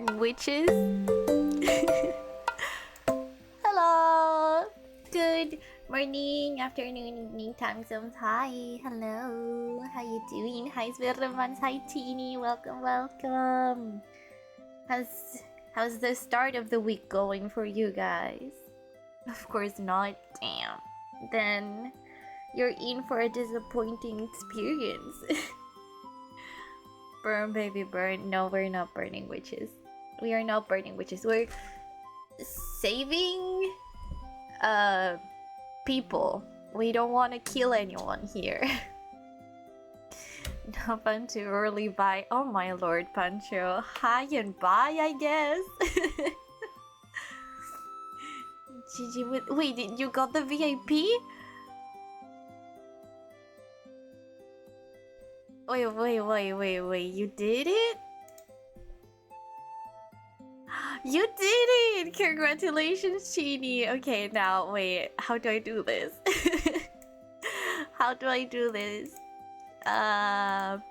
burning witches. Hello. Good morning, afternoon, evening time zones. Hi. Hello. How you doing? Hi, Svirmans. Hi, Teeny. Welcome, welcome. How's the start of the week going for you guys? Of course not. Damn. Then you're in for a disappointing experience. Burn, baby, burn. No, we're not burning witches. We are not burning witches. We're saving people. We don't want to kill anyone here. No, Pancho, early bye. Oh my lord, Pancho. Hi and bye, I guess. GG. Wait, you got the VIP? Wait, you did it? You did it! Congratulations, Chini. Okay, now, wait, how do I do this? How do I do this? I'm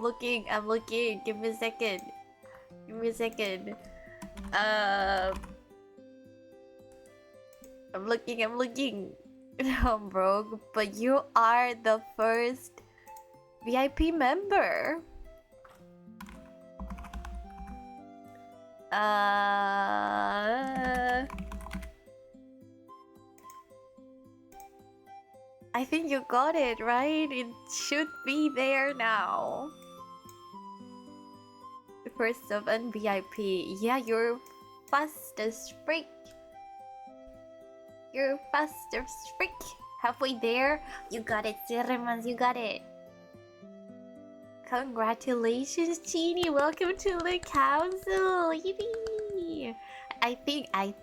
looking. Give me a second. I'm looking. No, bro, but you are the first VIP member. I think you got it, right? It should be there now. First of VIP. Yeah, you're fast as freak. You're fast as freak. Halfway there. You got it, Svirmans. You got it. Congratulations, Chini. Welcome to the council. Yippee! I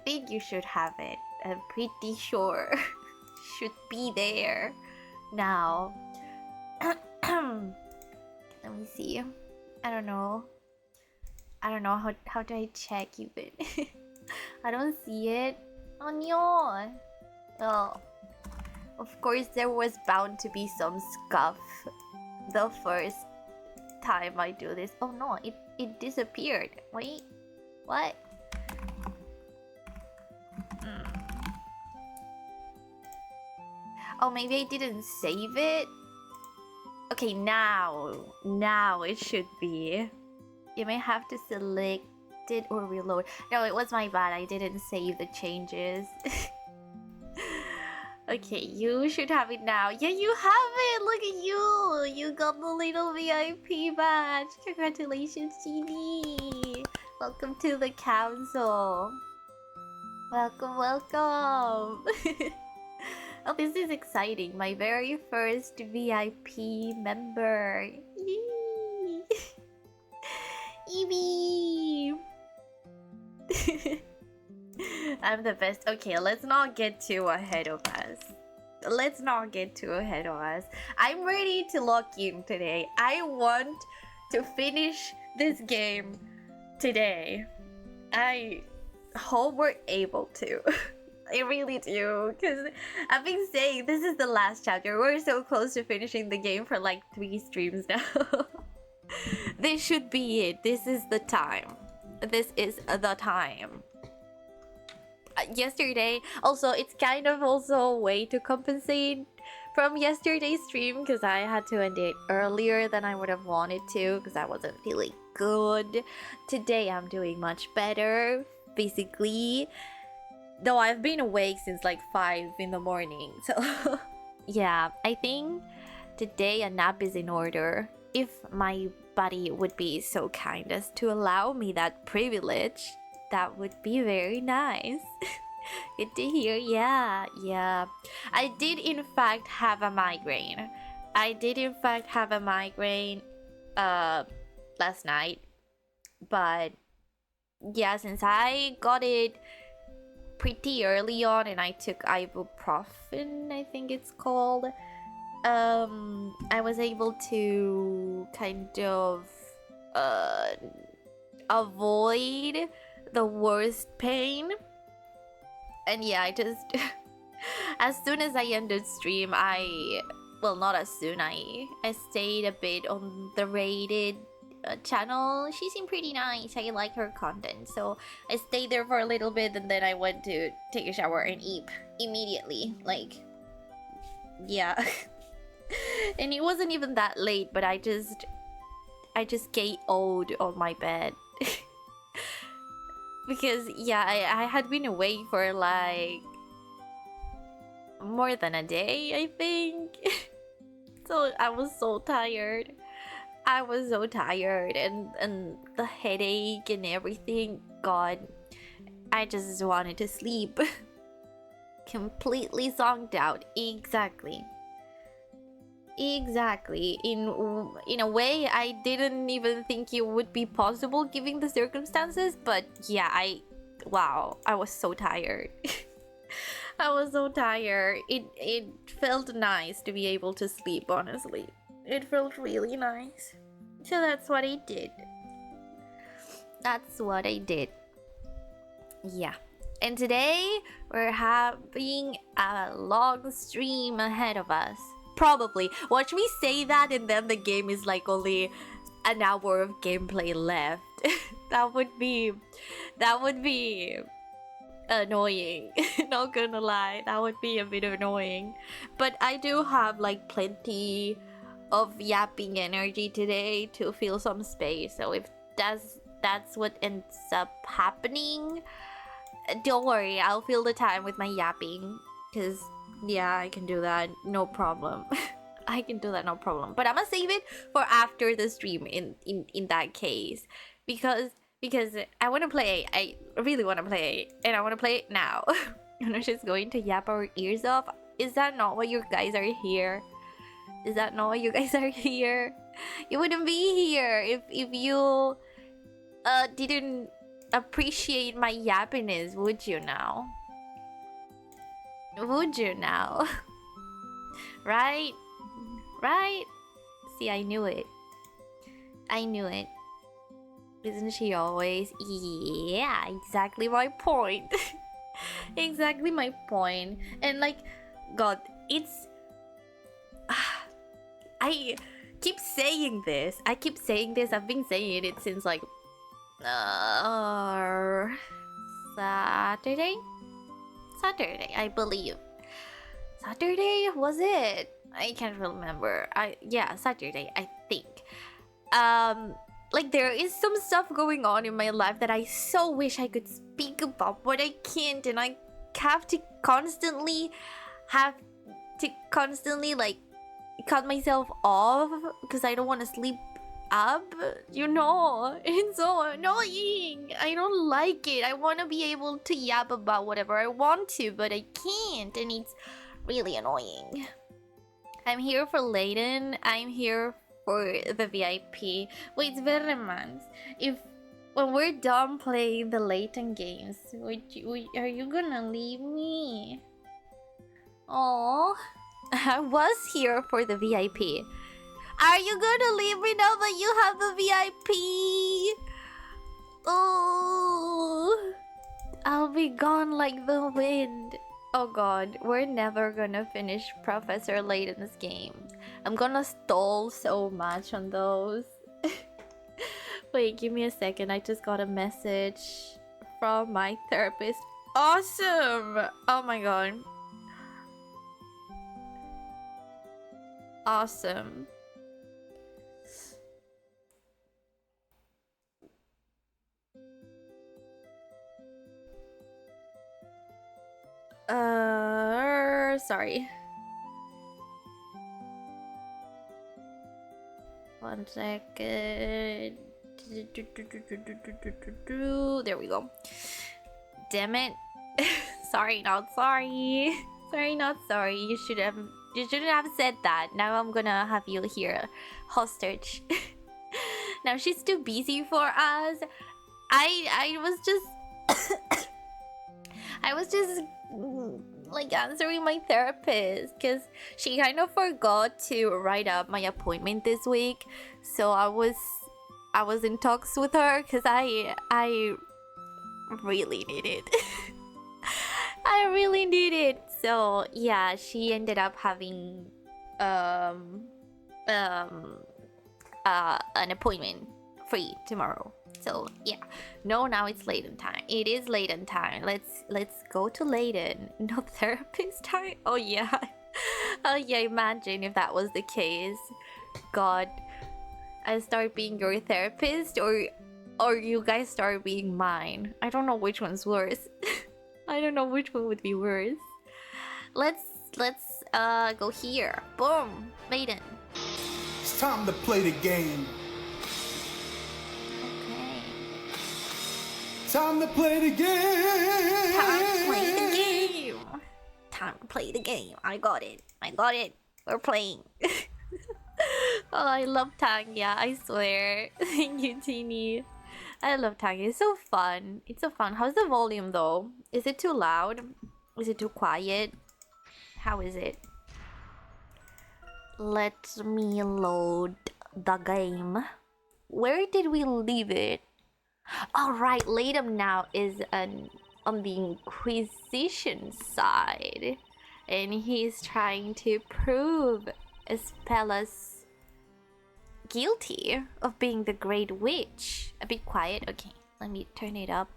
think you should have it. I'm pretty sure. Should be there now. Let me see. I don't know how do I check even. I don't see it. Oh no. Well, of course there was bound to be some scuff the first time I do this. Oh no, it disappeared. Wait, what? Oh, maybe I didn't save it. Okay, now it should be. You may have to select it or reload. No, it was my bad. I didn't save the changes. Okay, you should have it now. Yeah, you have it! Look at you! You got the little VIP badge. Congratulations, Genie! Welcome to the council. Welcome. Oh, this is exciting. My very first VIP member. Yee! Eevee! I'm the best. Okay, let's not get too ahead of us. I'm ready to lock in today. I want to finish this game today. I hope we're able to. I really do, because I've been saying this is the last chapter. We're so close to finishing the game for like 3 streams now. This should be it. This is the time. Yesterday, also, it's kind of also a way to compensate from yesterday's stream, because I had to end it earlier than I would have wanted to, because I wasn't feeling good. Today I'm doing much better, basically. Though I've been awake since like 5 in the morning, so yeah, I think today a nap is in order. If my body would be so kind as to allow me that privilege, that would be very nice. Good to hear. Yeah. I did in fact have a migraine. Last night. But yeah, since I got it pretty early on and I took ibuprofen, I think it's called, I was able to kind of avoid the worst pain. And yeah, I just as soon as I ended stream, not as soon, I stayed a bit on the rated channel. She seemed pretty nice. I like her content, so I stayed there for a little bit, and then I went to take a shower and eat immediately. Like, yeah. And it wasn't even that late, but I just KO'd on my bed. Because yeah, I had been away for like more than a day, I think. So I was so tired. I was so tired, and the headache and everything. God, I just wanted to sleep. Completely zonked out. Exactly. In a way, I didn't even think it would be possible given the circumstances, but yeah, wow, I was so tired. I was so tired. It felt nice to be able to sleep, honestly. It felt really nice. So that's what I did. Yeah. And today we're having a long stream ahead of us. Probably. Watch me say that, and then the game is like only an hour of gameplay left. That would be annoying. Not gonna lie, that would be a bit annoying. But I do have like plenty of yapping energy today to fill some space. So if that's what ends up happening, don't worry, I'll fill the time with my yapping. Because yeah, I can do that, no problem. I can do that, no problem. But I'm gonna save it for after the stream in that case. Because I want to play. I really want to play. And I want to play it now. I'm not just going to yap our ears off. Is that not why you guys are here? Is that not why you guys are here? You wouldn't be here if you didn't appreciate my yappiness, would you now? Would you now? Right? See, I knew it. Isn't she always? Yeah, exactly my point. Exactly my point. And like, God, it's... I keep saying this. I've been saying it since like... Saturday, I believe. Saturday, was it? I can't remember. Yeah, Saturday, I think. Like there is some stuff going on in my life that I so wish I could speak about, but I can't, and I have to constantly like cut myself off because I don't want to sleep up, you know. It's so annoying. I don't like it. I want to be able to yap about whatever I want to, but I can't, and it's really annoying. I'm here for Layton. I'm here for the VIP. Wait, Veremans, when we're done playing the Layton games, are you gonna leave me? Oh, I was here for the VIP. Are you gonna leave me now that you have the VIP? Oh, I'll be gone like the wind. Oh God, we're never gonna finish Professor Layton's games. I'm gonna stall so much on those. Wait, give me a second. I just got a message from my therapist. Awesome! Oh my God. Awesome. Sorry. One second. There we go. Damn it. Sorry, not sorry. Sorry, not sorry. You shouldn't have said that. Now I'm gonna have you here hostage. Now she's too busy for us. I was just I was just like answering my therapist because she kind of forgot to write up my appointment this week. So I was in talks with her because I really need it. I really need it. So yeah, she ended up having an appointment free tomorrow. So yeah, no, now it's Layton time. It is Layton time. Let's go to Layton. No therapist time. Oh yeah, oh yeah. Imagine if that was the case. God, I start being your therapist, or you guys start being mine. I don't know which one's worse. I don't know which one would be worse. Let's go here. Boom, Layton. It's time to play the game. Okay. Time to play the game. Time to play the game. Time to play the game. I got it. We're playing. Oh, I love Tanya. I swear. Thank you, Teeny. I love Tanya. It's so fun. It's so fun. How's the volume though? Is it too loud? Is it too quiet? How is it? Let me load the game. Where did we leave it? Alright, Layton now is on the Inquisition side. And he's trying to prove Espella's guilty of being the Great Witch. A bit quiet. Okay, let me turn it up.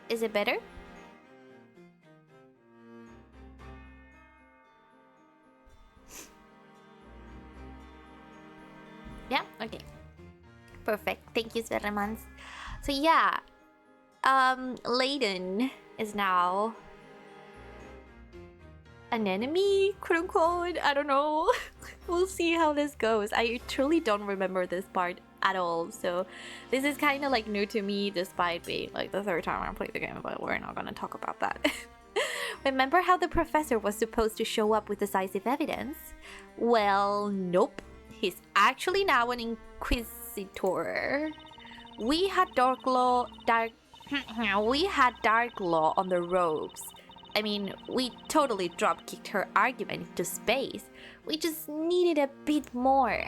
Is it better? Yeah, okay. Perfect. Thank you, Sverremans. So yeah, Layton is now an enemy, quote unquote. I don't know. We'll see how this goes. I truly don't remember this part at all, so this is kind of like new to me, despite being like the third time I played the game, but we're not gonna talk about that. Remember how the professor was supposed to show up with decisive evidence? Well, nope. He's actually now an inquisitor. We had Dark Law on the ropes. I mean, we totally drop-kicked her argument into space. We just needed a bit more.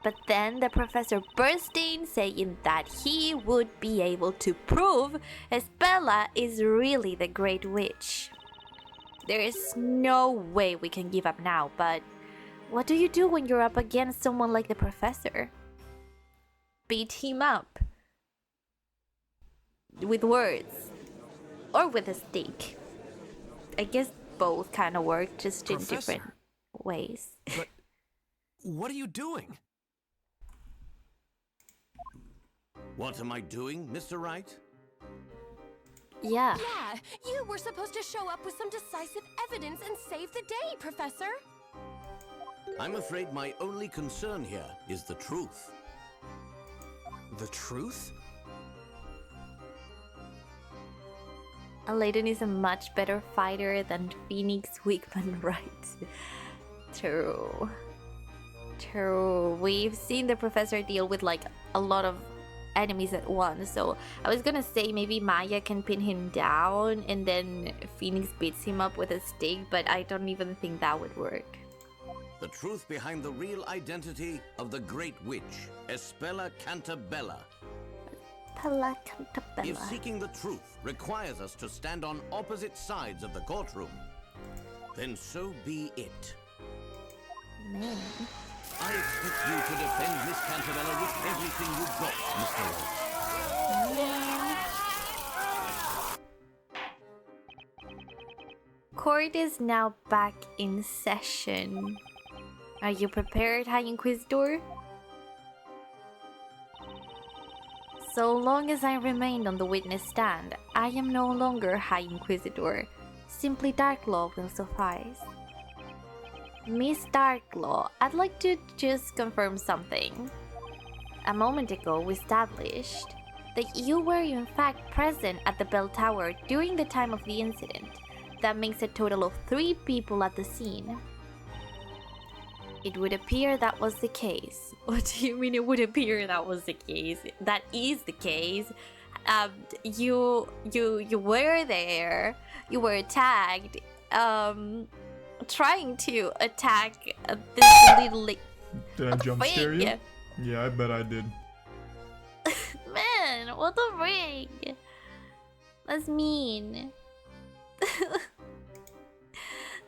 But then the professor burst in, saying that he would be able to prove Espella is really the Great Witch. There is no way we can give up now, but what do you do when you're up against someone like the professor? Beat him up. With words. Or with a stick. I guess both kind of work, just Professor, in different ways. But what are you doing? What am I doing, Mr. Wright? Yeah. Yeah, you were supposed to show up with some decisive evidence and save the day, Professor. I'm afraid my only concern here is the truth. The truth? Layton is a much better fighter than Phoenix Wigman, right? True. True. We've seen the professor deal with like a lot of enemies at once, so I was gonna say maybe Maya can pin him down and then Phoenix beats him up with a stick, but I don't even think that would work. The truth behind the real identity of the Great Witch, Espella Cantabella. Espella Cantabella. If seeking the truth requires us to stand on opposite sides of the courtroom, then so be it. Man. I expect you to defend Miss Cantabella with everything you've got, Mr. Wright. Court is now back in session. Are you prepared, High Inquisitor? So long as I remained on the witness stand, I am no longer High Inquisitor. Simply Darklaw will suffice. Miss Darklaw, I'd like to just confirm something. A moment ago, we established that you were in fact present at the bell tower during the time of the incident. That makes a total of 3 people at the scene. It would appear that was the case. What do you mean it would appear that was the case? That is the case. You were there. You were attacked. Trying to attack this little like. Did I jump scare you? Yeah, I bet I did. Man, what the frig? That's mean.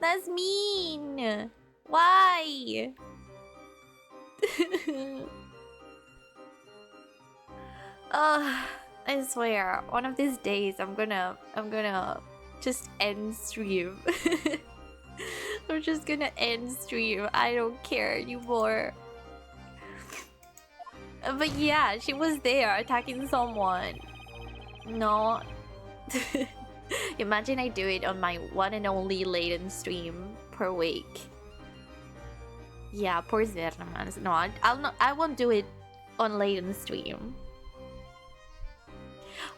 That's mean. Why? I swear, one of these days I'm gonna just end stream. I'm just gonna end stream. I don't care anymore. But yeah, she was there attacking someone. No. Imagine I do it on my one and only Layton stream per week. Yeah, poor Zerman. No, I won't do it on Layton's stream.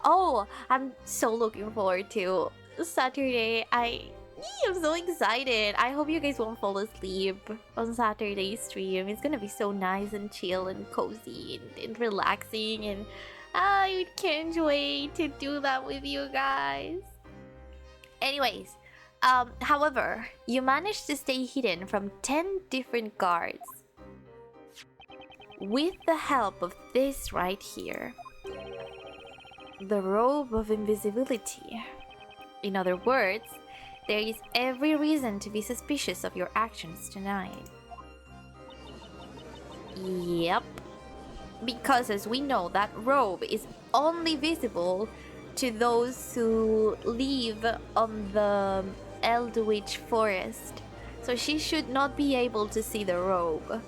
Oh, I'm so looking forward to Saturday. I'm so excited. I hope you guys won't fall asleep on Saturday's stream. It's gonna be so nice and chill and cozy and relaxing, and I can't wait to do that with you guys. Anyways, however, you managed to stay hidden from 10 different guards with the help of this right here. The robe of invisibility. In other words, there is every reason to be suspicious of your actions tonight. Yep. Because as we know, that robe is only visible to those who live on the Eldritch Forest. So she should not be able to see the robe.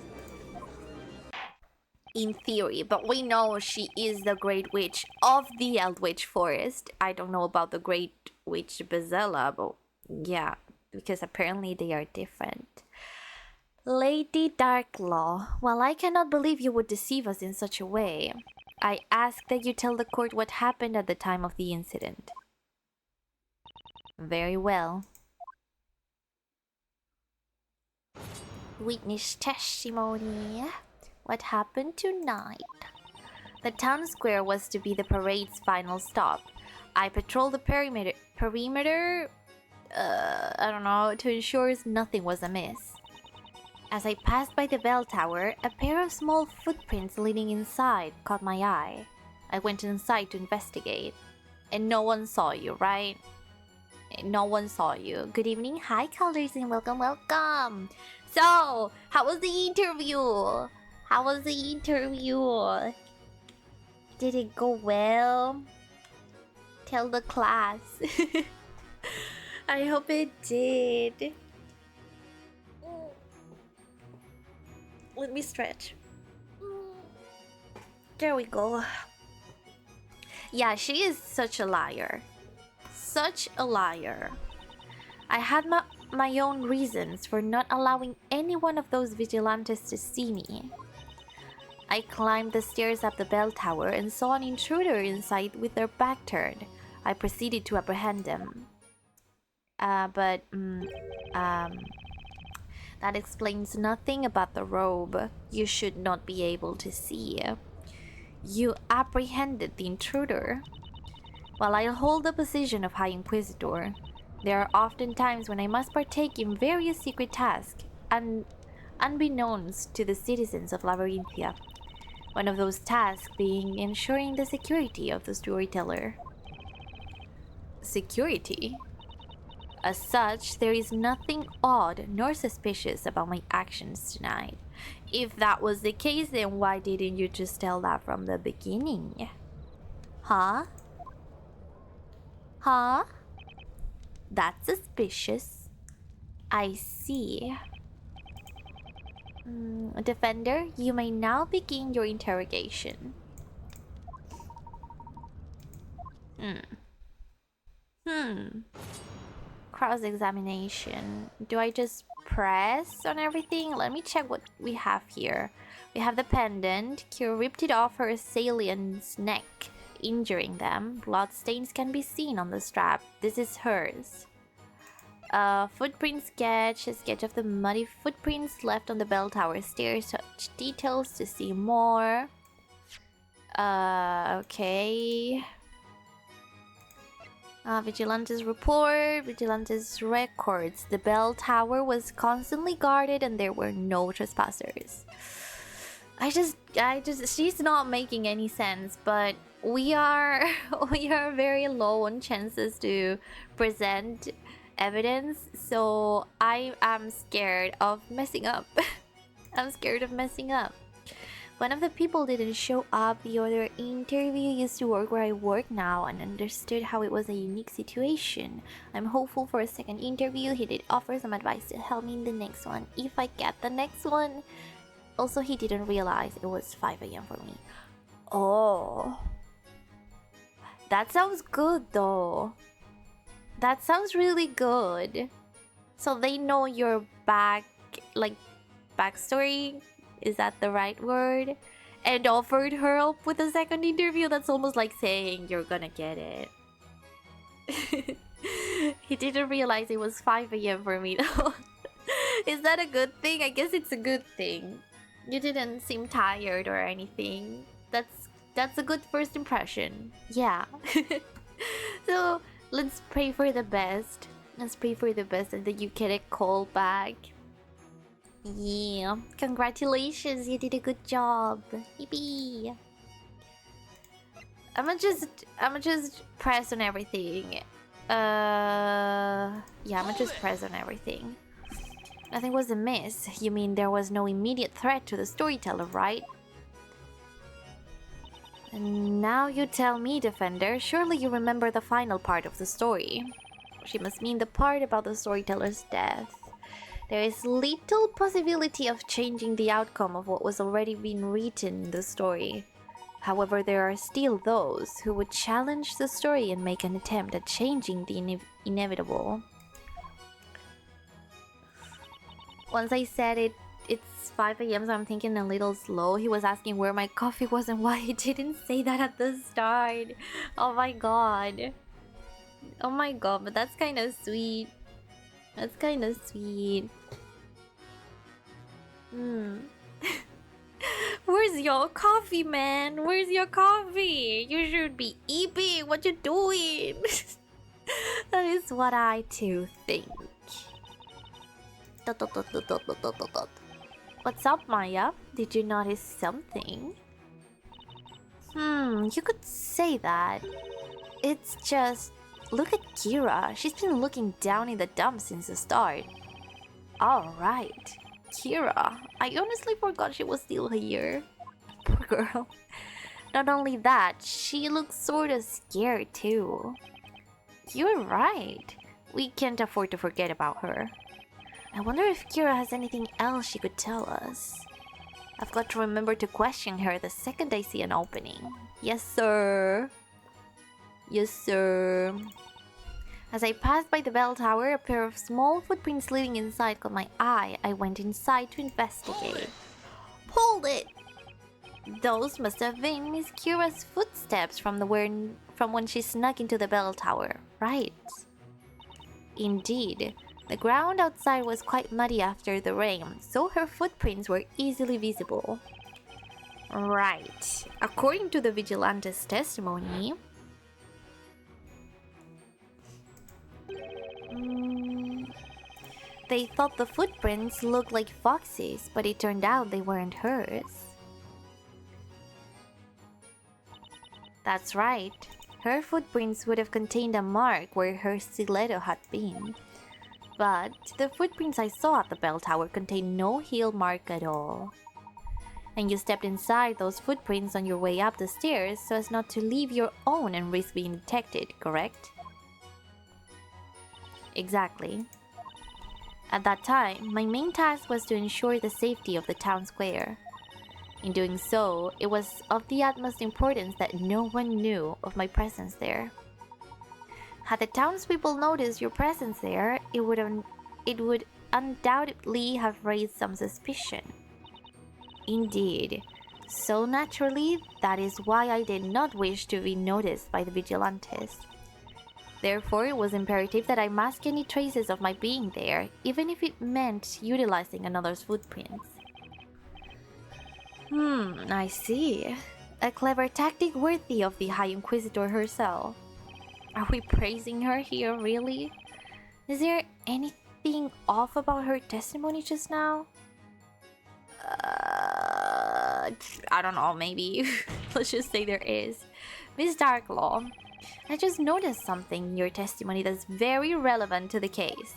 In theory, but we know she is the Great Witch of the Eldritch Forest. I don't know about the Great Witch Bezella, but yeah, because apparently they are different. Lady Darklaw, while I cannot believe you would deceive us in such a way, I ask that you tell the court what happened at the time of the incident. Very well. Witness testimony. What happened tonight? The town square was to be the parade's final stop. I patrolled the perimeter, I don't know, to ensure nothing was amiss. As I passed by the bell tower, a pair of small footprints leading inside caught my eye. I went inside to investigate. And no one saw you, right? No one saw you. Good evening. Hi, callers, and welcome, welcome. So, how was the interview? How was the interview? Did it go well? Tell the class. I hope it did. Let me stretch. There we go. Yeah, she is such a liar. Such a liar. I had my own reasons for not allowing any one of those vigilantes to see me. I climbed the stairs up the bell tower and saw an intruder inside with their back turned. I proceeded to apprehend them. That explains nothing about the robe. You should not be able to see. You apprehended the intruder. While I hold the position of High Inquisitor, there are often times when I must partake in various secret tasks, unbeknownst to the citizens of Labyrinthia. One of those tasks being ensuring the security of the storyteller. Security? As such, there is nothing odd nor suspicious about my actions tonight. If that was the case, then why didn't you just tell that from the beginning? Huh? Huh? That's suspicious. I see. Defender, you may now begin your interrogation. Cross-examination. Do I just press on everything? Let me check what we have here. We have the pendant. Kira ripped it off her assailant's neck, injuring them. Bloodstains can be seen on the strap. This is hers. Footprint sketch. A sketch of the muddy footprints left on the bell tower stairs. Touch details to see more. Okay. Vigilante's report. Vigilante's records. The bell tower was constantly guarded and there were no trespassers. She's not making any sense, but we are very low on chances to present evidence, so I am scared of messing up. I'm scared of messing up. One of the people didn't show up. The other interview used to work where I work now and understood how it was a unique situation. I'm hopeful for a second interview. He did offer some advice to help me in the next one, if I get the next one. Also, he didn't realize it was 5 a.m. for me. Oh. That sounds good though. That sounds really good. So they know your backstory? Is that the right word? And offered her help with a second interview? That's almost like saying you're gonna get it. He didn't realize it was 5 a.m. for me though. Is that a good thing? I guess it's a good thing. You didn't seem tired or anything. That's a good first impression. Yeah. So let's pray for the best. Let's pray for the best and that you get a call back. Yeah. Congratulations, you did a good job. Yippee. I'ma just press on everything. Yeah, I'ma just press on everything. Nothing was amiss. You mean there was no immediate threat to the storyteller, right? And now you tell me, Defender, surely you remember the final part of the story. She must mean the part about the storyteller's death. There is little possibility of changing the outcome of what was already been written in the story. However, there are still those who would challenge the story and make an attempt at changing the inevitable. Once I said it's 5 a.m. so I'm thinking a little slow. He was asking where my coffee was and why he didn't say that at the start. Oh my god. Oh my god, but that's kind of sweet. That's kind of sweet. Where's your coffee, man? Where's your coffee? You should be eating. What you doing? That is what I too think. What's up, Maya? Did you notice something? You could say that. It's just... Look at Kira. She's been looking down in the dumps since the start. Alright. Kira. I honestly forgot she was still here. Poor girl. Not only that, she looks sorta scared too. You're right. We can't afford to forget about her. I wonder if Kira has anything else she could tell us. I've got to remember to question her the second I see an opening. Yes, sir. Yes, sir. As I passed by the bell tower, a pair of small footprints leading inside caught my eye. I went inside to investigate. Hold it! Those must have been Miss Kira's footsteps from when she snuck into the bell tower, right? Indeed. The ground outside was quite muddy after the rain, so her footprints were easily visible. Right. According to the vigilante's testimony... They thought the footprints looked like Foxy's, but it turned out they weren't hers. That's right. Her footprints would have contained a mark where her stiletto had been. But the footprints I saw at the bell tower contained no heel mark at all. And you stepped inside those footprints on your way up the stairs so as not to leave your own and risk being detected, correct? Exactly. At that time, my main task was to ensure the safety of the town square. In doing so, it was of the utmost importance that no one knew of my presence there. Had the townspeople noticed your presence there, it would undoubtedly have raised some suspicion. Indeed. So naturally, that is why I did not wish to be noticed by the vigilantes. Therefore, it was imperative that I mask any traces of my being there, even if it meant utilizing another's footprints. I see. A clever tactic worthy of the High Inquisitor herself. Are we praising her here, really? Is there anything off about her testimony just now? I don't know, maybe. Let's just say there is. Miss Darklaw, I just noticed something in your testimony that's very relevant to the case.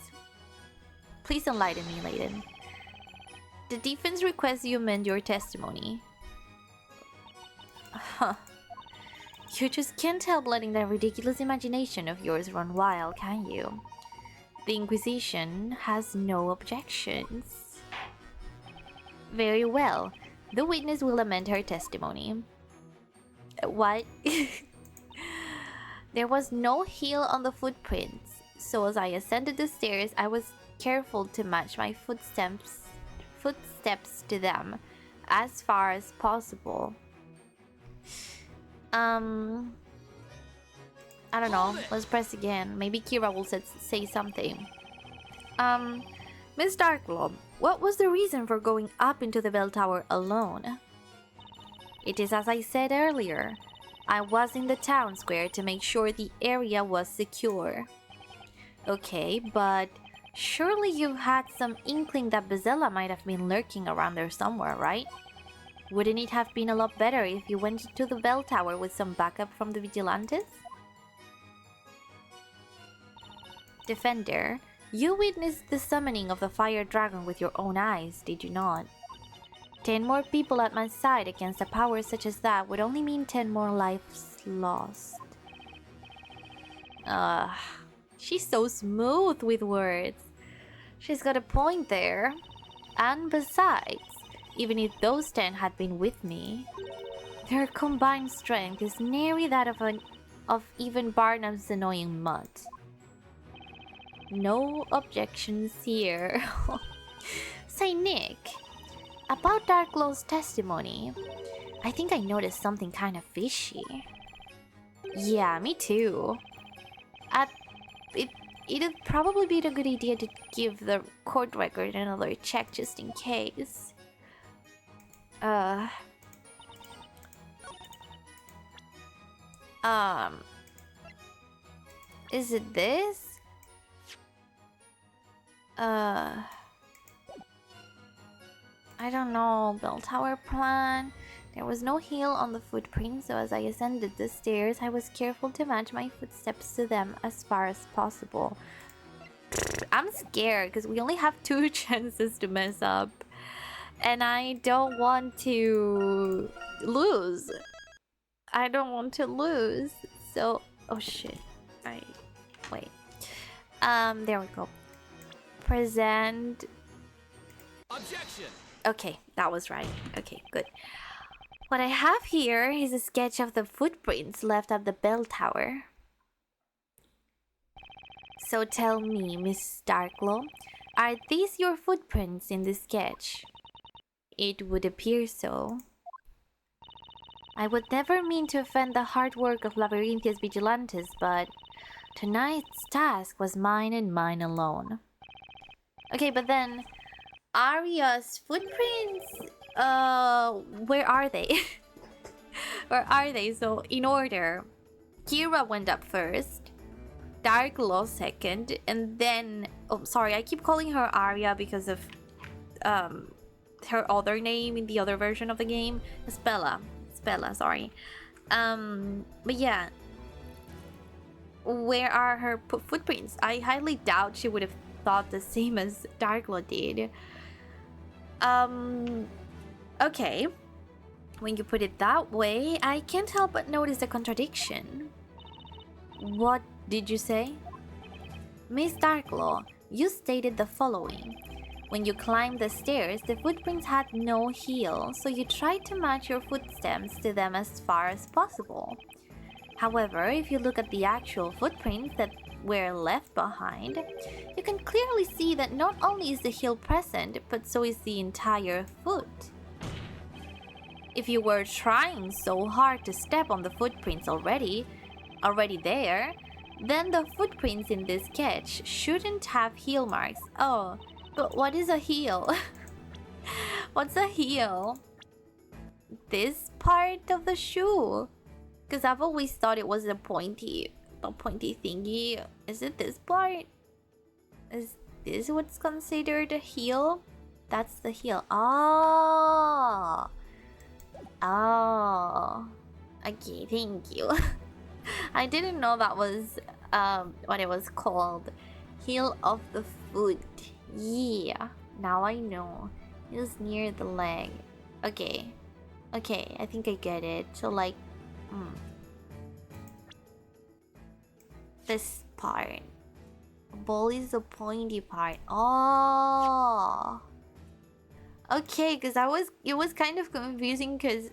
Please enlighten me, Layton. The defense requests you amend your testimony. Huh. You just can't help letting that ridiculous imagination of yours run wild, can you? The Inquisition has no objections. Very well. The witness will amend her testimony. What? There was no heel on the footprints, so as I ascended the stairs, I was careful to match my footsteps to them as far as possible. I don't know. Let's press again. Maybe Kira will say something. Miss Darkglobe, what was the reason for going up into the bell tower alone? It is as I said earlier. I was in the town square to make sure the area was secure. Okay, but surely you had some inkling that Bezella might have been lurking around there somewhere, right? Wouldn't it have been a lot better if you went to the bell tower with some backup from the Vigilantes? Defender, you witnessed the summoning of the fire dragon with your own eyes, did you not? 10 more people at my side against a power such as that would only mean 10 more lives lost. She's so smooth with words. She's got a point there. And besides, even if those 10 had been with me, their combined strength is nearly that of even Barnum's annoying mutt. No objections here. Say, Nick, about Darklow's testimony, I think I noticed something kind of fishy. Yeah, me too. It'd probably be a good idea to give the court record another check just in case. Is it this? I don't know. Bell tower plan. There was no heel on the footprint, so as I ascended the stairs, I was careful to match my footsteps to them as far as possible. I'm scared because we only have 2 chances to mess up. And I don't want to lose. I don't want to lose. So, oh shit. Wait. There we go. Present. Objection! Okay, that was right. Okay, good. What I have here is a sketch of the footprints left at the bell tower. So tell me, Miss Darkglow, are these your footprints in this sketch? It would appear so. I would never mean to offend the hard work of Labyrinthia's Vigilantes, but tonight's task was mine and mine alone. Okay, but then Arya's footprints, where are they? Where are they? So in order, Kira went up first, Darkglow second, and then, oh sorry, I keep calling her Arya because of her other name in the other version of the game. Spella, sorry. But yeah, where are her footprints? I highly doubt she would have thought the same as Darkglow did. Okay. When you put it that way, I can't help but notice a contradiction. What did you say? Miss Darkglow, you stated the following. When you climbed the stairs, the footprints had no heel, so you tried to match your footsteps to them as far as possible. However, if you look at the actual footprints that were left behind, you can clearly see that not only is the heel present, but so is the entire foot. If you were trying so hard to step on the footprints already there, then the footprints in this sketch shouldn't have heel marks. Oh, but what is a heel? What's a heel? This part of the shoe? Because I've always thought it was a pointy thingy. Is it this part? Is this what's considered a heel? That's the heel. Oh. Okay, thank you. I didn't know that was what it was called. Heel of the foot. Yeah, now I know. It was near the leg. Okay. Okay, I think I get it. So like, this part. Ball is the pointy part. Oh. Okay, because it was kind of confusing because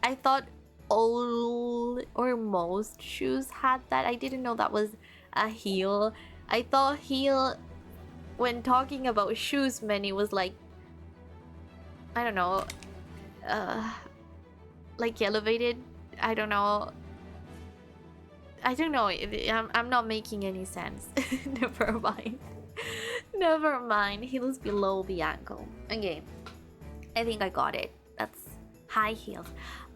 I thought all or most shoes had that. I didn't know that was a heel. I thought heel, when talking about shoes, meant it was like, I don't know, like elevated. I don't know. I'm not making any sense. Never mind. Never mind. Heels below the ankle. Okay. I think I got it. That's high heels.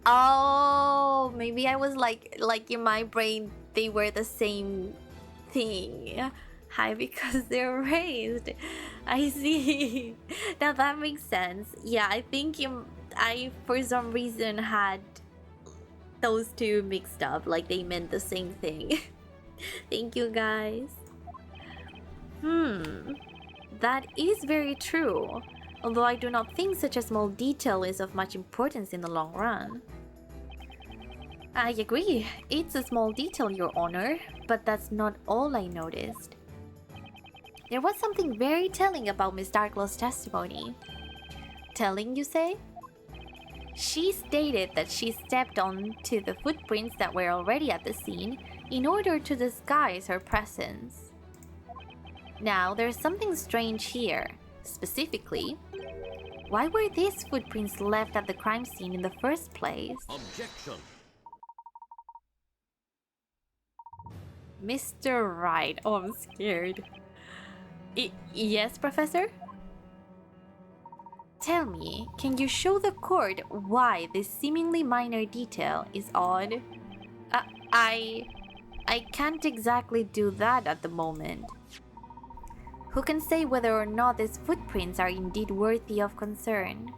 Oh, maybe I was like in my brain they were the same thing. High because they're raised. I see. Now that makes sense. Yeah, I think I for some reason had those two mixed up, like they meant the same thing. Thank you guys. That is very true. Although I do not think such a small detail is of much importance in the long run. I agree. It's a small detail, Your Honor, but that's not all I noticed. There was something very telling about Miss Darklaw's testimony. Telling, you say? She stated that she stepped onto the footprints that were already at the scene in order to disguise her presence. Now, there's something strange here. Specifically, why were these footprints left at the crime scene in the first place? Objection. Mr. Wright. Oh, I'm scared. Yes, Professor? Tell me, can you show the court why this seemingly minor detail is odd? I can't exactly do that at the moment. Who can say whether or not these footprints are indeed worthy of concern?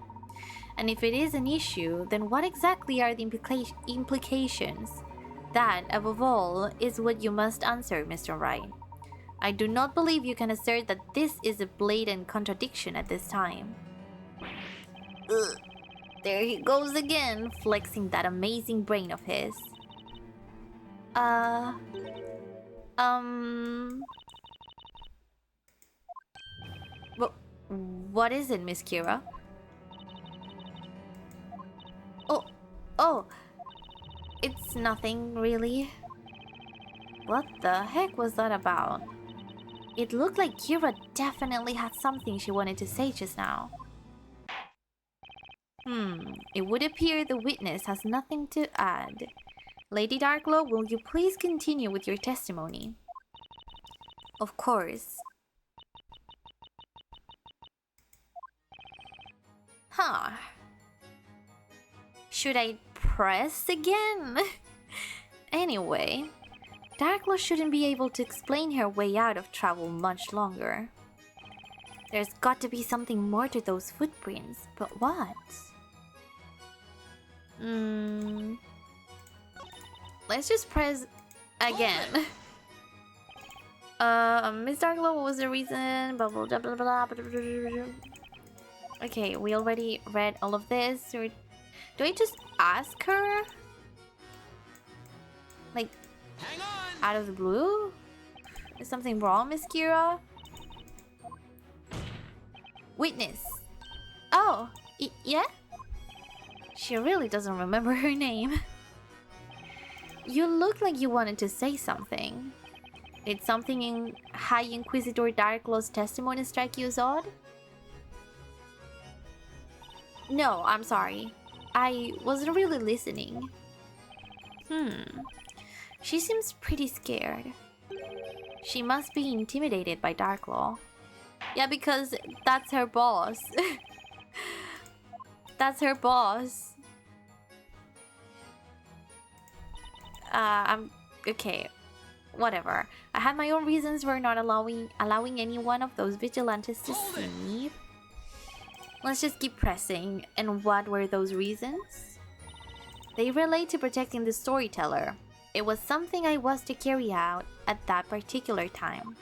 And if it is an issue, then what exactly are the implications? That, above all, is what you must answer, Mr. Wright. I do not believe you can assert that this is a blatant contradiction at this time. Ugh. There he goes again, flexing that amazing brain of his. What is it, Miss Kira? Oh, it's nothing, really. What the heck was that about? It looked like Kira definitely had something she wanted to say just now. It would appear the witness has nothing to add. Lady Darklaw, will you please continue with your testimony? Of course. Huh. Should I press again? Anyway, Darklaw shouldn't be able to explain her way out of trouble much longer. There's got to be something more to those footprints, but what? Let's just press again. Miss Darklaw, what was the reason? Blah blah blah blah blah blah. Okay, we already read all of this. Or do I just ask her? Like, Hang on! out of the blue? Is something wrong, Miss Kira? Witness. Oh, yeah? She really doesn't remember her name. You look like you wanted to say something. Did something in High Inquisitor Darklaw's testimony strike you as odd? No, I'm sorry. I wasn't really listening. She seems pretty scared. She must be intimidated by Darklaw. Yeah, because that's her boss. That's her boss. Okay. Whatever. I had my own reasons for not allowing any one of those vigilantes to see me. Let's just keep pressing. And what were those reasons? They relate to protecting the storyteller. It was something I was to carry out at that particular time.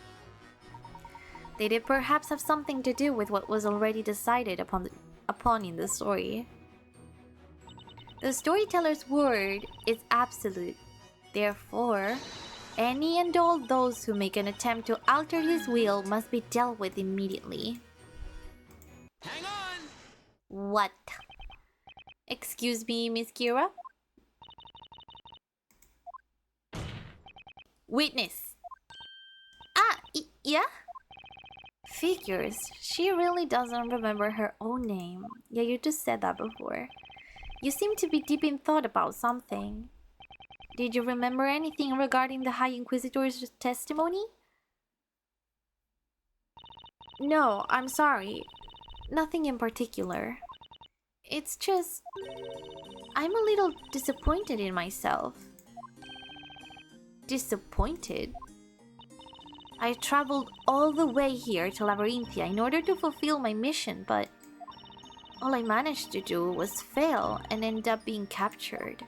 Did it perhaps have something to do with what was already decided upon in the story? The storyteller's word is absolute. Therefore, any and all those who make an attempt to alter his will must be dealt with immediately. Hang on! What? Excuse me, Miss Kira? Witness! Yeah? Figures. She really doesn't remember her own name. Yeah, you just said that before. You seem to be deep in thought about something. Did you remember anything regarding the High Inquisitor's testimony? No, I'm sorry. Nothing in particular. It's just... I'm a little disappointed in myself. Disappointed? I traveled all the way here to Labyrinthia in order to fulfill my mission, but all I managed to do was fail and end up being captured.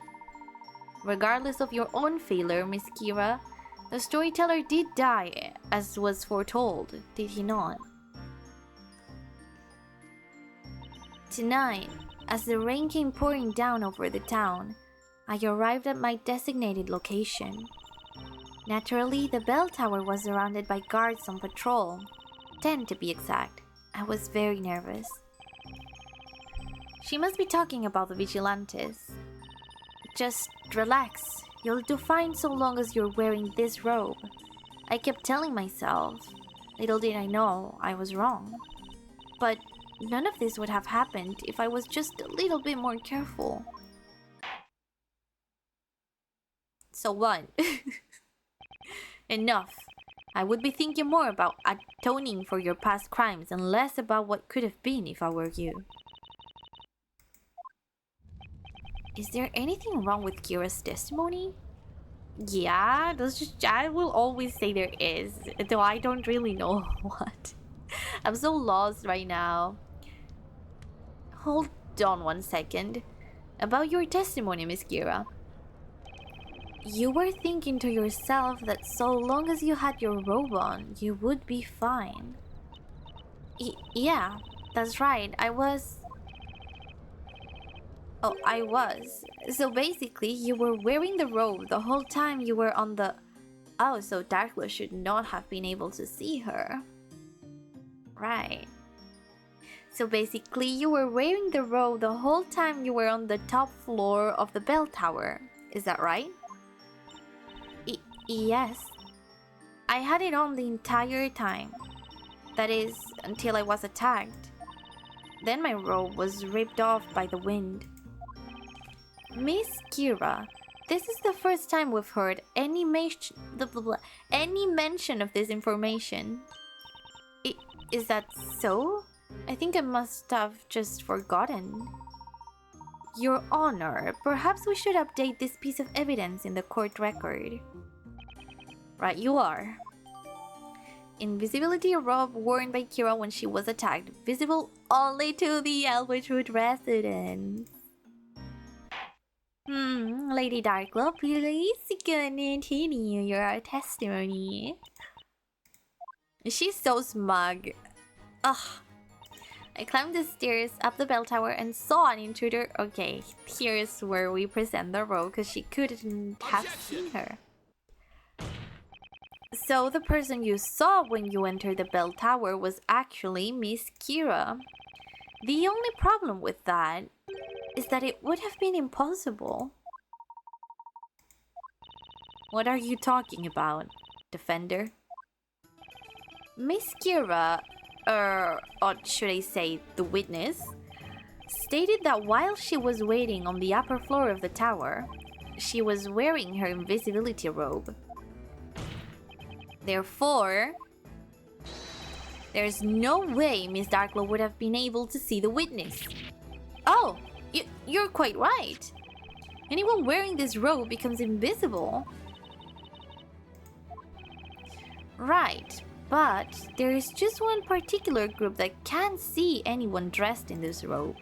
Regardless of your own failure, Miss Kira, the storyteller did die, as was foretold, did he not? Tonight, as the rain came pouring down over the town, I arrived at my designated location. Naturally, the bell tower was surrounded by guards on patrol. 10 to be exact. I was very nervous. She must be talking about the vigilantes. Just relax. You'll do fine so long as you're wearing this robe. I kept telling myself. Little did I know I was wrong. But none of this would have happened if I was just a little bit more careful. So what? Enough. I would be thinking more about atoning for your past crimes and less about what could have been if I were you. Is there anything wrong with Kira's testimony? Yeah, I will always say there is, though I don't really know what. I'm so lost right now. Hold on one second. About your testimony, Miss Kira. You were thinking to yourself that so long as you had your robe on, you would be fine. Yeah, that's right. I was. So basically, you were wearing the robe the whole time you were on the... Oh, so Darkla should not have been able to see her. Right. So basically, you were wearing the robe the whole time you were on the top floor of the bell tower. Is that right? Yes. I had it on the entire time. That is, until I was attacked. Then my robe was ripped off by the wind. Miss Kira, this is the first time we've heard any mention of this information. Is that so? I think I must have just forgotten. Your Honor, perhaps we should update this piece of evidence in the court record. Right, you are. Invisibility robe worn by Kira when she was attacked, visible only to the Elwitchwood residents. Lady Darkglow, please continue your testimony. She's so smug. Ugh. I climbed the stairs up the bell tower and saw an intruder. Okay, here's where we present the robe because she couldn't have seen her. So the person you saw when you entered the bell tower was actually Miss Kira. The only problem with that is that it would have been impossible. What are you talking about, Defender? Miss Kira, or should I say the witness, stated that while she was waiting on the upper floor of the tower, she was wearing her invisibility robe. Therefore, there's no way Miss Darkglow would have been able to see the witness. Oh, you're quite right. Anyone wearing this robe becomes invisible. Right, but there is just one particular group that can't see anyone dressed in this robe.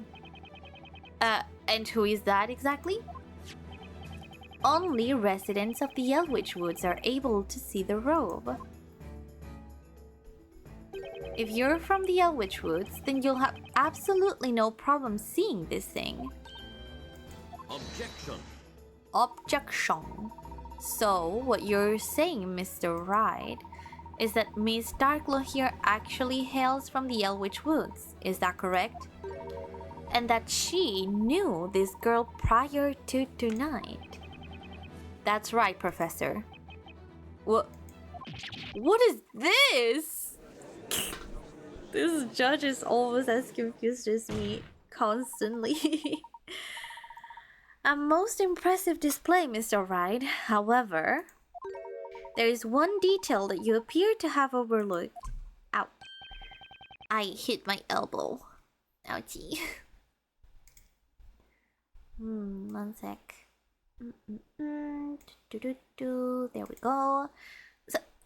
And who is that exactly? only residents of the Elwich Woods are able to see the robe. If you're from the Elwich Woods, then you'll have absolutely no problem seeing this thing. Objection. Objection. So, what you're saying, Mr. Wright, is that Miss Darkglow here actually hails from the Elwich Woods, is that correct? And that she knew this girl prior to tonight. That's right, Professor. What is this? This judge is almost as confused as me, constantly. A most impressive display, Mr. Wright. However, there is one detail that you appear to have overlooked. Ow. I hit my elbow. Ouchie. One sec. There we go.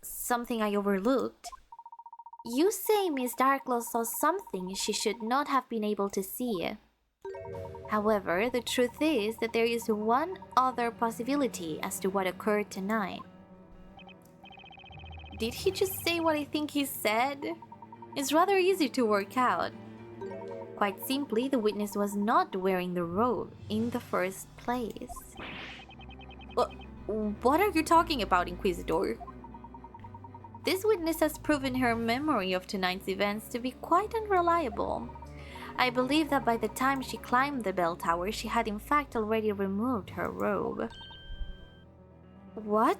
Something I overlooked. You say Miss Darkglow saw something she should not have been able to see. However, the truth is that there is one other possibility as to what occurred tonight. Did he just say what I think he said? It's rather easy to work out. Quite simply, the witness was not wearing the robe in the first place. What are you talking about, Inquisitor? This witness has proven her memory of tonight's events to be quite unreliable. I believe that by the time she climbed the bell tower, she had in fact already removed her robe. What?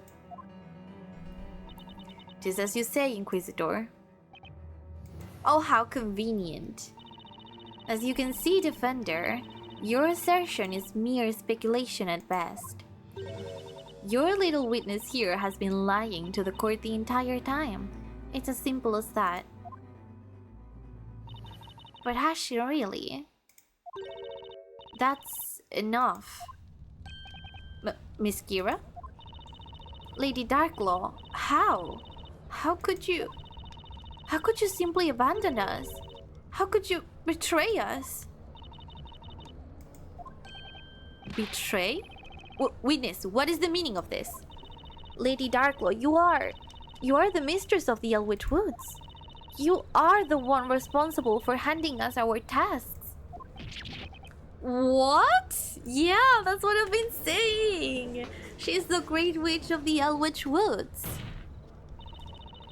Just as you say, Inquisitor. Oh, how convenient. As you can see, Defender, your assertion is mere speculation at best. Your little witness here has been lying to the court the entire time. It's as simple as that. But has she really? That's enough. Miss Kira? Lady Darkglow, how? How could you simply abandon us? How could you betray us? Betray? Witness, what is the meaning of this? Lady Darkglow, you are the mistress of the Elwich Woods. You are the one responsible for handing us our tasks. What? Yeah, that's what I've been saying. She's the Great Witch of the Elwich Woods.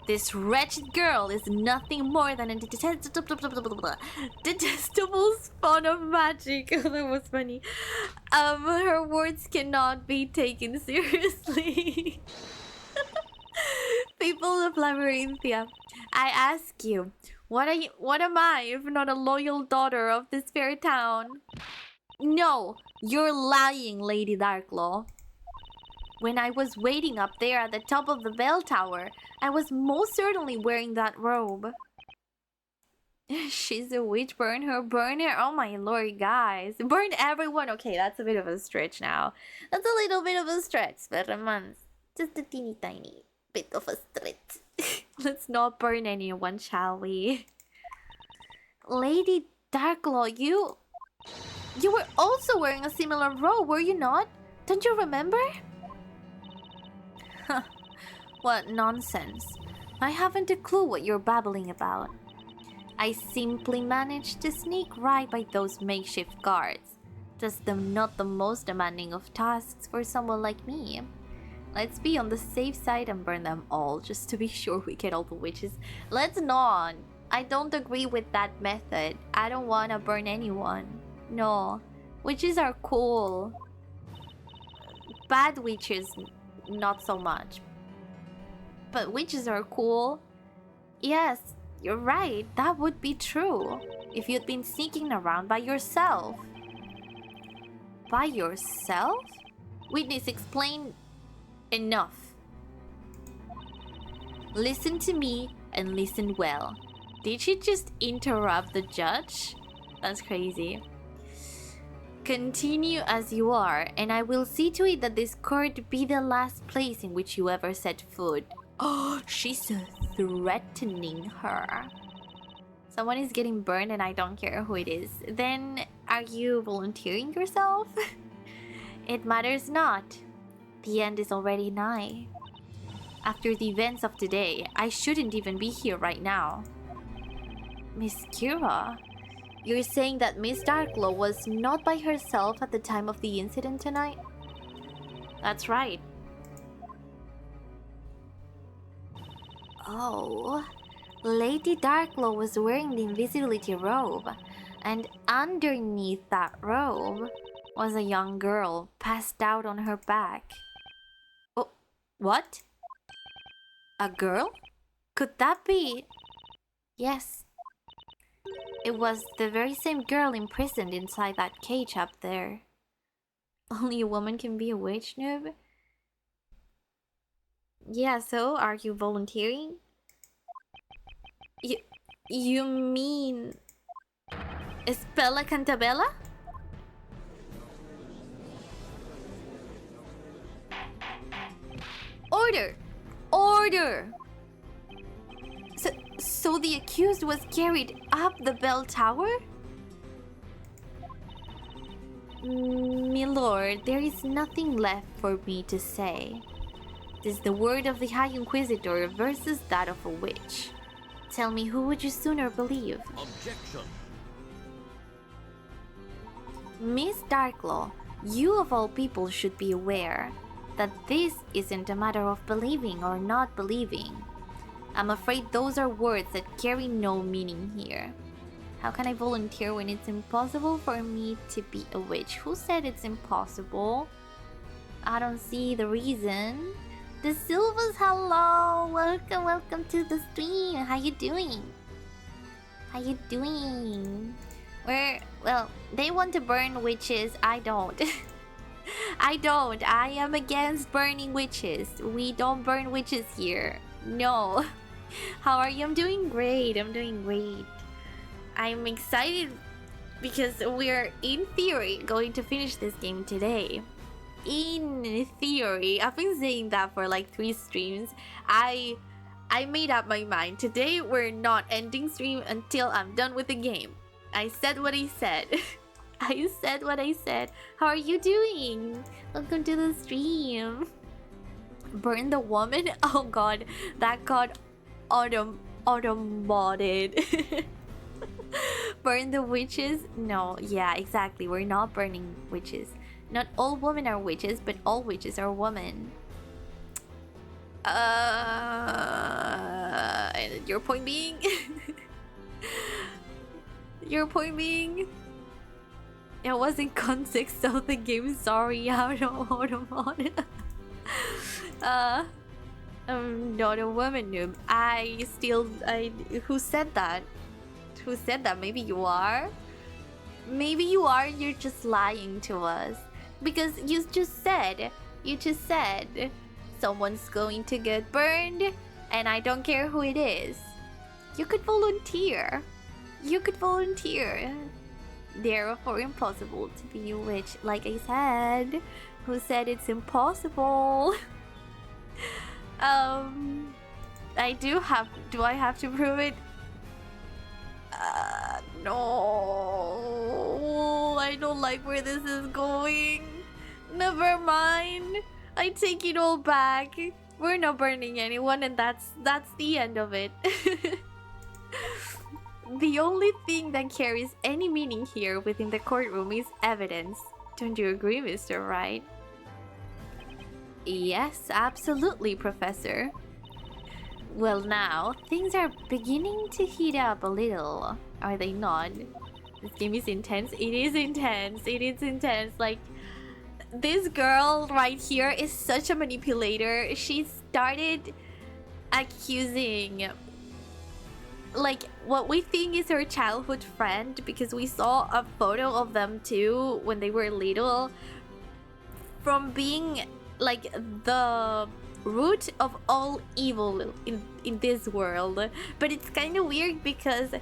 This wretched girl is nothing more than a detestable spawn of magic. That was funny. Her words cannot be taken seriously. People of Labyrinthia, I ask you, what am I if not a loyal daughter of this fair town? No, you're lying, Lady Darkglow. When I was waiting up there at the top of the bell tower, I was most certainly wearing that robe. She's a witch, burn her. Oh my lord, guys. Burn everyone. Okay, that's a bit of a stretch now. That's a little bit of a stretch, but just a teeny tiny bit of a stretch. Let's not burn anyone, shall we? Lady Darkglow, you were also wearing a similar robe, were you not? Don't you remember? What nonsense. I haven't a clue what you're babbling about. I simply managed to sneak right by those makeshift guards. Just not the most demanding of tasks for someone like me. Let's be on the safe side and burn them all, just to be sure we get all the witches. Let's not. I don't agree with that method. I don't wanna burn anyone. No. Witches are cool. Bad witches, not so much. But witches are cool. Yes, you're right. That would be true. If you'd been sneaking around by yourself. By yourself? Witness, explain. Enough. Listen to me and listen well. Did she just interrupt the judge? That's crazy. Continue as you are, and I will see to it that this court be the last place in which you ever set foot. Oh, she's threatening her. Someone is getting burned and I don't care who it is. Then, are you volunteering yourself? It matters not. The end is already nigh. After the events of today, I shouldn't even be here right now. Miss Kira, you're saying that Miss Darkglow was not by herself at the time of the incident tonight? That's right. Oh, Lady Darkglow was wearing the invisibility robe, and underneath that robe was a young girl passed out on her back. Oh, what? A girl? Could that be? Yes. It was the very same girl imprisoned inside that cage up there. Only a woman can be a witch, noob? Yeah, so are you volunteering? You mean Espella Cantabella? Order! Order! So the accused was carried up the bell tower? Milord, there is nothing left for me to say. It is the word of the High Inquisitor versus that of a witch. Tell me, who would you sooner believe? Objection. Miss Darkglow, you of all people should be aware that this isn't a matter of believing or not believing. I'm afraid those are words that carry no meaning here. How can I volunteer when it's impossible for me to be a witch? Who said it's impossible? I don't see the reason. The Silvas, hello! Welcome to the stream. How you doing? How you doing? Well, they want to burn witches. I don't. I don't. I am against burning witches. We don't burn witches here. No. How are you? I'm doing great. I'm doing great. I'm excited because we're, in theory, going to finish this game today. In theory. I've been saying that for like 3 streams. I made up my mind. Today we're not ending stream until I'm done with the game. I said what I said. I said what I said. How are you doing? Welcome to the stream. Burn the woman? Oh god, that got auto-modded. Burn the witches? No, yeah, exactly. We're not burning witches. Not all women are witches, but all witches are women. And your point being? Your point being? It wasn't context of the game, sorry, auto-mod. I'm not a woman, noob. Who said that? Who said that? Maybe you are? Maybe you are, you're just lying to us. Because you just said, someone's going to get burned, and I don't care who it is. You could volunteer. You could volunteer. Therefore impossible to be a witch, like I said. Who said it's impossible? Do I have to prove it? No, I don't like where this is going. Never mind. I take it all back. We're not burning anyone, and that's the end of it. The only thing that carries any meaning here within the courtroom is evidence. Don't you agree, Mr. Wright? Yes, absolutely, Professor. Well, now, things are beginning to heat up a little, are they not? This game is intense. It is intense. It is intense. Like, this girl right here is such a manipulator. She started accusing, like, what we think is her childhood friend, because we saw a photo of them too when they were little, from being like the root of all evil in this world. But it's kind of weird because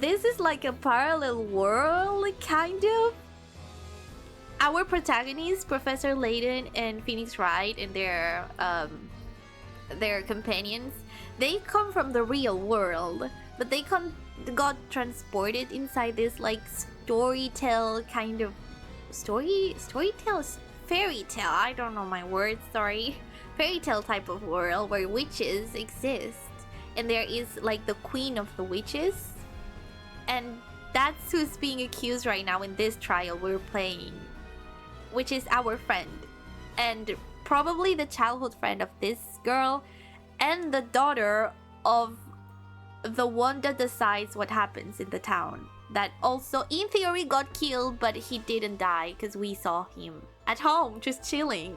this is like a parallel world, kind of. Our protagonists, Professor Layton and Phoenix Wright, and their companions, they come from the real world, but they got transported inside this like storytell kind of storytell fairy tale. I don't know my words, sorry. Fairy tale type of world where witches exist. And there is like the queen of the witches. And that's who's being accused right now in this trial we're playing. Which is our friend. And probably the childhood friend of this girl. And the daughter of the one that decides what happens in the town. That also, in theory, got killed, but he didn't die because we saw him at home, just chilling.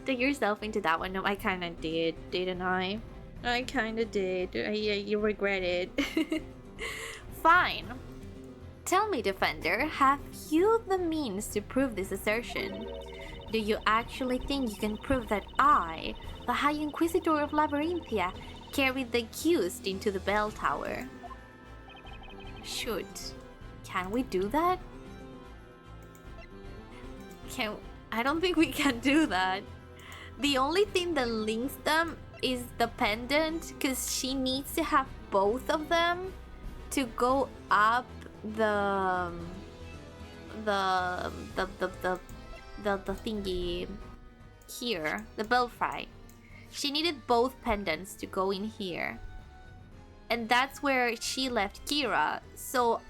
Take yourself into that one. No, I kind of did, didn't I? I kind of did. You regret it. Fine. Tell me, Defender, have you the means to prove this assertion? Do you actually think you can prove that I, the High Inquisitor of Labyrinthia, carried the accused into the bell tower? Shoot. Can we do that? I don't think we can do that. The only thing that links them is the pendant, because she needs to have both of them to go up the thingy here, the belfry. She needed both pendants to go in here. And that's where she left Kira. So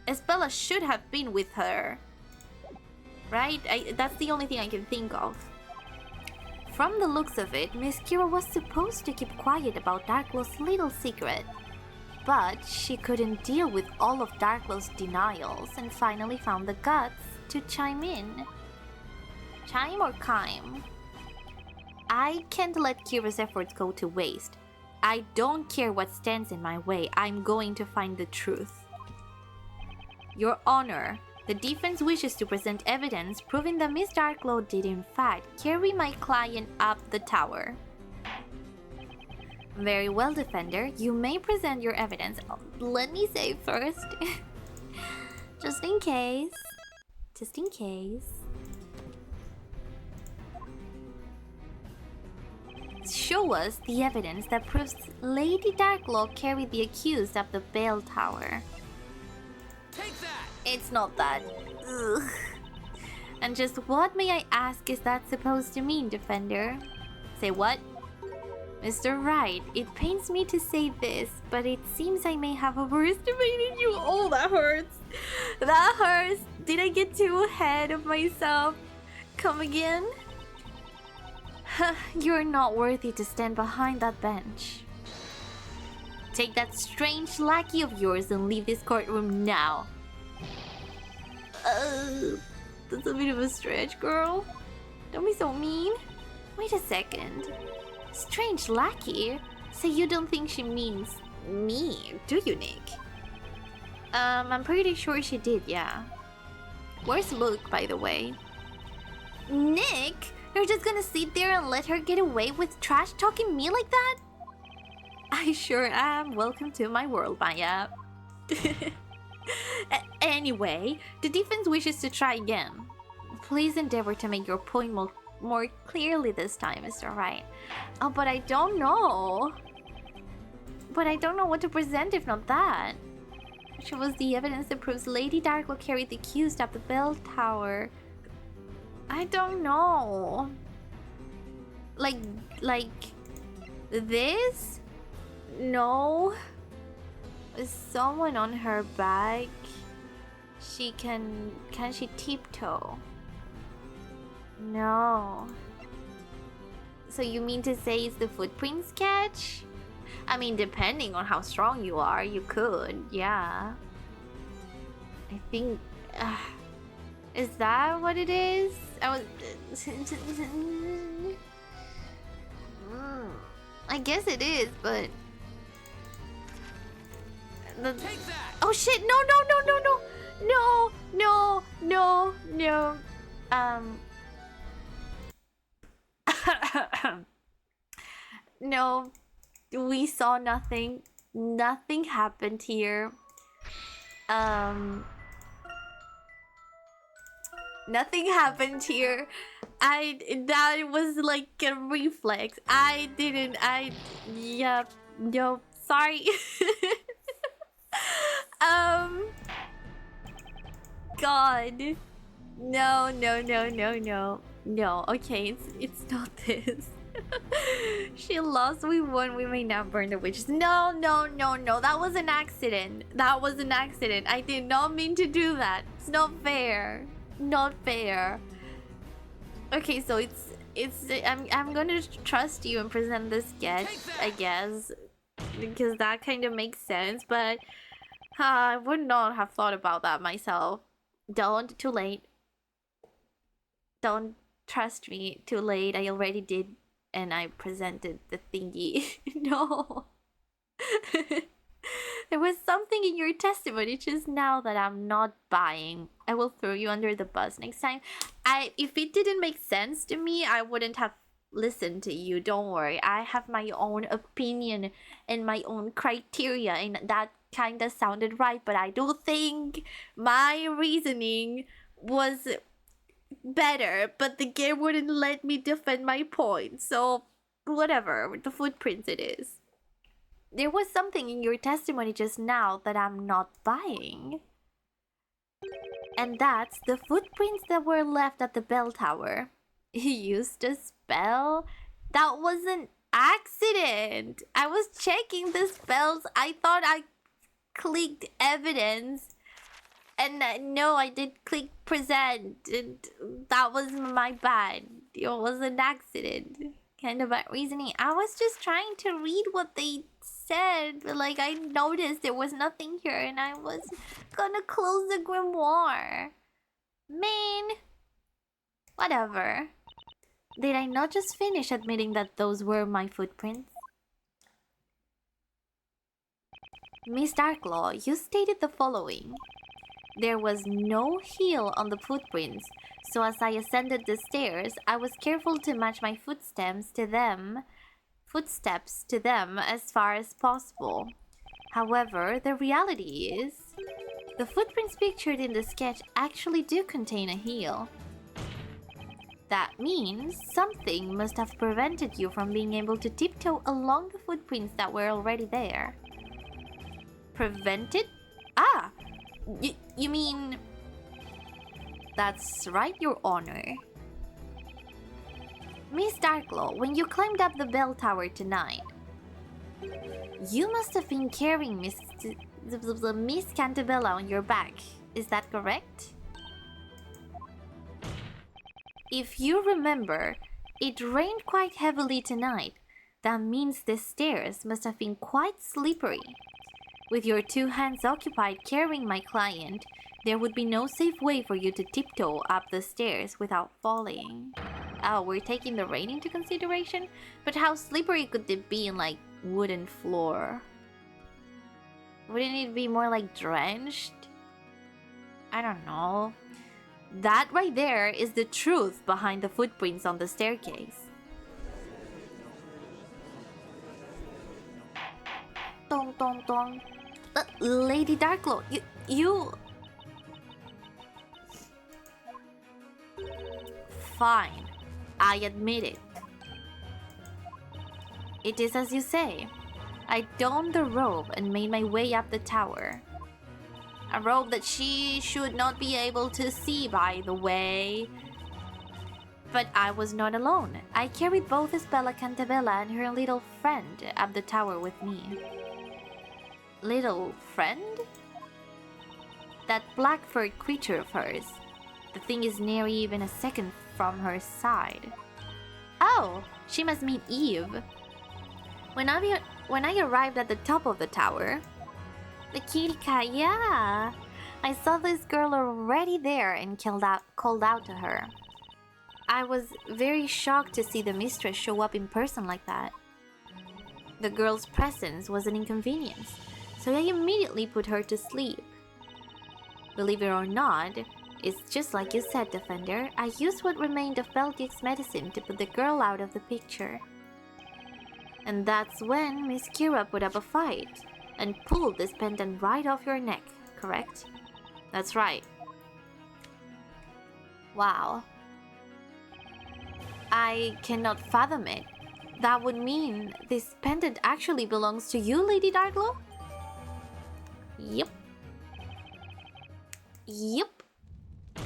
Espella should have been with her. Right? That's the only thing I can think of. From the looks of it, Miss Kira was supposed to keep quiet about Darklow's little secret. But she couldn't deal with all of Darklow's denials and finally found the guts to chime in. Chime or chime? I can't let Kira's efforts go to waste. I don't care what stands in my way. I'm going to find the truth. Your Honor, the defense wishes to present evidence proving that Miss Darklow did in fact carry my client up the tower. Very well, Defender. You may present your evidence. Let me say first. Just in case. Just in case. Show us the evidence that proves Lady Darklow carried the accused up the bell tower. Take that! It's not that. Ugh. And just what, may I ask, is that supposed to mean, Defender? Say what? Mr. Wright, it pains me to say this, but it seems I may have overestimated you. Oh, that hurts. That hurts. Did I get too ahead of myself? Come again? You're not worthy to stand behind that bench. Take that strange lackey of yours and leave this courtroom now. That's a bit of a stretch, girl. Don't be so mean. Wait a second. Strange lackey? So you don't think she means me, do you, Nick? I'm pretty sure she did, yeah. Where's Luke, by the way? Nick? You're just gonna sit there and let her get away with trash talking me like that? I sure am. Welcome to my world, Maya. Anyway, the defense wishes to try again. Please endeavor to make your point more clearly this time, Mr. Wright. Oh, but I don't know. But I don't know what to present if not that. Which was the evidence that proves Lady Darklow carried the accused up the bell tower. I don't know. Like this? No. Is someone on her back? She can she tiptoe? No. So you mean to say it's the footprint sketch? I mean, depending on how strong you are, you could, yeah. I think... is that what it is? I guess it is, but... Take that! Oh shit, no. No, we saw nothing. Nothing happened here. Nothing happened here. That was like a reflex. Yeah, no, sorry. God. No, no, no, no, no. No, okay, it's not this. She lost, we won, we may not burn the witches. No, no, no, no. That was an accident. That was an accident. I did not mean to do that. It's not fair. Not fair. Okay, so I'm gonna trust you and present the sketch, I guess. Because that kind of makes sense, but I would not have thought about that myself. Don't, too late. Don't trust me, too late. I already did, and I presented the thingy. No. There was something in your testimony just now that I'm not buying. I will throw you under the bus next time. If it didn't make sense to me, I wouldn't have listened to you. Don't worry. I have my own opinion and my own criteria, and that kind of sounded right, but I do think my reasoning was better, but the game wouldn't let me defend my point. So, whatever. The footprints it is. There was something in your testimony just now that I'm not buying. And that's the footprints that were left at the bell tower. You used a spell? That was an accident. I was checking the spells. I thought I clicked evidence. And no, I did click present. And that was my bad. It was an accident. Kind of bad reasoning. I was just trying to read what they said, but like I noticed there was nothing here and I was gonna close the grimoire. Man, whatever. Did I not just finish admitting that those were my footprints? Miss Darklaw, you stated the following. There was no heel on the footprints, so as I ascended the stairs, I was careful to match my footsteps to them as far as possible. However, the reality is, the footprints pictured in the sketch actually do contain a heel. That means something must have prevented you from being able to tiptoe along the footprints that were already there. Prevented? Ah! You mean... That's right, Your Honor. Miss Darklaw, when you climbed up the bell tower tonight, you must have been carrying Miss Cantabella on your back. Is that correct? If you remember, it rained quite heavily tonight. That means the stairs must have been quite slippery. With your two hands occupied carrying my client, there would be no safe way for you to tiptoe up the stairs without falling. Oh, we're taking the rain into consideration? But how slippery could it be in, like, wooden floor? Wouldn't it be more like drenched? I don't know. That right there is the truth behind the footprints on the staircase. Dong dong dong. Lady Darklaw, you... Fine, I admit it. It is as you say. I donned the robe and made my way up the tower. A robe that she should not be able to see, by the way. But I was not alone. I carried both Isabella Cantabella and her little friend up the tower with me. Little friend? That black-furred creature of hers. The thing is nary even a second from her side. Oh, she must mean Eve. When I arrived at the top of the tower, the Kirka, yeah, I saw this girl already there and called out to her. I was very shocked to see the mistress show up in person like that. The girl's presence was an inconvenience, so I immediately put her to sleep. Believe it or not, it's just like you said, Defender. I used what remained of Belgick's medicine to put the girl out of the picture. And that's when Miss Kira put up a fight and pulled this pendant right off your neck, correct? That's right. Wow. I cannot fathom it. That would mean this pendant actually belongs to you, Lady Darklaw? Yep. Yep.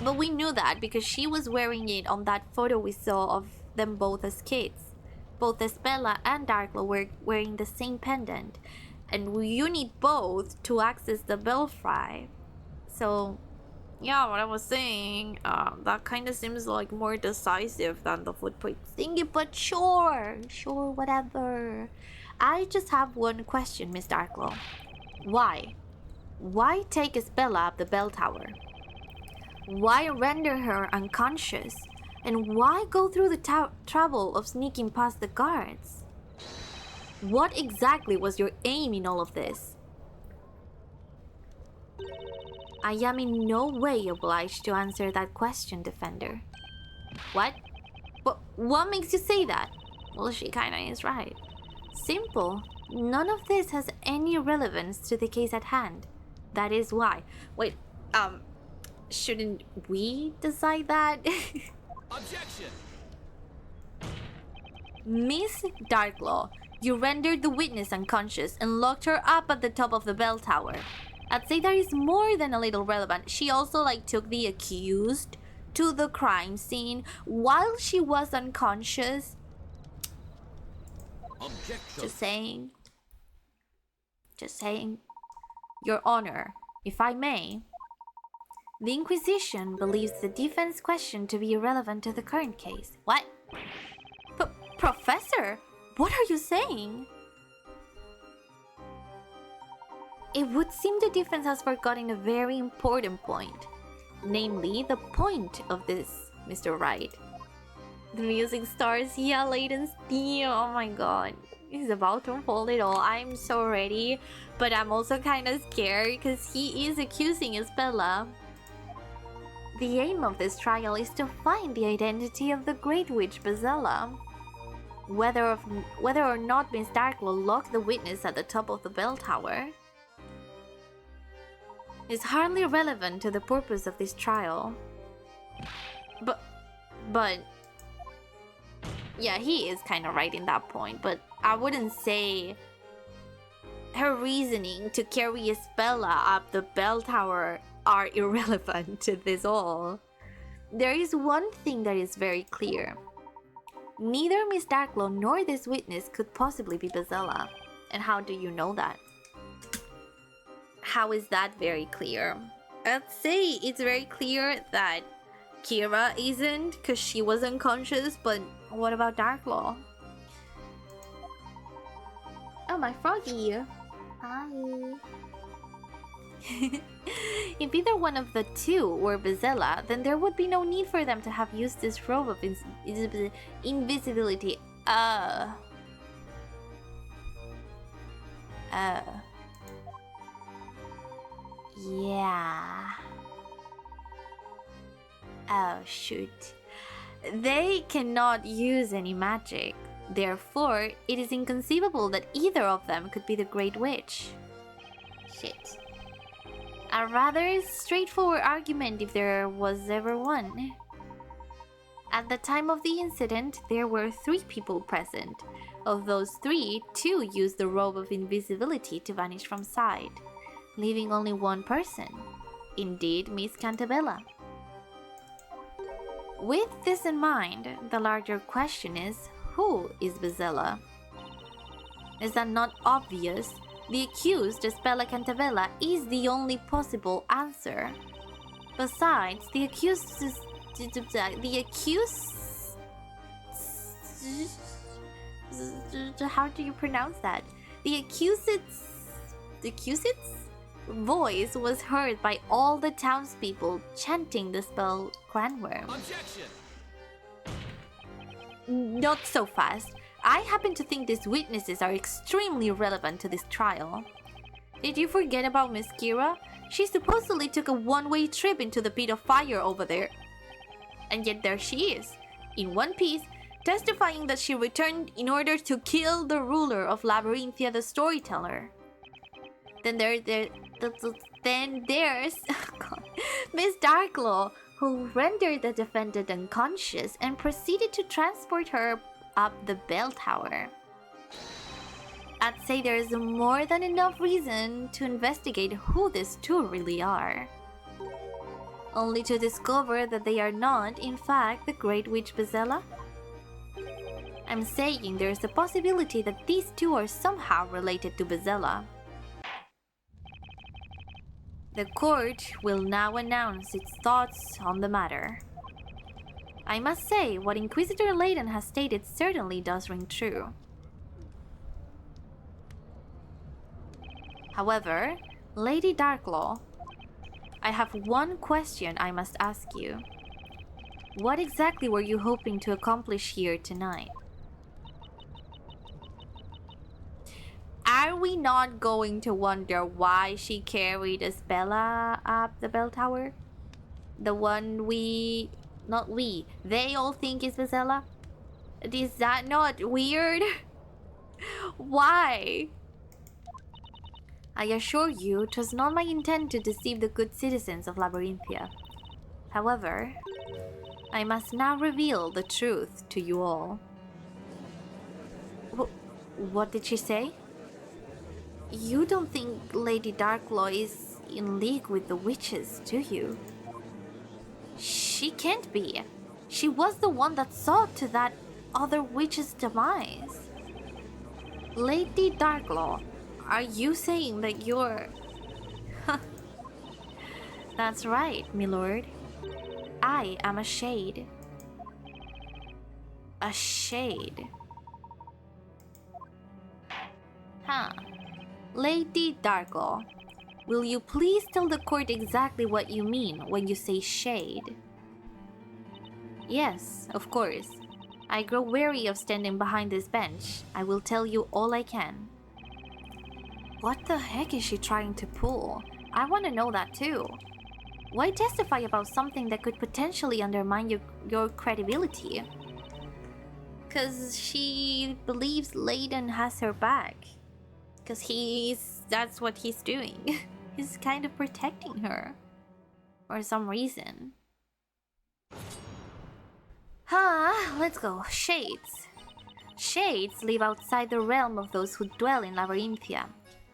But we knew that because she was wearing it on that photo we saw of them both as kids. Both Espella and Darklo were wearing the same pendant. And you need both to access the belfry. So, yeah, what I was saying, that kind of seems like more decisive than the footprint thingy, but sure, whatever. I just have one question, Miss Darklo. Why? Why take Espella up the bell tower? Why render her unconscious? And why go through the trouble of sneaking past the guards? What exactly was your aim in all of this? I am in no way obliged to answer that question, Defender. What? What makes you say that? Well, she kinda is right. Simple. None of this has any relevance to the case at hand. That is why. Wait, shouldn't we decide that? Objection! Miss Darklo, you rendered the witness unconscious and locked her up at the top of the bell tower. I'd say that is more than a little relevant. She also took the accused to the crime scene while she was unconscious. Objection. Just saying. Your Honor, if I may, the Inquisition believes the defense question to be irrelevant to the current case. What? Professor, what are you saying? It would seem the defense has forgotten a very important point. Namely, the point of this, Mr. Wright. The music starts, yeah, Layton's theme, oh my god. He's about to unfold it all. I'm so ready, but I'm also kind of scared because he is accusing Espella. The aim of this trial is to find the identity of the Great Witch Bezella. Whether or not Miss Darklo locked the witness at the top of the bell tower is hardly relevant to the purpose of this trial. But yeah, he is kind of right in that point, but I wouldn't say her reasoning to carry Espella up the bell tower are irrelevant to this all. There is one thing that is very clear. Neither Miss Darklo nor this witness could possibly be Bezella. And how do you know that? How is that very clear? I'd say it's very clear that Kira isn't because she was unconscious, but what about Darklo? Oh, my froggy. Hi. If either one of the two were Bezella, then there would be no need for them to have used this robe of invisibility. Yeah. Oh, shoot. They cannot use any magic. Therefore, it is inconceivable that either of them could be the Great Witch. Shit. A rather straightforward argument if there was ever one. At the time of the incident, there were 3 people present. Of those 3, 2 used the robe of invisibility to vanish from sight, leaving only one person. Indeed, Miss Cantabella. With this in mind, the larger question is, who is Bezella? Is that not obvious? The accused, Espella Cantabella, is the only possible answer. Besides, the accused is... How do you pronounce that? The accused's voice was heard by all the townspeople chanting the spell Cranworm. Objection! Not so fast. I happen to think these witnesses are extremely relevant to this trial. Did you forget about Miss Kira? She supposedly took a one-way trip into the pit of fire over there. And yet there she is, in one piece, testifying that she returned in order to kill the ruler of Labyrinthia the Storyteller. Then there's Miss Darklo, who rendered the defendant unconscious and proceeded to transport her up the bell tower. I'd say there is more than enough reason to investigate who these two really are. only to discover that they are not, in fact, the Great Witch Bezella? I'm saying there is a possibility that these two are somehow related to Bezella. The court will now announce its thoughts on the matter. I must say, what Inquisitor Layton has stated certainly does ring true. However, Lady Darklaw, I have one question I must ask you. What exactly were you hoping to accomplish here tonight? Are we not going to wonder why she carried Isabella up the bell tower? The one they all think is Bezella? Is that not weird? Why? I assure you, it was not my intent to deceive the good citizens of Labyrinthia. However, I must now reveal the truth to you all. What did she say? You don't think Lady Darklaw is in league with the witches, do you? She can't be. She was the one that saw to that other witch's demise. Lady Darklaw, are you saying that you're... That's right, milord. I am a shade. A shade. Huh. Lady Darklaw, will you please tell the court exactly what you mean when you say shade? Yes, of course. I grow weary of standing behind this bench. I will tell you all I can. What the heck is she trying to pull? I want to know that too. Why testify about something that could potentially undermine your credibility? Because she believes Layton has her back. Because that's what he's doing. He's kind of protecting her. For some reason. Let's go. Shades. Shades live outside the realm of those who dwell in Labyrinthia.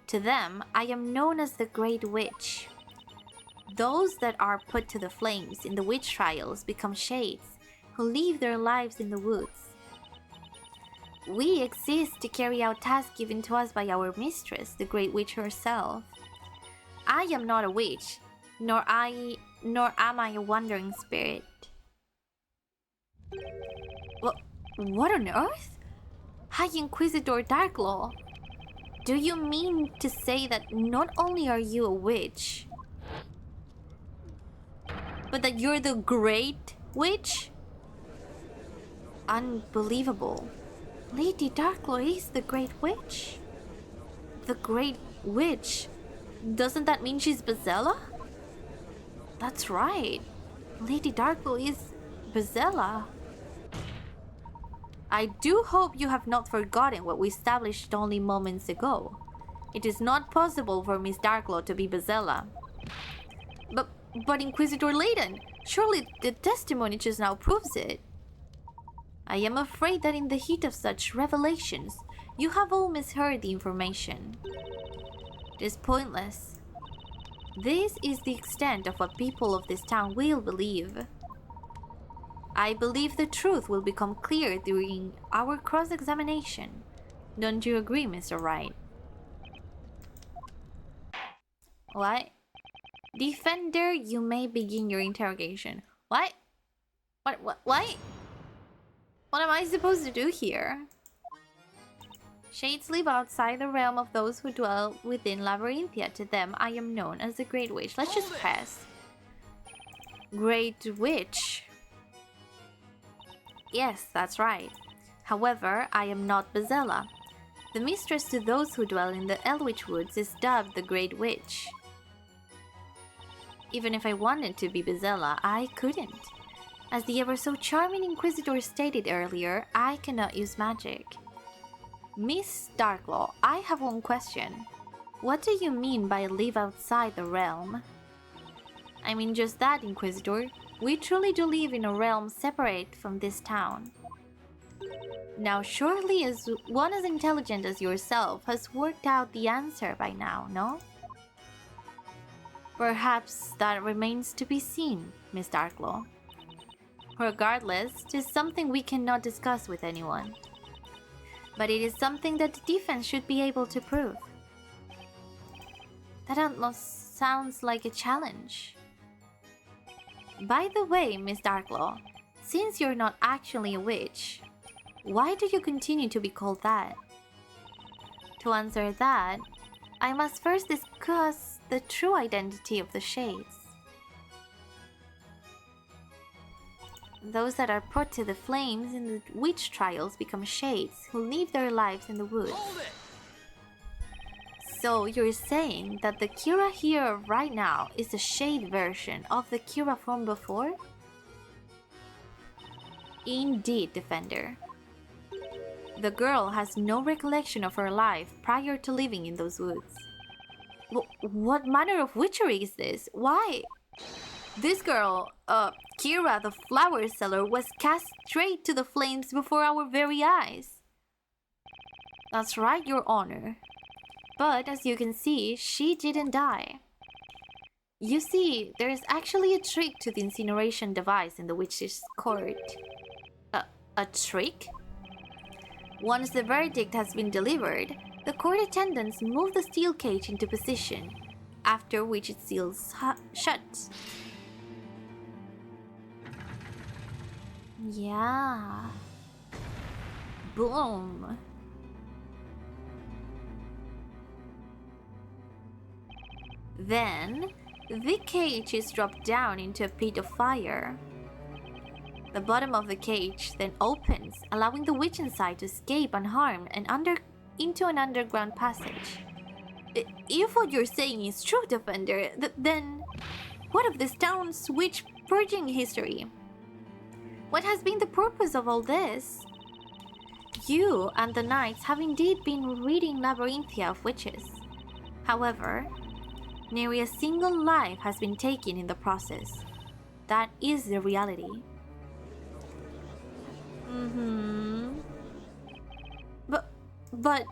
To them, I am known as the Great Witch. Those that are put to the flames in the witch trials become shades, who live their lives in the woods. We exist to carry out tasks given to us by our mistress, the Great Witch herself. I am not a witch, nor am I a wandering spirit. What on earth? High Inquisitor Darklaw, do you mean to say that not only are you a witch, but that you're the Great Witch? Unbelievable. Lady Darklaw is the Great Witch. The Great Witch? Doesn't that mean she's Bezella? That's right. Lady Darklaw is Bezella. I do hope you have not forgotten what we established only moments ago. It is not possible for Miss Darklaw to be Bezella. But Inquisitor Layton, surely the testimony just now proves it. I am afraid that in the heat of such revelations, you have all misheard the information. It is pointless. This is the extent of what people of this town will believe. I believe the truth will become clear during our cross-examination. Don't you agree, Mr. Wright? What? Defender, you may begin your interrogation. What? What? What am I supposed to do here? Shades live outside the realm of those who dwell within Labyrinthia. To them, I am known as the Great Witch. Let's just press. Great Witch. Yes, that's right. However, I am not Bezella. The mistress to those who dwell in the Elwich Woods is dubbed the Great Witch. Even if I wanted to be Bezella, I couldn't. As the ever-so-charming Inquisitor stated earlier, I cannot use magic. Miss Darklaw, I have one question. What do you mean by live outside the realm? I mean just that, Inquisitor. We truly do live in a realm separate from this town. Now surely as one as intelligent as yourself has worked out the answer by now, no? Perhaps that remains to be seen, Miss Darklaw. Regardless, it is something we cannot discuss with anyone. But it is something that the defense should be able to prove. That almost sounds like a challenge. By the way, Miss Darklaw, since you're not actually a witch, why do you continue to be called that? To answer that, I must first discuss the true identity of the shades. Those that are put to the flames in the witch trials become shades who live their lives in the woods. Hold it! So you're saying that the Kira here right now is a shade version of the Kira from before? Indeed, Defender. The girl has no recollection of her life prior to living in those woods. What manner of witchery is this? Why? This girl, Kira the flower seller, was cast straight to the flames before our very eyes. That's right, Your Honor. But as you can see, she didn't die. You see, there is actually a trick to the incineration device in the witch's court. A trick? Once the verdict has been delivered, the court attendants move the steel cage into position, after which it seals shut. Yeah. Boom. Then, the cage is dropped down into a pit of fire. The bottom of the cage then opens, allowing the witch inside to escape unharmed and into an underground passage. If what you're saying is true, Defender, then what of this town's witch purging history? What has been the purpose of all this? You and the knights have indeed been reading Labyrinthia of Witches. However, nary a single life has been taken in the process. That is the reality. But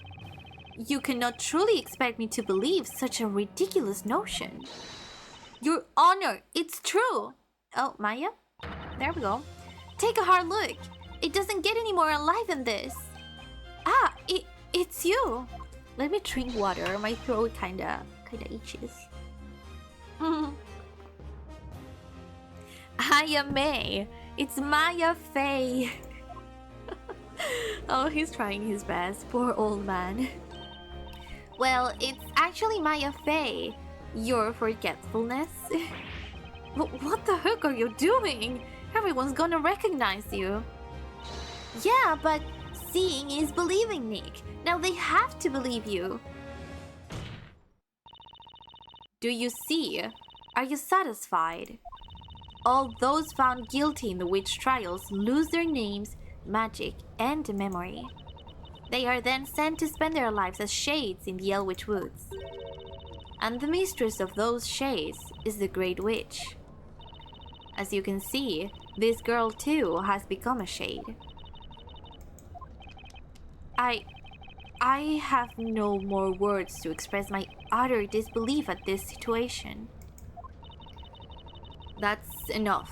you cannot truly expect me to believe such a ridiculous notion. Your Honor, it's true! Oh, Maya? There we go. Take a hard look. It doesn't get any more alive than this. Ah, it's you. Let me drink water. My throat kinda itches. I am May. It's Maya Faye. Oh, he's trying his best. Poor old man. Well, it's actually Maya Faye. Your forgetfulness. What the heck are you doing? Everyone's gonna recognize you. Yeah, but seeing is believing, Nick. Now they have to believe you. Do you see? Are you satisfied? All those found guilty in the witch trials lose their names, magic, and memory. They are then sent to spend their lives as shades in the Elwitch Woods. And the mistress of those shades is the Great Witch. As you can see, this girl too has become a shade. I have no more words to express my utter disbelief at this situation. That's enough.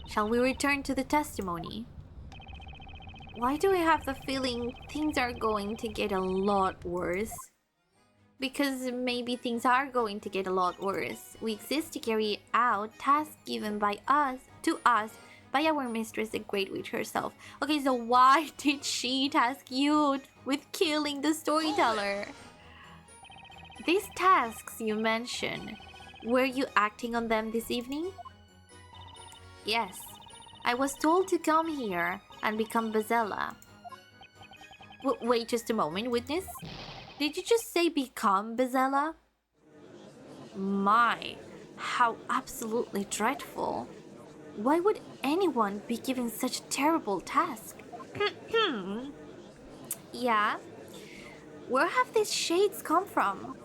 Shall we return to the testimony? Why do I have the feeling things are going to get a lot worse? Because maybe things are going to get a lot worse. We exist to carry out tasks given by us by our mistress, the Great Witch herself. Okay, so why did she task you with killing the storyteller? These tasks you mentioned, were you acting on them this evening? Yes, I was told to come here and become Bezella. Wait just a moment, witness. Did you just say become Bezella? My, how absolutely dreadful. Why would anyone be given such a terrible task? Yeah? Where have these shades come from?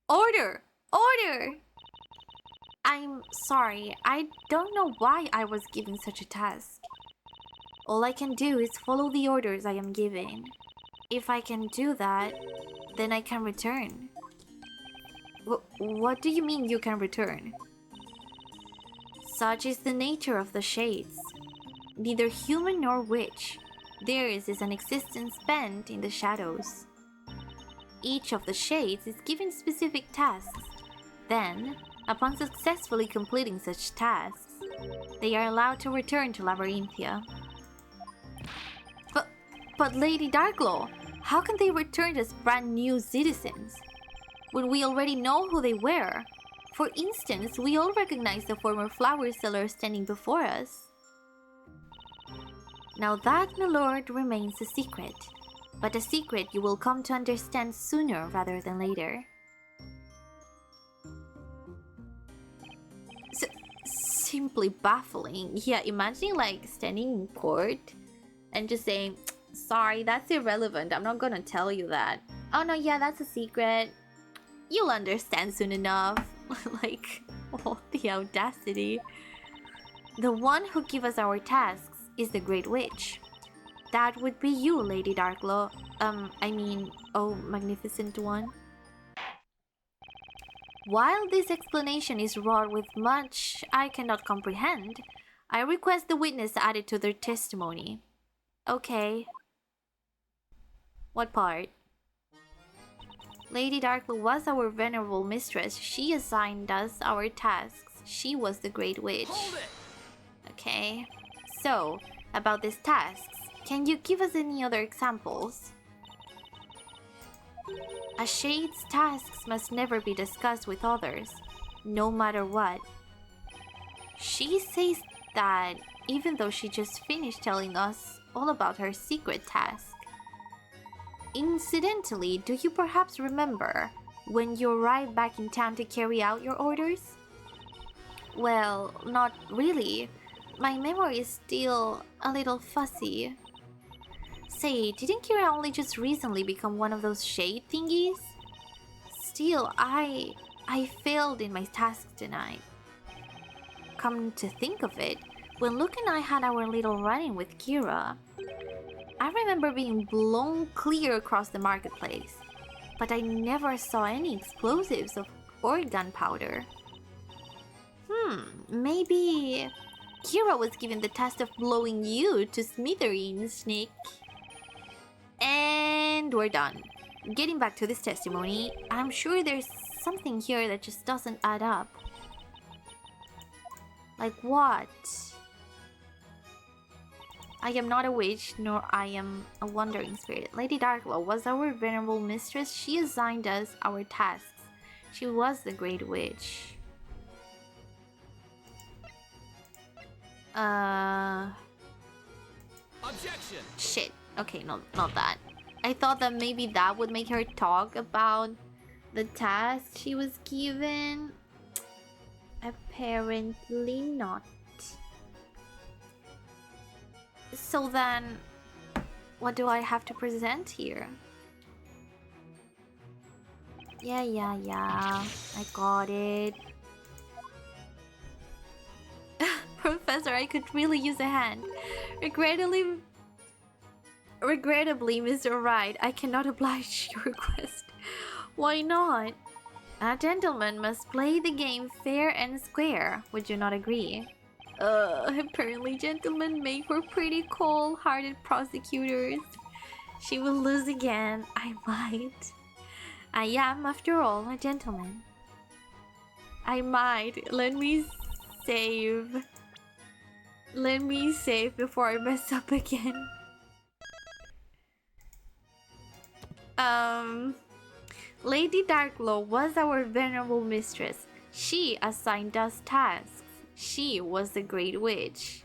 Order! Order! I'm sorry, I don't know why I was given such a task. All I can do is follow the orders I am given. If I can do that, then I can return. What do you mean you can return? Such is the nature of the shades. Neither human nor witch, theirs is an existence spent in the shadows. Each of the shades is given specific tasks. Then, upon successfully completing such tasks, they are allowed to return to Labyrinthia. But Lady Darkglow, how can they return as brand new citizens when we already know who they were? For instance, we all recognize the former flower seller standing before us. Now that, my lord, remains a secret, but a secret you will come to understand sooner rather than later. Simply baffling. Yeah, imagine like standing in court and just saying, sorry, that's irrelevant. I'm not gonna tell you that. Oh no, yeah, that's a secret. You'll understand soon enough. Like, oh, the audacity. The one who gives us our tasks is the Great Witch. That would be you, Lady Darkglow. Oh, Magnificent One. While this explanation is wrought with much I cannot comprehend, I request the witness added to their testimony. Okay. What part? Lady Darkglow was our venerable mistress. She assigned us our tasks. She was the Great Witch. Hold it! Okay. So, about these tasks, can you give us any other examples? A shade's tasks must never be discussed with others, no matter what. She says that even though she just finished telling us all about her secret task. Incidentally, do you perhaps remember when you arrived back in town to carry out your orders? Well, not really. My memory is still a little fuzzy. Say, didn't Kira only just recently become one of those shade thingies? Still, I failed in my task tonight. Come to think of it, when Luke and I had our little run-in with Kira, I remember being blown clear across the marketplace, but I never saw any explosives or gunpowder. Maybe Kira was given the task of blowing you to smithereens, Nick. And we're done. Getting back to this testimony, I'm sure there's something here that just doesn't add up. Like what? I am not a witch, nor I am a wandering spirit. Lady Darkglow was our venerable mistress. She assigned us our tasks. She was the Great Witch. Objection! Shit. Okay, no, not that. I thought that maybe that would make her talk about the task she was given. Apparently not. So then, what do I have to present here? Yeah, I got it. Professor, I could really use a hand. Regrettably, Mr. Wright, I cannot oblige your request. Why not? A gentleman must play the game fair and square. Would you not agree? Apparently gentlemen make for pretty cold-hearted prosecutors. She will lose again. I might. I am, after all, a gentleman. I might. Let me save. Let me save before I mess up again. Lady Darkglow was our venerable mistress. She assigned us tasks. She was the Great Witch.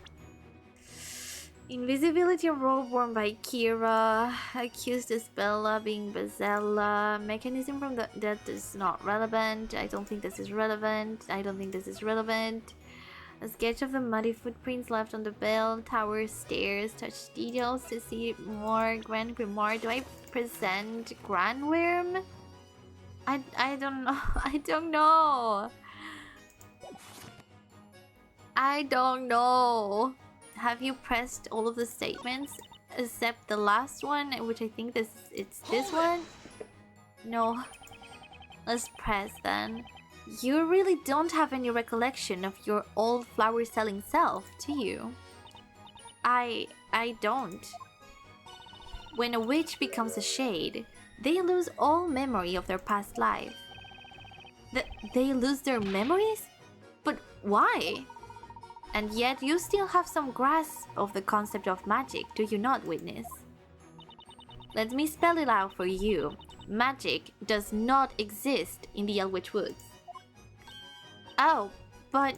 Invisibility robe worn by Kira. Accused as Bella being Bazella. Mechanism from the death is not relevant. I don't think this is relevant. A sketch of the muddy footprints left on the bell tower stairs. Touch details to see more. Grand Grimoire. Do I present Grand Worm? I don't know. I don't know. Have you pressed all of the statements except the last one, which I think it's this one? No. Let's press then. You really don't have any recollection of your old flower-selling self, do you? I don't. When a witch becomes a shade, they lose all memory of their past life. They lose their memories? But why? And yet you still have some grasp of the concept of magic, do you not, Witness? Let me spell it out for you. Magic does not exist in the Elwich Woods. Oh, but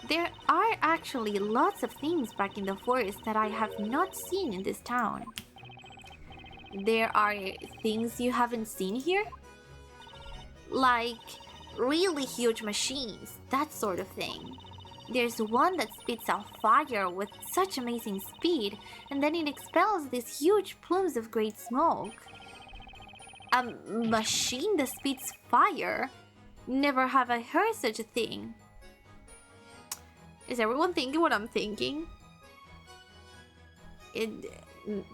there are actually lots of things back in the forest that I have not seen in this town. There are things you haven't seen here? Like really huge machines, that sort of thing. There's one that spits out fire with such amazing speed, and then it expels these huge plumes of great smoke. A machine that spits fire? Never have I heard such a thing. Is everyone thinking what I'm thinking?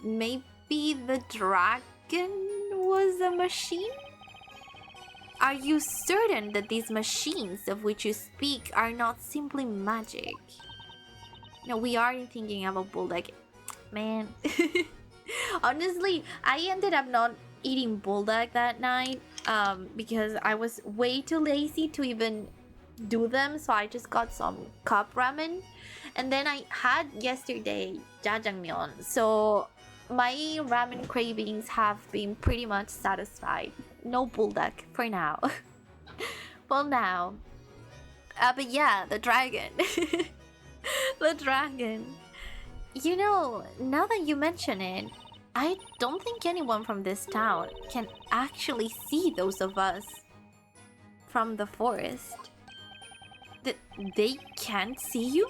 Maybe the dragon was a machine? Are you certain that these machines of which you speak are not simply magic? No, we aren't thinking of a bulldog. Man. Honestly, I ended up not eating bulldog that night because I was way too lazy to even do them, so I just got some cup ramen. And then I had yesterday jjajangmyeon, so my ramen cravings have been pretty much satisfied. No bulldog for now. Well, now. But yeah, the dragon. The dragon. You know, now that you mention it, I don't think anyone from this town can actually see those of us from the forest. They can't see you?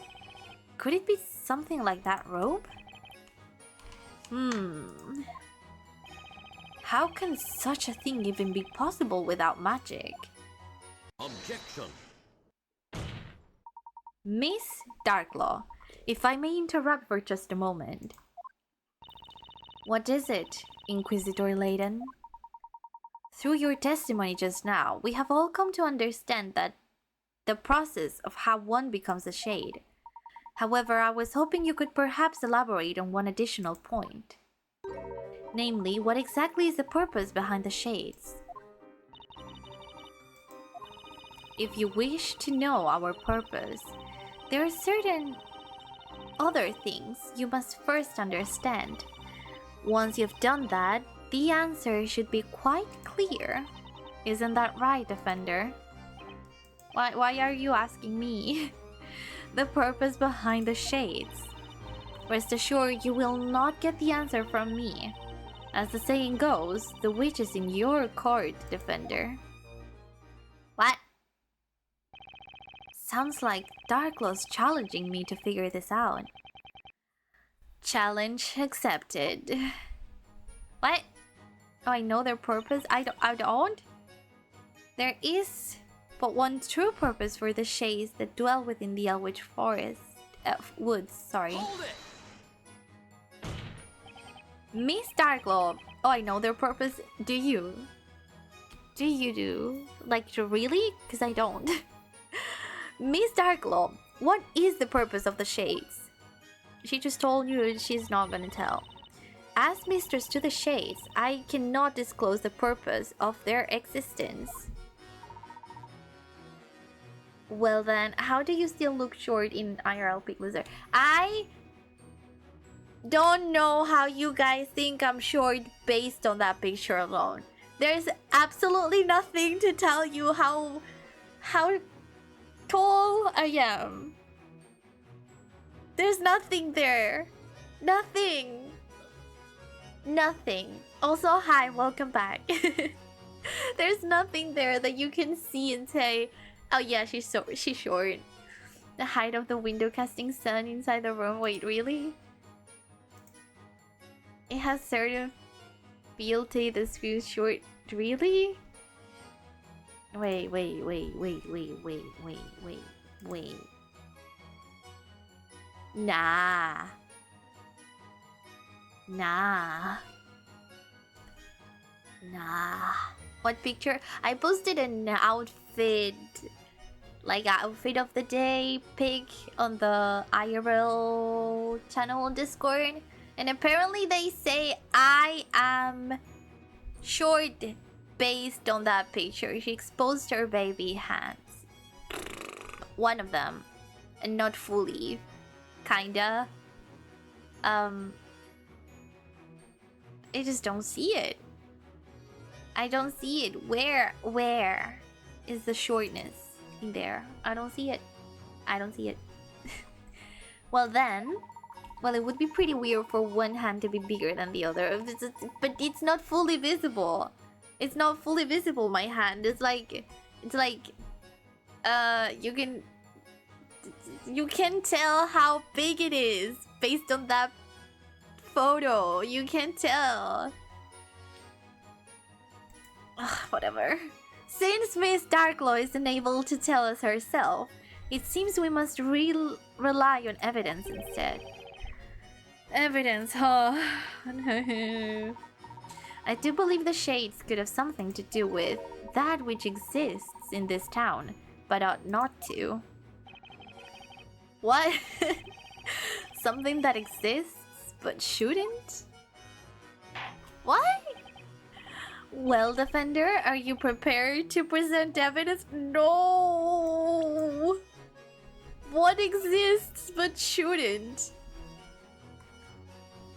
Could it be something like that robe? How can such a thing even be possible without magic? Objection. Miss Darklaw, if I may interrupt for just a moment. What is it, Inquisitor Layton? Through your testimony just now, we have all come to understand that the process of how one becomes a shade. However, I was hoping you could perhaps elaborate on one additional point. Namely, what exactly is the purpose behind the shades? If you wish to know our purpose, there are certain other things you must first understand. Once you've done that, the answer should be quite clear. Isn't that right, Offender? Why are you asking me? The purpose behind the shades. Rest assured, you will not get the answer from me. As the saying goes, the witch is in your court, Defender. What? Sounds like Darklaw's challenging me to figure this out. Challenge accepted. What? Oh, I know their purpose? I don't? There is but one true purpose for the shades that dwell within the Elwich Forest. Woods, sorry. Hold it! Miss Darklaw. Oh, I know their purpose. Do you? Do you do? Like, really? Because I don't. Miss Darklaw, what is the purpose of the shades? She just told you she's not gonna tell. As mistress to the shades, I cannot disclose the purpose of their existence. Well then, how do you still look short in IRL Pick Loser? I don't know how you guys think I'm short based on that picture alone. There's absolutely nothing to tell you how tall I am. There's nothing there. Nothing. Nothing. Also, hi, welcome back. There's nothing there that you can see and say, oh yeah, she's short. The height of the window casting sun inside the room. Wait, really? It has certain fealty that feels short. Really? Wait. Nah. What picture? I posted an outfit, like outfit of the day pic on the IRL channel on Discord. And apparently they say I am short based on that picture. She exposed her baby hands. One of them. And not fully. Kinda. I just don't see it. I don't see it. Where is the shortness in there? I don't see it. I don't see it. Well, it would be pretty weird for one hand to be bigger than the other. But it's not fully visible. It's not fully visible, my hand. It's like you can tell how big it is based on that photo. You can tell. Ugh, whatever. Since Miss Darklaw is unable to tell us herself, it seems we must rely on evidence instead. Evidence, huh? I do believe the shades could have something to do with that which exists in this town, but ought not to. What? Something that exists, but shouldn't? What? Well, Defender, are you prepared to present evidence? No! What exists but shouldn't?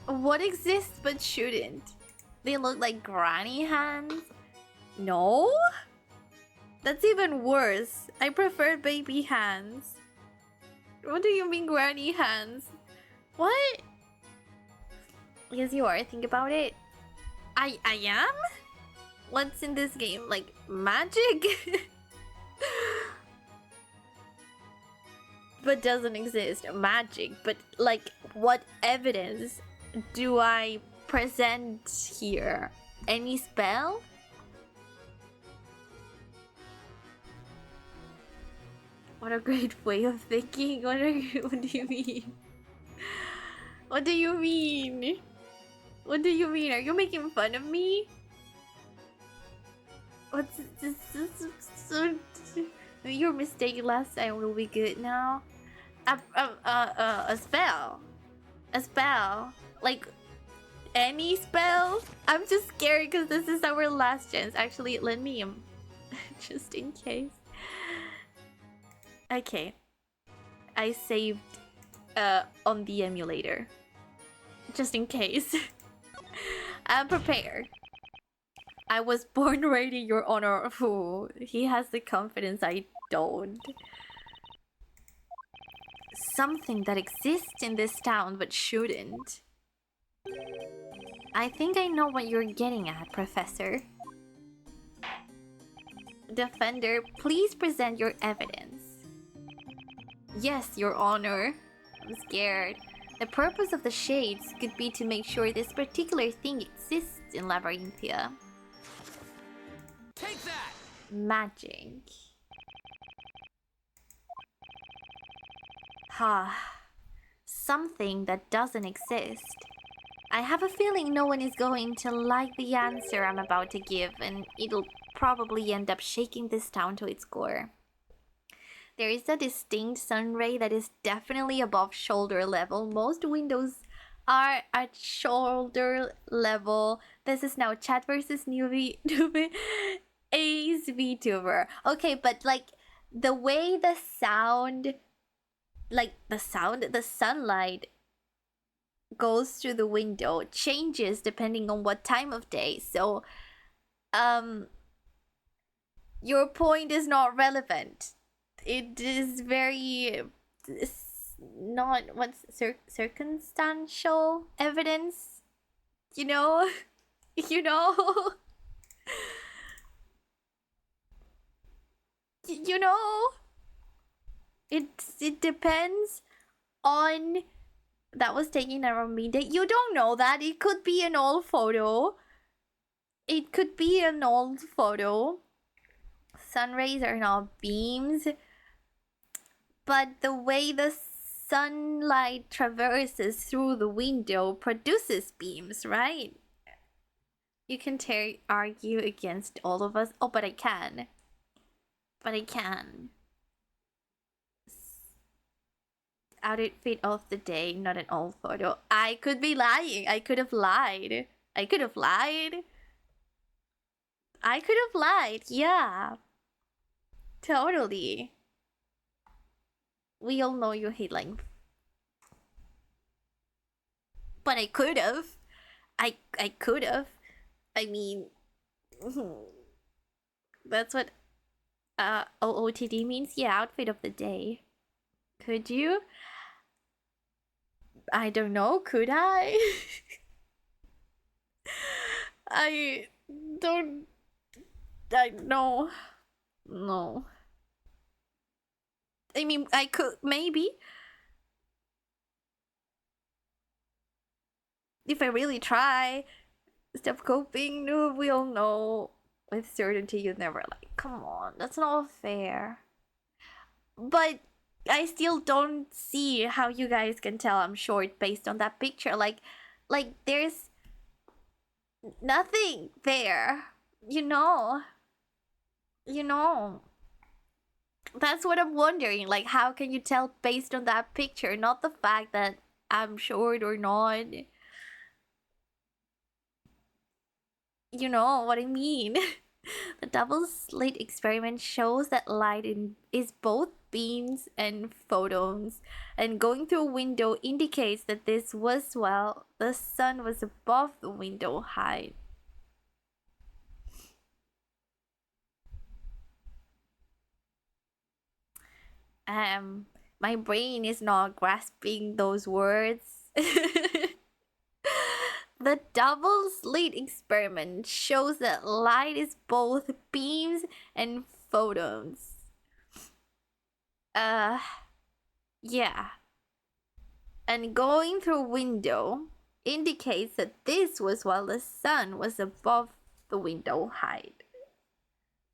What exists but shouldn't? They look like granny hands? No? That's even worse. I prefer baby hands. What do you mean granny hands? What? Yes, you are. Think about it. I am? What's in this game? Like magic? But doesn't exist. Magic. But like what evidence do I present here? Any spell? What a great way of thinking. What do you mean? What do you mean? What do you mean? Are you making fun of me? What's this? Your mistake last time will be good now. A spell. A spell. Like any spell? I'm just scared because this is our last chance. Actually, lend me him. Just in case. Okay. I saved on the emulator. Just in case. I'm prepared. I was born ready, Your Honor. Ooh, he has the confidence I don't. Something that exists in this town but shouldn't. I think I know what you're getting at, Professor. Defender, please present your evidence. Yes, Your Honor. I'm scared. The purpose of the shades could be to make sure this particular thing exists in Labyrinthia. Take that! Magic. Ha. Something that doesn't exist. I have a feeling no one is going to like the answer I'm about to give, and it'll probably end up shaking this town to its core. There is a distinct sun ray that is definitely above shoulder level. Most windows are at shoulder level. This is now chat versus newbie Ace VTuber. Okay, but like the way the sound, the sunlight goes through the window changes depending on what time of day. So, your point is not relevant. It is very not what's circumstantial evidence, you know. You know. You know, it depends on that was taken around me. That you don't know that it could be an old photo. It could be an old photo. Sun rays are not beams, but the way the sunlight traverses through the window produces beams, right? You can argue against all of us. Oh, but I can. But I can. Outfit of the day, not an old photo. I could be lying. I could have lied. I could have lied. I could have lied. Yeah. Totally. We all know you hate length. But I could have. I could have. I mean, that's what OOTD means. Yeah, outfit of the day. Could you? I don't know. Could I? I don't. I know. No. I mean, I could maybe. If I really try. Stop coping. No, we all know with certainty you'd never like. Come on, that's not fair. But I still don't see how you guys can tell I'm short based on that picture. Like there's nothing there. You know. That's what I'm wondering. Like, how can you tell based on that picture, not the fact that I'm short or not? You know what I mean? The double slit experiment shows that light is both beams and photons, and going through a window indicates that this was while the sun was above the window height. My brain is not grasping those words. The double slit experiment shows that light is both beams and photons. Yeah. And going through a window indicates that this was while the sun was above the window height.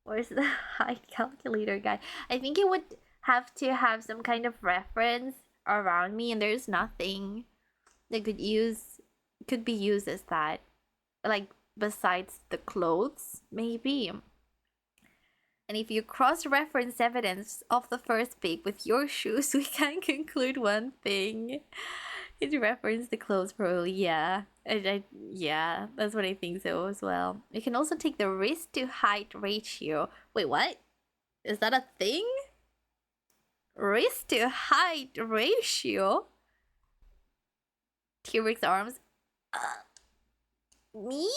Where's the height calculator guy? I think it would have to have some kind of reference around me, and there's nothing that could be used as that, like besides the clothes, maybe. And if you cross-reference evidence of the first pic with your shoes, we can conclude one thing. It referenced the clothes, probably. Yeah, yeah, that's what I think so as well. You can also take the wrist to height ratio. Wait, what? Is that a thing? Wrist to height ratio? T-Rex arms. Me?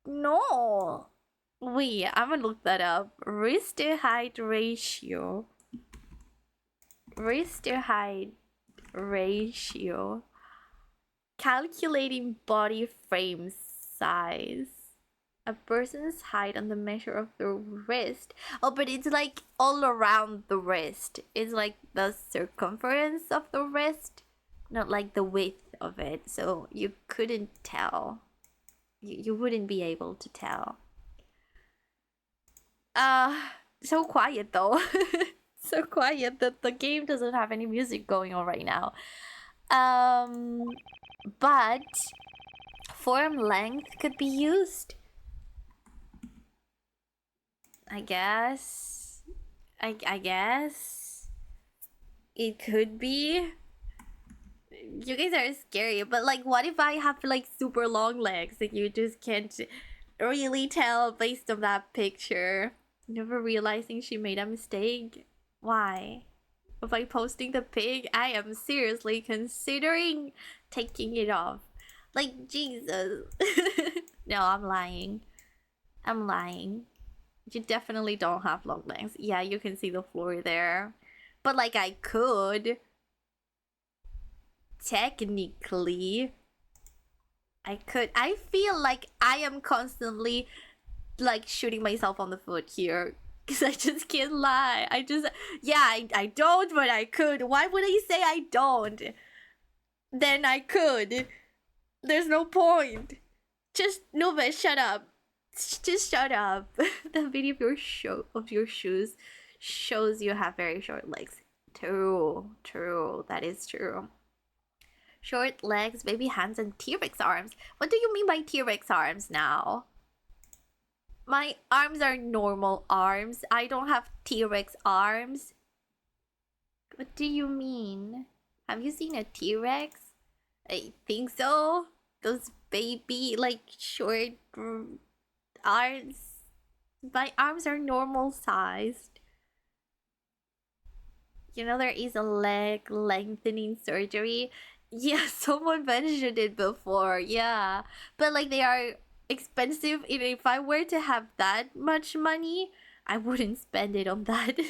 No. Wait, I'm gonna look that up. Wrist to height ratio. Wrist to height ratio. Calculating body frame size. A person's height on the measure of the wrist. Oh, but it's like all around the wrist. It's like the circumference of the wrist, not like the width of it. So you couldn't tell. You wouldn't be able to tell. So quiet though. So quiet that the game doesn't have any music going on right now. But form length could be used. I guess it could be. You guys are scary, but like, what if I have like super long legs and you just can't really tell based on that picture? Never realizing she made a mistake. Why? By posting the pic, I am seriously considering taking it off. Like, Jesus. No, I'm lying. You definitely don't have long legs. Yeah, you can see the floor there. But like, I could. Technically. I could. I feel like I am constantly like shooting myself on the foot here. Because I just can't lie. I don't, but I could. Why would I say I don't? Then I could. There's no point. Just, Nova, shut up. Just shut up. The video of your shoes shows you have very short legs. True. That is true. Short legs, baby hands, and T-Rex arms. What do you mean by T-Rex arms now? My arms are normal arms. I don't have T-Rex arms. What do you mean? Have you seen a T-Rex? I think so. Those baby, like, short arms. My arms are normal sized. You know, there is a leg lengthening surgery. Yeah, someone mentioned it before. Yeah. But, like, they are expensive. If I were to have that much money, I wouldn't spend it on that.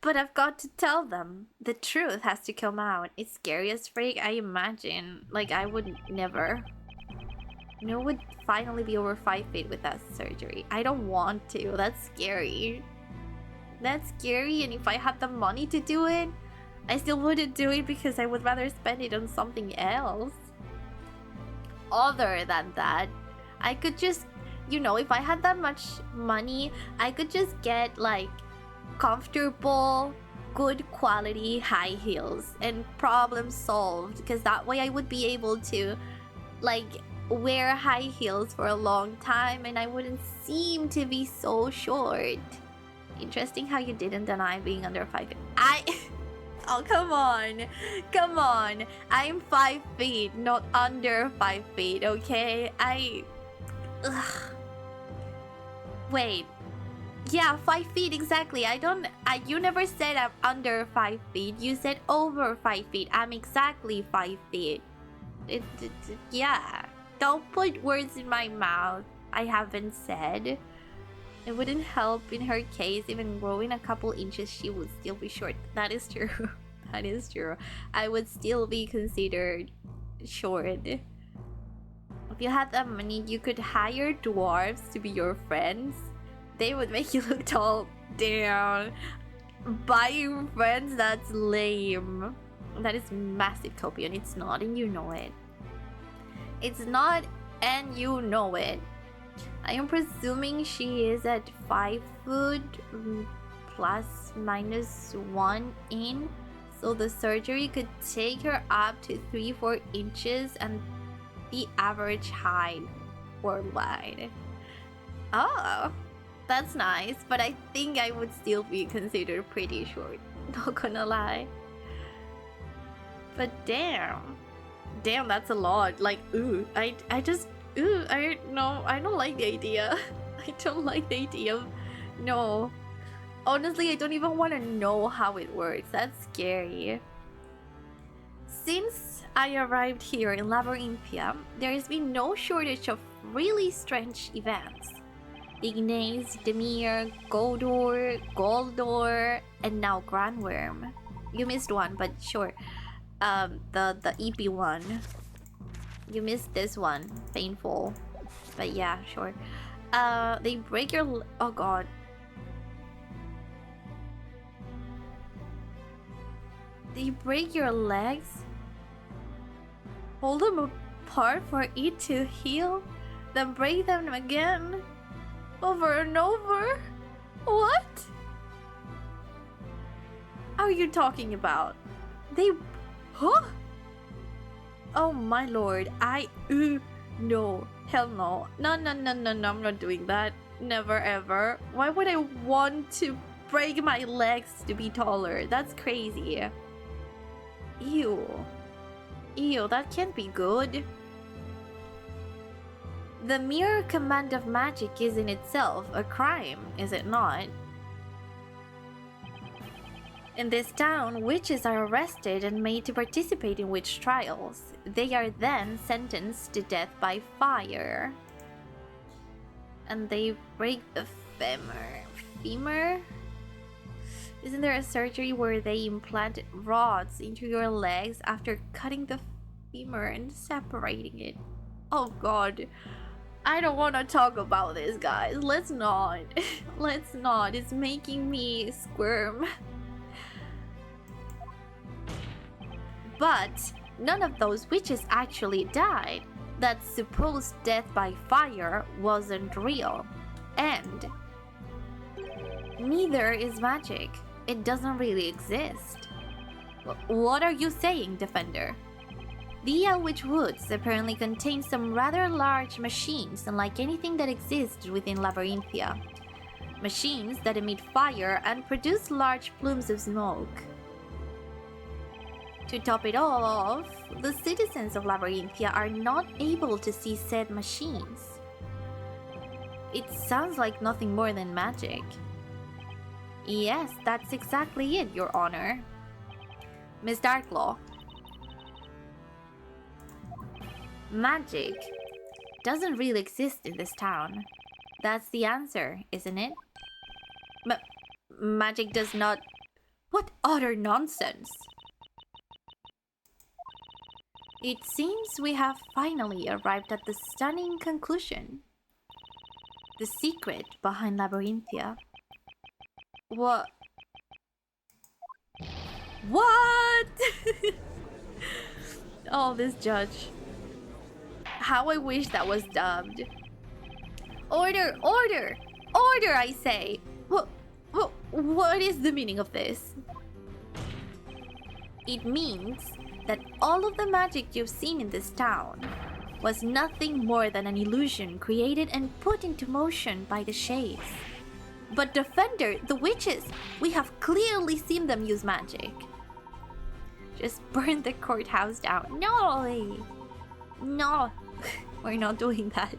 But I've got to tell them. The truth has to come out. It's scary as freak, I imagine. Like, I would never. No would finally be over 5 feet with that surgery. I don't want to. That's scary. That's scary, and if I had the money to do it, I still wouldn't do it because I would rather spend it on something else. Other than that, I could just, you know, if I had that much money, I could just get, like, comfortable, good quality high heels and problem solved, because that way I would be able to, like, wear high heels for a long time and I wouldn't seem to be so short. Interesting how you didn't deny being under 5 feet. Oh, come on. Come on. I'm 5 feet, not under 5 feet, okay? Ugh. Wait. Yeah, 5 feet exactly. You never said I'm under 5 feet. You said over 5 feet. I'm exactly 5 feet. Yeah. Don't put words in my mouth I haven't said. It wouldn't help in her case. Even growing a couple inches, she would still be short. That is true. That is true. I would still be considered short. If you had that money, you could hire dwarves to be your friends. They would make you look tall. Damn. Buying friends, that's lame. That is massive copion. It's not, and you know it. It's not, and you know it. I am presuming she is at 5 foot plus minus 1 in. So the surgery could take her up to 3-4 inches and the average height worldwide. Oh, that's nice, but I think I would still be considered pretty short. Not gonna lie. But damn, that's a lot. Like, ooh, I don't like the idea. I don't like the idea of, no. Honestly, I don't even want to know how it works. That's scary. Since I arrived here in Labyrinthia, there has been no shortage of really strange events. Ignace, Demir, Goldor, and now Grandworm. You missed one, but sure. The EP one. You missed this one. Painful. But yeah, sure. They break your... Oh god. They break your legs? Hold them apart for it to heal? Then break them again? Over and over? What? Are you talking about? They... Huh? Oh my lord, no, hell no. No, I'm not doing that. Never ever. Why would I want to break my legs to be taller? That's crazy. Ew, that can't be good. The mere command of magic is in itself a crime, is it not? In this town, witches are arrested and made to participate in witch trials. They are then sentenced to death by fire. And they break the femur. Femur? Isn't there a surgery where they implant rods into your legs after cutting the femur and separating it? Oh god. I don't want to talk about this, guys. Let's not. Let's not. It's making me squirm. But none of those witches actually died. That supposed death by fire wasn't real. And neither is magic. It doesn't really exist. What are you saying, Defender? The Elwich Woods apparently contain some rather large machines, unlike anything that exists within Labyrinthia. Machines that emit fire and produce large plumes of smoke. To top it all off, the citizens of Labyrinthia are not able to see said machines. It sounds like nothing more than magic. Yes, that's exactly it, Your Honor. Miss Darklaw. Magic doesn't really exist in this town. That's the answer, isn't it? Magic does not... What utter nonsense! It seems we have finally arrived at the stunning conclusion. The secret behind Labyrinthia. What? What? Oh, this judge. How I wish that was dubbed. Order! Order! Order, I say! What is the meaning of this? It means that all of the magic you've seen in this town was nothing more than an illusion created and put into motion by the shades. But Defender, the witches, we have clearly seen them use magic. Just burn the courthouse down. No! No, we're not doing that.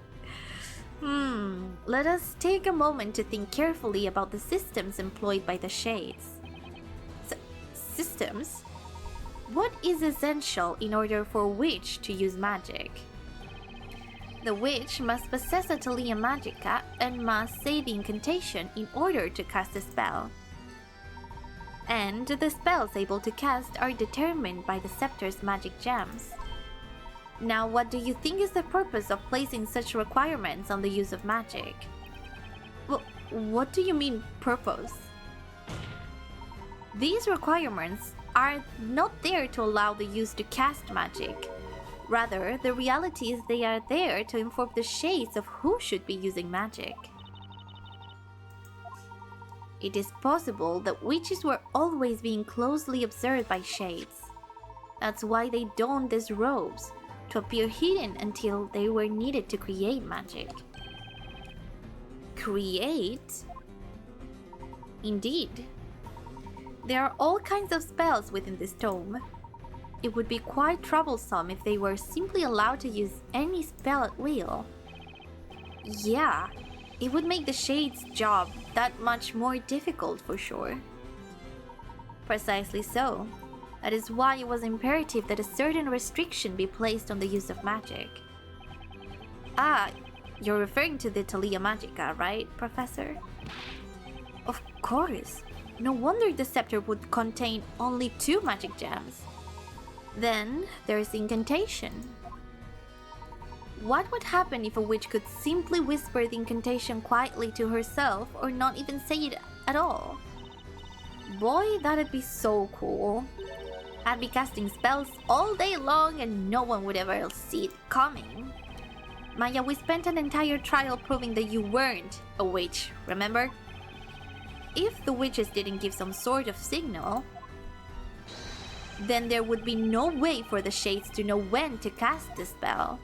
Let us take a moment to think carefully about the systems employed by the shades. Systems? What is essential in order for a witch to use magic? The witch must possess a Talia Magica and must say the incantation in order to cast a spell. And the spells able to cast are determined by the scepter's magic gems. Now, what do you think is the purpose of placing such requirements on the use of magic? Well, what do you mean, purpose? These requirements are not there to allow the use to cast magic. Rather, the reality is they are there to inform the shades of who should be using magic. It is possible that witches were always being closely observed by shades. That's why they donned these robes, to appear hidden until they were needed to create magic. Create? Indeed. There are all kinds of spells within this tome. It would be quite troublesome if they were simply allowed to use any spell at will. Yeah, it would make the Shade's job that much more difficult for sure. Precisely so. That is why it was imperative that a certain restriction be placed on the use of magic. Ah, you're referring to the Talia Magica, right, Professor? Of course. No wonder the scepter would contain only 2 magic gems. Then there's incantation. What would happen if a witch could simply whisper the incantation quietly to herself or not even say it at all? Boy, that'd be so cool. I'd be casting spells all day long and no one would ever see it coming. Maya, we spent an entire trial proving that you weren't a witch, remember? If the witches didn't give some sort of signal, then there would be no way for the shades to know when to cast the spell.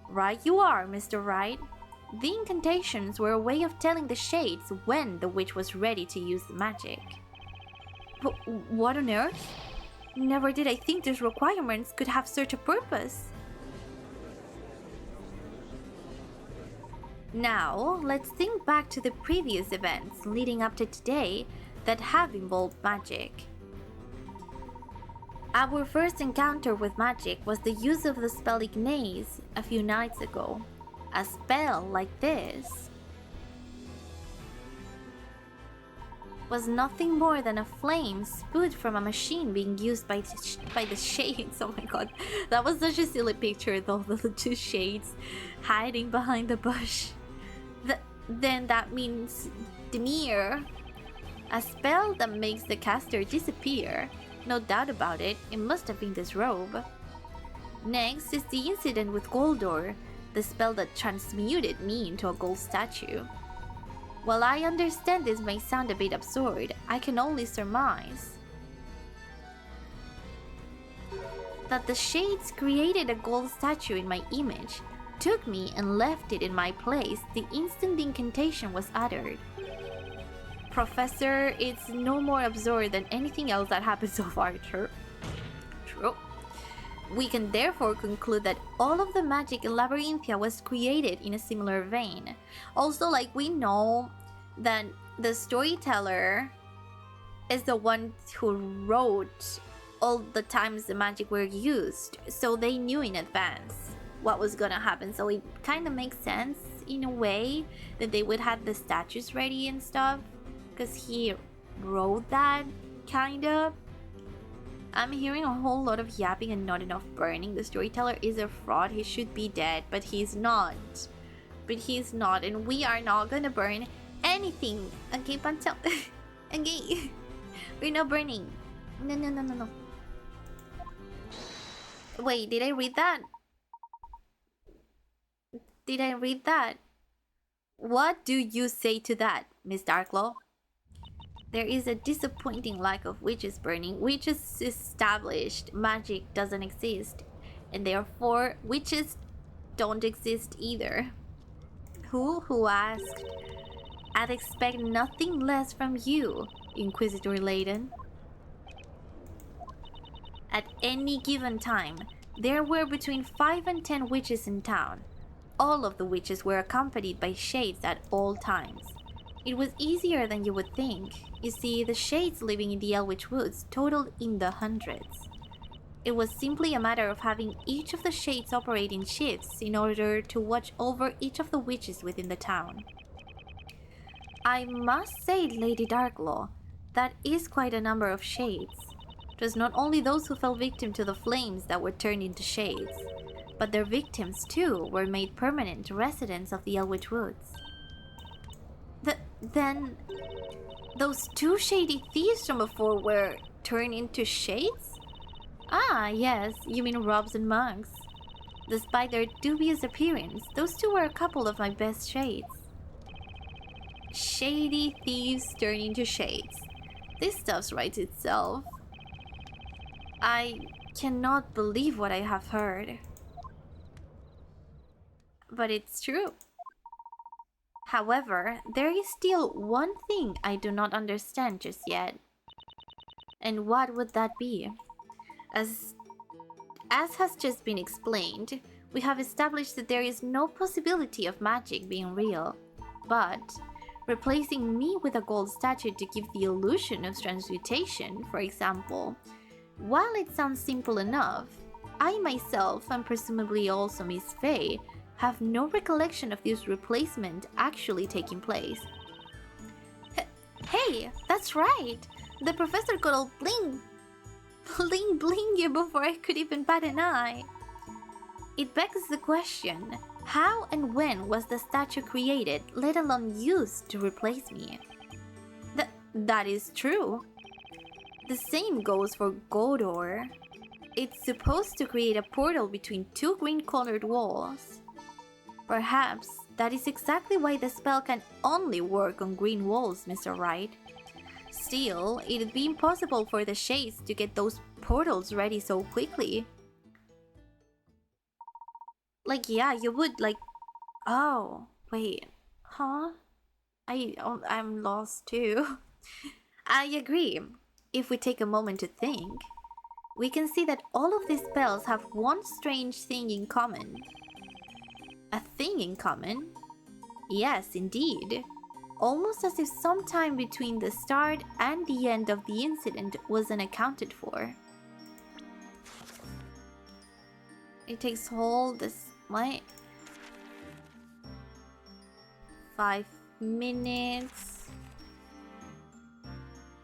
Right you are, Mr. Wright. The incantations were a way of telling the shades when the witch was ready to use the magic. But what on earth? Never did I think these requirements could have such a purpose. Now, let's think back to the previous events leading up to today that have involved magic. Our first encounter with magic was the use of the spell Ignace a few nights ago. A spell like this was nothing more than a flame spewed from a machine being used by the shades. Oh my god, that was such a silly picture though, the 2 shades hiding behind the bush. Then that means Denier, a spell that makes the caster disappear. No doubt about it, it must have been this robe. Next is the incident with Goldor, the spell that transmuted me into a gold statue. While I understand this may sound a bit absurd, I can only surmise. that the shades created a gold statue in my image, took me and left it in my place the instant the incantation was uttered. Professor, it's no more absurd than anything else that happened so far, true? True. We can therefore conclude that all of the magic in Labyrinthia was created in a similar vein. Also, like, we know that the storyteller is the one who wrote all the times the magic were used, so they knew in advance what was gonna happen, so it kind of makes sense in a way that they would have the statues ready and stuff, because he wrote that, kind of. I'm hearing a whole lot of yapping and not enough burning. The storyteller is a fraud. He should be dead, but he's not. But he's not, and we are not gonna burn anything. Okay, Pantel? Okay. We're not burning. No. Wait, did I read that? Did I read that? What do you say to that, Miss Darklaw? There is a disappointing lack of witches burning. Witches established magic doesn't exist, and therefore witches don't exist either. Who asked? I'd expect nothing less from you, Inquisitor Layton. At any given time, there were between 5 and 10 witches in town. All of the witches were accompanied by shades at all times. It was easier than you would think. You see, the shades living in the Elwich Woods totaled in the hundreds. It was simply a matter of having each of the shades operate in shifts in order to watch over each of the witches within the town. I must say, Lady Darklaw, that is quite a number of shades. It was not only those who fell victim to the flames that were turned into shades, but their victims too were made permanent residents of the Elwich Woods. Then, those 2 shady thieves from before were turned into shades? Ah, yes, you mean Robs and Mugs. Despite their dubious appearance, those 2 were a couple of my best shades. Shady thieves turn into shades. This stuff writes itself. I cannot believe what I have heard. But it's true. However, there is still one thing I do not understand just yet. And what would that be? As has just been explained, we have established that there is no possibility of magic being real. But replacing me with a gold statue to give the illusion of transmutation, for example, while it sounds simple enough, I myself, and presumably also Miss Faye, have no recollection of this replacement actually taking place. Hey, that's right! The professor got all bling before I could even bat an eye. It begs the question, how and when was the statue created, let alone used to replace me? That is true. The same goes for Godor. It's supposed to create a portal between 2 green-colored walls. Perhaps that is exactly why the spell can only work on green walls, Mr. Wright. Still, it'd be impossible for the shades to get those portals ready so quickly. Like, yeah, you would, like... Oh, wait. Huh? I'm lost too. I agree. If we take a moment to think, we can see that all of these spells have one strange thing in common. A thing in common? Yes, indeed. Almost as if some time between the start and the end of the incident was unaccounted for. It takes hold this... What? 5 minutes.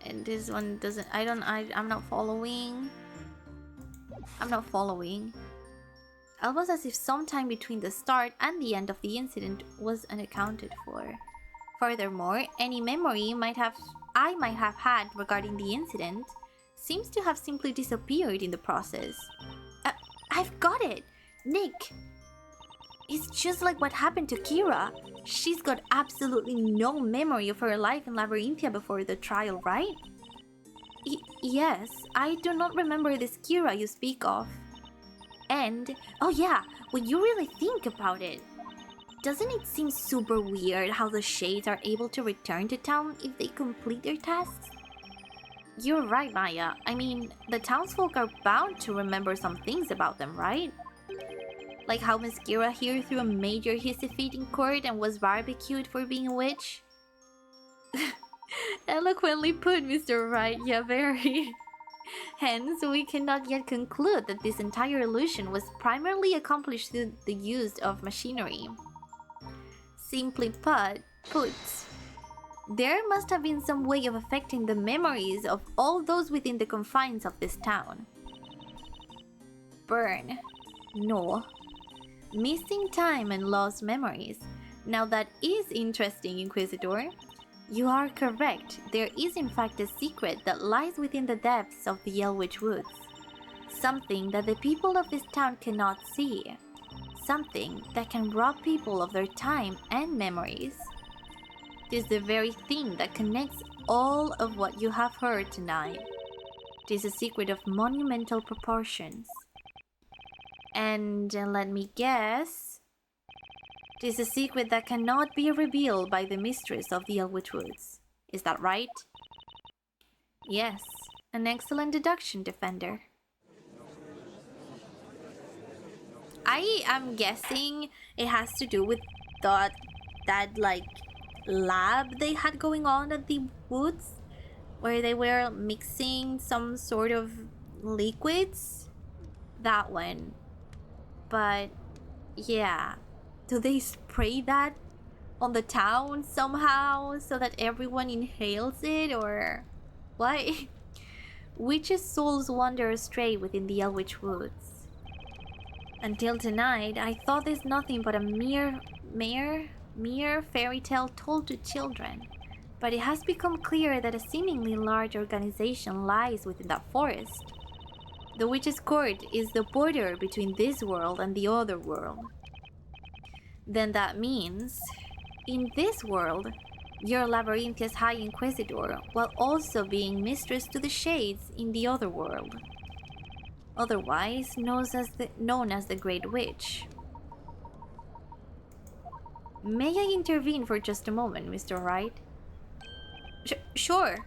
And this one doesn't... I'm not following. Almost as if some time between the start and the end of the incident was unaccounted for. Furthermore, any memory I might have had regarding the incident seems to have simply disappeared in the process. I've got it! Nick! It's just like what happened to Kira. She's got absolutely no memory of her life in Labyrinthia before the trial, right? Yes, I do not remember this Kira you speak of. And, oh yeah, when you really think about it, doesn't it seem super weird how the Shades are able to return to town if they complete their tasks? You're right, Maya. I mean, the townsfolk are bound to remember some things about them, right? Like how Miss Gira here threw a major hissy fit in court and was barbecued for being a witch? Eloquently put, Mr. Wright, yeah, very. Hence, we cannot yet conclude that this entire illusion was primarily accomplished through the use of machinery. Simply put, there must have been some way of affecting the memories of all those within the confines of this town. Burn. No. Missing time and lost memories. Now that is interesting, Inquisitor. You are correct. There is in fact a secret that lies within the depths of the Elwich Woods. Something that the people of this town cannot see. Something that can rob people of their time and memories. It is the very thing that connects all of what you have heard tonight. It is a secret of monumental proportions. And let me guess, it is a secret that cannot be revealed by the mistress of the Elwich Woods. Is that right? Yes, an excellent deduction, Defender. I am guessing it has to do with that like lab they had going on at the woods, where they were mixing some sort of liquids. That one. But yeah, do they spray that on the town somehow so that everyone inhales it, or what? Witches' souls wander astray within the Elwich Woods. Until tonight, I thought this nothing but a mere fairy tale told to children. But it has become clear that a seemingly large organization lies within that forest. The Witch's Court is the border between this world and the other world. Then that means, in this world, you're Labyrinthia's High Inquisitor, while also being mistress to the Shades in the other world. Otherwise known as the Great Witch. May I intervene for just a moment, Mr. Wright? Sure.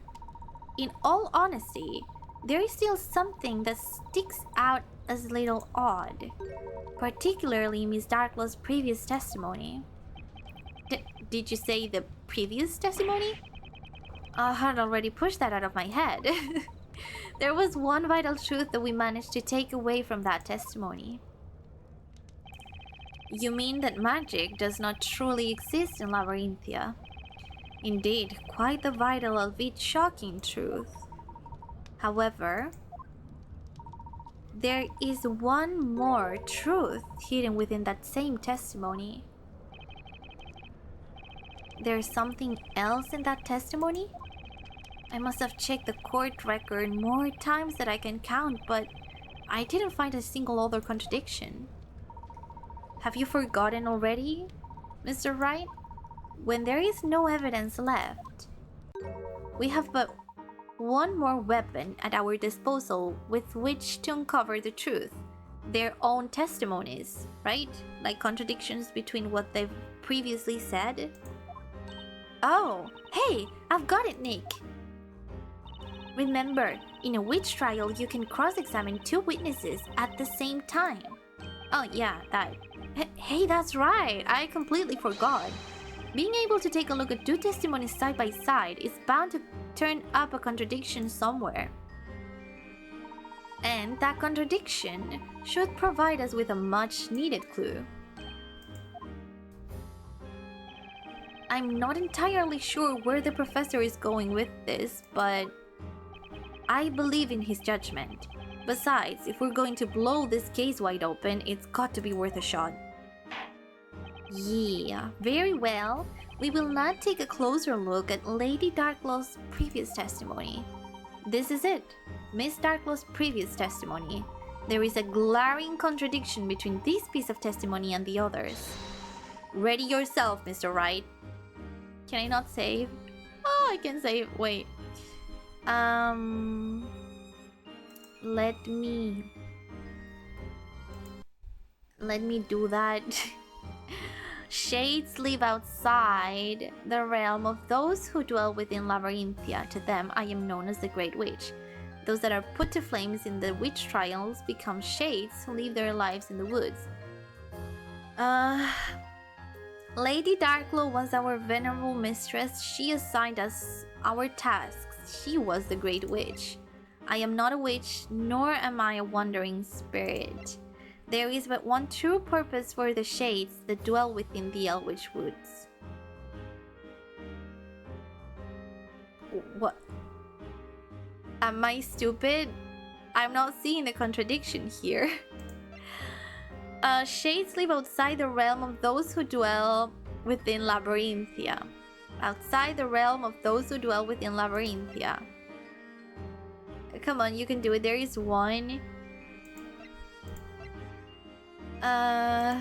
In all honesty, there is still something that sticks out as a little odd. Particularly Miss Darklaw's previous testimony. Did you say the previous testimony? I had already pushed that out of my head. There was one vital truth that we managed to take away from that testimony. You mean that magic does not truly exist in Labyrinthia? Indeed, quite the vital albeit shocking truth. However, there is one more truth hidden within that same testimony. There's something else in that testimony? I must have checked the court record more times than I can count, but I didn't find a single other contradiction. Have you forgotten already, Mr. Wright? When there is no evidence left, we have but one more weapon at our disposal with which to uncover the truth. Their own testimonies, right? Like contradictions between what they've previously said. Oh, hey, I've got it, Nick. Remember, in a witch trial, you can cross-examine two witnesses at the same time. Oh yeah, that. Hey, that's right. I completely forgot. Being able to take a look at two testimonies side by side is bound to turn up a contradiction somewhere. And that contradiction should provide us with a much-needed clue. I'm not entirely sure where the professor is going with this, but I believe in his judgment. Besides, if we're going to blow this case wide open, it's got to be worth a shot. Yeah, very well. We will now take a closer look at Lady Darklaw's previous testimony. This is it. Miss Darklaw's previous testimony. There is a glaring contradiction between this piece of testimony and the others. Ready yourself, Mr. Wright. Can I not save? Oh, I can save. Wait. Let me Let me do that. Shades live outside the realm of those who dwell within Labyrinthia. To them, I am known as the Great Witch. Those that are put to flames in the witch trials become shades who live their lives in the woods. Lady Darkglow was our venerable mistress. She assigned us our tasks. She was the Great Witch. I am not a witch, nor am I a wandering spirit. There is but one true purpose for the shades that dwell within the Elwich Woods. What? Am I stupid? I'm not seeing the contradiction here. Shades live outside the realm of those who dwell within Labyrinthia. Outside the realm of those who dwell within Labyrinthia. Come on, you can do it. There is one. To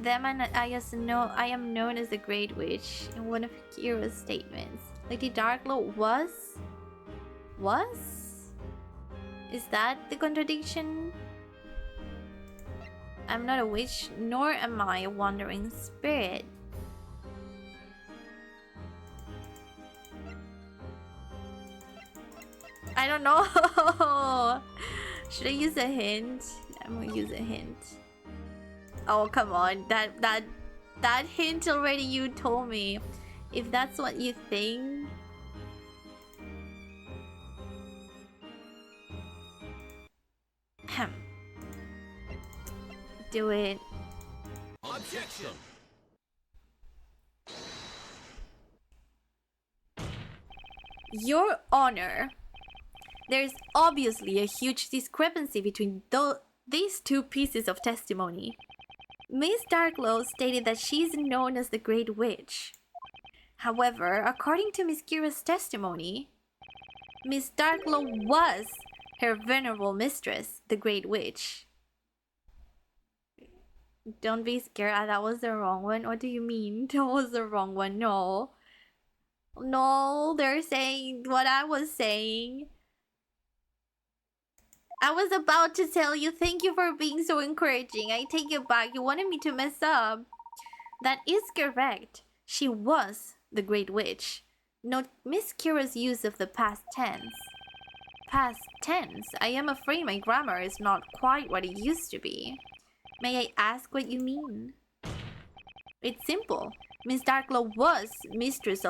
them, I am known as the Great Witch in one of Kira's statements. Lady Darkglow was? Is that the contradiction? I'm not a witch, nor am I a wandering spirit. I don't know. Should I use a hint? I'm gonna use a hint. Oh, come on. That hint already you told me. If that's what you think. Do it. Objection! Your Honor, there's obviously a huge discrepancy between these two pieces of testimony. Miss Darkglow stated that she's known as the Great Witch. However, according to Miss Kira's testimony, Miss Darkglow was her venerable mistress, the Great Witch. Don't be scared. That was the wrong one. What do you mean? That was the wrong one. No. No, they're saying what I was saying. I was about to tell you, thank you for being so encouraging. I take it back. You wanted me to mess up. That is correct. She was the Great Witch. Note Miss Kira's use of the past tense. Past tense? I am afraid my grammar is not quite what it used to be. May I ask what you mean? It's simple. Miss Darkglow was mistress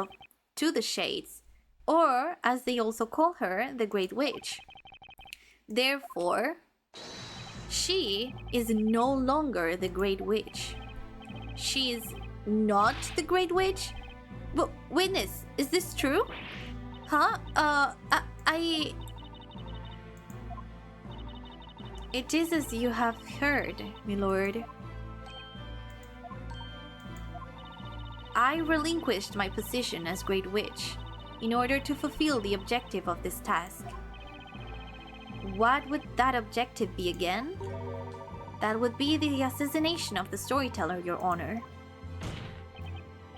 to the Shades, or as they also call her, the Great Witch. Therefore, she is no longer the Great Witch. She is not the Great Witch? But witness, is this true? Huh? It is as you have heard, my lord. I relinquished my position as Great Witch in order to fulfill the objective of this task. What would that objective be again? That would be the assassination of the storyteller, Your Honor.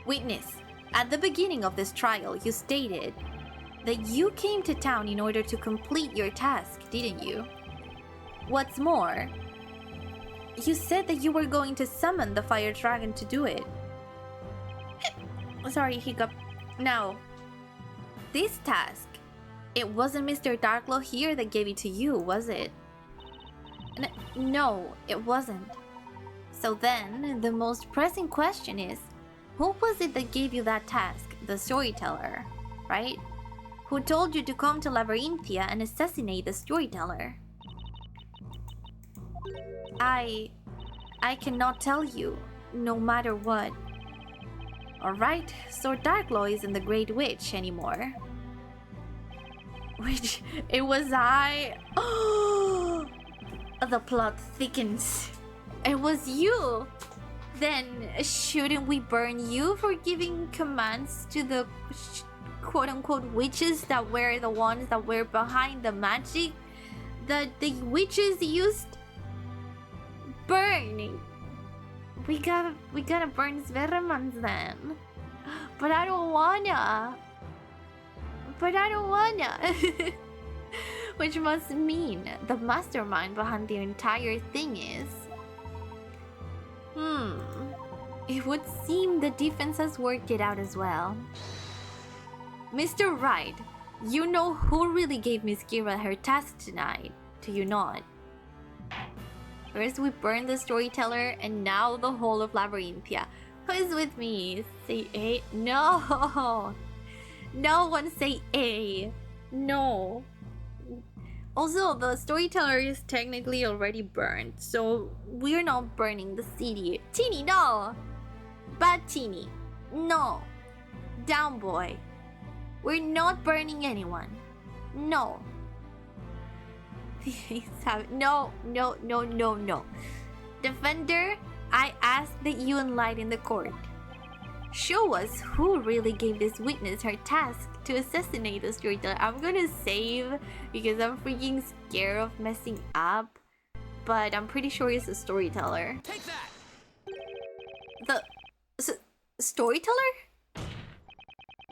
Witness, at the beginning of this trial, you stated that you came to town in order to complete your task, didn't you? What's more, you said that you were going to summon the fire dragon to do it. Sorry, hiccup. Now, this task, it wasn't Mr. Darkglow here that gave it to you, was it? No, it wasn't. So then, the most pressing question is, who was it that gave you that task? The storyteller, right? Who told you to come to Labyrinthia and assassinate the storyteller? I cannot tell you, no matter what. Alright, so Darkglow isn't the Great Witch anymore. Which, it was I... Oh! The plot thickens. It was you! Then, shouldn't we burn you for giving commands to the quote-unquote witches that were the ones that were behind the magic that the witches used? Burn! We gotta burn Svermans then. But I don't wanna. Which must mean the mastermind behind the entire thing is... It would seem the defense has worked it out as well. Mr. Wright, you know who really gave Miss Kira her task tonight, do you not? First we burned the storyteller, and now the whole of Labyrinthia. Who's with me? Say A? No! No one say A! No! Also, the storyteller is technically already burned, so we're not burning the CD. Teeny, no! Bad Teeny. No! Down boy. We're not burning anyone. No. No, no, no, no, no. Defender, I ask that you enlighten the court. Show us who really gave this witness her task to assassinate the storyteller. I'm gonna save because I'm freaking scared of messing up, but I'm pretty sure it's the storyteller. Take that! The storyteller?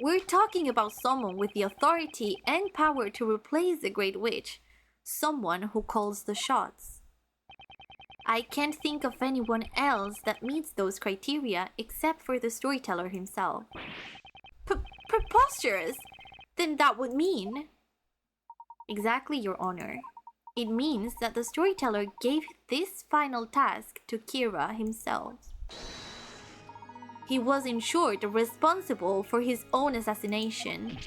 We're talking about someone with the authority and power to replace the Great Witch. Someone who calls the shots. I can't think of anyone else that meets those criteria except for the storyteller himself. Preposterous! Then that would mean... Exactly, Your Honor. It means that the storyteller gave this final task to Kira himself. He was in short responsible for his own assassination.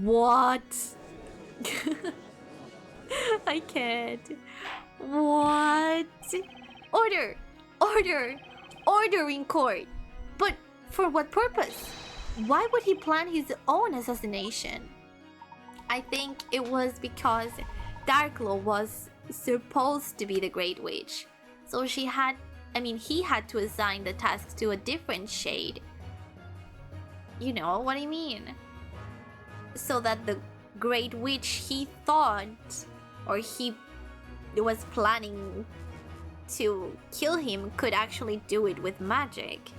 What? I can't. What? Order! Order! Order in court! But for what purpose? Why would he plan his own assassination? I think it was because Darklaw was supposed to be the Great Witch. So he had to assign the task to a different shade. You know what I mean? So that the Great Witch he thought, or he was planning to kill him, could actually do it with magic.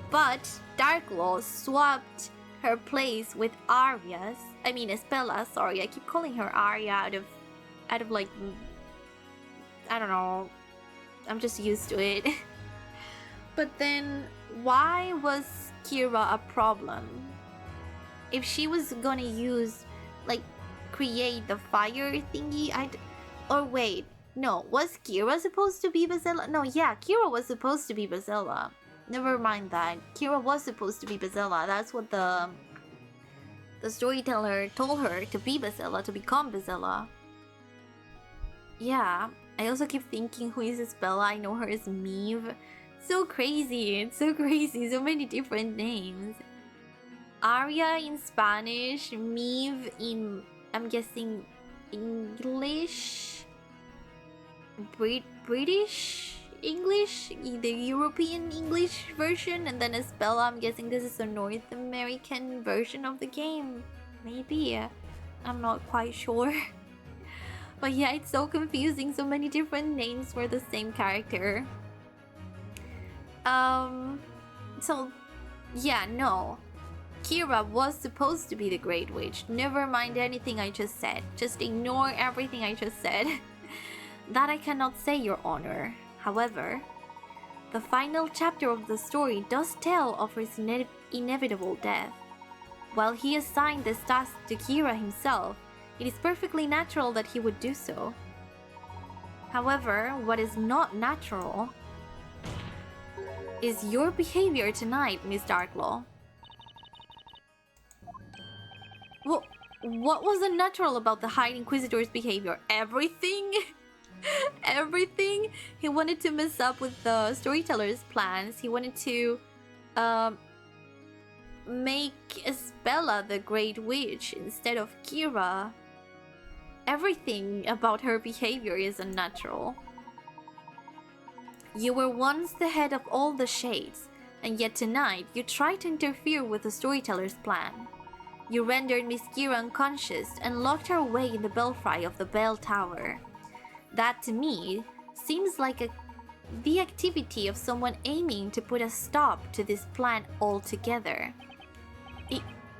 But Darklaw swapped her place with Espella, sorry, I keep calling her Arya out of like, I don't know, I'm just used to it. But then, why was Kira a problem? If she was gonna use, like, create the fire thingy, or wait, no, was Kira supposed to be Basilla? No, yeah, Kira was supposed to be Basilla. Never mind that. Kira was supposed to be Basilla. That's what the storyteller told her, to be Basilla, to become Basilla. Yeah, I also keep thinking, who is Isabella? I know her as Meve. So crazy, it's so crazy, so many different names. Arya in Spanish, Meve in, I'm guessing, English? British English? The European English version, and then Isabella, I'm guessing this is a North American version of the game. Maybe, I'm not quite sure. But yeah, it's so confusing, so many different names for the same character. So, yeah, no. Kira was supposed to be the Great Witch. Never mind anything I just said. Just ignore everything I just said. That I cannot say, Your Honor. However, the final chapter of the story does tell of his inevitable death. While he assigned this task to Kira himself, it is perfectly natural that he would do so. However, what is not natural is your behavior tonight, Miss Darklaw. What was unnatural about the High Inquisitor's behavior? Everything? Everything? He wanted to mess up with the storyteller's plans. He wanted to make Isabella the Great Witch instead of Kira. Everything about her behavior is unnatural. You were once the head of all the shades, and yet tonight you tried to interfere with the storyteller's plan. You rendered Miss Kira unconscious and locked her away in the belfry of the bell tower. That to me seems like the activity of someone aiming to put a stop to this plan altogether.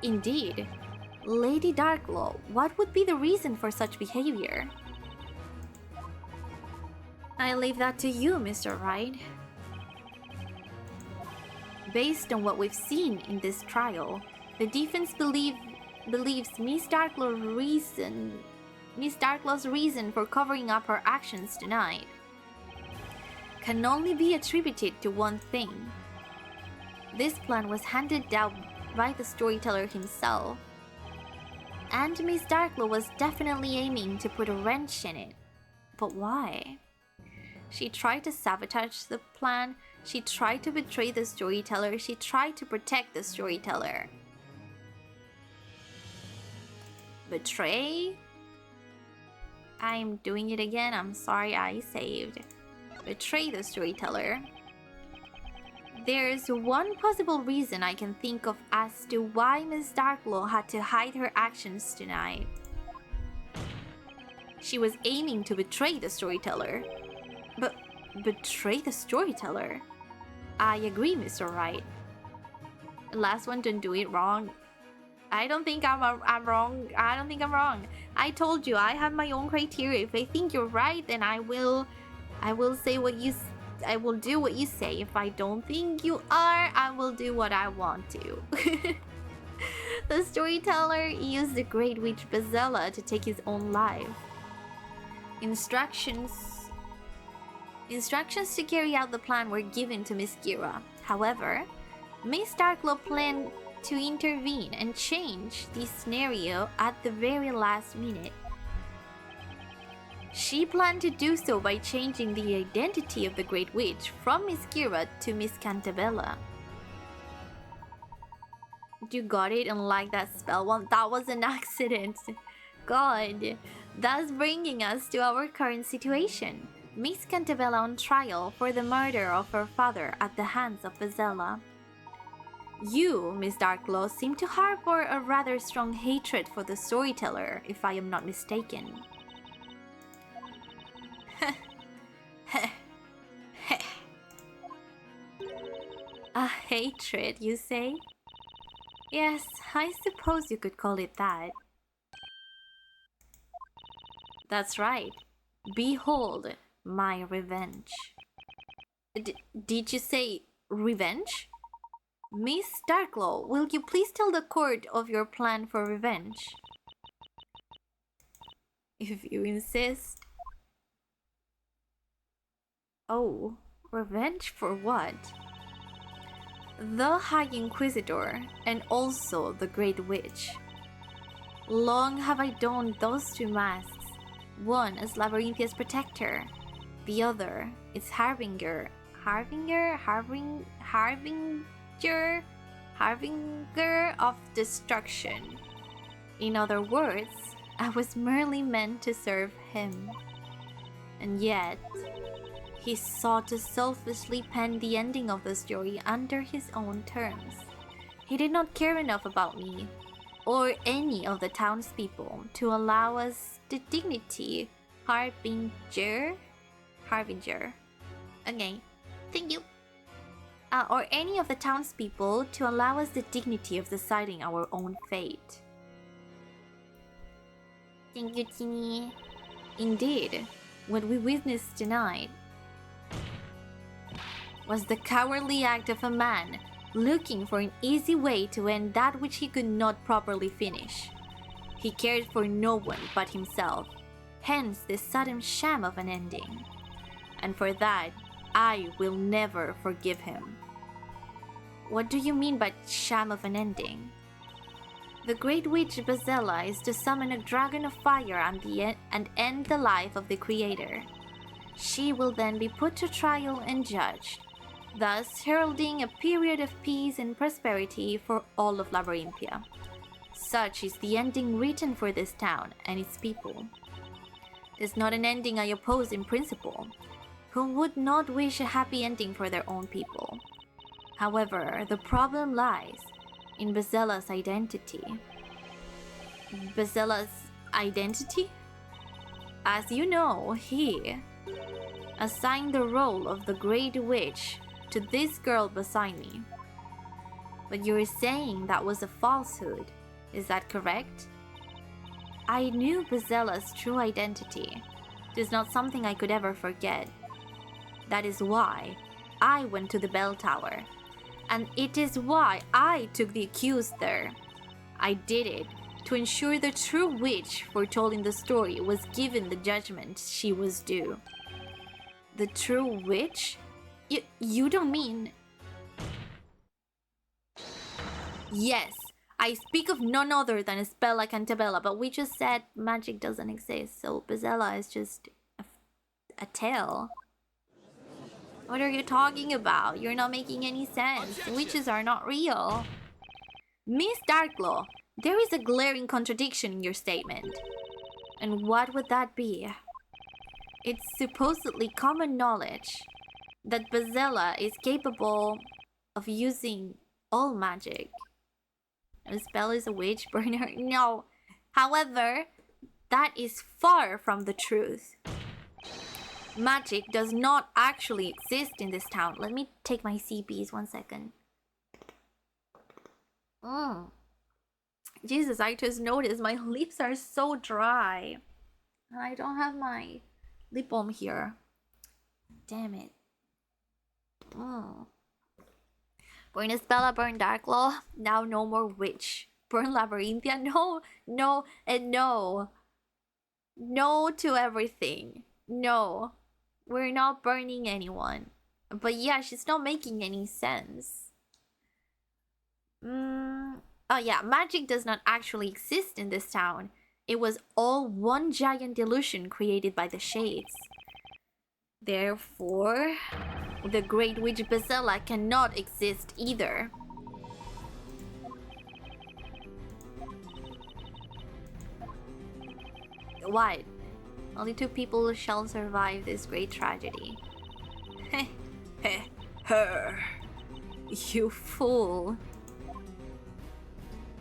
Indeed. Lady Darklaw, what would be the reason for such behavior? I leave that to you, Mr. Wright. Based on what we've seen in this trial, the defense believes Miss Darklaw's reason for covering up her actions tonight can only be attributed to one thing. This plan was handed down by the storyteller himself, and Miss Darklaw was definitely aiming to put a wrench in it. But why? She tried to sabotage the plan, she tried to betray the storyteller, she tried to protect the storyteller. Betray? I'm doing it again, I'm sorry, I saved. Betray the storyteller. There's one possible reason I can think of as to why Miss Darklaw had to hide her actions tonight. She was aiming to betray the storyteller. But betray the storyteller? I agree, Mr. Wright. The last one didn't do it wrong. I don't think I'm wrong. I don't think I'm wrong. I told you I have my own criteria. If I think you're right, then I will say what you. I will do what you say. If I don't think you are, I will do what I want to. The storyteller used the Great Witch Bezella to take his own life. Instructions to carry out the plan were given to Miss Gira. However, Miss Darklaw planned to intervene and change the scenario at the very last minute. She planned to do so by changing the identity of the Great Witch from Miss Gira to Miss Cantabella. You got it and like that spell one? That was an accident. God, thus bringing us to our current situation. Miss Cantabella on trial for the murder of her father at the hands of Bezella. You, Miss Darklaw, seem to harbor a rather strong hatred for the storyteller, if I am not mistaken. A hatred, you say? Yes, I suppose you could call it that. That's right. Behold my revenge. Did you say revenge? Miss Darklaw, will you please tell the court of your plan for revenge? If you insist. Oh, revenge for what? The High Inquisitor, and also the Great Witch. Long have I donned those two masks, one as Labyrinthia's protector, the other its harbinger of destruction. In other words, I was merely meant to serve him. And yet, he sought to selfishly pen the ending of the story under his own terms. He did not care enough about me, or any of the townspeople, to allow us the dignity harbinger. Okay, thank you. Or any of the townspeople to allow us the dignity of deciding our own fate. Thank you, Tini. Indeed, what we witnessed tonight was the cowardly act of a man looking for an easy way to end that which he could not properly finish. He cared for no one but himself, hence this sudden sham of an ending. And for that, I will never forgive him. What do you mean by sham of an ending? The Great Witch Bezella is to summon a dragon of fire and end the life of the creator. She will then be put to trial and judged, thus heralding a period of peace and prosperity for all of Labyrinthia. Such is the ending written for this town and its people. It is not an ending I oppose in principle. Who would not wish a happy ending for their own people? However, the problem lies in Bezella's identity. Bezella's identity? As you know, he assigned the role of the Great Witch to this girl beside me. But you're saying that was a falsehood. Is that correct? I knew Bezella's true identity. It is not something I could ever forget. That is why I went to the bell tower. And it is why I took the accused there. I did it to ensure the true witch foretelling the story was given the judgment she was due. The true witch? You don't mean... Yes, I speak of none other than Espella Cantabella, but we just said magic doesn't exist, so Bezella is just a tale. What are you talking about? You're not making any sense. Witches are not real. Miss Darklaw, there is a glaring contradiction in your statement. And what would that be? It's supposedly common knowledge that Bezella is capable of using all magic. Espella is a witch, burn her. No. However, that is far from the truth. Magic does not actually exist in this town. Let me take my CBs 1 second. Jesus, I just noticed my lips are so dry. And I don't have my lip balm here. Damn it. Burn Espella, burn Darklaw. Now no more witch. Burn Labyrinthia. No, no, and no. No to everything. No. We're not burning anyone. But yeah, she's not making any sense. Oh yeah, magic does not actually exist in this town. It was all one giant illusion created by the shades. Therefore, the Great Witch Bezella cannot exist either. What? Only 2 people shall survive this great tragedy. Her. You fool.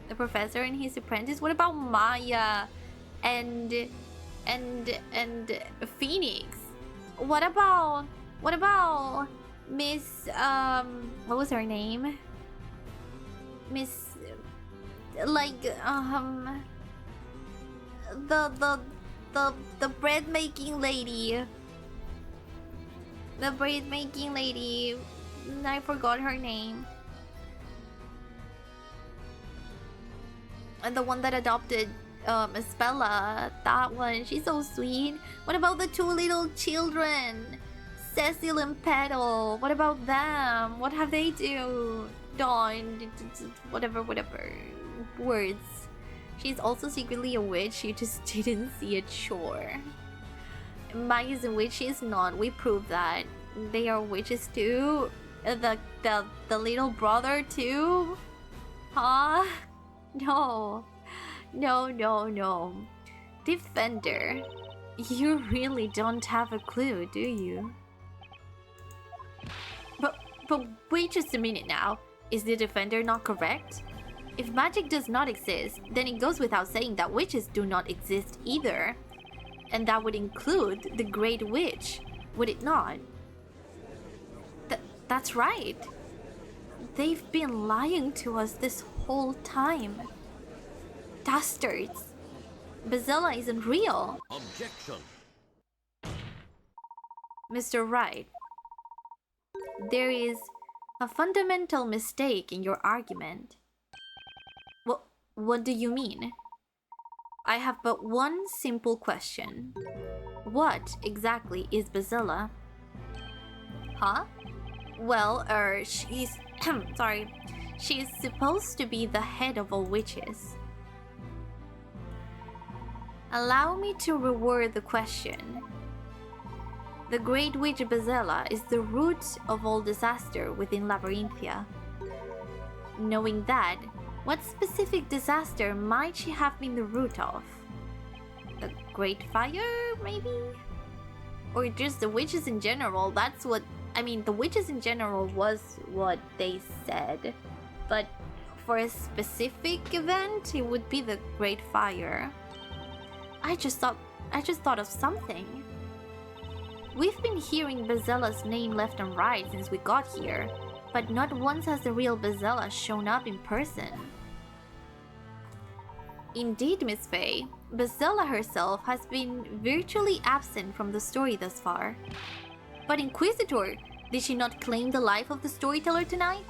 The professor and his apprentice? What about Maya and Phoenix? What about Miss what was her name? Miss the bread making lady. The bread making lady. I forgot her name. And the one that adopted Espella, that one, she's so sweet. What about the 2 little children? Cecil and Petal, what about them? What have they done? Whatever. Words. She's also secretly a witch, you just didn't see it, sure. Maya's a witch, she's not, we proved that. They are witches too? The little brother too? Huh? No. Defender, you really don't have a clue, do you? But wait just a minute now. Is the Defender not correct? If magic does not exist, then it goes without saying that witches do not exist either. And that would include the Great Witch, would it not? That's right. They've been lying to us this whole time. Dastards. Bezella isn't real. Objection. Mr. Wright, there is a fundamental mistake in your argument. What do you mean? I have but one simple question. What exactly is Bezella? Huh? Well, she's... sorry. She's supposed to be the head of all witches. Allow me to reword the question. The Great Witch Bezella is the root of all disaster within Labyrinthia. Knowing that, what specific disaster might she have been the root of? The Great Fire, maybe? Or just the witches in general? That's what... I mean, the witches in general was what they said. But for a specific event, it would be the Great Fire. I just thought of something. We've been hearing Bezella's name left and right since we got here, but not once has the real Bezella shown up in person. Indeed, Miss Faye, Bezella herself has been virtually absent from the story thus far. But Inquisitor, did she not claim the life of the storyteller tonight?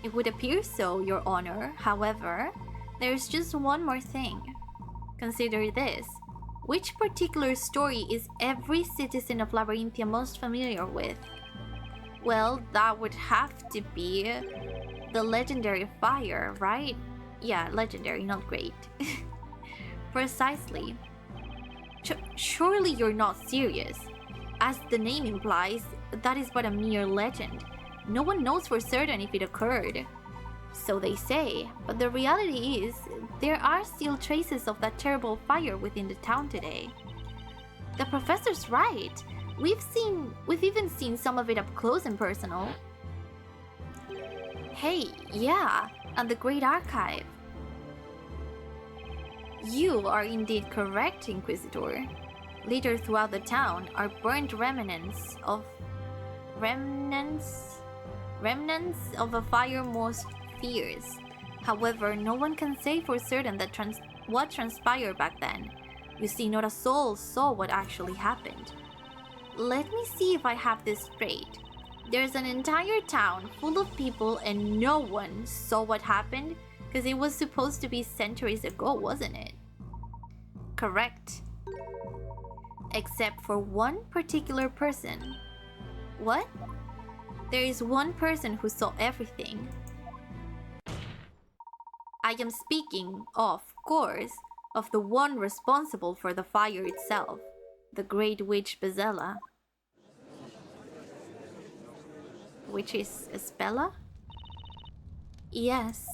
It would appear so, Your Honor. However, there's just one more thing. Consider this. Which particular story is every citizen of Labyrinthia most familiar with? Well, that would have to be the legendary fire, right? Yeah, legendary, not great. Precisely. Surely you're not serious. As the name implies, that is but a mere legend. No one knows for certain if it occurred. So they say, but the reality is, there are still traces of that terrible fire within the town today. The professor's right. We've even seen some of it up close and personal. Hey, yeah, and the Great Archive. You are indeed correct, Inquisitor. Littered throughout the town are burnt remnants of a fire most fears. However, no one can say for certain that what transpired back then. You see, not a soul saw what actually happened. Let me see if I have this straight. There's an entire town full of people and no one saw what happened because it was supposed to be centuries ago, wasn't it? Correct. Except for one particular person. What? There is one person who saw everything. I am speaking, of course, of the one responsible for the fire itself, the Great Witch Bezella. Which is Espella? Yes.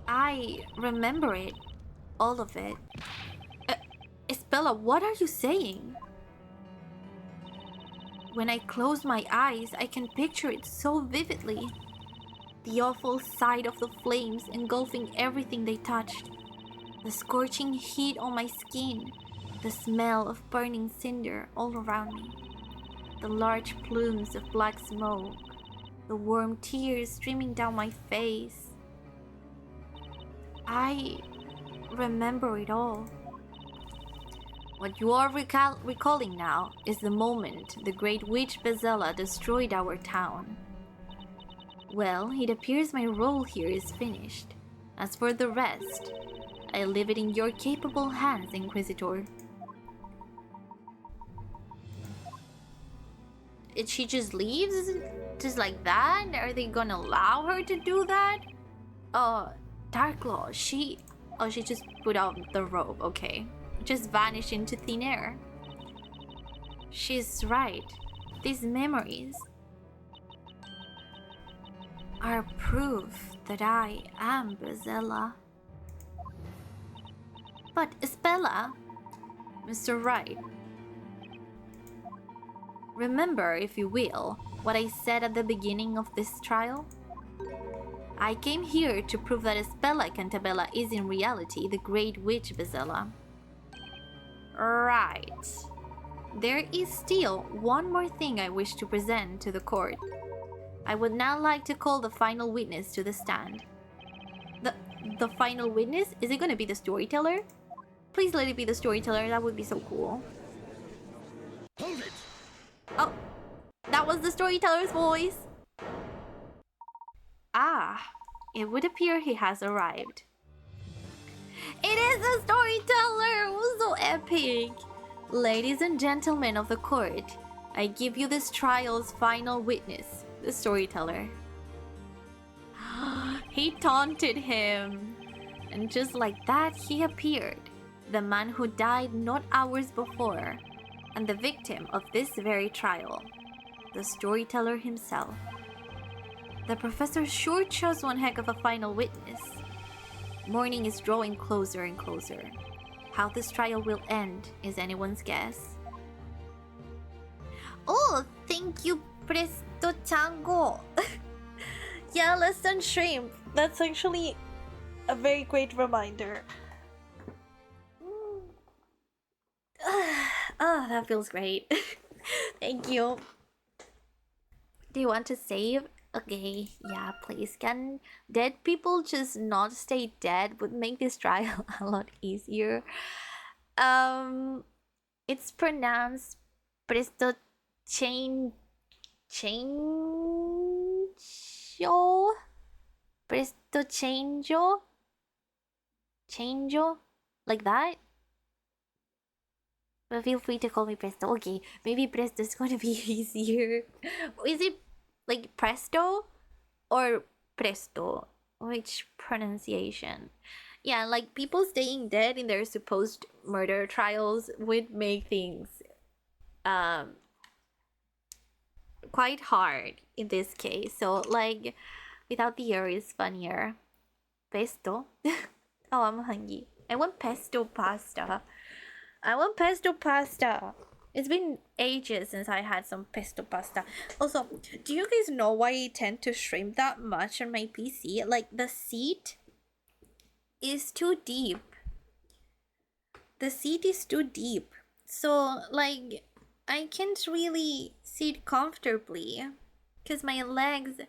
I remember it. All of it. Espella, what are you saying? When I close my eyes, I can picture it so vividly. The awful sight of the flames engulfing everything they touched. The scorching heat on my skin. The smell of burning cinder all around me. The large plumes of black smoke. The warm tears streaming down my face. I remember it all. What you are recalling now is the moment the Great Witch Bezella destroyed our town. Well, it appears my role here is finished. As for the rest, I leave it in your capable hands, Inquisitor. She just leaves? Just like that? Are they gonna allow her to do that? Darklaw, she just put out the robe, okay. Just vanished into thin air. She's right. These memories are proof that I am Bezella. But Espella, Mr. Wright, remember, if you will, what I said at the beginning of this trial? I came here to prove that Espella Cantabella is in reality the Great Witch Bezella. Right. There is still one more thing I wish to present to the court. I would now like to call the final witness to the stand. The final witness? Is it gonna be the storyteller? Please let it be the storyteller, that would be so cool. Hold it! Oh, that was the storyteller's voice. Ah, it would appear he has arrived. It is the storyteller! It was so epic! Ladies and gentlemen of the court, I give you this trial's final witness, the storyteller. He taunted him. And just like that, he appeared. The man who died not hours before, and the victim of this very trial. The storyteller himself. The professor sure chose one heck of a final witness. Morning is drawing closer and closer. How this trial will end is anyone's guess. Oh, thank you, Presto Chango. Yeah, less than shrimp. That's actually a very great reminder. Oh, that feels great. Thank you. Do you want to save? Okay, yeah, please. Can dead people just not stay dead? Would make this trial a lot easier. It's pronounced presto change changeo presto changeo like that. But feel free to call me Presto. Okay, maybe Presto is gonna be easier. Is it like Presto or Presto? Which pronunciation? Yeah, like people staying dead in their supposed murder trials would make things quite hard in this case. So like without the R is funnier. Pesto? Oh, I'm hungry. I want pesto pasta. I want pesto pasta. It's been ages since I had some pesto pasta. Also, do you guys know why I tend to shrink that much on my PC? Like, the seat is too deep. The seat is too deep. So, like, I can't really sit comfortably. Because my legs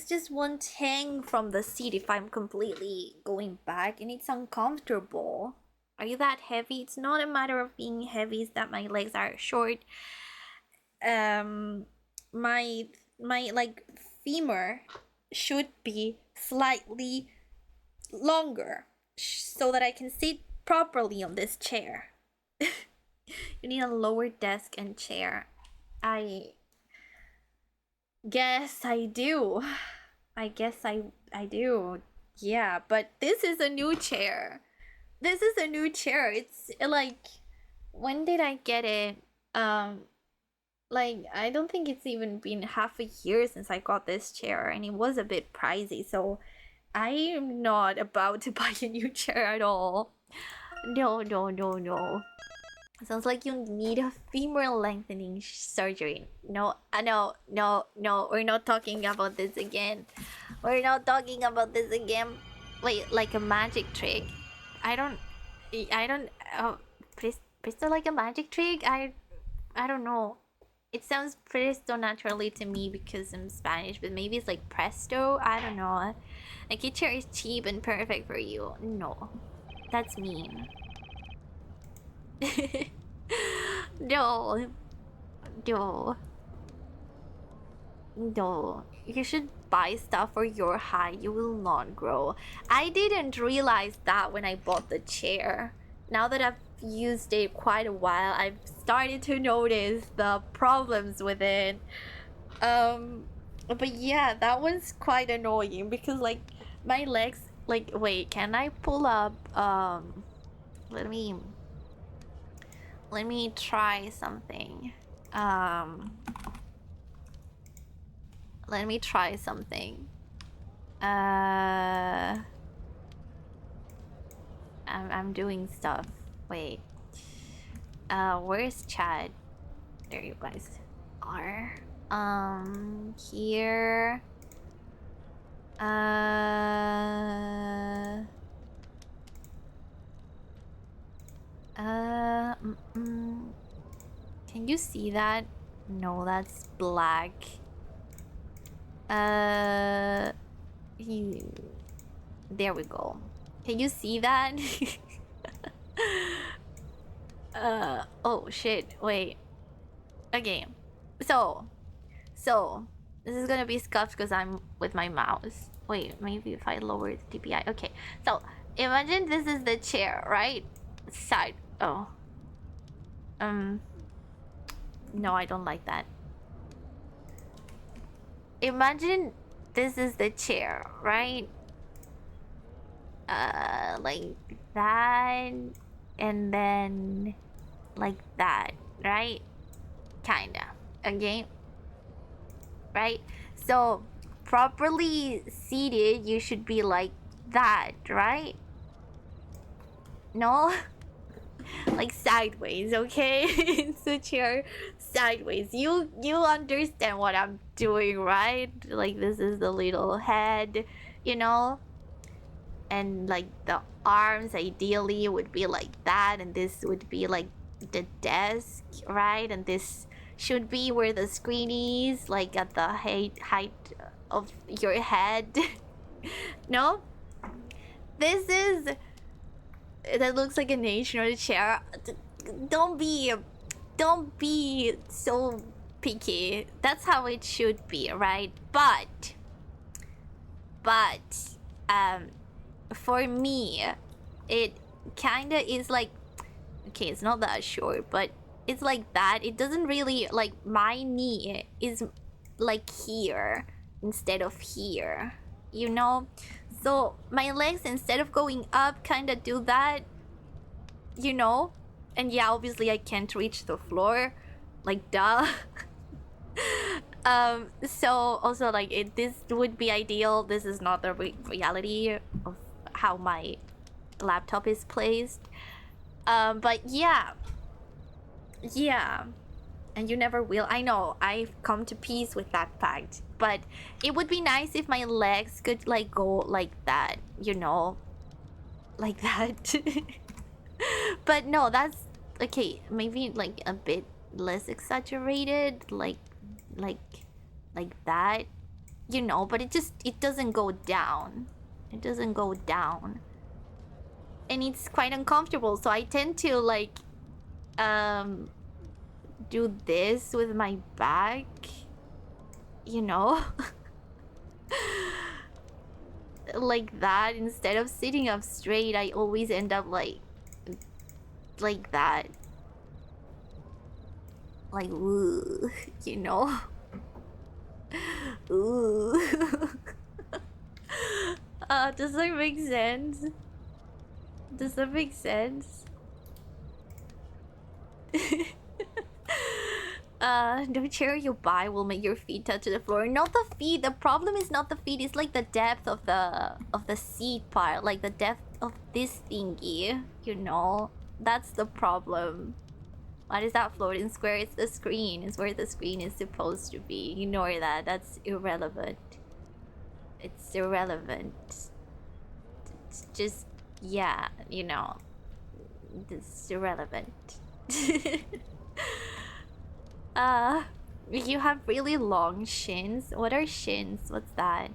just won't hang from the seat if I'm completely going back. And it's uncomfortable. Are you that heavy? It's not a matter of being heavy, it's that my legs are short. My like femur should be slightly longer so that I can sit properly on this chair. You need a lower desk and chair. I guess I do. I guess I do. Yeah, but this is a new chair. This is a new chair. It's like, when did I get it? Like, I don't think it's even been half a year since I got this chair, and it was a bit pricey, so I am not about to buy a new chair at all. No. Sounds like you need a femur lengthening surgery. No, no, we're not talking about this again. We're not talking about this again. Wait, like a magic trick? I don't presto like a magic trick? I don't know. It sounds presto naturally to me because I'm Spanish, but maybe it's like presto. I don't know. Like, a chair is cheap and perfect for you. No, that's mean. No. You should buy stuff for your height. You will not grow. I didn't realize that when I bought the chair. Now that I've used it quite a while, I've started to notice the problems with it. But yeah, that was quite annoying because, like, my legs, like, wait, can I pull up, let me try something. Let me try something. I'm doing stuff. Wait. Where's Chad? There you guys are. Here. Can you see that? No, that's black. There we go. Can you see that? Oh shit, wait. Okay. So this is gonna be scuffed because I'm with my mouse. Wait, maybe if I lower the DPI. Okay. So imagine this is the chair, right? Side. Oh. No, I don't like that. Imagine this is the chair, right? Like that, and then like that, right? Kinda. Okay. Right? So properly seated, you should be like that, right? No? Like sideways, okay? It's a chair sideways. You understand what I'm doing, right? Like, this is the little head, you know? And like the arms ideally would be like that, and this would be like the desk, right? And this should be where the screen is, like at the height of your head. No? This is... That looks like a national chair. Don't be so picky. That's how it should be, right? But for me, it kinda is like, okay, it's not that short, but it's like that. It doesn't really, like, my knee is like here instead of here, you know? So my legs, instead of going up, kinda do that, you know? And yeah, obviously I can't reach the floor, like, duh. So also, like, this would be ideal. This is not the reality of how my laptop is placed. But yeah, and you never will. I know, I've come to peace with that fact, but it would be nice if my legs could, like, go like that, you know, like that. But no, that's okay, maybe like a bit less exaggerated, like that, you know. But it doesn't go down. It doesn't go down, and it's quite uncomfortable. So I tend to, like, do this with my back, you know. Like that. Instead of sitting up straight, I always end up like that, like, ooh, you know. Ooh. Does that make sense? Does that make sense? No chair you buy will make your feet touch the floor. Not the feet. The problem is not the feet. It's like the depth of the seat part, like the depth of this thingy. You know, that's the problem. Why does that floating square? It's the screen. It's where the screen is supposed to be. Ignore that. That's irrelevant. It's irrelevant. It's just, yeah, you know, it's irrelevant. You have really long shins. What are shins? What's that?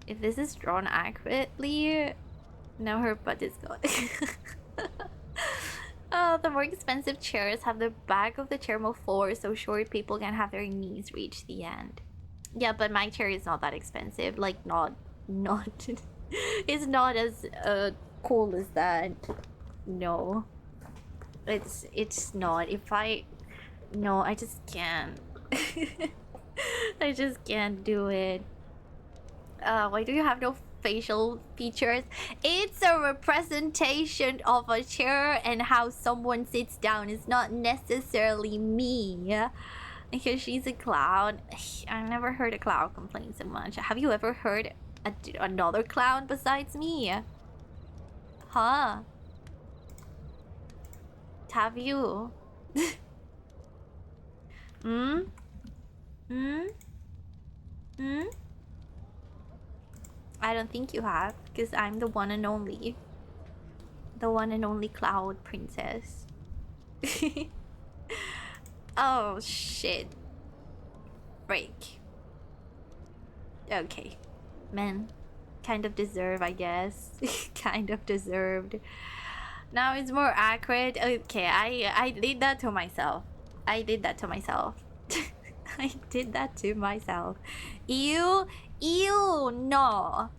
If this is drawn accurately, now her butt is gone. The more expensive chairs have the back of the chair move forward so short people can have their knees reach the end. Yeah, but my chair is not that expensive. Like, not it's not as cool as that. No, it's not. No, I just can't. I just can't do it. Why do you have no facial features? It's a representation of a chair and how someone sits down. It's not necessarily me. Because she's a clown. I've never heard a clown complain so much. Have you ever heard another clown besides me? Huh? Have you? I don't think you have, because I'm the one and only. The one and only cloud princess. Oh, shit. Break. Okay. Men. Kind of deserve, I guess. Kind of deserved. Now it's more accurate. Okay, I did that to myself. I did that to myself. I did that to myself. Ew. Ew. No.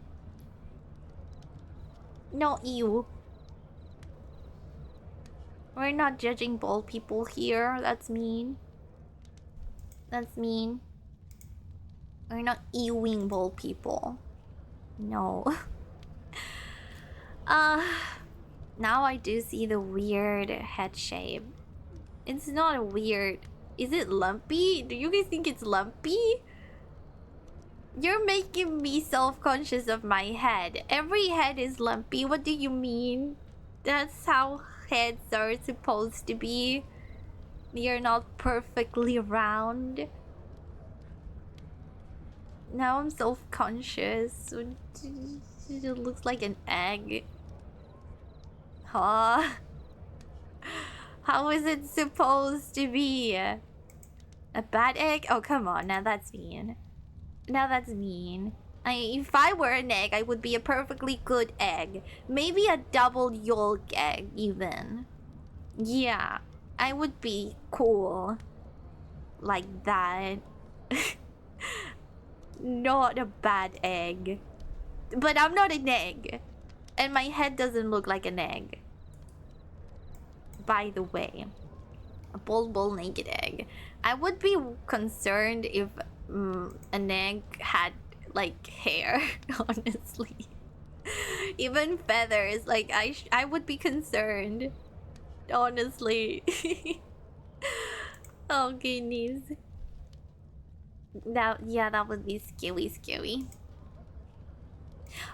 No, ew. We're not judging bald people here. That's mean. That's mean. We're not ewing bald people. No. Now I do see the weird head shape. It's not a weird. Is it lumpy? Do you guys think it's lumpy? You're making me self-conscious of my head. Every head is lumpy. What do you mean? That's how heads are supposed to be. You're not perfectly round. Now I'm self-conscious. It looks like an egg. Huh? How is it supposed to be? A bad egg? Oh, come on. Now that's mean. Now that's mean. If I were an egg, I would be a perfectly good egg. Maybe a double yolk egg, even. Yeah, I would be cool. Like that. Not a bad egg. But I'm not an egg. And my head doesn't look like an egg. By the way. A bull naked egg. I would be concerned if an egg had like hair, honestly. Even feathers, like I would be concerned, honestly. Oh goodness. That would be scary.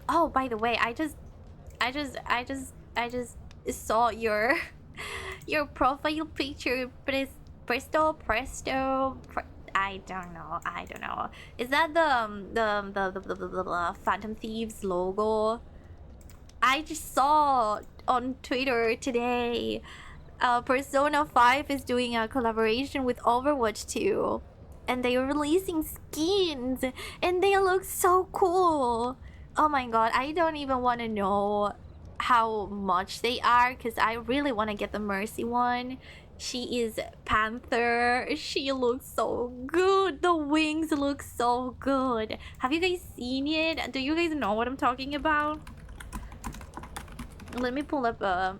Oh, by the way, I just saw your profile picture. Presto. I don't know. Is that the Phantom Thieves logo? I just saw on Twitter today. Persona 5 is doing a collaboration with Overwatch 2. And they are releasing skins. And they look so cool. Oh my god, I don't even want to know how much they are. Because I really want to get the Mercy one. She is Panther. She looks so good. The wings look so good. Have you guys seen it? Do you guys know what I'm talking about? Let me pull up a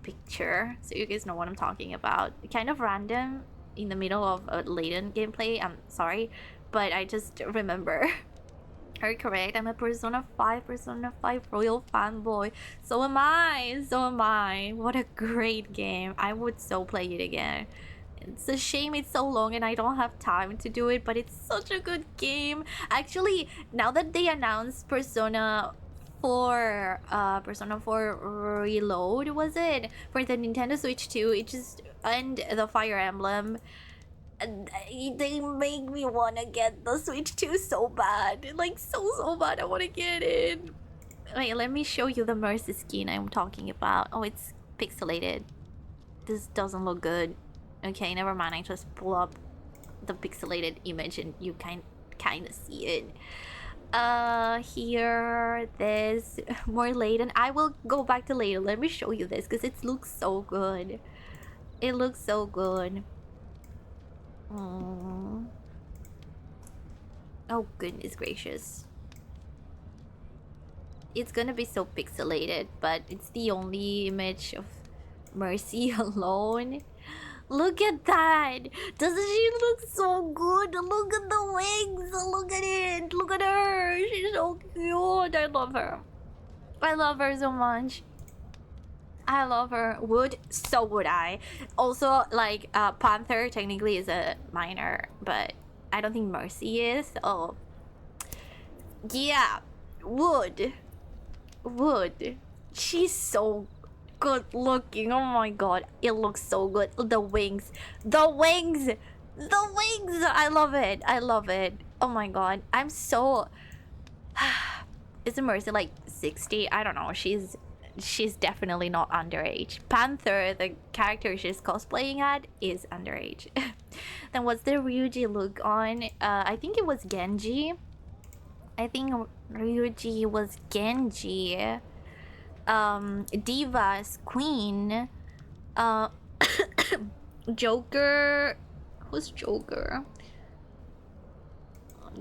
picture so you guys know what I'm talking about. Kind of random in the middle of a Layton gameplay. I'm sorry, but I just remember. Are you correct? I'm a Persona 5 Royal fanboy. So am I. What a great game. I would so play it again. It's a shame it's so long and I don't have time to do it, but it's such a good game. Actually, now that they announced Persona 4 Reload, was it? For the Nintendo Switch 2, it just... and the Fire Emblem... they make me wanna get the Switch 2 so bad. Like, so bad. I wanna get it. Wait, let me show you the Mercy skin I'm talking about. Oh, it's pixelated. This doesn't look good. Okay, never mind. I just pull up the pixelated image and you kind of see it. Here, this more Layton. I will go back to Layton. Let me show you this because it looks so good. It looks so good. Oh goodness gracious. It's gonna be so pixelated, but it's the only image of Mercy alone. Look at that! Doesn't she look so good? Look at the wings! Look at it! Look at her! She's so cute! I love her. I love her so much. I love her. So would I. Also, like, Panther technically is a minor, but I don't think Mercy is. Oh. Yeah. Would. She's so good looking. Oh my god. It looks so good. The wings. I love it. Oh my god. I'm so... Is Mercy like 60? I don't know. She's definitely not underage. Panther, the character she's cosplaying at, is underage. Then what's the Ryuji look on? I think it was Genji. I think Ryuji was Genji. Diva's Queen. Joker. Who's Joker?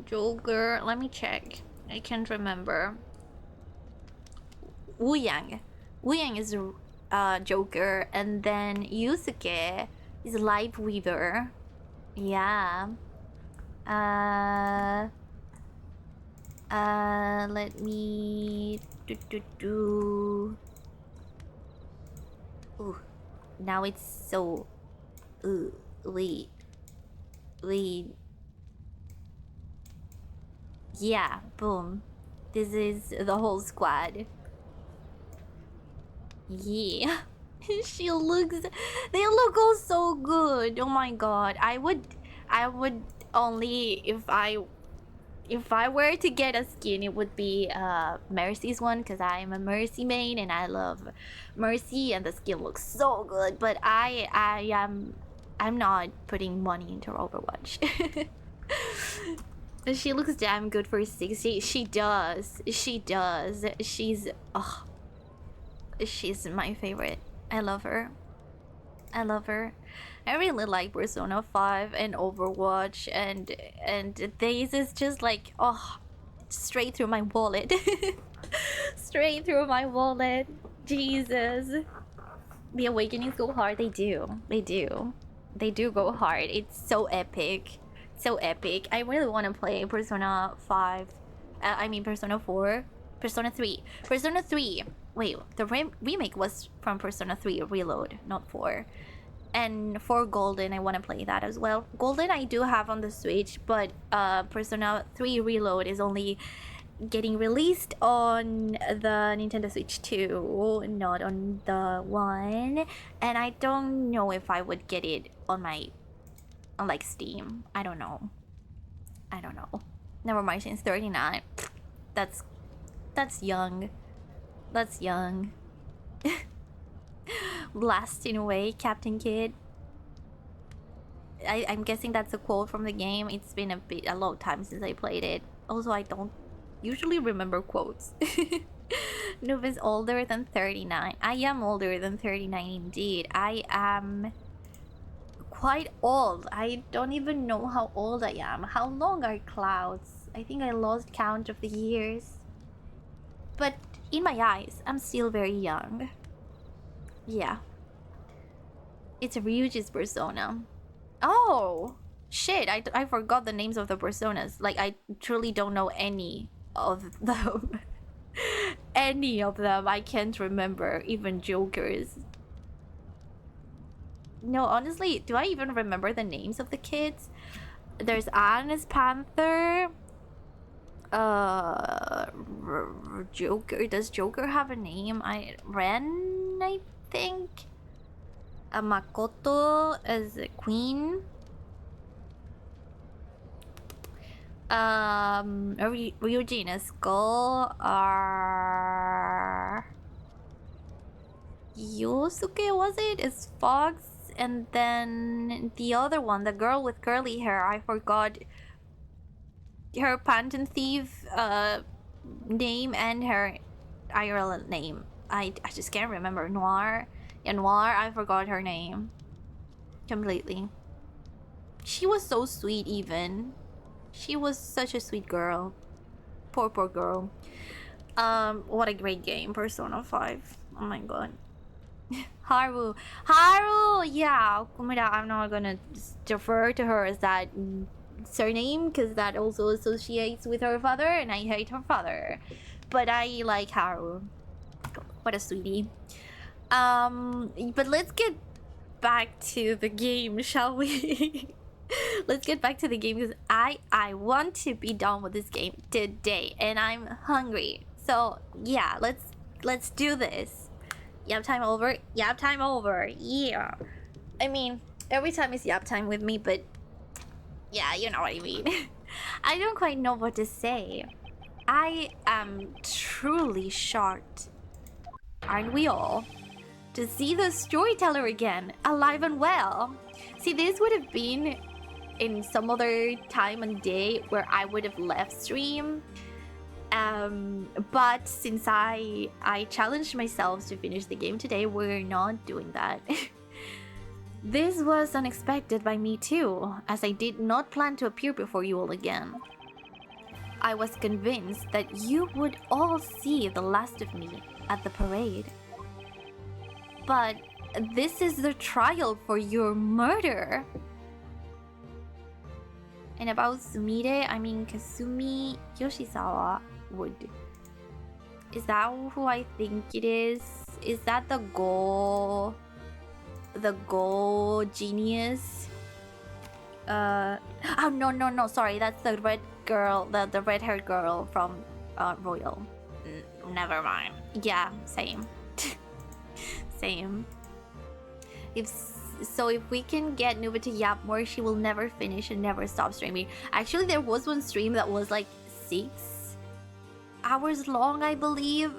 Joker. Let me check. I can't remember. Wu Yang is Joker, and then Yusuke is Light Weaver. Yeah. Let me do. Ooh, now it's so. Wait. Yeah, boom. This is the whole squad. Yeah. They look all so good. Oh my god. I would only if I If I were to get a skin, it would be Mercy's one, because I'm a Mercy main and I love Mercy and the skin looks so good. But I'm not putting money into Overwatch. She looks damn good for 60. She does. She does. She's my favorite. I love her. I love her. I really like Persona 5 and Overwatch, and this is just like, oh, straight through my wallet. Straight through my wallet. Jesus. The Awakenings go hard. They do. They do. They do go hard. It's so epic. So epic. I really want to play Persona 5. I mean Persona 4. Persona 3. Persona 3. Wait, the remake was from Persona 3 Reload, not 4. And for Golden, I want to play that as well. Golden I do have on the Switch, but Persona 3 Reload is only getting released on the Nintendo Switch 2, not on the 1. And I don't know if I would get it on my, on like Steam. I don't know. I don't know. Never mind, since 39. That's young. That's young. Blasting away, Captain Kid. I'm guessing that's a quote from the game. It's been a long time since I played it. Also, I don't usually remember quotes. Noob is older than 39. I am older than 39 indeed. I am quite old. I don't even know how old I am. How long are clouds? I think I lost count of the years. But in my eyes, I'm still very young. Yeah. It's Ryuji's persona. Oh! Shit, I forgot the names of the personas. Like, I truly don't know any of them. Any of them. I can't remember. Even Joker's. No, honestly, do I even remember the names of the kids? There's Anne as Panther. Joker. Does Joker have a name? Ren, I think. Makoto as a queen. Ryujin as Skull. Yosuke, was it? Is Fox. And then the other one, the girl with curly hair, I forgot her Panton Thief name and her Ireland name. I just can't remember. Noir. Yeah, Noir, I forgot her name completely. She was so sweet even. She was such a sweet girl. Poor girl. What a great game, Persona 5. Oh my god. Haru, yeah, Kumida, I'm not gonna defer to her as that surname because that also associates with her father and I hate her father. But I like Haru. What a sweetie. But let's get back to the game, shall we? Let's get back to the game because I want to be done with this game today and I'm hungry. So yeah, let's do this. Yap time over. Yap time over. Yeah. I mean, every time is yap time with me, but yeah, you know what I mean. I don't quite know what to say. I am truly shocked, aren't we all, to see the storyteller again, alive and well. See, this would have been in some other time and day where I would have left stream. But since I challenged myself to finish the game today, we're not doing that. This was unexpected by me too, as I did not plan to appear before you all again. I was convinced that you would all see the last of me at the parade. But this is the trial for your murder. And about Sumire, I mean Kasumi Yoshizawa would. Is that who I think it is? Is that the goal genius? Oh no, sorry, that's the red girl, the red-haired girl from Royal. Never mind. Yeah, same. Same. If So if we can get Nuba to yap more, she will never finish and never stop streaming. Actually, there was one stream that was like 6 hours long, I believe.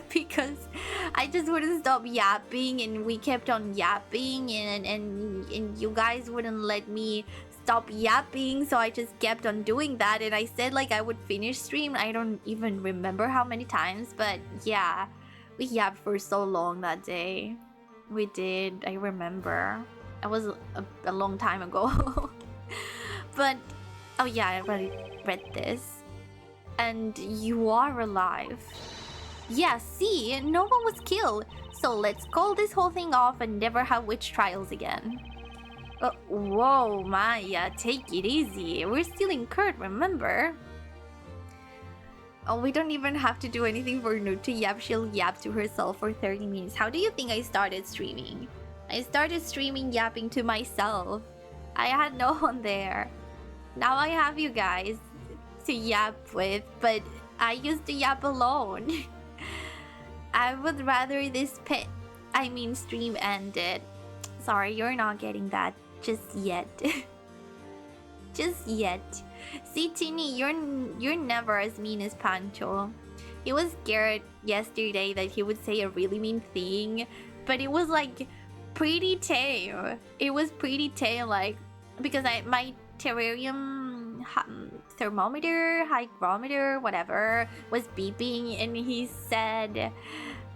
Because I just wouldn't stop yapping, and we kept on yapping, and you guys wouldn't let me stop yapping, so I just kept on doing that, and I said like I would finish stream. I don't even remember how many times, but yeah, we yapped for so long that day. We did, I remember. It was a long time ago. But oh yeah, I already read this. And you are alive. Yeah, see, no one was killed. So let's call this whole thing off and never have witch trials again. Whoa, Maya, take it easy. We're still in Kurt, remember? Oh, we don't even have to do anything for Nut to yap. She'll yap to herself for 30 minutes. How do you think I started streaming? I started streaming yapping to myself. I had no one there. Now I have you guys to yap with, but I used to yap alone. I would rather this stream ended. Sorry, you're not getting that just yet. Just yet. See, Tini, you're never as mean as Pancho. He was scared yesterday that he would say a really mean thing, but it was like pretty tame. It was pretty tame, like, because my terrarium thermometer, hygrometer, whatever, was beeping, and he said,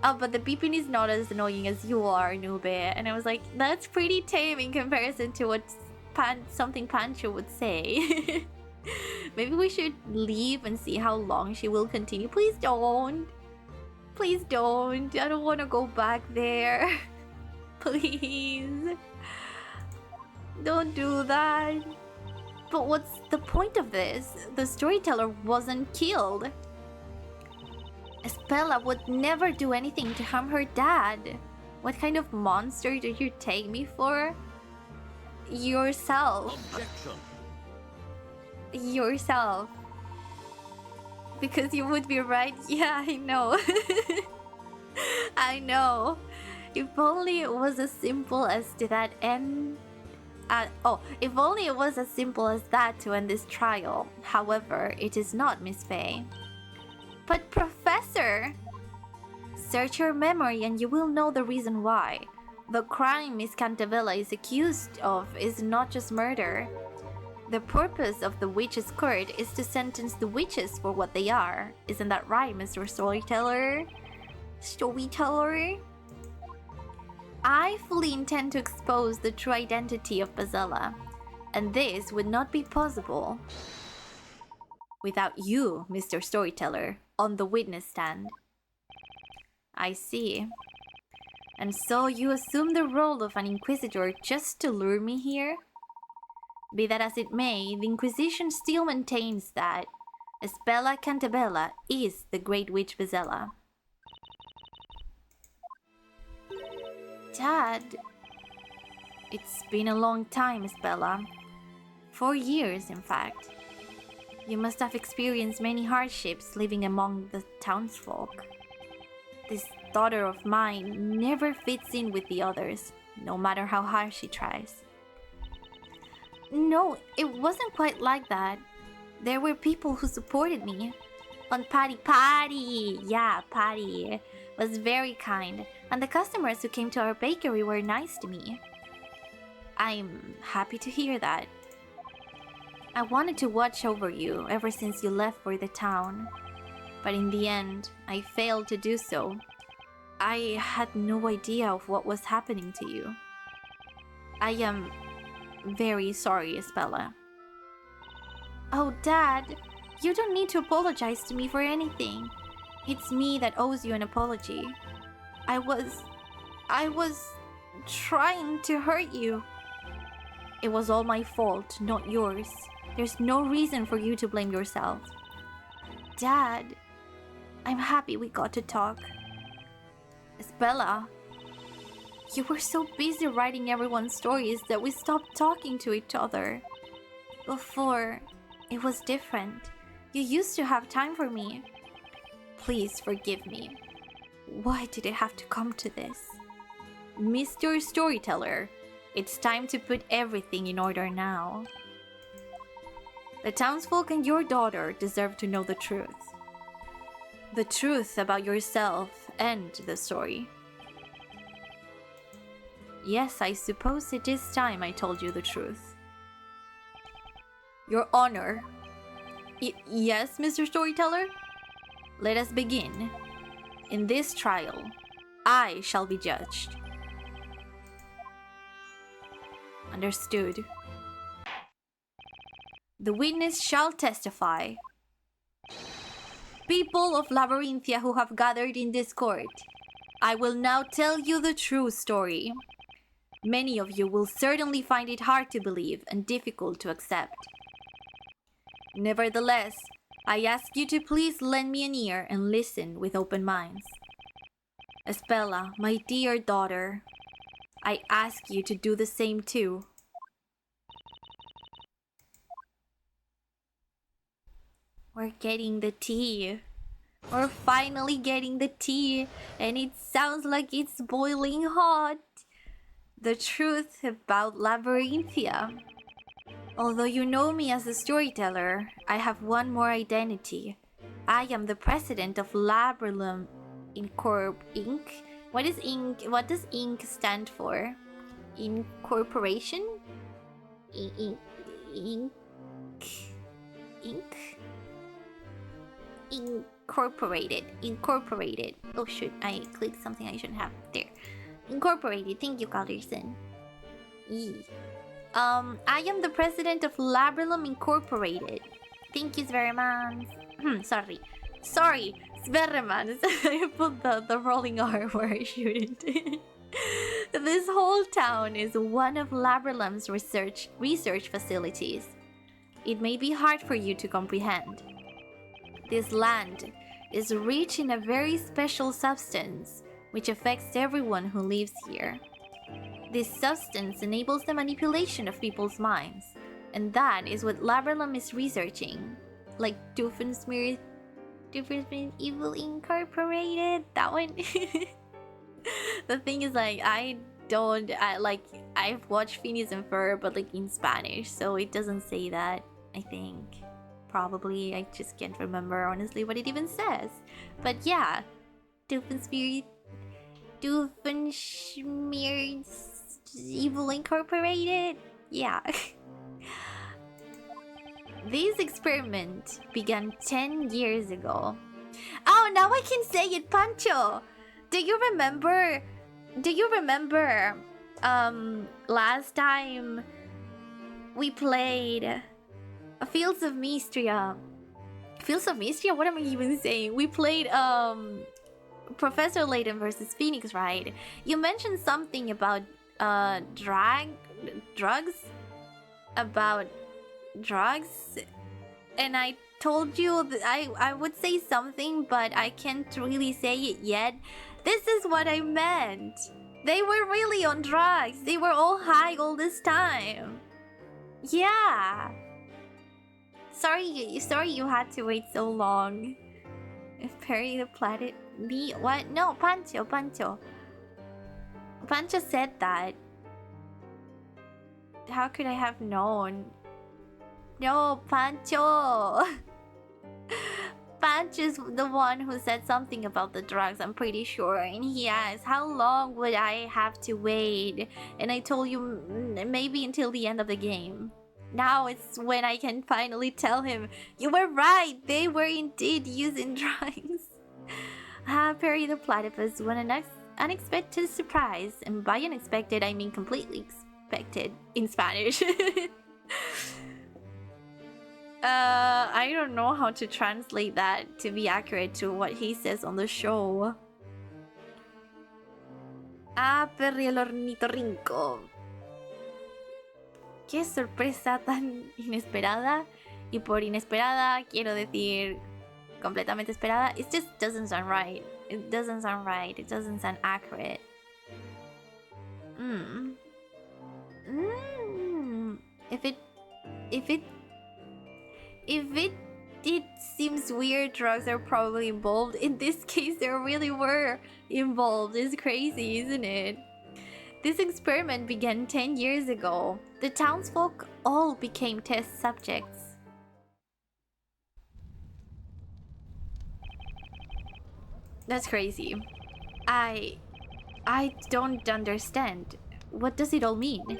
oh, but the beeping is not as annoying as you are, Nube. And I was like, that's pretty tame in comparison to what something Pancho would say. Maybe we should leave and see how long she will continue. Please don't. Please don't. I don't want to go back there. Please. Don't do that. But what's the point of this? The storyteller wasn't killed. Espella would never do anything to harm her dad. What kind of monster did you take me for? Yourself. Objection. Yourself. Because you would be right. Yeah, I know. I know. If only it was as simple as to that end. If only it was as simple as that to end this trial. However, it is not, Miss Faye. But Professor! Search your memory and you will know the reason why. The crime Miss Cantabella is accused of is not just murder. The purpose of the witch's court is to sentence the witches for what they are. Isn't that right, Mr. Storyteller? Storyteller? I fully intend to expose the true identity of Bazella, and this would not be possible without you, Mr. Storyteller, on the witness stand. I see. And so you assume the role of an inquisitor just to lure me here? Be that as it may, the Inquisition still maintains that Espella Cantabella is the Great Witch Bazella. Dad, it's been a long time, Espella. 4 years, in fact. You must have experienced many hardships living among the townsfolk. This daughter of mine never fits in with the others, no matter how hard she tries. No, it wasn't quite like that. There were people who supported me. And Patty, yeah, Patty, was very kind, and the customers who came to our bakery were nice to me. I'm happy to hear that. I wanted to watch over you ever since you left for the town, but in the end, I failed to do so. I had no idea of what was happening to you. I am very sorry, Espella. Oh, Dad, you don't need to apologize to me for anything. It's me that owes you an apology. I was trying to hurt you. It was all my fault, not yours. There's no reason for you to blame yourself. Dad, I'm happy we got to talk. Espella, you were so busy writing everyone's stories that we stopped talking to each other. Before, it was different. You used to have time for me. Please forgive me. Why did it have to come to this? Mr. Storyteller, it's time to put everything in order now. The townsfolk and your daughter deserve to know the truth. The truth about yourself and the story. Yes, I suppose it is time I told you the truth. Your Honor. Yes, Mr. Storyteller? Let us begin. In this trial, I shall be judged. Understood. The witness shall testify. People of Labyrinthia who have gathered in this court, I will now tell you the true story. Many of you will certainly find it hard to believe and difficult to accept. Nevertheless, I ask you to please lend me an ear and listen with open minds. Espella, my dear daughter, I ask you to do the same too. We're getting the tea. We're finally getting the tea, and it sounds like it's boiling hot. The truth about Labyrinthia. Although you know me as a storyteller, I have one more identity. I am the president of Labyrinth Inc. What does Inc stand for? Incorporation? Inc. Incorporated. Oh shoot, I clicked something I shouldn't have. There. Incorporated. Thank you, Calderson. I am the president of Labyrinth Incorporated. Thank you very much. Sorry, very much. I put the rolling R where I shouldn't. This whole town is one of Labyrinth's research facilities. It may be hard for you to comprehend. This land is rich in a very special substance which affects everyone who lives here. This substance enables the manipulation of people's minds, and that is what Labyrinth is researching. Like Doofenshmirtz Evil Incorporated, that one. The thing is, like, I've watched Phineas and Ferb, but like in Spanish, so it doesn't say that, I think. Probably, I just can't remember honestly what it even says. But yeah, Doofenshmirtz Evil Incorporated? Yeah. This experiment began 10 years ago. Oh, now I can say it, Pancho! Do you remember last time we played Fields of Mystria? Fields of Mystria? What am I even saying? We played Professor Layton versus Phoenix Wright. You mentioned something about drugs, and I told you that I would say something, but I can't really say it yet. This is what I meant. They were really on drugs. They were all high all this time. Yeah. Sorry you had to wait so long. Perry the Planet. What? No, Pancho. Pancho said that. How could I have known? No, Pancho. Pancho's the one who said something about the drugs, I'm pretty sure. And he asked, how long would I have to wait? And I told you maybe until the end of the game. Now it's when I can finally tell him, you were right, they were indeed using drugs. Perry the Platypus won an unexpected surprise. And by unexpected, I mean completely expected in Spanish. I don't know how to translate that to be accurate to what he says on the show. Perry el ornitorrinco. Qué sorpresa tan inesperada. Y por inesperada quiero decir completamente esperada. It just doesn't sound right. It doesn't sound right. It doesn't sound accurate. If it seems weird, drugs are probably involved. In this case, there really were involved. It's crazy, isn't it? This experiment began 10 years ago. The townsfolk all became test subjects. That's crazy. I don't understand. What does it all mean?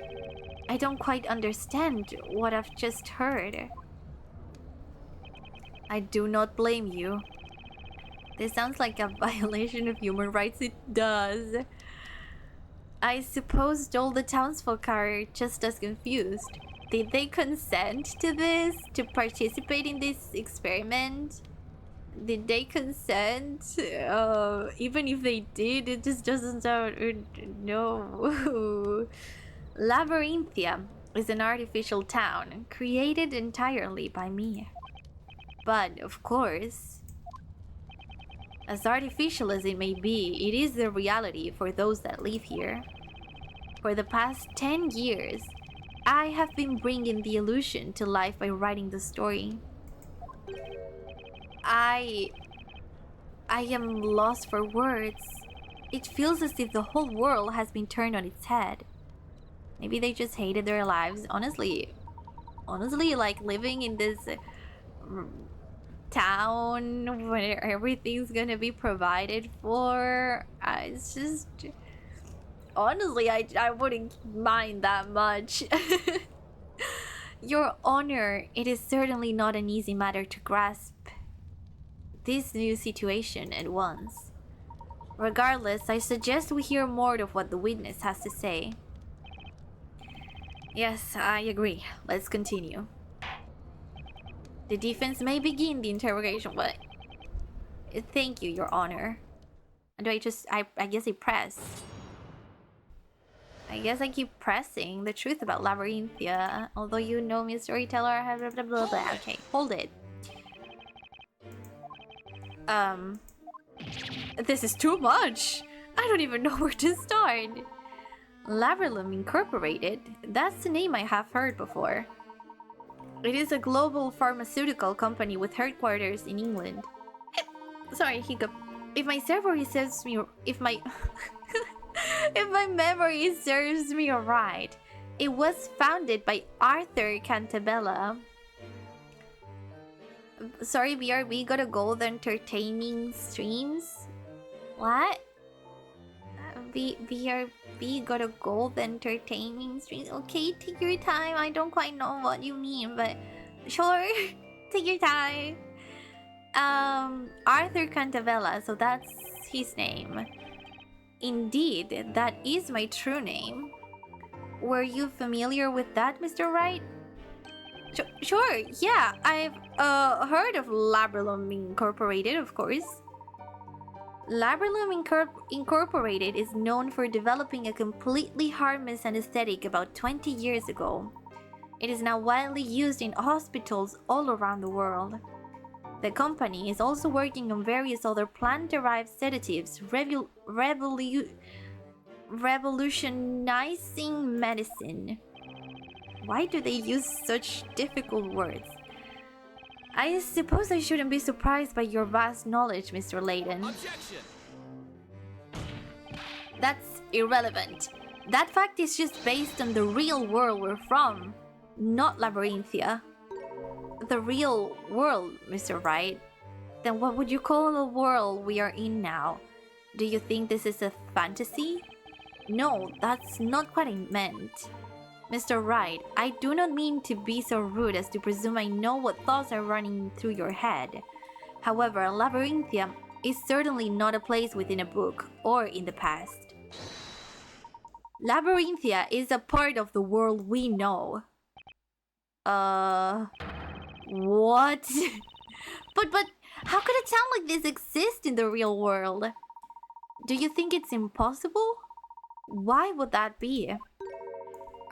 I don't quite understand what I've just heard. I do not blame you. This sounds like a violation of human rights. It does. I suppose all the townsfolk are just as confused. Did they consent to this? To participate in this experiment? Did they consent? Even if they did, it just doesn't sound... no. Labyrinthia is an artificial town created entirely by me. But, of course, as artificial as it may be, it is the reality for those that live here. For the past 10 years, I have been bringing the illusion to life by writing the story. I am lost for words. It feels as if the whole world has been turned on its head. Maybe they just hated their lives. Honestly, like living in this town where everything's gonna be provided for. It's just... honestly, I wouldn't mind that much. Your Honor, it is certainly not an easy matter to grasp this new situation at once. Regardless, I suggest we hear more of what the witness has to say. Yes, I agree. Let's continue. The defense may begin the interrogation, but... Thank you, Your Honor. Do I just... I guess I press. I guess I keep pressing the truth about Labyrinthia. Although you know me, storyteller, blah blah blah blah. Okay, hold it. This is too much. I don't even know where to start. Labyrinth Incorporated? That's the name I have heard before. It is a global pharmaceutical company with headquarters in England. Sorry, hiccup. If my memory serves me, if my memory serves me right, it was founded by Arthur Cantabella. Sorry, BRB got a gold entertaining streams. What? BRB got a gold entertaining streams. Okay, take your time. I don't quite know what you mean, but sure, take your time. Arthur Cantabella, so that's his name. Indeed, that is my true name. Were you familiar with that, Mr. Wright? Sure, yeah, I've heard of Labyrinth Incorporated, of course. Labyrinth Incorporated is known for developing a completely harmless anesthetic about 20 years ago. It is now widely used in hospitals all around the world. The company is also working on various other plant-derived sedatives, revolutionizing medicine. Why do they use such difficult words? I suppose I shouldn't be surprised by your vast knowledge, Mr. Layton. Objection! That's irrelevant. That fact is just based on the real world we're from, not Labyrinthia. The real world, Mr. Wright. Then what would you call the world we are in now? Do you think this is a fantasy? No, that's not what I meant. Mr. Wright, I do not mean to be so rude as to presume I know what thoughts are running through your head. However, Labyrinthia is certainly not a place within a book or in the past. Labyrinthia is a part of the world we know. What? But how could a town like this exist in the real world? Do you think it's impossible? Why would that be?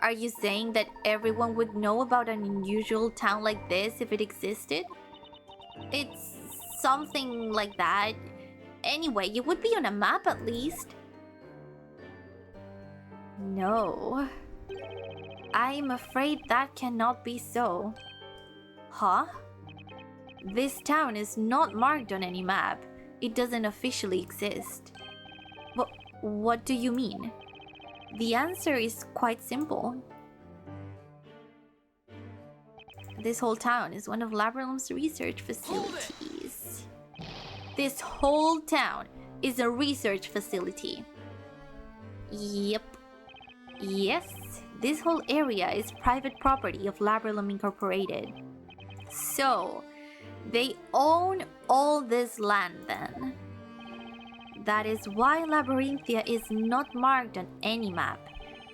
Are you saying that everyone would know about an unusual town like this if it existed? It's something like that. Anyway, it would be on a map at least. No. I'm afraid that cannot be so. Huh? This town is not marked on any map. It doesn't officially exist. What do you mean? The answer is quite simple. This whole town is one of Labyrint's research facilities. This whole town is a research facility. Yep. Yes, this whole area is private property of Labyrinth Incorporated. So, they own all this land then. That is why Labyrinthia is not marked on any map,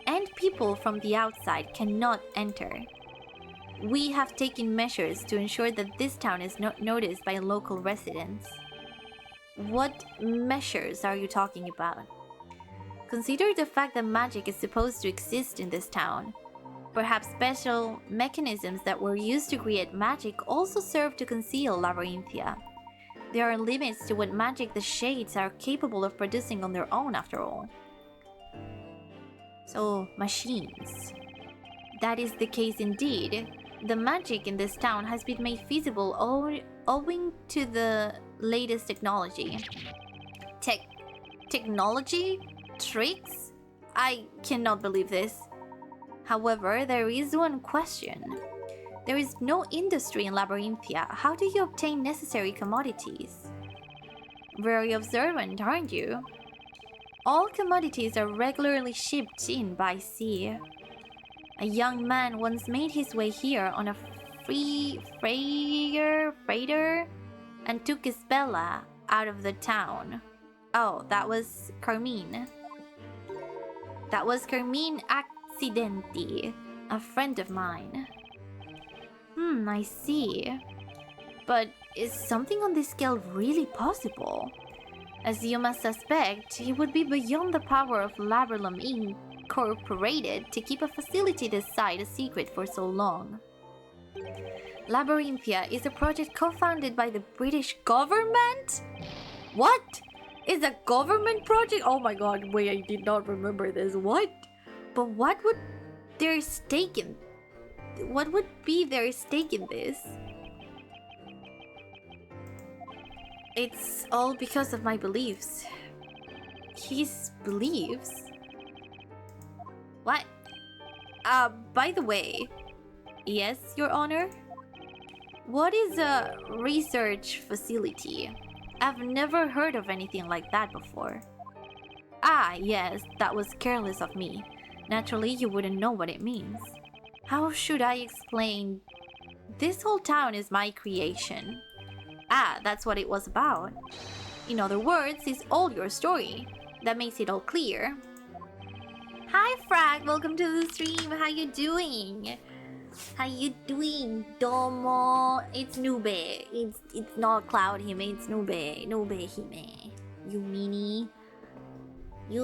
and people from the outside cannot enter. We have taken measures to ensure that this town is not noticed by local residents. What measures are you talking about? Consider the fact that magic is supposed to exist in this town. Perhaps special mechanisms that were used to create magic also serve to conceal Labyrinthia. There are limits to what magic the Shades are capable of producing on their own, after all. So, machines. That is the case indeed. The magic in this town has been made feasible owing to the latest technology. Technology? Tricks? I cannot believe this. However, there is one question. There is no industry in Labyrinthia. How do you obtain necessary commodities? Very observant, aren't you? All commodities are regularly shipped in by sea. A young man once made his way here on a freighter and took Isabella out of the town. Oh, that was Carmine. That was Carmine Accidenti, a friend of mine. I see. But is something on this scale really possible? As you must suspect, it would be beyond the power of Labyrinth Incorporated to keep a facility this size a secret for so long. Labyrinthia is a project co-founded by the British government? What? Is a government project? Oh my god, wait, I did not remember this. What? But what would their stake in? What would be their stake in this? It's all because of my beliefs. His beliefs? What? By the way, yes, Your Honor? What is a research facility? I've never heard of anything like that before. Ah, yes, that was careless of me. Naturally, you wouldn't know what it means. How should I explain? This whole town is my creation. Ah, that's what it was about. In other words, it's all your story. That makes it all clear. Hi, Frag. Welcome to the stream. How you doing? How you doing, Domo? It's Nube. It's not Cloud Hime. It's Nube. Nube Hime. You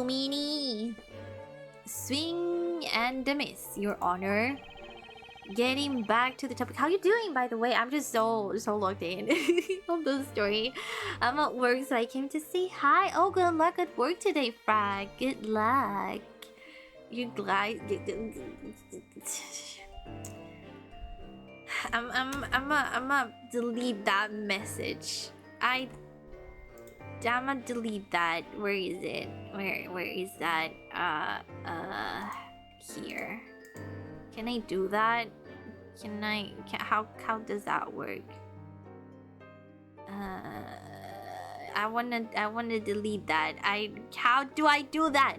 meanie. Swing and a miss, Your Honor. Getting back to the topic. How you doing, by the way? I'm just so locked in on the story. I'm at work, so I came to say hi. Oh, good luck at work today, Frag. Good luck. You glad? I'ma delete that message. I'ma delete that. Where is it? Where is that? Here. Can I do that? How does that work? I wanna delete that. How do I do that?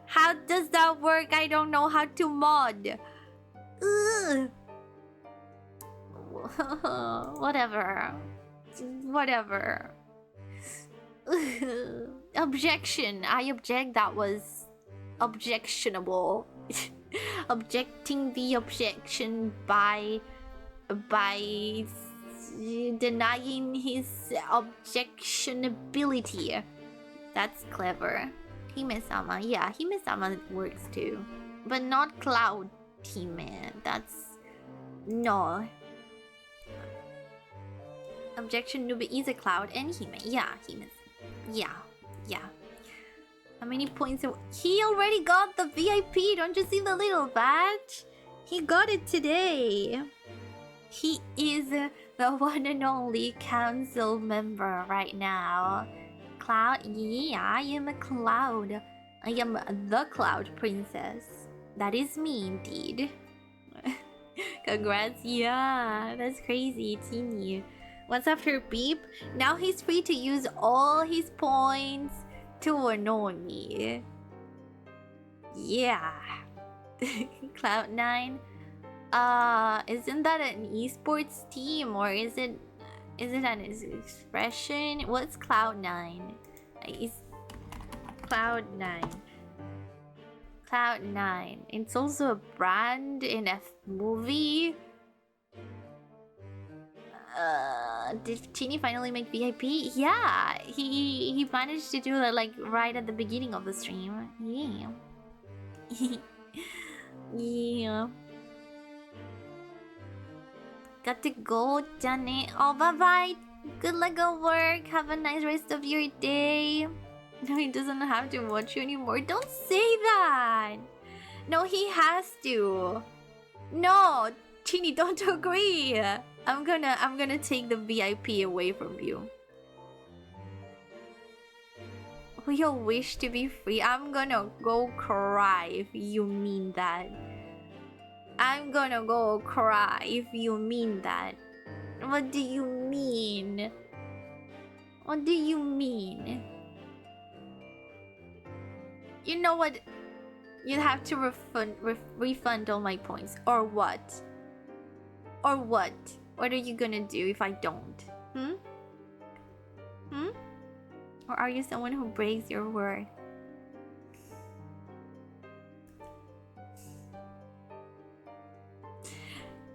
How does that work? I don't know how to mod. Ugh. Whatever. Objection. I object. That was objectionable. Objecting the objection by denying his objectionability. That's clever. Hime-sama. Yeah, Hime-sama works too. But not Cloud Hime. That's... No. Objection Nube is a Cloud and Hime. Yeah, Hime. Yeah. How many points? He already got the VIP. Don't you see the little badge? He got it today. He is the one and only council member right now. Cloud? Yeah, I am a Cloud. I am the Cloud Princess. That is me indeed. Congrats, yeah, that's crazy, Teeny. Once after Beep, now he's free to use all his points to annoy me. Yeah. Cloud9. Isn't that an esports team or is it an expression? What's Cloud9? Is Cloud9. Cloud9. It's also a brand in a movie. Did Chini finally make VIP? Yeah, he managed to do that like right at the beginning of the stream. Yeah. Yeah. Got to go, done it. Oh, bye-bye. Good luck at work. Have a nice rest of your day. No, he doesn't have to watch you anymore. Don't say that. No, he has to. No, Chini, don't agree. I'm gonna take the VIP away from you. We all wish to be free. I'm gonna go cry if you mean that. I'm gonna go cry if you mean that. What do you mean? What do you mean? You know what? You'd have to refund all my points. Or what? Or what? What are you gonna do if I don't? Hmm? Hmm? Or are you someone who breaks your word?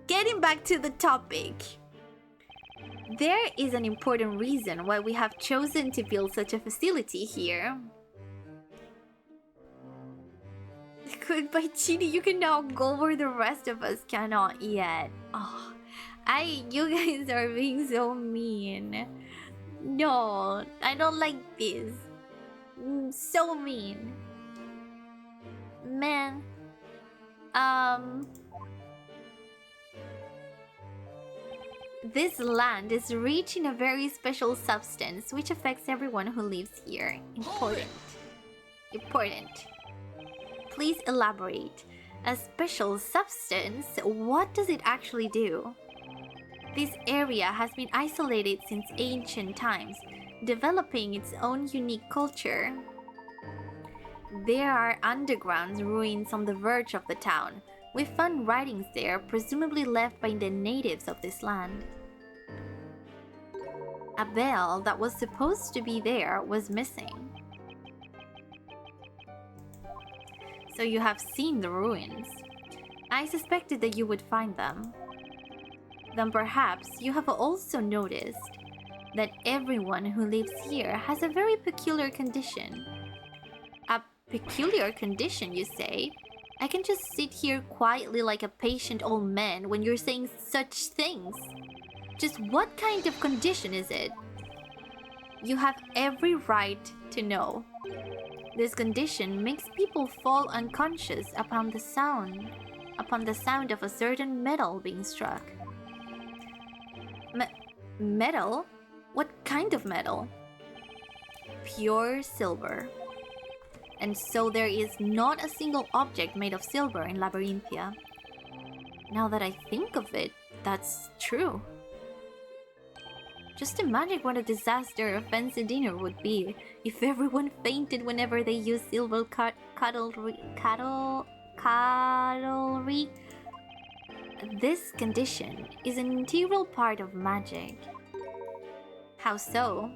Getting back to the topic. There is an important reason why we have chosen to build such a facility here. Goodbye, Chini. You can now go where the rest of us cannot yet. Oh, you guys are being so mean. No, I don't like this. So mean. Man. This land is rich in a very special substance which affects everyone who lives here. Important. Important. Please elaborate. A special substance? What does it actually do? This area has been isolated since ancient times, developing its own unique culture. There are underground ruins on the verge of the town. We found writings there, presumably left by the natives of this land. A bell that was supposed to be there was missing. So you have seen the ruins. I suspected that you would find them. Then perhaps you have also noticed that everyone who lives here has a very peculiar condition. A peculiar condition, you say? I can just sit here quietly like a patient old man when you're saying such things. Just what kind of condition is it? You have every right to know. This condition makes people fall unconscious upon the sound of a certain metal being struck. Metal? What kind of metal? Pure silver. And so there is not a single object made of silver in Labyrinthia. Now that I think of it, that's true. Just imagine what a disaster a fancy dinner would be if everyone fainted whenever they used silver cutlery. This condition is an integral part of magic. How so?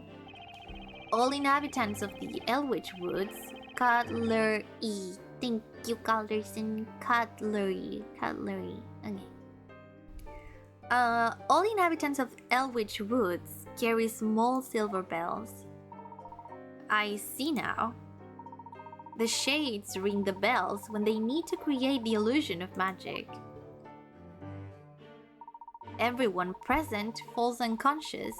All inhabitants of the Elwich Woods, cutlery. Thank you, Calderson. Cutlery. Okay. All inhabitants of Elwich Woods carry small silver bells. I see now. The shades ring the bells when they need to create the illusion of magic. Everyone present falls unconscious,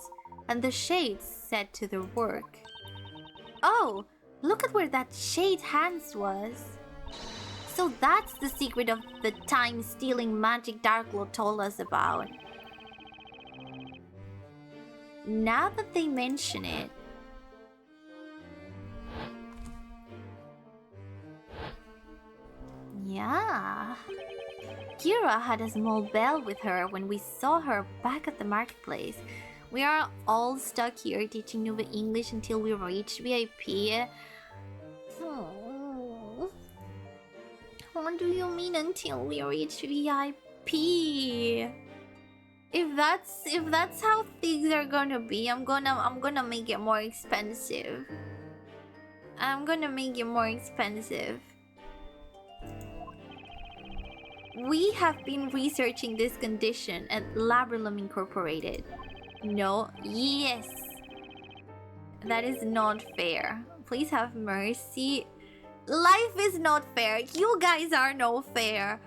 and the shades set to their work. Oh, look at where that shade hands was. So that's the secret of the time-stealing magic Darklord told us about. Now that they mention it... Kira had a small bell with her when we saw her back at the marketplace. We are all stuck here teaching Nova English until we reach VIP. Oh. What do you mean until we reach VIP? If that's how things are gonna be, I'm gonna make it more expensive. I'm gonna make it more expensive. We have been researching this condition at Labrilum Incorporated. No, yes. That is not fair. Please have mercy. Life is not fair. You guys are no fair.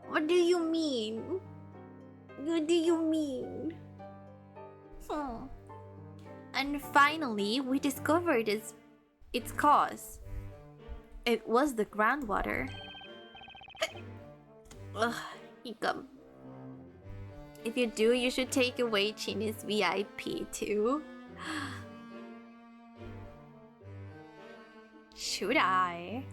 What do you mean? What do you mean? And finally, we discovered its cause. It was the groundwater. Ugh, hiccup. If you do, you should take away Chini's VIP too. Should I?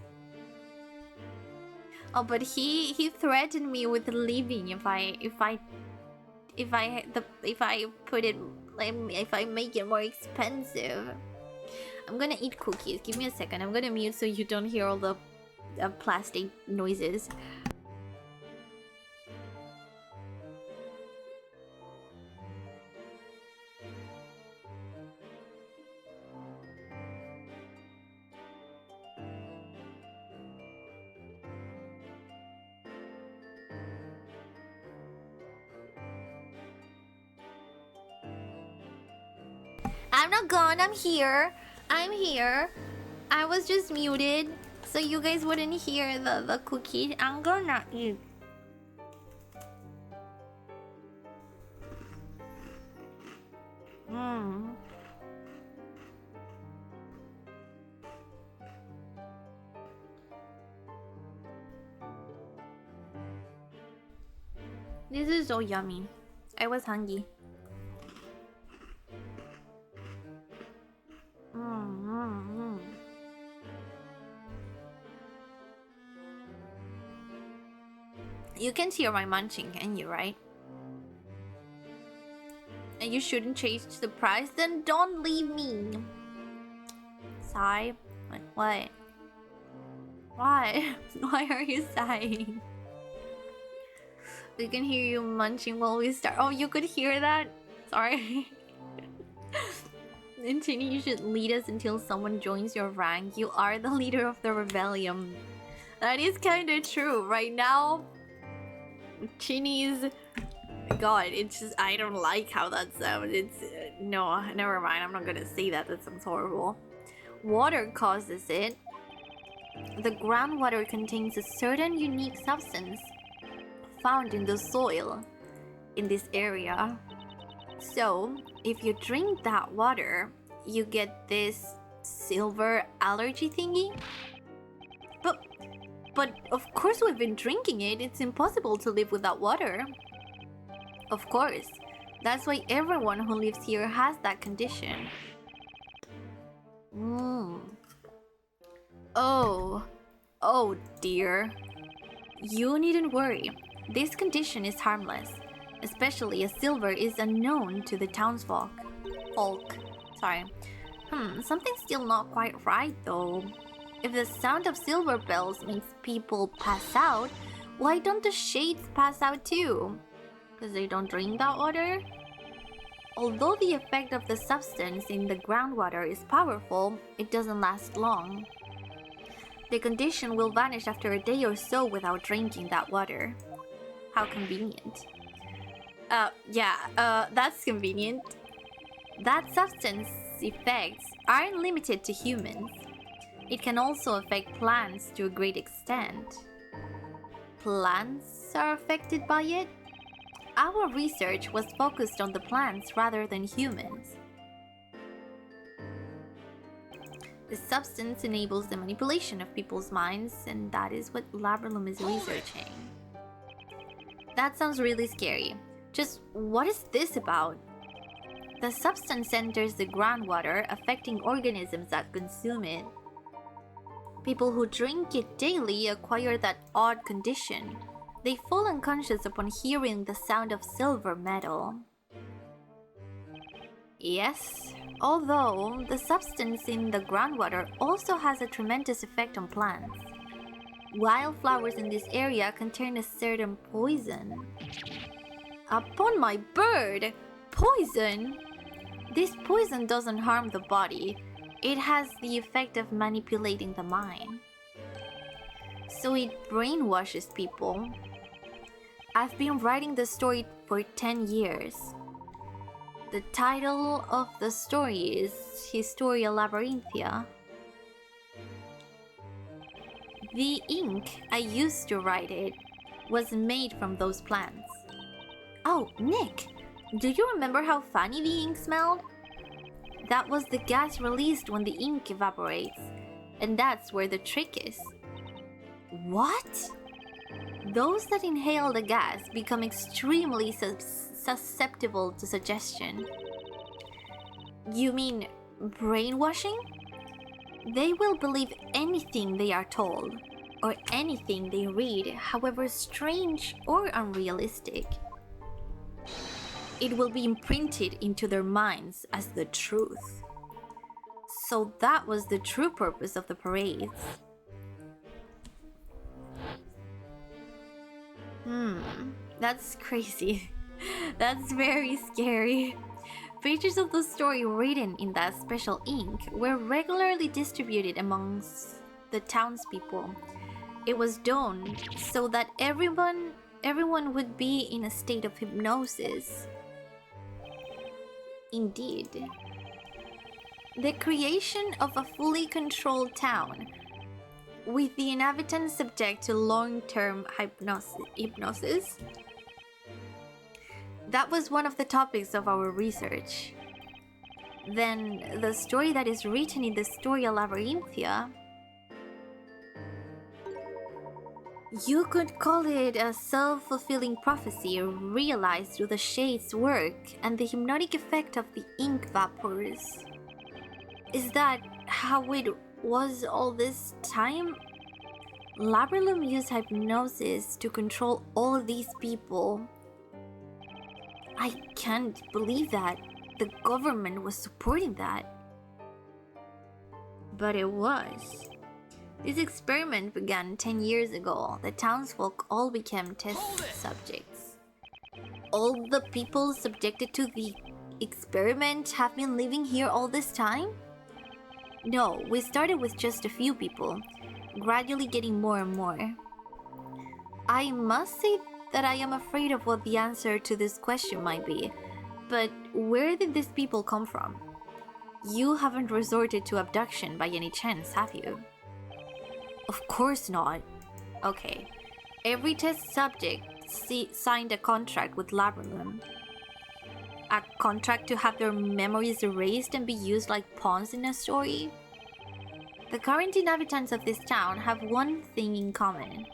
Oh, but he threatened me with leaving if I put it, if I make it more expensive. I'm gonna eat cookies. Give me a second. I'm gonna mute so you don't hear all the plastic noises. I'm not gone, I'm here. I'm here. I was just muted so you guys wouldn't hear the cookie. I'm gonna eat. This is so yummy. I was hungry. You can hear my munching, can you, right? And you shouldn't change the price, then don't leave me. Sigh? What? Why? Why are you sighing? We can hear you munching while we start. Oh, you could hear that? Sorry. And Chini, you should lead us until someone joins your rank. You are the leader of the rebellion. That is kind of true. Right now, Chini's... God, it's just... I don't like how that sounds. It's... no, never mind. I'm not gonna say that. That sounds horrible. Water causes it. The groundwater contains a certain unique substance found in the soil in this area. So, if you drink that water, you get this silver allergy thingy. But of course we've been drinking it. It's impossible to live without water. Of course. That's why everyone who lives here has that condition. Oh dear. You needn't worry. This condition is harmless. Especially as silver is unknown to the townsfolk. Something's still not quite right though. If the sound of silver bells makes people pass out, why don't the shades pass out too? Because they don't drink that water? Although the effect of the substance in the groundwater is powerful, it doesn't last long. The condition will vanish after a day or so without drinking that water. How convenient. That's convenient. That substance effects aren't limited to humans. It can also affect plants to a great extent. Plants are affected by it? Our research was focused on the plants rather than humans. The substance enables the manipulation of people's minds, and that is what Labrilum is researching. That sounds really scary. Just what is this about? The substance enters the groundwater, affecting organisms that consume it. People who drink it daily acquire that odd condition, They fall unconscious upon hearing the sound of silver metal. Yes, although the substance in the groundwater also has a tremendous effect on plants. Wildflowers in this area contain a certain poison. Upon my bird! Poison? This poison doesn't harm the body. It has the effect of manipulating the mind. So it brainwashes people. I've been writing the story for 10 years. The title of the story is Historia Labyrinthia. The ink I used to write it was made from those plants. Oh, Nick, do you remember how funny the ink smelled? That was the gas released when the ink evaporates, and that's where the trick is. What? Those that inhale the gas become extremely susceptible to suggestion. You mean brainwashing? They will believe anything they are told, or anything they read, however strange or unrealistic. It will be imprinted into their minds as the truth. So that was the true purpose of the parades. That's crazy. That's very scary. Pages of the story written in that special ink were regularly distributed amongst the townspeople. It was done so that everyone would be in a state of hypnosis. Indeed. The creation of a fully controlled town, with the inhabitants subject to long-term hypnosis. That was one of the topics of our research. Then, the story that is written in the Historia Labyrinthia, you could call it a self-fulfilling prophecy realized through the shade's work and the hypnotic effect of the ink vapors. Is that how it was all this time? Labrilum used hypnosis to control all these people. I can't believe that the government was supporting that. But it was. This experiment began 10 years ago. The townsfolk all became test subjects. All the people subjected to the experiment have been living here all this time? No, we started with just a few people, gradually getting more and more. I must say that I am afraid of what the answer to this question might be, but where did these people come from? You haven't resorted to abduction by any chance, have you? Of course not. Okay, every test subject signed a contract with Labrilum. A contract to have their memories erased and be used like pawns in a story? The current inhabitants of this town have one thing in common.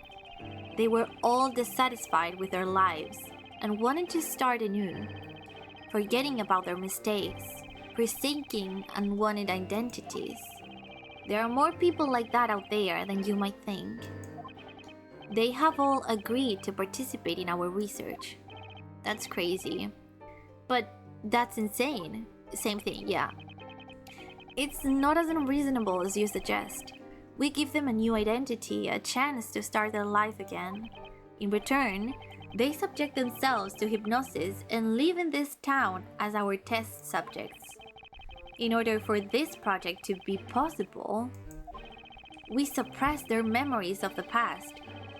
They were all dissatisfied with their lives and wanted to start anew, forgetting about their mistakes, forsaking unwanted identities. There are more people like that out there than you might think. They have all agreed to participate in our research. That's crazy. But that's insane. Same thing, yeah. It's not as unreasonable as you suggest. We give them a new identity, a chance to start their life again. In return, they subject themselves to hypnosis and live in this town as our test subjects. In order for this project to be possible, we suppress their memories of the past,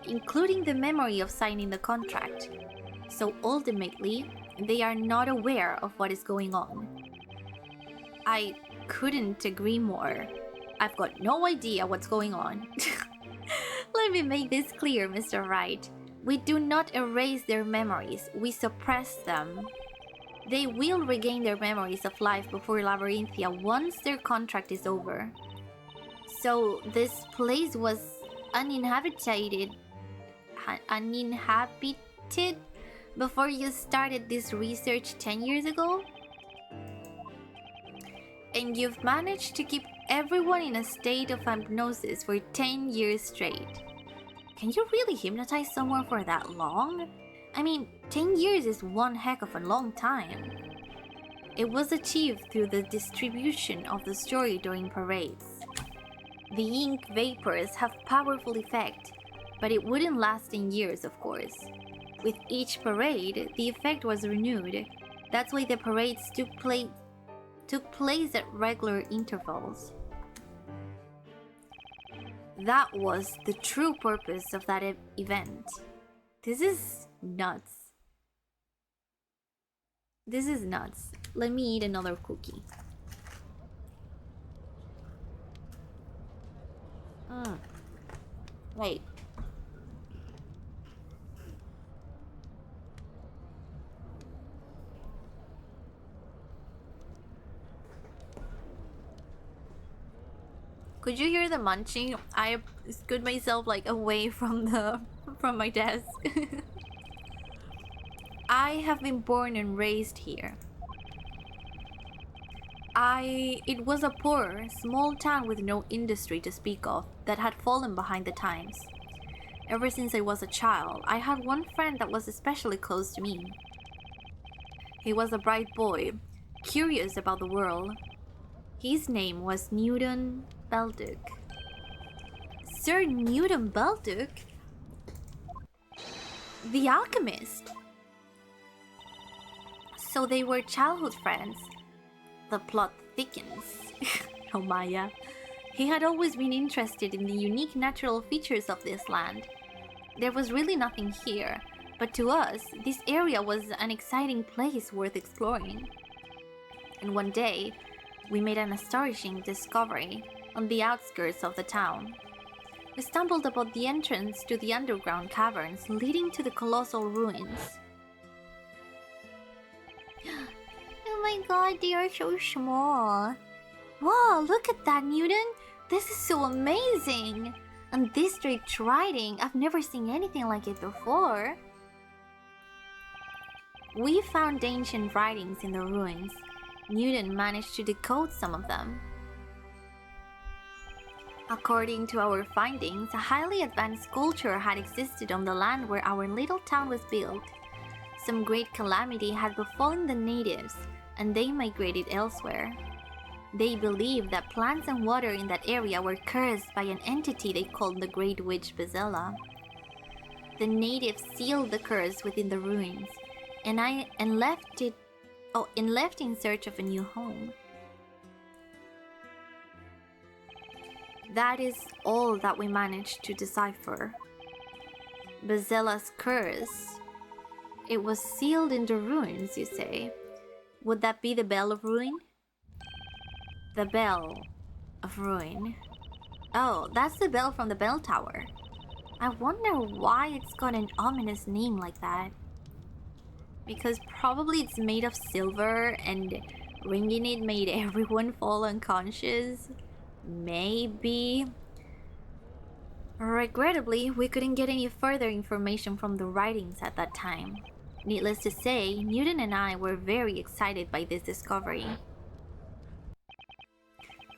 including the memory of signing the contract. So ultimately, they are not aware of what is going on. I couldn't agree more. I've got no idea what's going on. Let me make this clear, Mr. Wright. We do not erase their memories, we suppress them. They will regain their memories of life before Labyrinthia once their contract is over. So this place was uninhabited before you started this research 10 years ago? And you've managed to keep everyone in a state of hypnosis for 10 years straight. Can you really hypnotize someone for that long? I mean, 10 years is one heck of a long time. It was achieved through the distribution of the story during parades. The ink vapors have powerful effect, but it wouldn't last in years, of course. With each parade, the effect was renewed. That's why the parades took place at regular intervals. That was the true purpose of that event. This is nuts. This is nuts. Let me eat another cookie. Wait. Could you hear the munching? I scoot myself like away from my desk. I have been born and raised here. It was a poor, small town with no industry to speak of that had fallen behind the times. Ever since I was a child, I had one friend that was especially close to me. He was a bright boy, curious about the world. His name was Newton Belduc. Sir Newton Belduc? The alchemist! So they were childhood friends. The plot thickens. Oh Maya. He had always been interested in the unique natural features of this land. There was really nothing here, but to us, this area was an exciting place worth exploring. And one day, we made an astonishing discovery on the outskirts of the town. We stumbled upon the entrance to the underground caverns leading to the colossal ruins. Oh my god, they are so small. Wow, look at that, Newton! This is so amazing! And district writing, I've never seen anything like it before. We found ancient writings in the ruins. Newton managed to decode some of them. According to our findings, a highly advanced culture had existed on the land where our little town was built. Some great calamity had befallen the natives, and they migrated elsewhere. They believed that plants and water in that area were cursed by an entity they called the Great Witch Bezella. The natives sealed the curse within the ruins, and left in search of a new home. That is all that we managed to decipher. Bezella's curse. It was sealed in the ruins, you say? Would that be the Bell of Ruin? The Bell of Ruin. Oh, that's the bell from the bell tower. I wonder why it's got an ominous name like that. Because probably it's made of silver and ringing it made everyone fall unconscious. Maybe. Regrettably, we couldn't get any further information from the writings at that time. Needless to say, Newton and I were very excited by this discovery.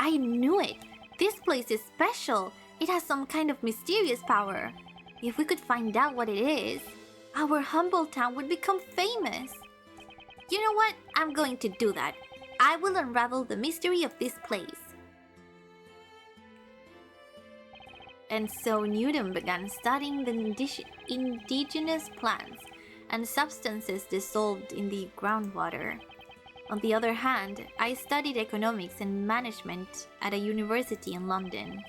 I knew it! This place is special! It has some kind of mysterious power. If we could find out what it is, our humble town would become famous. You know what? I'm going to do that. I will unravel the mystery of this place. And so Newton began studying the indigenous plants and substances dissolved in the groundwater. On the other hand, I studied economics and management at a university in London.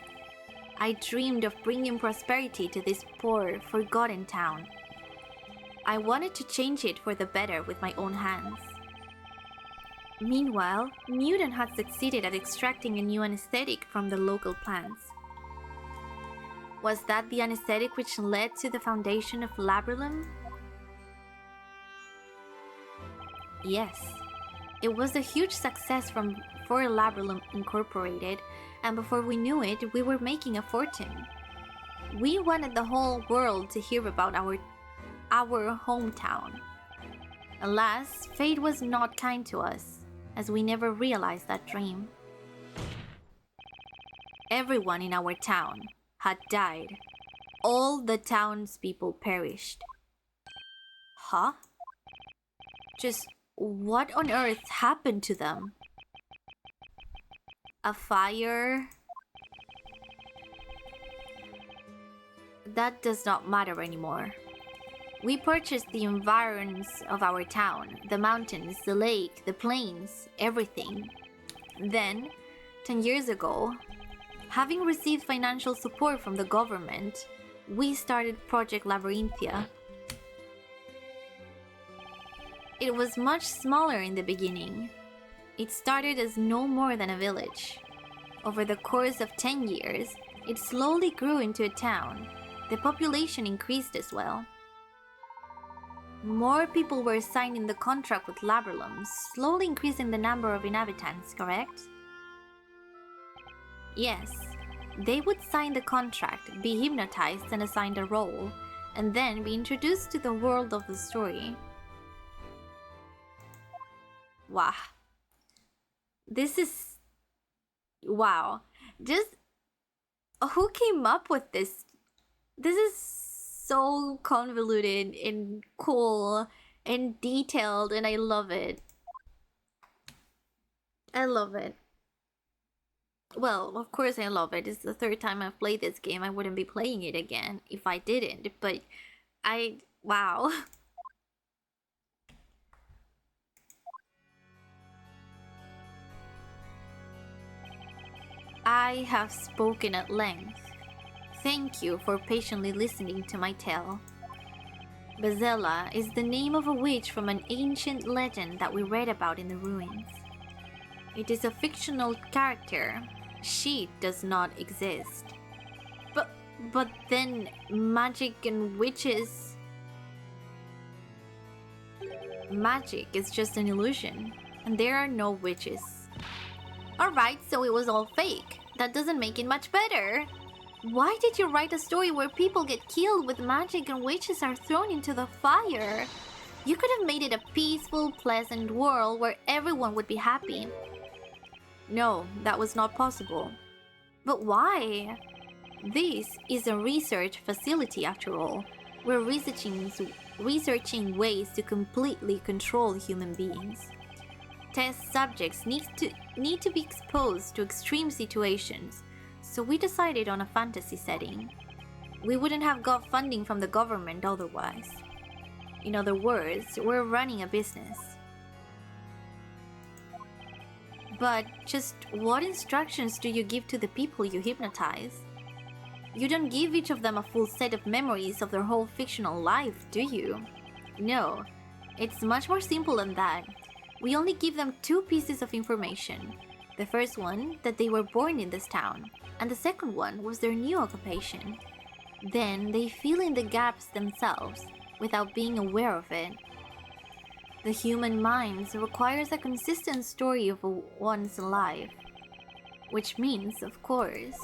I dreamed of bringing prosperity to this poor, forgotten town. I wanted to change it for the better with my own hands. Meanwhile, Newton had succeeded at extracting a new anesthetic from the local plants. Was that the anesthetic which led to the foundation of Laburnum? Yes. It was a huge success for Laburnum Incorporated, and before we knew it, we were making a fortune. We wanted the whole world to hear about our hometown. Alas, fate was not kind to us, as we never realized that dream. Everyone in our town had died. all the townspeople perished. Huh? Just what on earth happened to them? A fire? That does not matter anymore. We purchased the environs of our town, the mountains, the lake, the plains, everything. Then, 10 years ago, having received financial support from the government, we started Project Labyrinthia. It was much smaller in the beginning. It started as no more than a village. Over the course of 10 years, it slowly grew into a town. The population increased as well. More people were signed in the contract with Labyrlums, slowly increasing the number of inhabitants, correct? Yes. They would sign the contract, be hypnotized and assigned a role, and then be introduced to the world of the story. Wow. This is... Wow. Just... Who came up with this? This is so convoluted and cool and detailed, and I love it. I love it. Well, of course I love it. It's the third time I've played this game. I wouldn't be playing it again if I didn't, but wow. I have spoken at length. Thank you for patiently listening to my tale. Bezella is the name of a witch from an ancient legend that we read about in the ruins. It is a fictional character. She does not exist. But then magic and witches... Magic is just an illusion, and there are no witches. Alright, so it was all fake. That doesn't make it much better. Why did you write a story where people get killed with magic and witches are thrown into the fire? You could have made it a peaceful, pleasant world where everyone would be happy. No, that was not possible. But why? This is a research facility after all. We're researching ways to completely control human beings. Test subjects need to be exposed to extreme situations, so we decided on a fantasy setting. We wouldn't have got funding from the government otherwise. In other words, we're running a business. But just what instructions do you give to the people you hypnotize? You don't give each of them a full set of memories of their whole fictional life, do you? No, it's much more simple than that. We only give them 2 pieces of information. The first one, that they were born in this town, and the second one was their new occupation. Then they fill in the gaps themselves, without being aware of it. The human mind requires a consistent story of one's life. Which means, of course,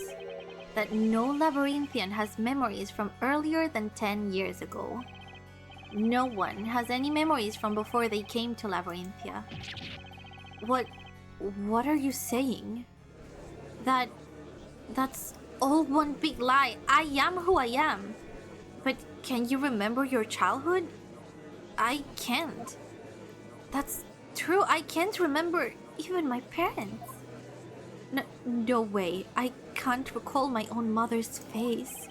that no Labyrinthian has memories from earlier than 10 years ago. No one has any memories from before they came to Labyrinthia. What are you saying? That's all one big lie. I am who I am. But can you remember your childhood? I can't. That's true, I can't remember even my parents. No way, I can't recall my own mother's face.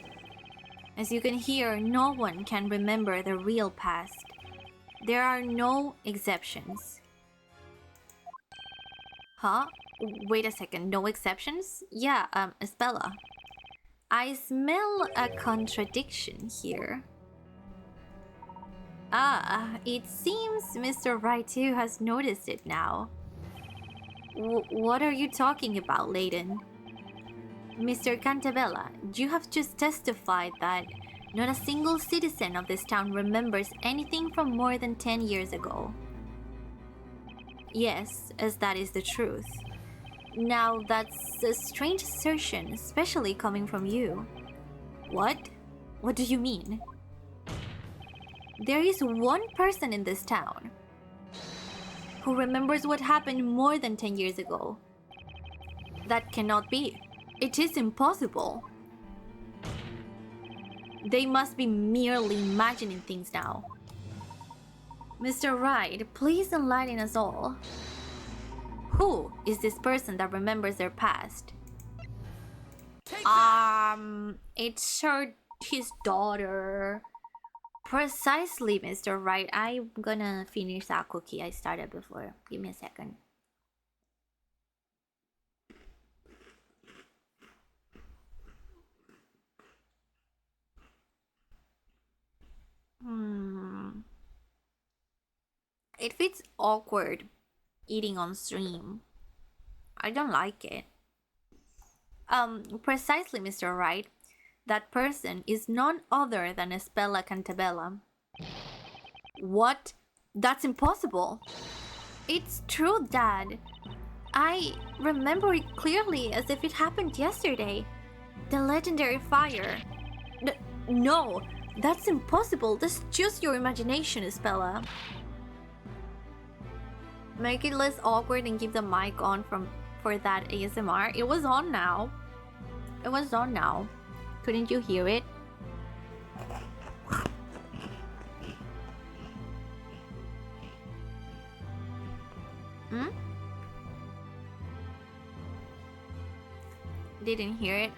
As you can hear, no one can remember the real past. There are no exceptions. Huh? Wait a second, no exceptions? Yeah, Espella. I smell a contradiction here. Ah, it seems Mr. Wright too has noticed it now. What are you talking about, Layton? Mr. Cantabella, you have just testified that not a single citizen of this town remembers anything from more than 10 years ago. Yes, as that is the truth. Now, that's a strange assertion, especially coming from you. What? What do you mean? There is one person in this town who remembers what happened more than 10 years ago. That cannot be. It is impossible. They must be merely imagining things now. Mr. Wright, please enlighten us all. Who is this person that remembers their past? It's his daughter. Precisely, Mr. Wright. I'm gonna finish that cookie I started before. Give me a second. It feels awkward eating on stream. I don't like it. Precisely, Mr. Wright. That person is none other than Espella Cantabella. What? That's impossible. It's true, Dad. I remember it clearly as if it happened yesterday. The legendary fire. No, that's impossible. That's just your imagination, Espella. Make it less awkward and keep the mic on for that ASMR. It was on now. It was on now. Couldn't you hear it? Didn't hear it.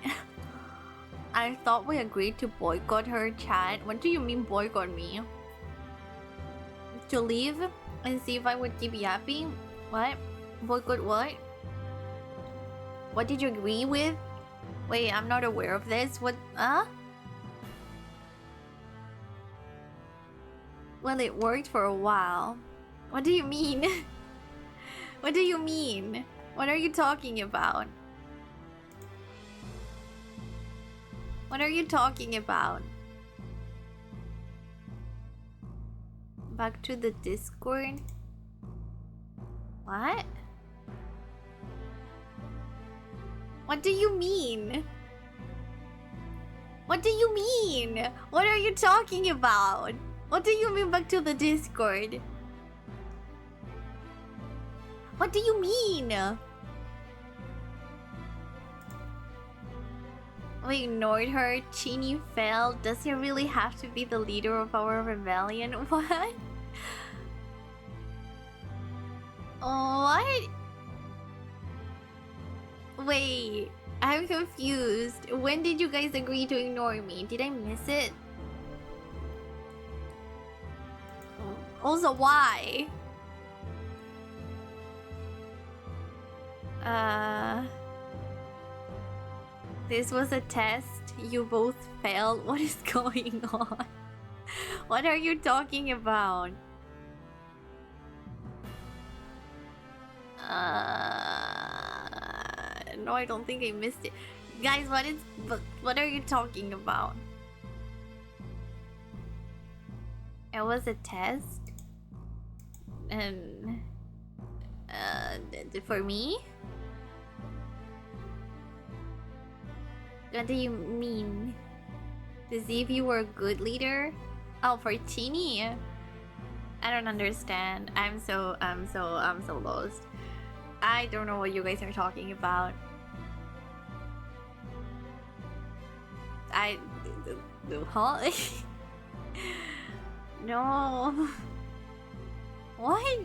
I thought we agreed to boycott her chat. What do you mean boycott me? To leave and see if I would keep yapping? What? Boycott what? What did you agree with? Wait, I'm not aware of this. What? Well, it worked for a while. What do you mean? What do you mean? What are you talking about? What are you talking about? Back to the Discord? What? What do you mean? What do you mean? What are you talking about? What do you mean back to the Discord? What do you mean? We ignored her. Chini fell. Does he really have to be the leader of our rebellion? What? What? Wait, I'm confused. When did you guys agree to ignore me? Did I miss it? Also, why? This was a test. You both failed. What is going on? What are you talking about? No, I don't think I missed it. Guys, what are you talking about? It was a test? And for me? What do you mean? To see if you were a good leader? Oh, for Chini? I don't understand. I'm so lost. I don't know what you guys are talking about. Huh? No. What?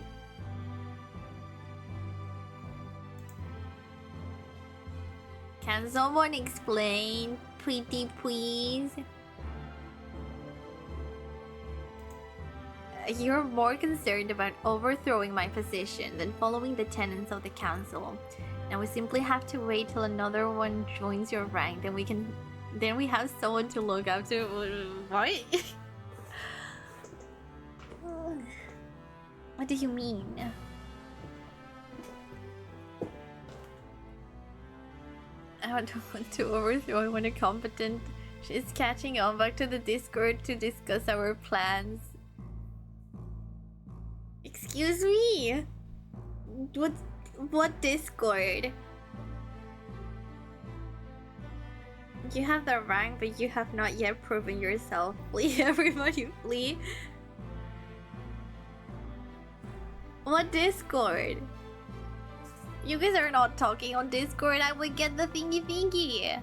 Can someone explain, pretty please? You're more concerned about overthrowing my position than following the tenets of the council. Now we simply have to wait till another one joins your rank, then we have someone to look up to. What? What do you mean? I don't want to overthrow anyone incompetent. She's catching on back to the Discord to discuss our plans. Excuse me? What Discord? You have the rank, but you have not yet proven yourself. Flee, everybody flee. What Discord? You guys are not talking on Discord. I would get the thingy thingy.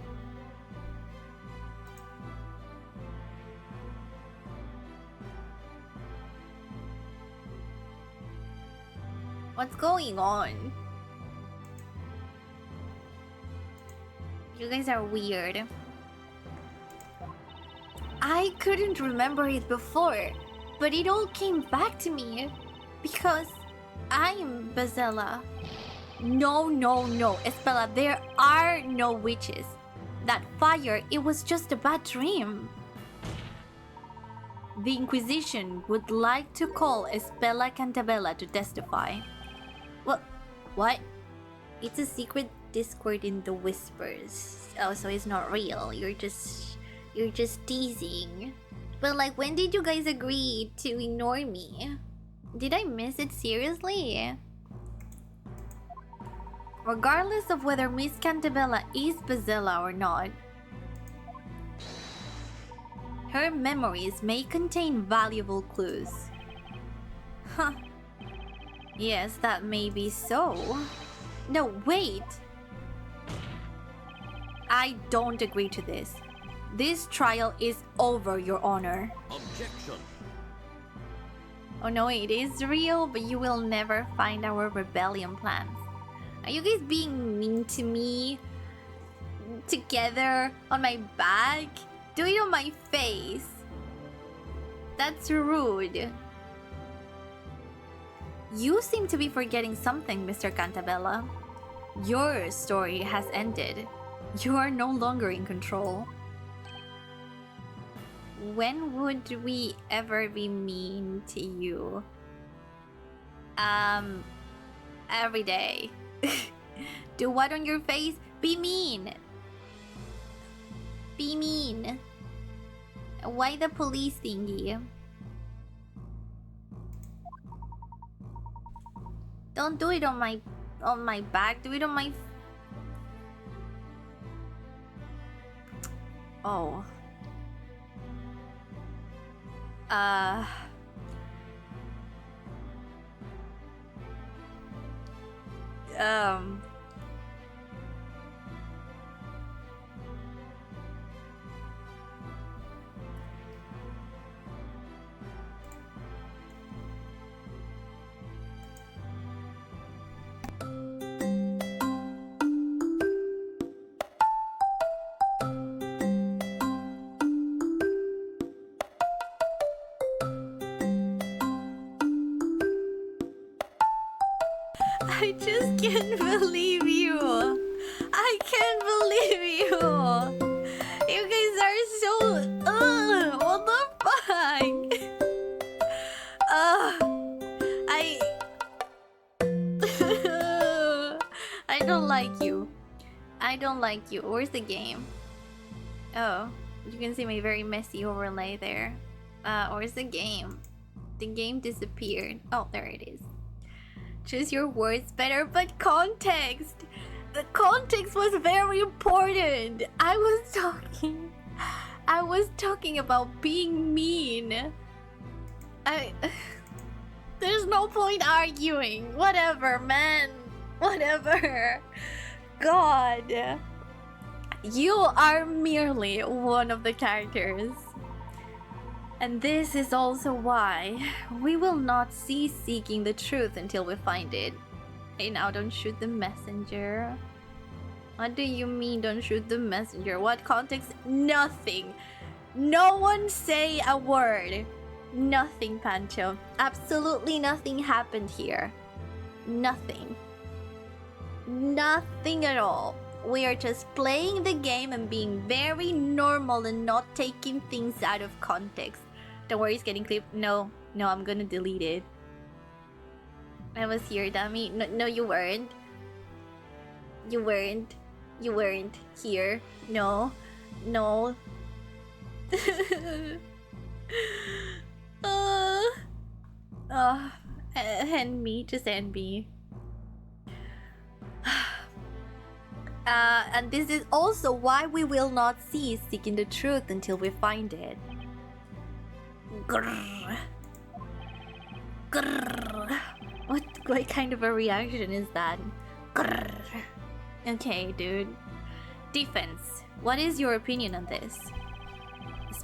What's going on? You guys are weird. I couldn't remember it before, but it all came back to me because I'm Bazella. No, Espella, there are no witches. That fire, it was just a bad dream. The Inquisition would like to call Espella Cantabella to testify. What? It's a secret Discord in the Whispers. Oh, so it's not real. You're just teasing. But like, when did you guys agree to ignore me? Did I miss it seriously? Regardless of whether Miss Cantabella is Bazella or not, her memories may contain valuable clues. Huh. Yes, that may be so. No, wait! I don't agree to this. This trial is over, Your Honor. Objection. Oh no, it is real, but you will never find our rebellion plans. Are you guys being mean to me? Together on my back? Do it on my face. That's rude. You seem to be forgetting something, Mr. Cantabella. Your story has ended. You are no longer in control. When would we ever be mean to you? Every day. Do what on your face? Be mean. Be mean. Why the police thingy? Don't do it on my back. Do it on my. Oh. I just can't believe you. I can't believe you. You guys are so. What the fuck? I don't like you. I don't like you. Where's the game? Oh, you can see my very messy overlay there. Where's the game? The game disappeared. Oh, there it is. Choose your words better, but context. The context was very important. I was talking about being mean. There's no point arguing. Whatever, man. Whatever. God. You are merely one of the characters. And this is also why we will not cease seeking the truth until we find it. Hey, now don't shoot the messenger. What do you mean don't shoot the messenger? What context? Nothing. No one say a word. Nothing, Pancho. Absolutely nothing happened here. Nothing. Nothing at all. We are just playing the game and being very normal and not taking things out of context. Don't worry, it's getting clipped. No, I'm gonna delete it. I was here, dummy. No, you weren't. You weren't here. No. Hand me. Just hand me. And this is also why we will not cease seeking the truth until we find it. Grrr. Grrr. What kind of a reaction is that? Grrr. Okay, dude. Defense. What is your opinion on this?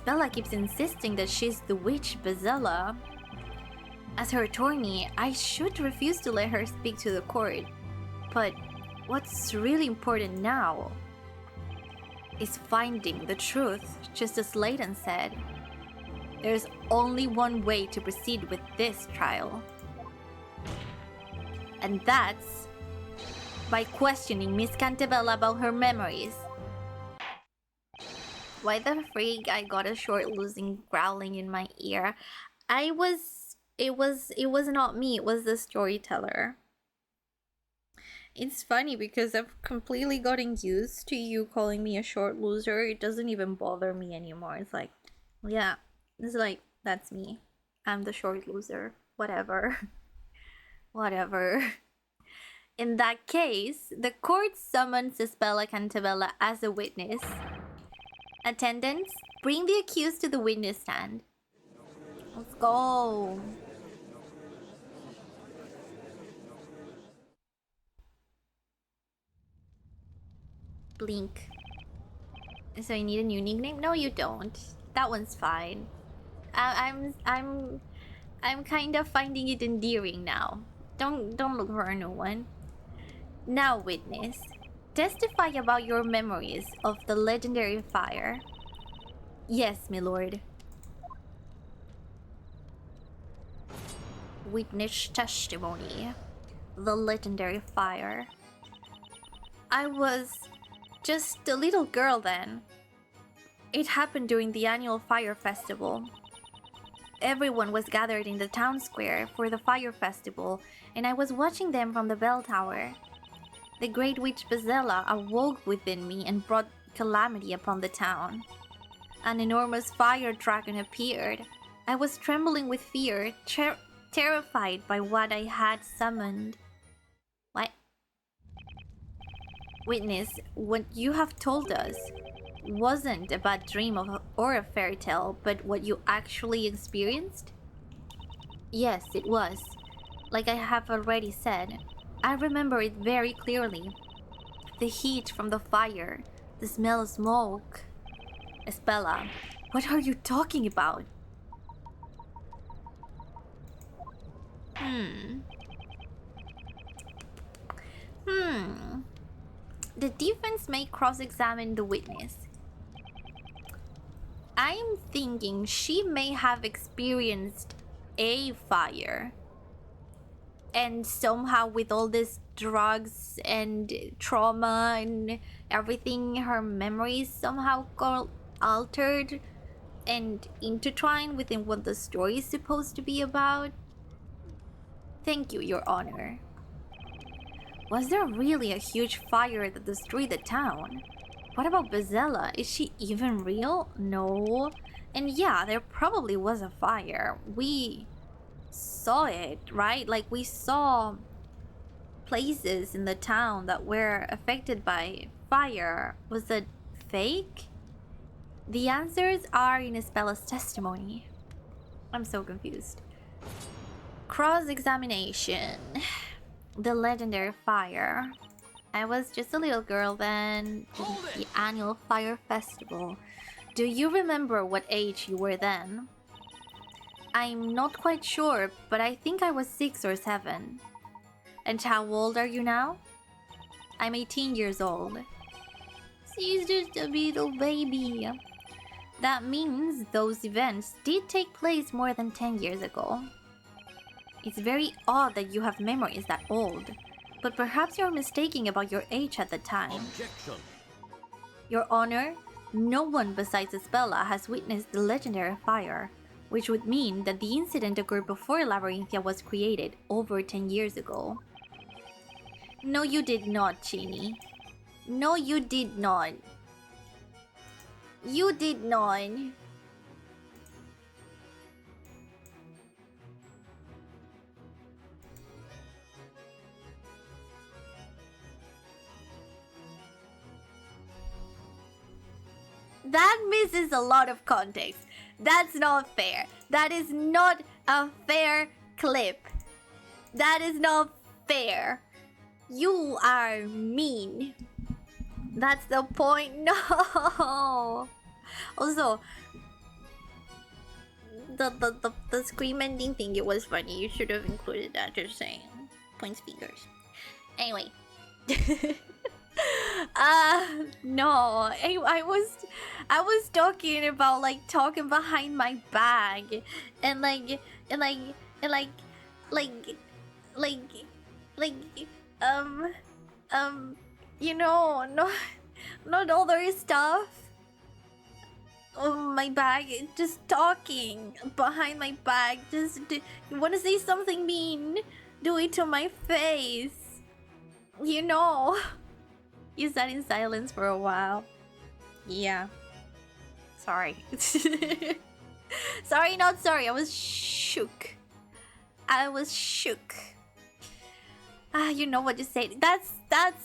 Bella keeps insisting that she's the witch Bazella. As her attorney, I should refuse to let her speak to the court. But what's really important now is finding the truth, just as Layton said. There's only one way to proceed with this trial. And that's by questioning Miss Cantabella about her memories. Why the freak I got a short losing growling in my ear? It was not me, it was the storyteller. It's funny because I've completely gotten used to you calling me a short loser. It doesn't even bother me anymore. It's like, yeah, it's like, that's me. I'm the short loser. Whatever. Whatever. In that case, the court summons Isabella Cantabella as a witness. Attendants, bring the accused to the witness stand. Let's go. Blink. So you need a new nickname? No, you don't. That one's fine. I'm kind of finding it endearing now. Don't look for a new one. Now, witness, testify about your memories of the legendary fire. Yes, my lord. Witness testimony. The legendary fire. I was just a little girl then. It happened during the annual fire festival. Everyone was gathered in the town square for the fire festival, and I was watching them from the bell tower. The great witch Bezella awoke within me and brought calamity upon the town. An enormous fire dragon appeared. I was trembling with fear, terrified by what I had summoned. What? Witness, what you have told us wasn't a bad dream or a fairy tale, but what you actually experienced? Yes, it was. Like I have already said, I remember it very clearly. The heat from the fire, the smell of smoke. Espella, what are you talking about? The defense may cross-examine the witness. I'm thinking she may have experienced a fire. And somehow with all this drugs and trauma and everything, her memories somehow got altered and intertwined within what the story is supposed to be about. Thank you, Your Honor. Was there really a huge fire that destroyed the town? What about Bezella? Is she even real? No. And yeah, there probably was a fire. We saw it, right? Like, we saw places in the town that were affected by fire. Was it fake? The answers are in Isabela's testimony. I'm so confused. Cross-examination. The legendary fire. I was just a little girl then, during the annual fire festival. Do you remember what age you were then? I'm not quite sure, but I think I was 6 or 7. And how old are you now? I'm 18 years old. She's just a little baby. That means those events did take place more than 10 years ago. It's very odd that you have memories that old, but perhaps you're mistaken about your age at the time. Objection. Your Honor, no one besides Isabella has witnessed the legendary fire, which would mean that the incident occurred before Labyrinthia was created over 10 years ago. No, you did not, Chini. No, you did not. You did not. That misses a lot of context. That's not fair. That is not a fair clip. That is not fair. You are mean. That's the point. No. Also, the scream ending thing, it was funny. You should have included that, just saying. Points fingers. Anyway. No. I was talking about like talking behind my back and like you know, not other stuff. Oh, my back, just talking behind my back. Just you want to say something mean? Do it to my face. You know. You sat in silence for a while. Yeah. Sorry. Sorry, not sorry. I was shook. You know what you said. That's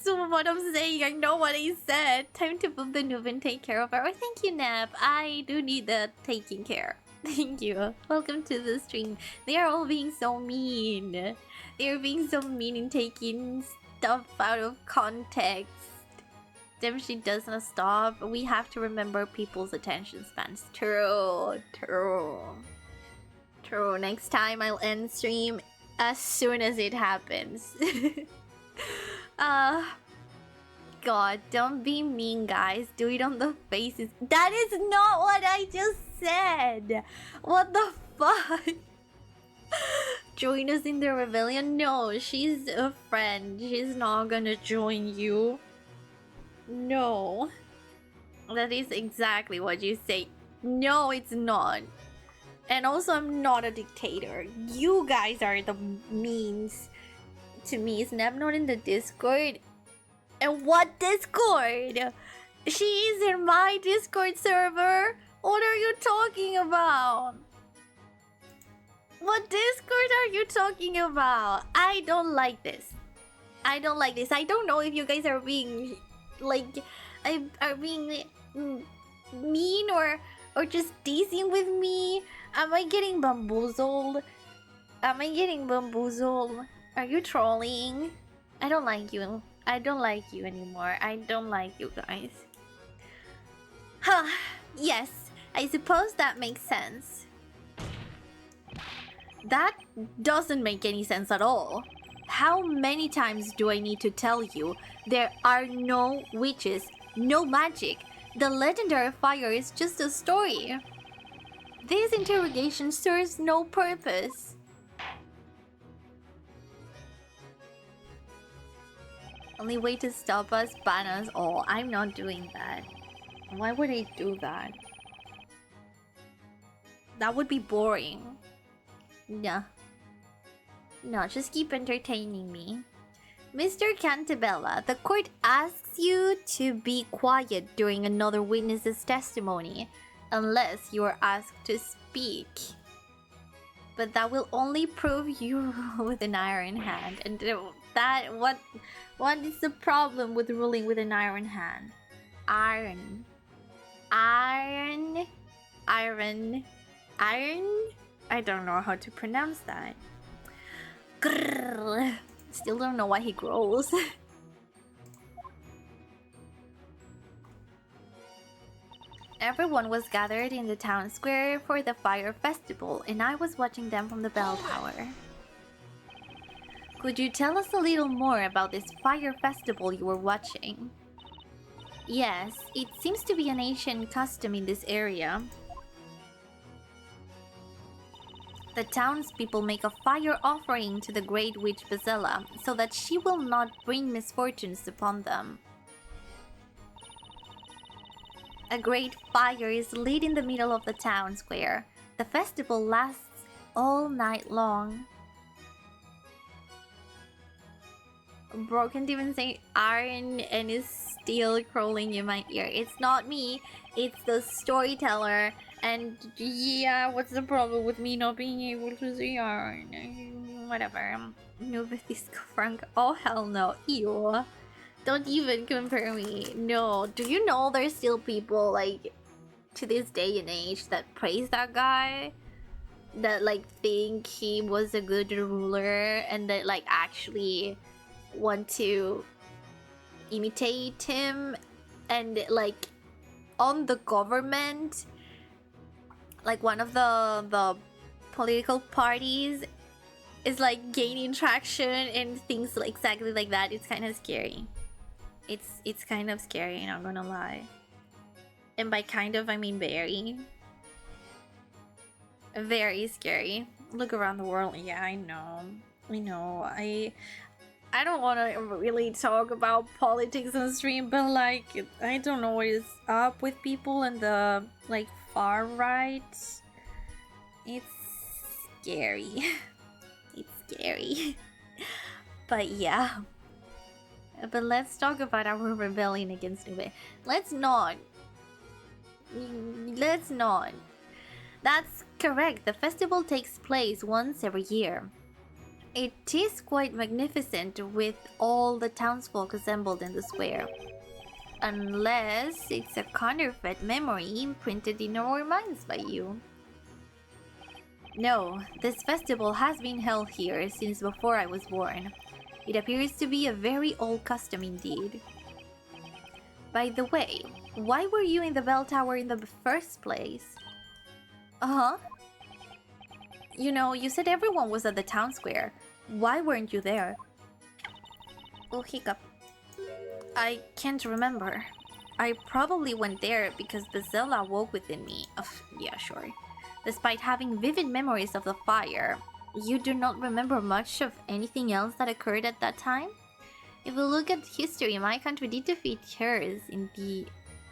what I'm saying. I know what I said. Time to move the noob and take care of her. Oh, thank you, Nap. I do need the taking care. Thank you. Welcome to the stream. They are all being so mean. They're being so mean and taking stuff out of context. Damn, she doesn't stop. We have to remember people's attention spans. True. Next time I'll end stream as soon as it happens. God, don't be mean, guys. Do it on the faces. That is not what I just said. What the fuck? Join us in the rebellion? No, she's a friend. She's not gonna join you. No. That is exactly what you say. No, it's not. And also, I'm not a dictator. You guys are the means to me. Is Neb not in the Discord? And what Discord? She is in my Discord server. What are you talking about? What Discord are you talking about? I don't like this. I don't know if you guys are being like are being mean or just teasing with me. Am I getting bamboozled? Are you trolling? I don't like you. I don't like you anymore. I don't like you guys. Huh. Yes, I suppose that makes sense. That doesn't make any sense at all. How many times do I need to tell you there are no witches, no magic? The legendary fire is just a story. This interrogation serves no purpose. Only way to stop us, ban us all. I'm not doing that. Why would I do that? That would be boring. No, just keep entertaining me. Mr. Cantabella, the court asks you to be quiet during another witness's testimony, unless you are asked to speak. But that will only prove you with an iron hand. And what is the problem with ruling with an iron hand? Iron. I don't know how to pronounce that. Grrr. Still don't know why he grows. Everyone was gathered in the town square for the fire festival, and I was watching them from the bell tower. Could you tell us a little more about this fire festival you were watching? Yes, it seems to be an ancient custom in this area. The townspeople make a fire offering to the Great Witch Bazella, so that she will not bring misfortunes upon them. A great fire is lit in the middle of the town square. The festival lasts all night long. Bro can't even say iron and is still crawling in my ear. It's not me, it's the storyteller. And yeah, what's the problem with me not being able to see iron? Whatever. Novathis Frank. Oh hell no. Ew. Don't even compare me. No. Do you know there's still people like to this day and age that praise that guy? That like think he was a good ruler and that like actually want to imitate him and like on the government like one of the political parties is like gaining traction and things like exactly like that. It's kind of scary. It's kind of scary, not gonna lie. And by kind of, I mean very. Very scary. Look around the world. Yeah, I know. I don't want to really talk about politics on stream, but like I don't know what is up with people in the like far right. It's scary. It's scary. But yeah. But let's talk about our rebellion against Nube. Let's not. Let's not. That's correct. The festival takes place once every year. It is quite magnificent with all the townsfolk assembled in the square. Unless it's a counterfeit memory imprinted in our minds by you. No, this festival has been held here since before I was born. It appears to be a very old custom indeed. By the way, why were you in the bell tower in the first place? Uh-huh. You know, you said everyone was at the town square. Why weren't you there? Oh, hiccup. I can't remember. I probably went there because the Zell awoke within me. Yeah, sure. Despite having vivid memories of the fire, you do not remember much of anything else that occurred at that time? If we look at history, my country did defeat hers in the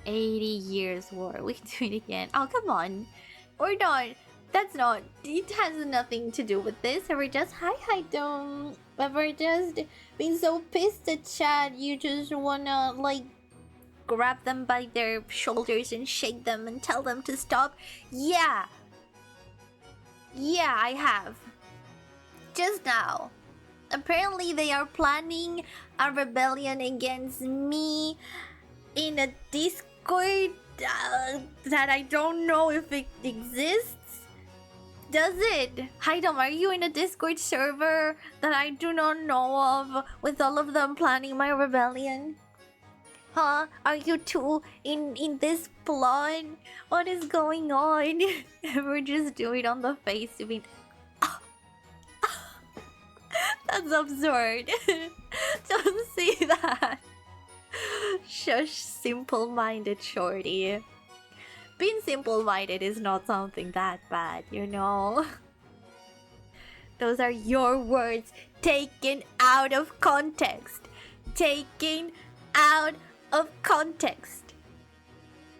80 Years' War. We can do it again. Oh, come on. Or not. That's not. It has nothing to do with this. We're just don't. We're just being so pissed at Chad. You just wanna like grab them by their shoulders and shake them and tell them to stop. Yeah. Yeah, I have. Just now. Apparently they are planning a rebellion against me in a Discord that I don't know if it exists. Does it? Haidom, are you in a Discord server that I do not know of with all of them planning my rebellion? Huh? Are you two in this plot? What is going on? We're just doing it on the face to be... That's absurd. Don't say that. Shush, simple-minded shorty. Being simple-minded is not something that bad, you know? Those are your words taken out of context. Taken out of context.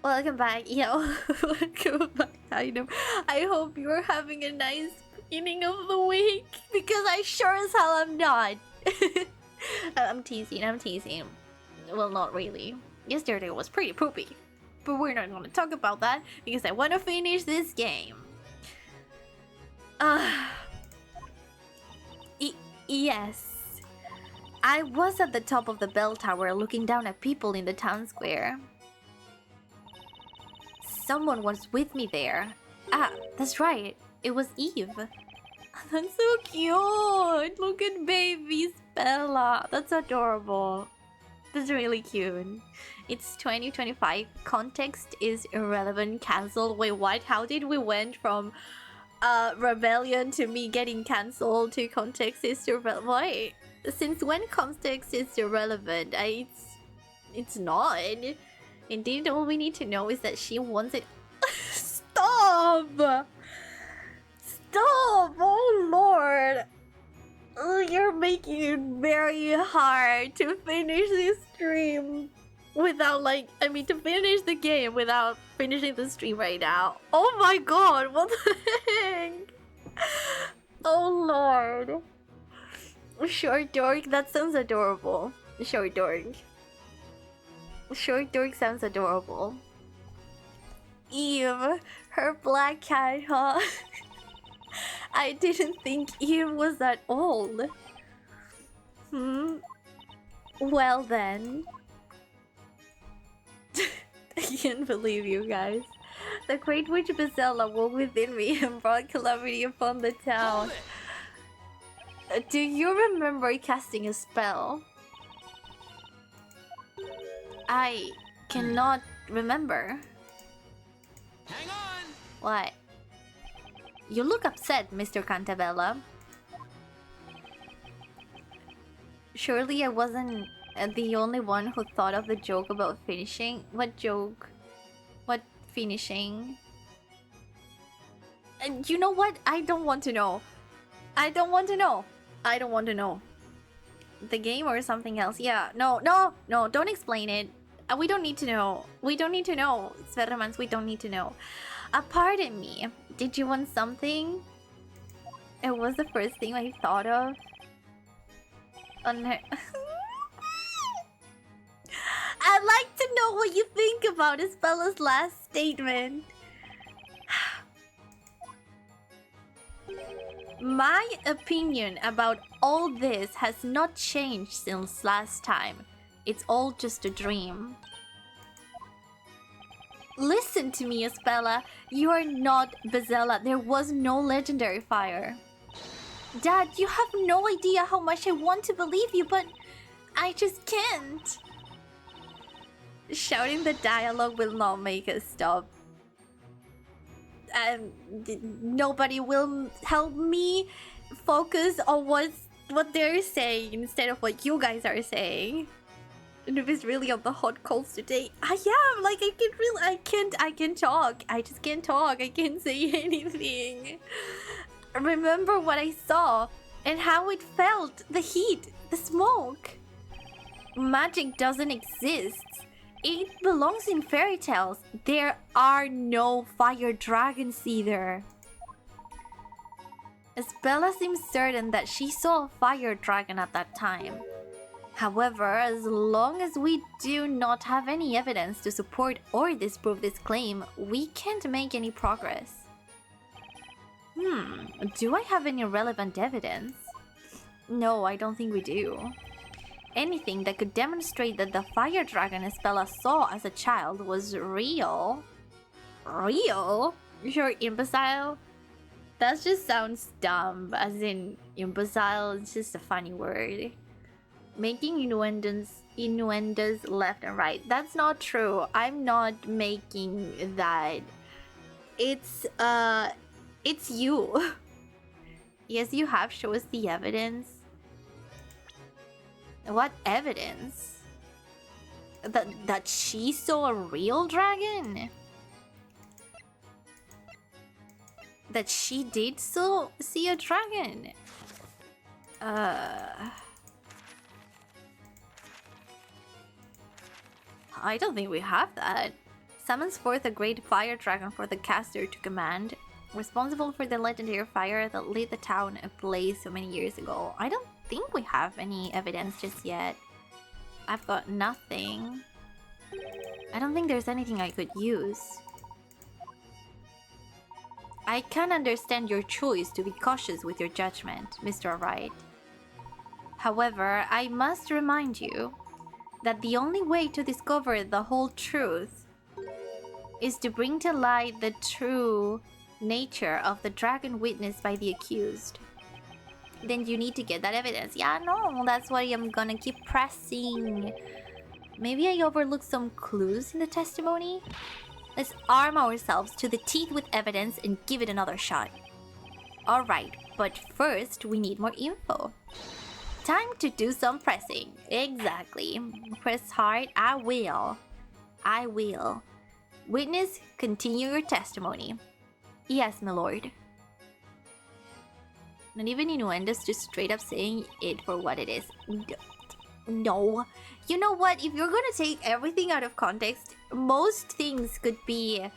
Welcome back, yo. Welcome back, Item. I hope you're having a nice beginning of the week, because I sure as hell am not. I'm teasing. Well, not really. Yesterday was pretty poopy. But we're not going to talk about that because I want to finish this game. Yes. I was at the top of the bell tower looking down at people in the town square. Someone was with me there. Ah, that's right. It was Eve. That's so cute. Look at baby Bella. That's adorable. That's really cute. It's 2025. Context is irrelevant. Cancelled. Wait, what? How did we went from rebellion to me getting cancelled to context is irrelevant? Wait, since when context is irrelevant? It's not. Indeed, all we need to know is that she wants it. Stop! Stop! Oh lord! You're making it very hard to finish this stream without to finish the game without finishing the stream right now. Oh my god, what the heck? Oh lord. Short dork, that sounds adorable. Short dork. Short dork sounds adorable. Eve, her black cat, huh? I didn't think Eve was that old. Well then. I can't believe you guys. The great witch Bezella woke within me and brought calamity upon the town. Do you remember casting a spell? I cannot remember. Hang on! What? You look upset, Mr. Cantabella. Surely I wasn't the only one who thought of the joke about finishing. What joke? What finishing? And you know what? I don't want to know. I don't want to know. I don't want to know. The game or something else? Yeah. No. Don't explain it. We don't need to know. We don't need to know. Sverremans, we don't need to know. Pardon me. Did you want something? It was the first thing I thought of. I'd like to know what you think about Isbella's last statement. My opinion about all this has not changed since last time. It's all just a dream. Listen to me, Isbella. You are not Bezella. There was no legendary fire. Dad, you have no idea how much I want to believe you, but I just can't. Shouting the dialogue will not make us stop. Nobody will help me focus on what they're saying instead of what you guys are saying. And if it's really on the hot calls today, I am like I can talk. I just can't talk. I can't say anything. Remember what I saw and how it felt. The heat, the smoke. Magic doesn't exist. It belongs in fairy tales. There are no fire dragons either. Isbella seems certain that she saw a fire dragon at that time. However, as long as we do not have any evidence to support or disprove this claim, we can't make any progress. Do I have any relevant evidence? No, I don't think we do. Anything that could demonstrate that the fire dragon Isbella saw as a child was real. Real? You're imbecile? That just sounds dumb, as in imbecile, it's just a funny word. Making innuendos left and right. That's not true. I'm not making that. It's you. Yes, you have. Show us the evidence. What evidence? That she saw a real dragon? That she did see a dragon? I don't think we have that. Summons forth a great fire dragon for the caster to command, responsible for the legendary fire that lit the town ablaze so many years ago. I don't think we have any evidence just yet. I've got nothing. I don't think there's anything I could use. I can understand your choice to be cautious with your judgment, Mr. Wright. However, I must remind you that the only way to discover the whole truth is to bring to light the true nature of the dragon witnessed by the accused. Then you need to get that evidence. Yeah, no, that's why I'm gonna keep pressing. Maybe I overlooked some clues in the testimony? Let's arm ourselves to the teeth with evidence and give it another shot. Alright, but first we need more info. Time to do some pressing. Exactly. Press hard. I will. Witness, continue your testimony. Yes, my lord. Not even innuendos, just straight up saying it for what it is. No. You know what? If you're gonna take everything out of context, most things could be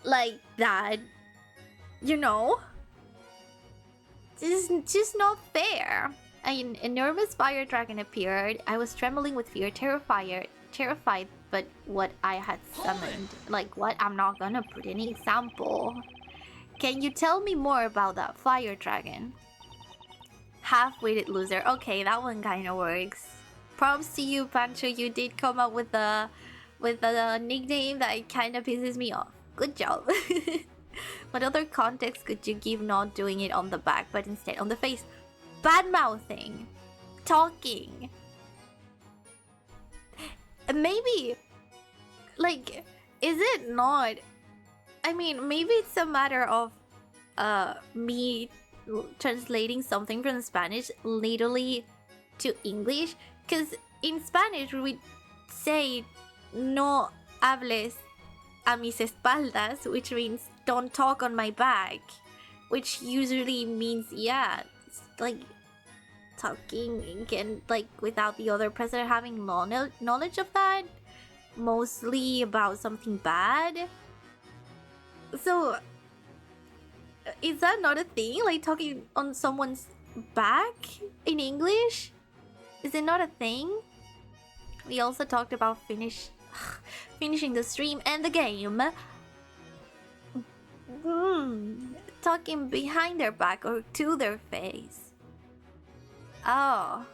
like that. You know? It's just not fair. An enormous fire dragon appeared. I was trembling with fear, terrified, but what I had summoned. Like what? I'm not gonna put any example. Can you tell me more about that fire dragon? Half-witted loser. Okay, that one kind of works. Props to you, Pancho. You did come up with a nickname that kind of pisses me off. Good job. What other context could you give not doing it on the back, but instead on the face? Bad-mouthing. Talking. Maybe. Like, is it not? I mean, maybe it's a matter of me translating something from Spanish literally to English, because in Spanish we say no hables a mis espaldas, which means don't talk on my back, which usually means, yeah, it's like talking again, like without the other person having knowledge of that, mostly about something bad. So is that not a thing, like talking on someone's back in English? Is it not a thing? We also talked about finishing the stream and the game. Talking behind their back or to their face. Oh.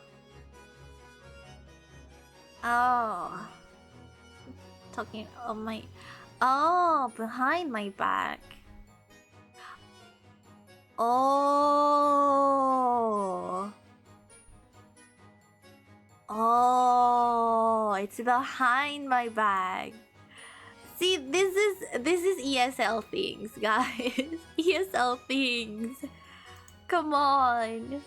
Talking on my... Oh, behind my back. Oh, it's behind my back. See, this is ESL things, guys. ESL things. Come on.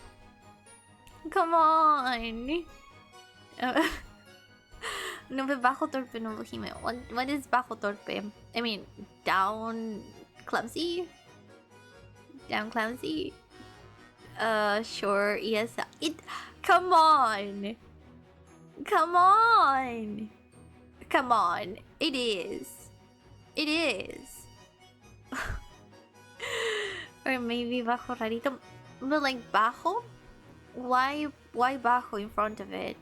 No, bajo torpe no hime. What is bajo torpe? I mean, down clumsy? Down clumsy? Sure, ESL. Come on. It is. Or maybe bajo rarito. But like bajo? Why bajo in front of it?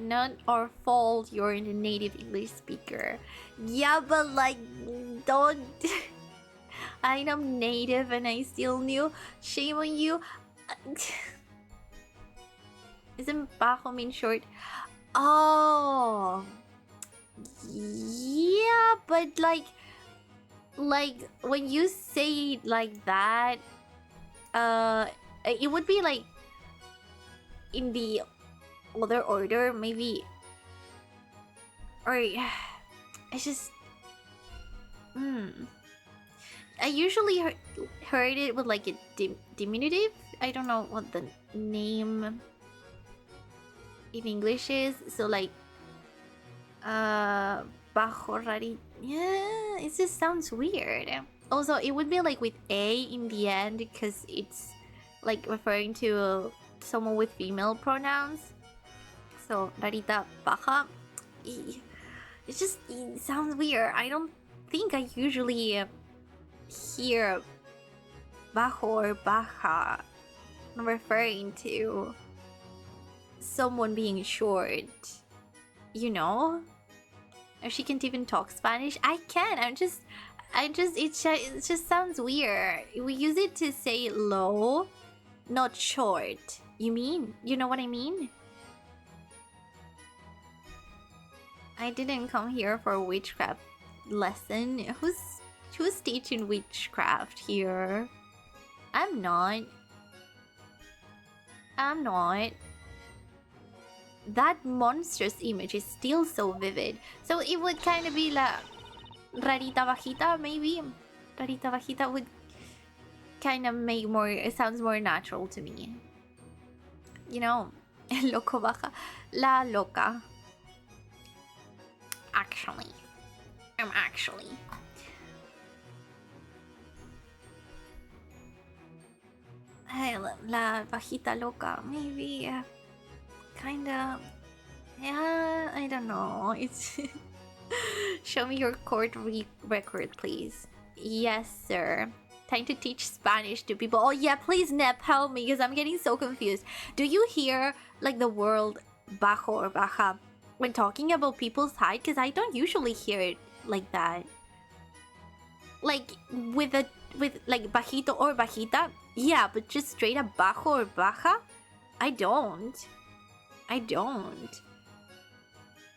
Not our fault, you're a native English speaker. Yeah, but like, don't... I'm native and I still knew. Shame on you. Isn't bajo mean short? Oh, yeah, but like when you say it like that, it would be like in the other order, maybe, or it's just I usually heard it with like a diminutive. I don't know what the name in English is. So like bajo rari. Yeah, it just sounds weird. Also, it would be like with a in the end because it's like referring to someone with female pronouns. So rarita baja. It sounds weird. I don't think I usually hear bajo or baja referring to someone being short, you know? If she can't even talk Spanish, I can. It just sounds weird. We use it to say low, not short. You know what I mean? I didn't come here for a witchcraft lesson. Who's teaching witchcraft here? I'm not. That monstrous image is still so vivid. So it would kind of be la rarita bajita, maybe. Rarita bajita would kind of make more... It sounds more natural to me. You know, el loco baja. La loca. Actually. La bajita loca, maybe. Kinda. Yeah, I don't know. It's. Show me your court record, please. Yes, sir. Time to teach Spanish to people. Oh, yeah, please, Nep, help me because I'm getting so confused. Do you hear like the word bajo or baja when talking about people's height? Because I don't usually hear it like that. Like with like bajito or bajita. Yeah, but just straight up bajo or baja? I don't.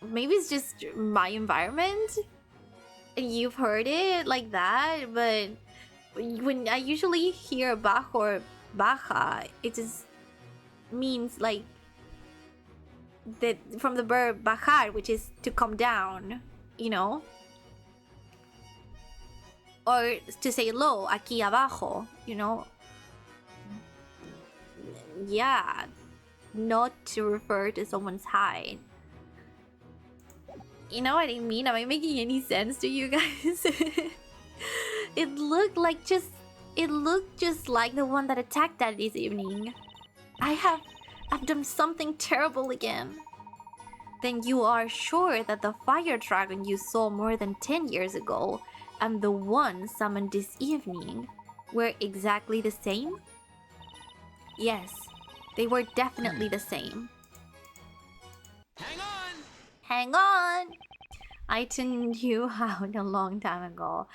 Maybe it's just my environment and you've heard it like that, but when I usually hear bajo or baja, it just means like that from the verb bajar, which is to come down, you know? Or to say low, aquí abajo, you know? Yeah, not to refer to someone's height. You know what I mean? Am I making any sense to you guys? It looked just like the one that attacked that this evening. I've done something terrible again. Then you are sure that the fire dragon you saw more than 10 years ago and the one summoned this evening were exactly the same? Yes, they were definitely the same. Hang on! Hang on! I tuned you out a long time ago.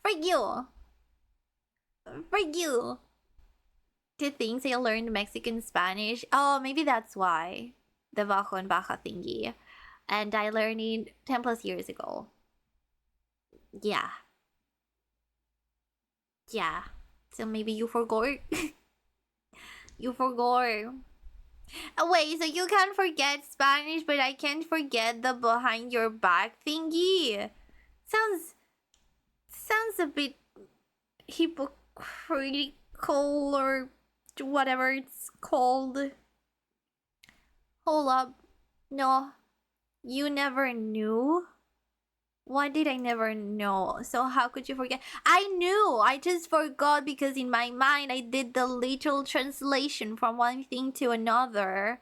For you! For you! To think I learned Mexican Spanish? Oh, maybe that's why. The bajo and baja thingy. And I learned it 10 plus years ago. Yeah. Yeah. So maybe you forgot. You forgot. Oh, wait, so you can forget Spanish, but I can't forget the behind your back thingy? Sounds a bit hypocritical or whatever it's called. Hold up. No. You never knew? Why did I never know? So how could you forget? I knew! I just forgot because in my mind I did the literal translation from one thing to another.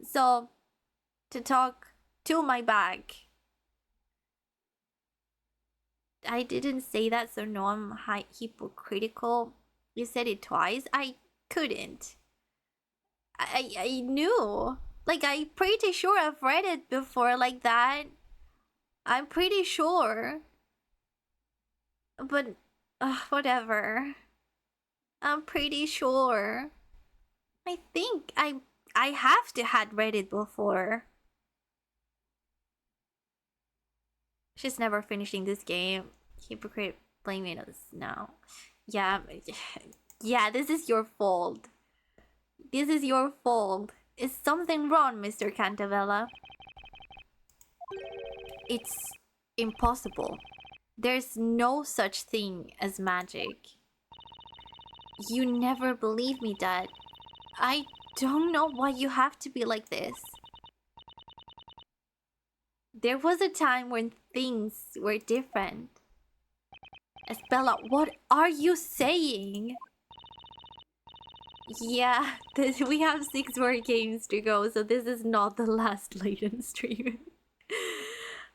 So, to talk to my back. I didn't say that, so no, I'm hypocritical. You said it twice. I couldn't. I knew. Like, I'm pretty sure I've read it before like that. I'm pretty sure. But, whatever. I'm pretty sure. I think I have to had read it before. She's never finishing this game. Hypocrite blaming us now. Yeah, yeah, this is your fault. This is your fault. Is something wrong, Mr. Cantabella? It's impossible. There's no such thing as magic. You never believe me, Dad. I don't know why you have to be like this. There was a time when things were different. Estella, what are you saying? Yeah, we have 6 more games to go, so this is not the last Layton stream.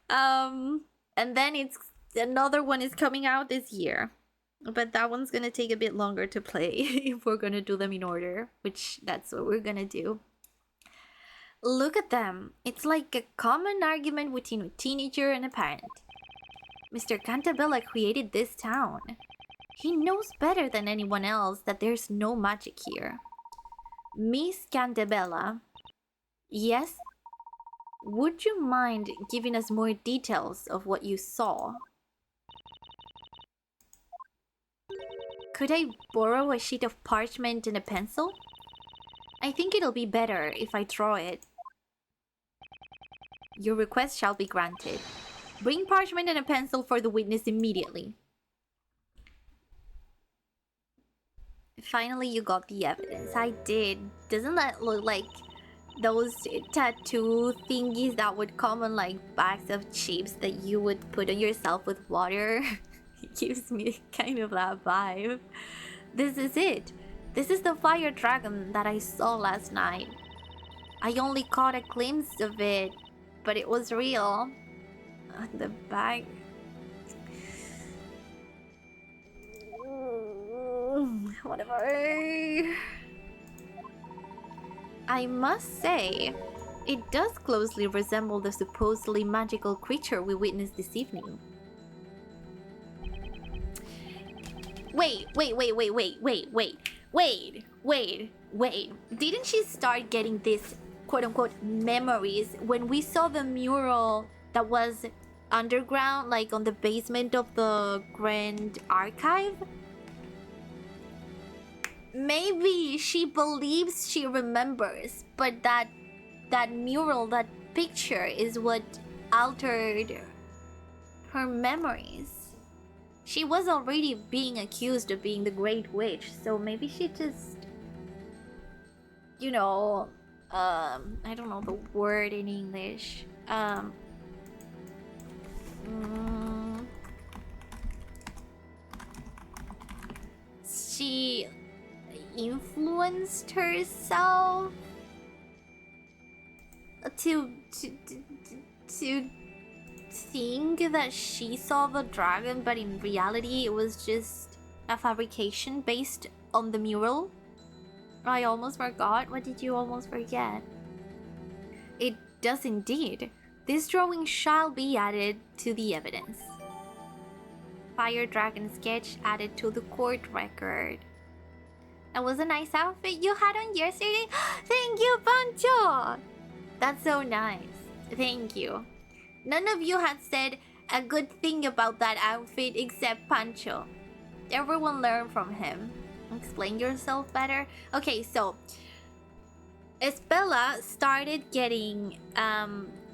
And then another one is coming out this year. But that one's gonna take a bit longer to play if we're gonna do them in order, which that's what we're gonna do. Look at them. It's like a common argument between a teenager and a parent. Mr. Cantabella created this town. He knows better than anyone else that there's no magic here. Miss Cantabella. Yes? Would you mind giving us more details of what you saw? Could I borrow a sheet of parchment and a pencil? I think it'll be better if I draw it. Your request shall be granted. Bring parchment and a pencil for the witness immediately. Finally, you got the evidence. I did. Doesn't that look like those tattoo thingies that would come on like bags of chips that you would put on yourself with water? It gives me kind of that vibe. This is it. This is the fire dragon that I saw last night. I only caught a glimpse of it, but it was real. The bag... Whatever. I must say, it does closely resemble the supposedly magical creature we witnessed this evening. Wait. Didn't she start getting these quote-unquote memories when we saw the mural that was underground, like on the basement of the Grand Archive? Maybe she believes she remembers, but that mural, that picture is what altered her memories. She was already being accused of being the Great Witch, so maybe she just, you know, I don't know the word in English. She influenced herself to think that she saw the dragon, but in reality it was just a fabrication based on the mural. I almost forgot. What did you almost forget? It does indeed. This drawing shall be added to the evidence. Fire dragon sketch added to the court record. That was a nice outfit you had on yesterday. Thank you, Pancho! That's so nice. Thank you. None of you had said a good thing about that outfit except Pancho. Everyone learned from him. Explain yourself better. Okay, so Espella started getting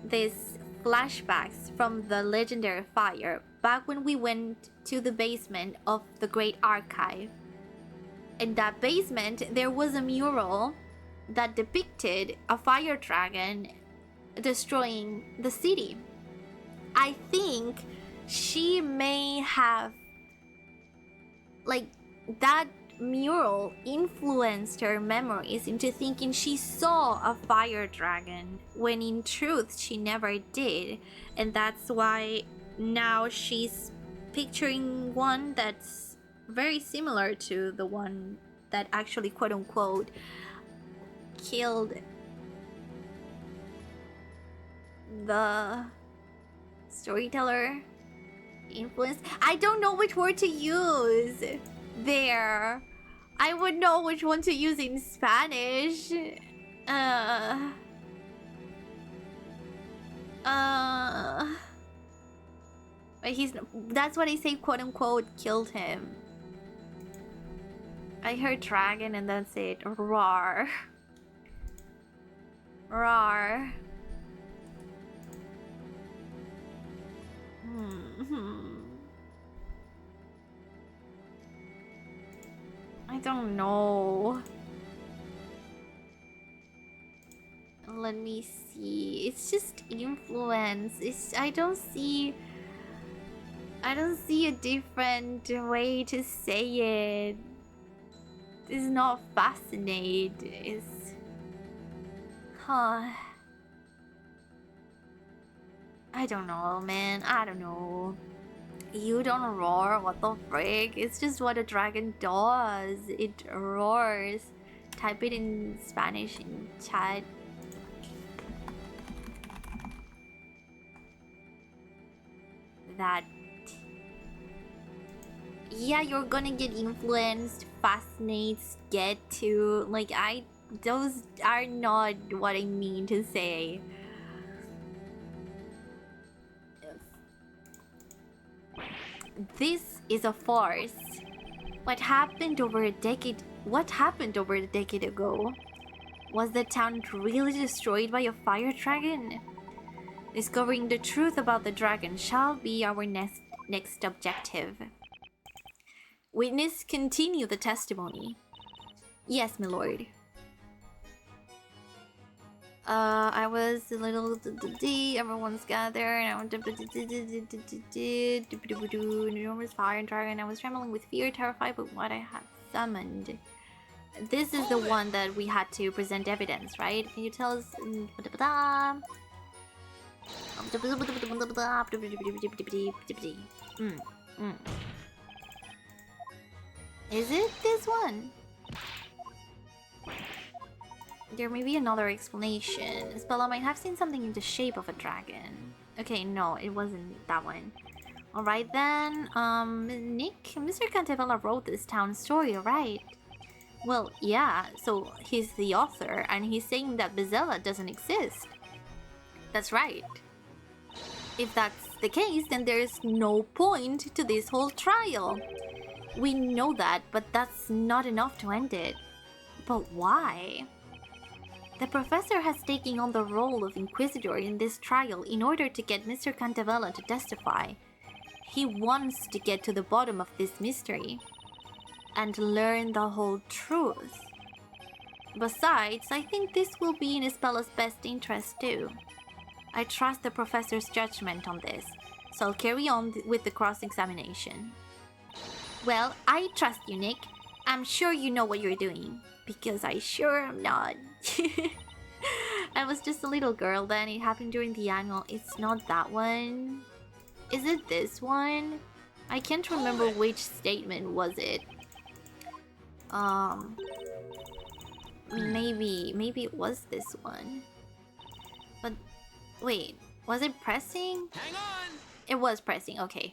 these flashbacks from the legendary fire back when we went to the basement of the Great Archive. In that basement, there was a mural that depicted a fire dragon destroying the city. I think she may have, like, that mural influenced her memories into thinking she saw a fire dragon when in truth she never did, and that's why now she's picturing one that's very similar to the one that actually quote-unquote killed the storyteller. Influence? I don't know which word to use there. I would know which one to use in Spanish. But that's what I say, quote unquote, killed him. I heard dragon and that's it. Roar. Roar. I don't know. Let me see. It's just influence. I don't see a different way to say it. It's not fascinate. It's I don't know, man. I don't know. You don't roar? What the frick? It's just what a dragon does. It roars. Type it in Spanish in chat. That. Yeah, you're gonna get influenced, fascinates, get to. Like, those are not what I mean to say. This is a farce. What happened over a decade ago? Was the town really destroyed by a fire dragon? Discovering the truth about the dragon shall be our next objective. Witness, continue the testimony. Yes, my lord. I was a little everyone's gathered and enormous fire and dragon. I was trembling with fear, terrified by what I had summoned. This is the one that we had to present evidence, right? Can you tell us? Is it this one? There may be another explanation. Spella might have seen something in the shape of a dragon. Okay, no, it wasn't that one. Alright then, Nick, Mr. Cantavella wrote this town story, right? Well, yeah, so he's the author, and he's saying that Bezella doesn't exist. That's right. If that's the case, then there's no point to this whole trial. We know that, but that's not enough to end it. But why? The professor has taken on the role of inquisitor in this trial in order to get Mr. Cantavella to testify. He wants to get to the bottom of this mystery and learn the whole truth. Besides, I think this will be in Isabela's best interest too. I trust the professor's judgment on this, so I'll carry on with the cross-examination. Well, I trust you, Nick. I'm sure you know what you're doing, because I sure am not. I was just a little girl then. It happened during the annual. It's not that one. Is it this one? I can't remember which statement was it. Maybe it was this one. But wait, was it pressing? Hang on! It was pressing, okay.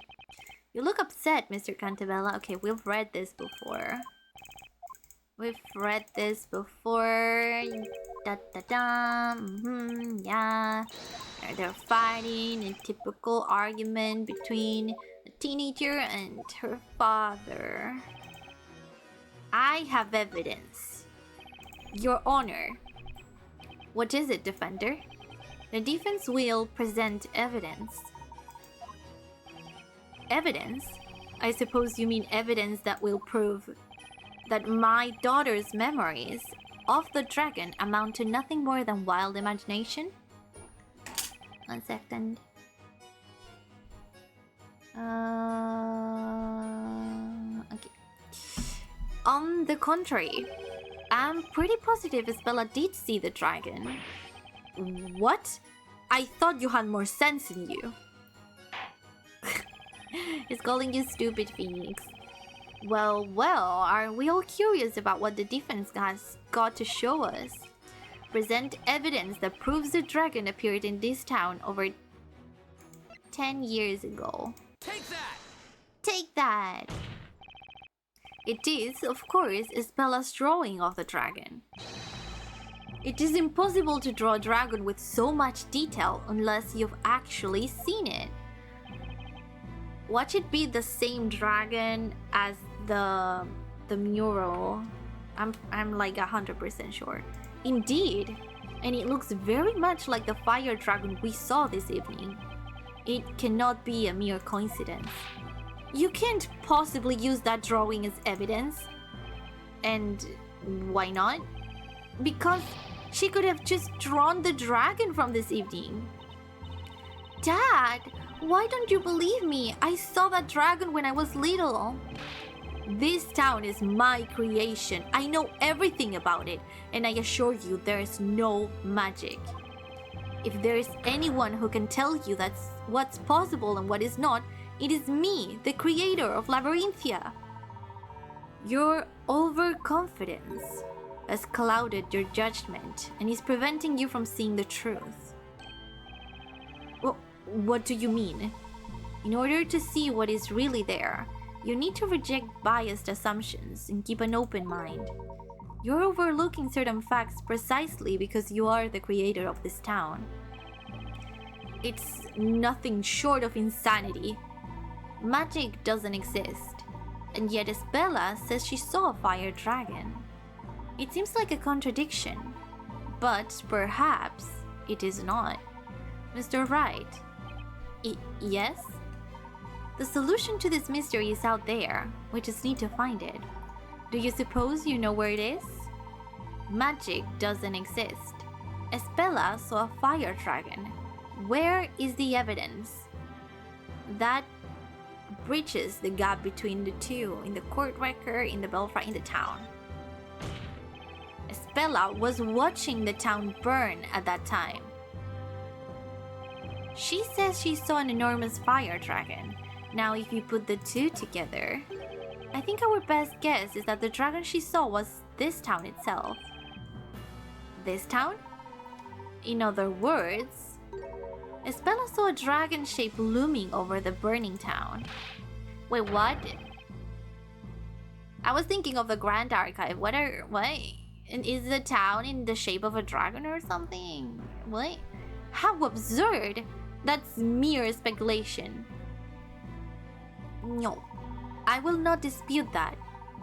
You look upset, Mr. Cantabella. Okay, we've read this before. We've read this before. Da da da. Yeah. They're fighting a typical argument between a teenager and her father. I have evidence. Your Honor. What is it, Defender? The defense will present evidence. Evidence? I suppose you mean evidence that will prove that my daughter's memories of the dragon amount to nothing more than wild imagination? 1 second. Okay. On the contrary, I'm pretty positive Isabella did see the dragon. What? I thought you had more sense in you. He's calling you stupid, Phoenix. Well, are we all curious about what the defense has got to show us? Present evidence that proves the dragon appeared in this town over 10 years ago. Take that! Take that! It is, of course, Isabela's drawing of the dragon. It is impossible to draw a dragon with so much detail unless you've actually seen it. Watch it be the same dragon as the mural. I'm like 100% sure. Indeed, and it looks very much like the fire dragon we saw this evening. It cannot be a mere coincidence. You can't possibly use that drawing as evidence. And why not? Because she could have just drawn the dragon from this evening. Dad, why don't you believe me? I saw that dragon when I was little. This town is my creation. I know everything about it, and I assure you there is no magic. If there is anyone who can tell you that's what's possible and what is not, it is me, the creator of Labyrinthia. Your overconfidence has clouded your judgment and is preventing you from seeing the truth. Well, what do you mean? In order to see what is really there, you need to reject biased assumptions and keep an open mind. You're overlooking certain facts precisely because you are the creator of this town. It's nothing short of insanity. Magic doesn't exist, and yet Isabella says she saw a fire dragon. It seems like a contradiction, but perhaps it is not. Mr. Wright? Yes? The solution to this mystery is out there. We just need to find it. Do you suppose you know where it is? Magic doesn't exist. Isabella saw a fire dragon. Where is the evidence? That bridges the gap between the two in the court record, in the belfry, in the town. Isabella was watching the town burn at that time. She says she saw an enormous fire dragon. Now, if you put the two together, I think our best guess is that the dragon she saw was this town itself. This town? In other words, Isabella saw a dragon shape looming over the burning town. Wait, what? I was thinking of the Grand Archive. What? And is the town in the shape of a dragon or something? What? How absurd! That's mere speculation. No, I will not dispute that.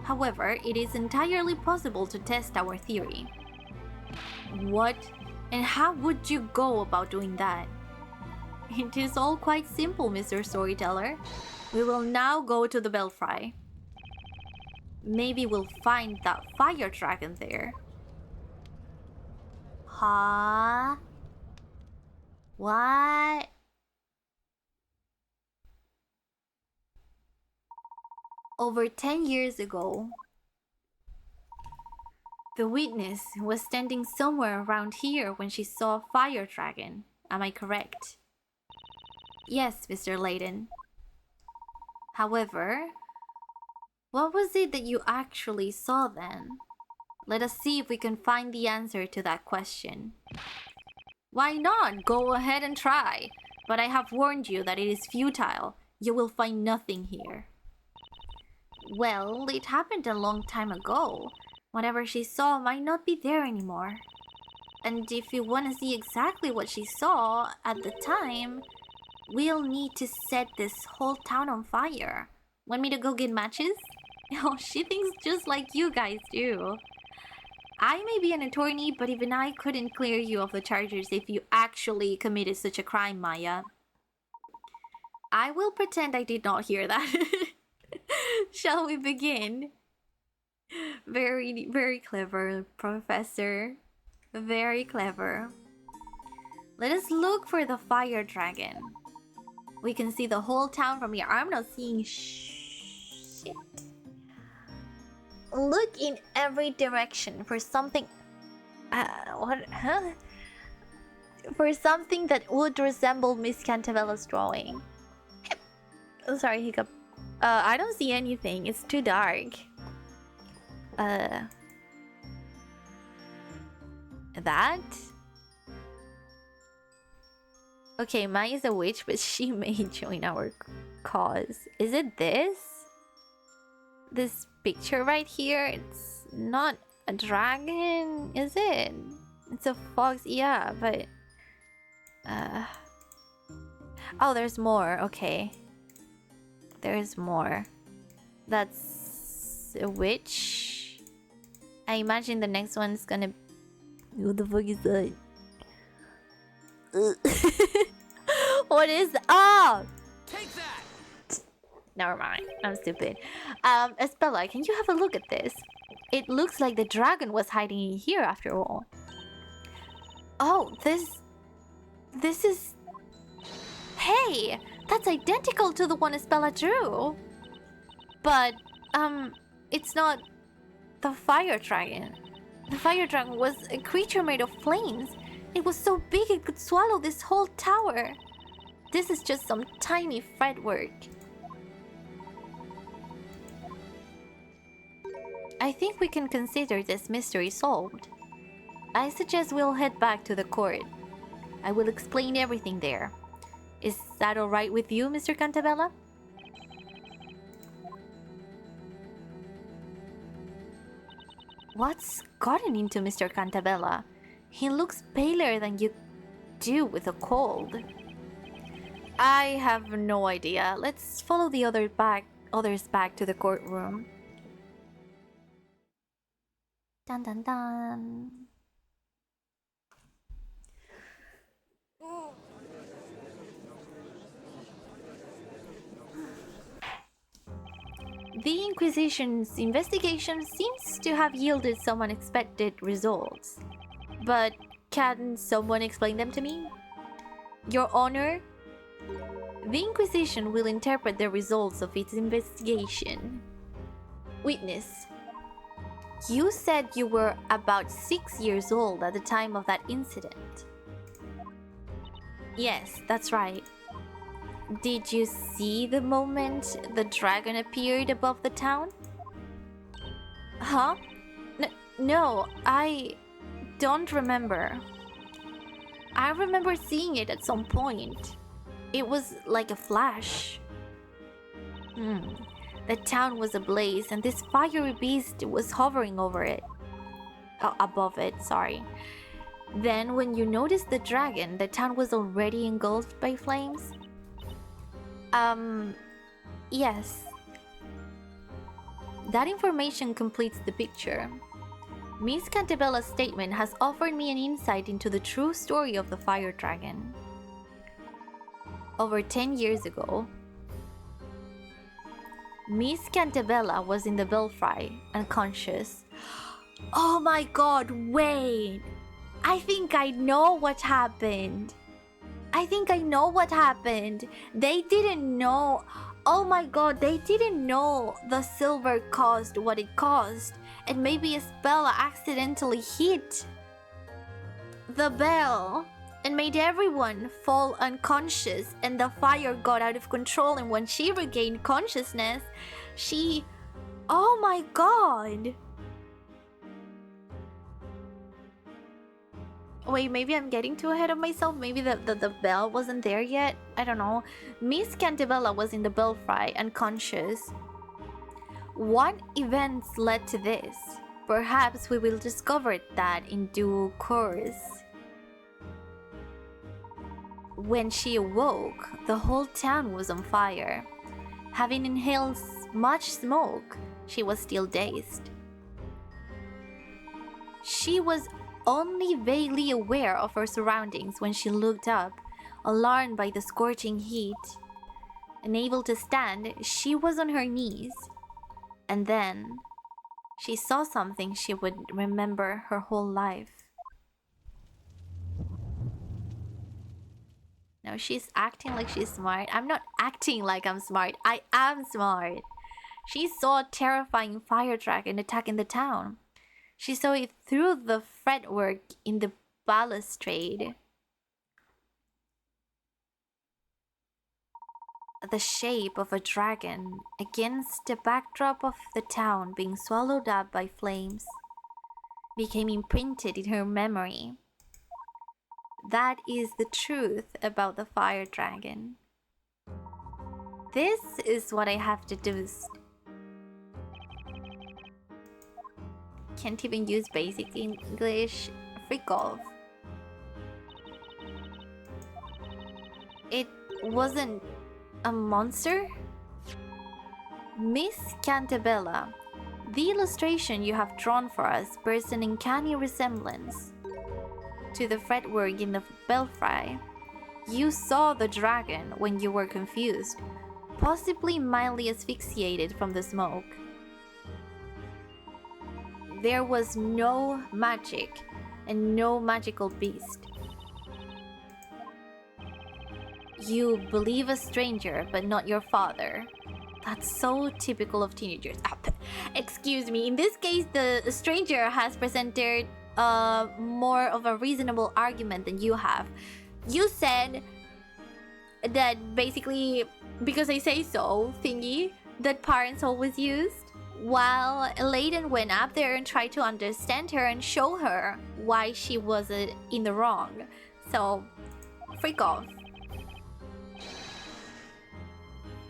However, it is entirely possible to test our theory. What? And how would you go about doing that? It is all quite simple, Mr. Storyteller. We will now go to the belfry. Maybe we'll find that fire dragon there. Huh? What? Over 10 years ago, the witness was standing somewhere around here when she saw a fire dragon. Am I correct? Yes, Mr. Layton. However, what was it that you actually saw then? Let us see if we can find the answer to that question. Why not? Go ahead and try. But I have warned you that it is futile. You will find nothing here. Well, it happened a long time ago. Whatever she saw might not be there anymore. And if you want to see exactly what she saw at the time, we'll need to set this whole town on fire. Want me to go get matches? Oh, she thinks just like you guys do. I may be an attorney, but even I couldn't clear you of the charges if you actually committed such a crime, Maya. I will pretend I did not hear that. Shall we begin? Very, very clever, Professor. Very clever. Let us look for the fire dragon. We can see the whole town from here. I'm not seeing shit. Look in every direction for something. What? Huh? For something that would resemble Miss Cantabella's drawing. Oh, sorry, hiccup. I don't see anything. It's too dark. That? Okay, Mai is a witch, but she may join our cause. Is it this? This picture right here? It's not a dragon, is it? It's a fox, yeah, but... Oh, there's more, okay. There's more. That's a witch. I imagine the next one's gonna... What the fuck is that? What is that? Oh! Take that! Never mind. I'm stupid. Espella, can you have a look at this? It looks like the dragon was hiding in here after all. Oh, this is... Hey! That's identical to the one Espella drew! But, it's not the fire dragon. The fire dragon was a creature made of flames. It was so big it could swallow this whole tower. This is just some tiny fretwork. I think we can consider this mystery solved. I suggest we'll head back to the court. I will explain everything there. Is that alright with you, Mr. Cantabella? What's gotten into Mr. Cantabella? He looks paler than you do with a cold. I have no idea. Let's follow the others back to the courtroom. Dun dun dun. The Inquisition's investigation seems to have yielded some unexpected results. But can someone explain them to me? Your Honor, the Inquisition will interpret the results of its investigation. Witness, you said you were about 6 years old at the time of that incident. Yes, that's right. Did you see the moment the dragon appeared above the town? Huh? No, I don't remember. I remember seeing it at some point. It was like a flash. The town was ablaze and this fiery beast was hovering over it. Above it, sorry. Then when you noticed the dragon, the town was already engulfed by flames? Yes. That information completes the picture. Miss Cantabella's statement has offered me an insight into the true story of the fire dragon. Over 10 years ago, Miss Cantabella was in the belfry, unconscious. Oh my god, wait! I think I know what happened. They didn't know. Oh my god, they didn't know the silver caused what it caused. And maybe Isabella accidentally hit the bell and made everyone fall unconscious, and the fire got out of control, and when she regained consciousness, she... Oh my god! Wait, maybe I'm getting too ahead of myself. Maybe the bell wasn't there yet. I don't know. Miss Cantabella was in the belfry, unconscious. What events led to this? Perhaps we will discover that in due course. When she awoke, the whole town was on fire. Having inhaled much smoke, she was still dazed. She was only vaguely aware of her surroundings when she looked up, alarmed by the scorching heat. Unable to stand, she was on her knees. And then, she saw something she would remember her whole life. Now she's acting like she's smart. I'm not acting like I'm smart. I am smart. She saw a terrifying fire dragon attacking the town. She saw it through the fretwork in the balustrade. The shape of a dragon against the backdrop of the town being swallowed up by flames became imprinted in her memory. That is the truth about the fire dragon. This is what I have deduced. Can't even use basic English. Freak off. It wasn't a monster? Miss Cantabella, the illustration you have drawn for us bears an uncanny resemblance to the fretwork in the belfry. You saw the dragon when you were confused, possibly mildly asphyxiated from the smoke. There was no magic and no magical beast. You believe a stranger, but not your father. That's so typical of teenagers. Excuse me, in this case, the stranger has presented more of a reasonable argument than you have. You said that basically, because I say so, thingy, that parents always used. While Layton went up there and tried to understand her and show her why she was in the wrong. So, freak off.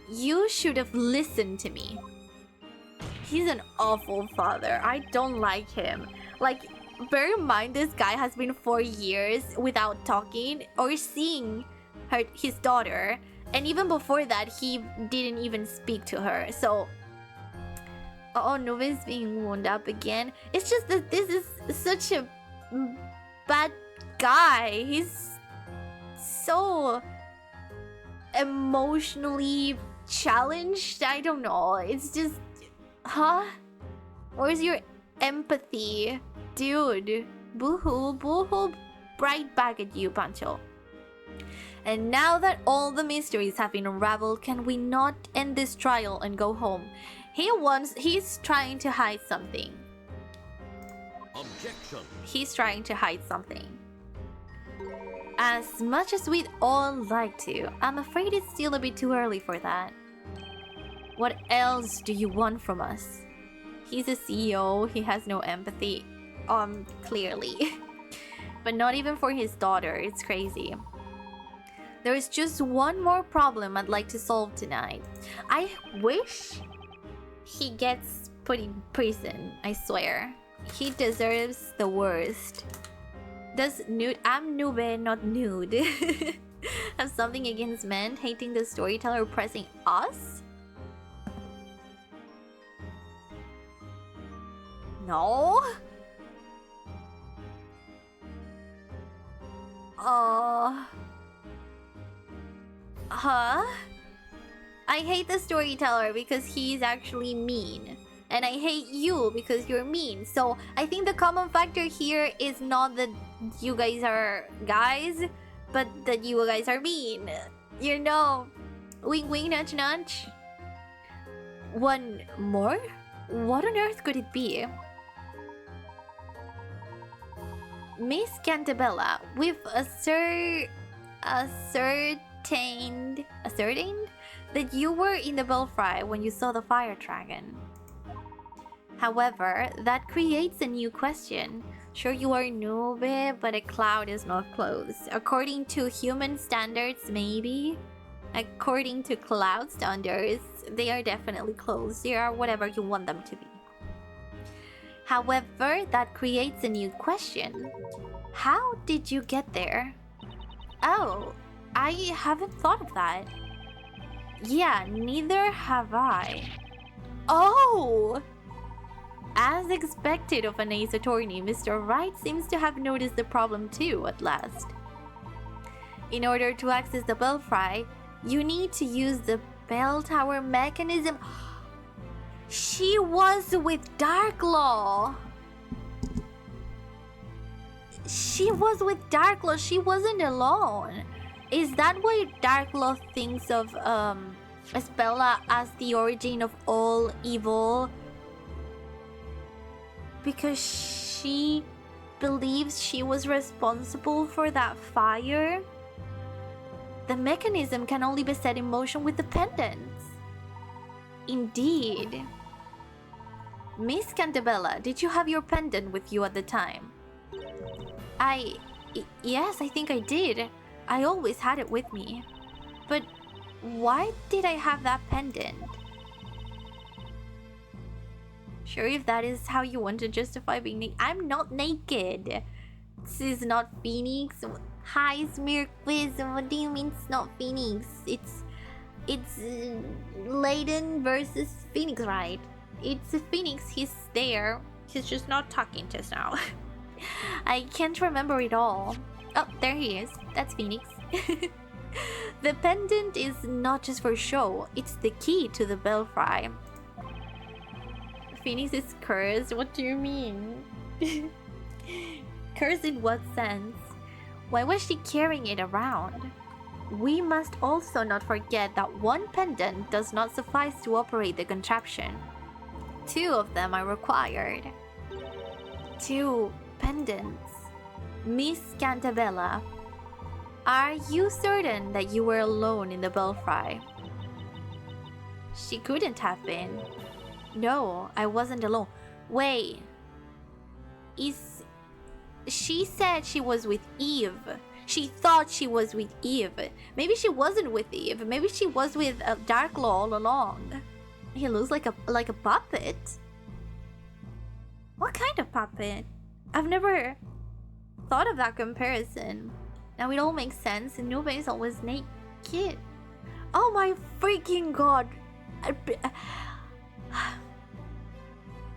You should have listened to me. He's an awful father. I don't like him. Like, bear in mind, this guy has been 4 years without talking or seeing his daughter. And even before that, he didn't even speak to her. So... Oh, Nuben's being wound up again. It's just that this is such a bad guy. He's so emotionally challenged. I don't know. It's just... Huh? Where's your empathy? Dude. Boo-hoo. Boo-hoo. Right back at you, Pancho. And now that all the mysteries have been unraveled, can we not end this trial and go home? He's trying to hide something. Objection. He's trying to hide something. As much as we'd all like to, I'm afraid it's still a bit too early for that. What else do you want from us? He's a CEO, he has no empathy. Clearly. But not even for his daughter, it's crazy. There is just one more problem I'd like to solve tonight. I wish he gets put in prison, I swear. He deserves the worst. Does nude... I'm Nube, not nude. Have something against men hating the storyteller oppressing us? No? Huh? I hate the storyteller because he's actually mean. And I hate you because you're mean. So I think the common factor here is not that you guys are guys, but that you guys are mean. You know, wink wink nudge nudge. One more? What on earth could it be? Miss Cantabella, we've ascertained that you were in the belfry when you saw the fire dragon. However, that creates a new question. Sure, you are noob, but a cloud is not close. According to human standards, maybe. According to cloud standards, they are definitely close. They are whatever you want them to be. However, that creates a new question. How did you get there? Oh, I haven't thought of that. Yeah, neither have I. Oh! As expected of an ace attorney, Mr. Wright seems to have noticed the problem too, at last. In order to access the belfry, you need to use the bell tower mechanism. She was with Darklaw. She was with Darklaw. She wasn't alone. Is that why Darklaw thinks of Espella as the origin of all evil? Because she believes she was responsible for that fire? The mechanism can only be set in motion with the pendants. Indeed. Miss Cantabella, did you have your pendant with you at the time? Yes, I think I did. I always had it with me. But why did I have that pendant? Sure, if that is how you want to justify being naked. I'm not naked. This is not Phoenix. Hi, Smear Quiz. What do you mean it's not Phoenix? It's LAYTON versus Phoenix, right? It's Phoenix. He's there. He's just not talking to us now. I can't remember it all. Oh, there he is. That's Phoenix. The pendant is not just for show. It's the key to the belfry. Phoenix is cursed? What do you mean? Cursed in what sense? Why was she carrying it around? We must also not forget that one pendant does not suffice to operate the contraption. 2 of them are required. 2 pendants. Miss Cantabella, are you certain that you were alone in the belfry? She couldn't have been. No, I wasn't alone. Wait. She said she was with Eve. She thought she was with Eve. Maybe she wasn't with Eve. Maybe she was with Darklaw all along. He looks like a puppet. What kind of puppet? I've never thought of that comparison. Now it all makes sense. Nobody's always naked. Oh my freaking god.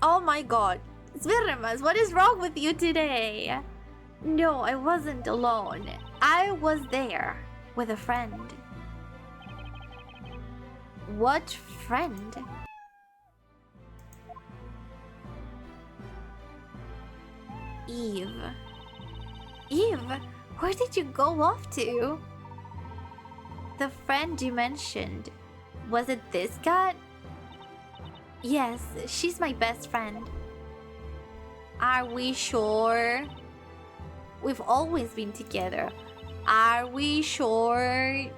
Oh my god. Svirremas, what is wrong with you today? No, I wasn't alone. I was there with a friend. What friend? Eve. Eve, where did you go off to? The friend you mentioned. Was it this guy? Yes, she's my best friend. Are we sure? We've always been together. Are we sure?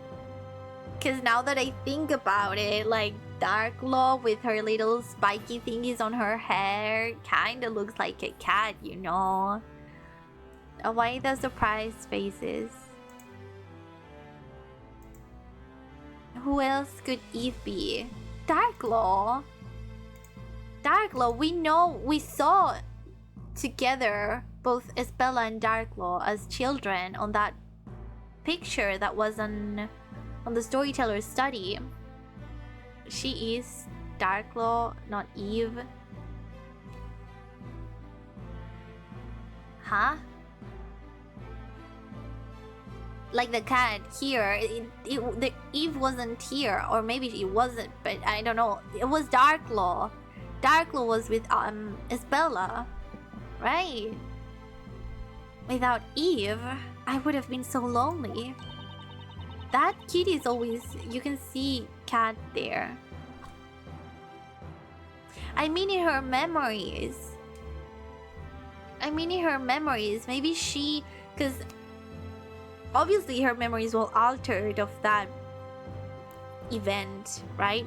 Because now that I think about it, like Darklaw with her little spiky thingies on her hair kinda looks like a cat, you know? Why the surprise faces? Who else could Eve be? Darklaw. Darklaw, we saw together both Espella and Darklaw as children on that picture that was on the storyteller's study. She is Darklaw, not Eve. Huh? like the cat here, the Eve wasn't here, or maybe she wasn't, but I don't know. It was Darklaw. Darklaw was with Isabella, right? Without Eve, I would have been so lonely. That kitty is always, you can see cat there. I mean in her memories. Maybe she, because obviously her memories were altered of that event, right?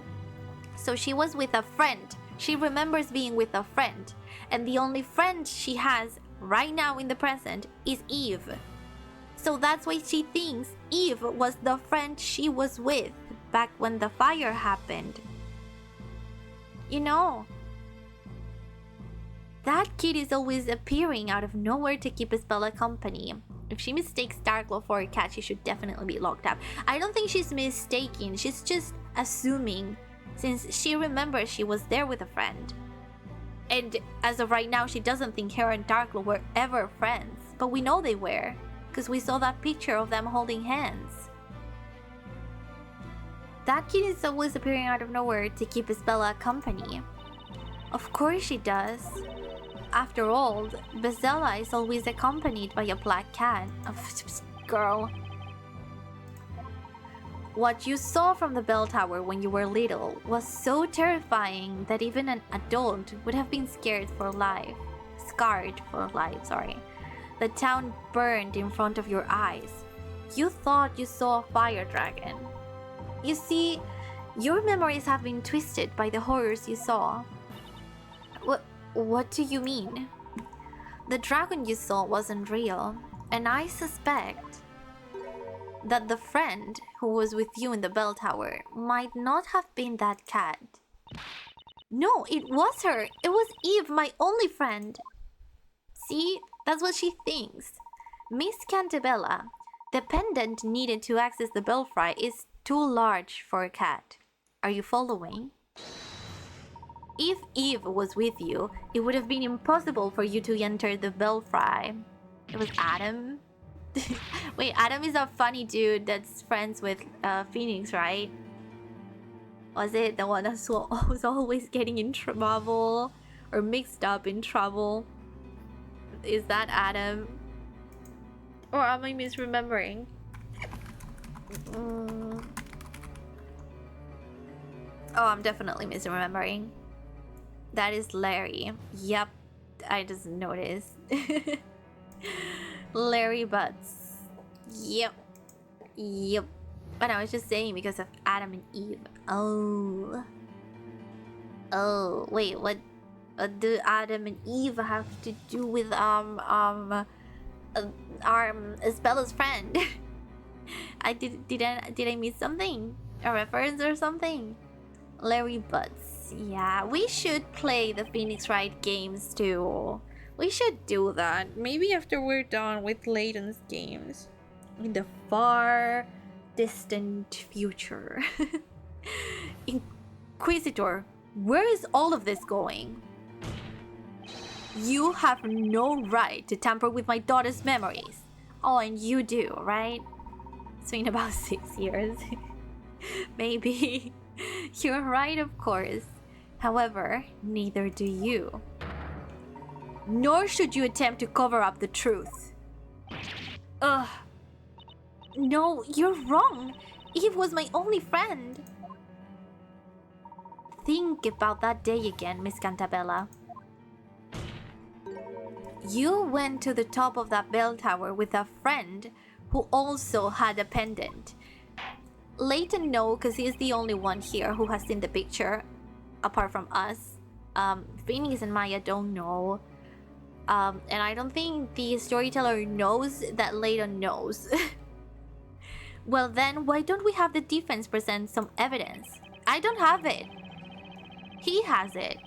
So she was with a friend. She remembers being with a friend. And the only friend she has right now in the present is Eve. So that's why she thinks Eve was the friend she was with back when the fire happened. You know, that kid is always appearing out of nowhere to keep Isabella company. If she mistakes Darklaw for a cat, she should definitely be locked up. I don't think she's mistaken. She's just assuming, since she remembers she was there with a friend. And as of right now, she doesn't think her and Darklaw were ever friends. But we know they were, because we saw that picture of them holding hands. That kid is always appearing out of nowhere to keep Isabella company. Of course she does. After all, Bezella is always accompanied by a black cat. Girl. What you saw from the bell tower when you were little was so terrifying that even an adult would have been scared for life. Scarred for life, sorry. The town burned in front of your eyes. You thought you saw a fire dragon. You see, your memories have been twisted by the horrors you saw. What do you mean? The dragon you saw wasn't real, and I suspect that the friend who was with you in the bell tower might not have been that cat. No, it was her. It was Eve, my only friend. See, that's what she thinks. Miss Cantabella, the pendant needed to access the belfry is too large for a cat. Are you following? If Eve was with you, it would have been impossible for you to enter the belfry. It was Adam. Wait, Adam is a funny dude that's friends with Phoenix, right? Was it the one that was always getting in trouble or mixed up in trouble? Is that Adam? Or am I misremembering? Oh, I'm definitely misremembering. That is Larry. Yep, I just noticed. Larry Butts. Yep. But I was just saying because of Adam and Eve. Oh, wait, what do Adam and Eve have to do with Isabela's friend? Did I miss something? A reference or something? Larry Butts. Yeah, we should play the Phoenix Wright games too. We should do that. Maybe after we're done with Layton's games. In the far distant future. Inquisitor, where is all of this going? You have no right to tamper with my daughter's memories. Oh, and you do, right? It's been about 6 years. Maybe. You're right, of course. However, neither do you. Nor should you attempt to cover up the truth. Ugh. No, you're wrong. Eve was my only friend. Think about that day again, Miss Cantabella. You went to the top of that bell tower with a friend who also had a pendant. Layton knows because he's the only one here who has seen the picture, apart from us. Phoenix and Maya don't know. And I don't think the storyteller knows that Layton knows. Well then, why don't we have the defense present some evidence? I don't have it. He has it.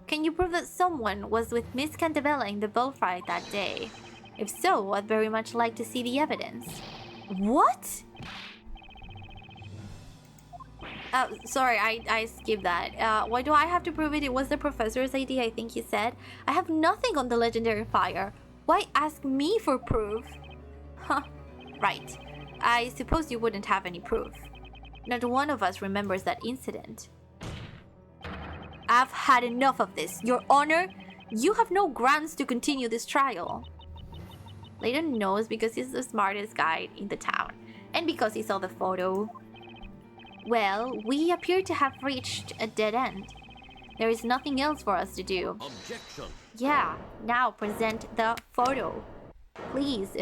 Can you prove that someone was with Miss Cantabella in the belfry that day? If so, I'd very much like to see the evidence. What? Sorry, I skipped that. Why do I have to prove it? It was the professor's idea, I think he said. I have nothing on the legendary fire. Why ask me for proof? Huh, right. I suppose you wouldn't have any proof. Not one of us remembers that incident. I've had enough of this. Your Honor, you have no grounds to continue this trial. Layton knows because he's the smartest guy in the town, and because he saw the photo. Well, we appear to have reached a dead end. There is nothing else for us to do. Objection. Yeah, now present the photo. Please.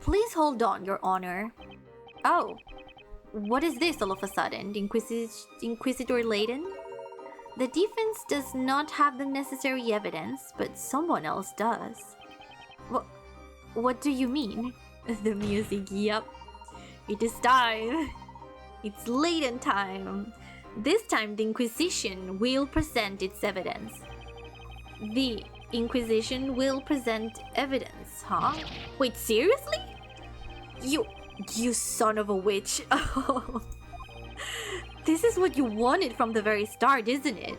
Please hold on, Your Honor. Oh, what is this all of a sudden, Inquisitor Layton? The defense does not have the necessary evidence, but someone else does. What do you mean? The music, yep. It is time. It's Layton time. This time the Inquisition will present its evidence. The Inquisition will present evidence, huh? Wait, seriously? You son of a witch. Oh. This is what you wanted from the very start, isn't it?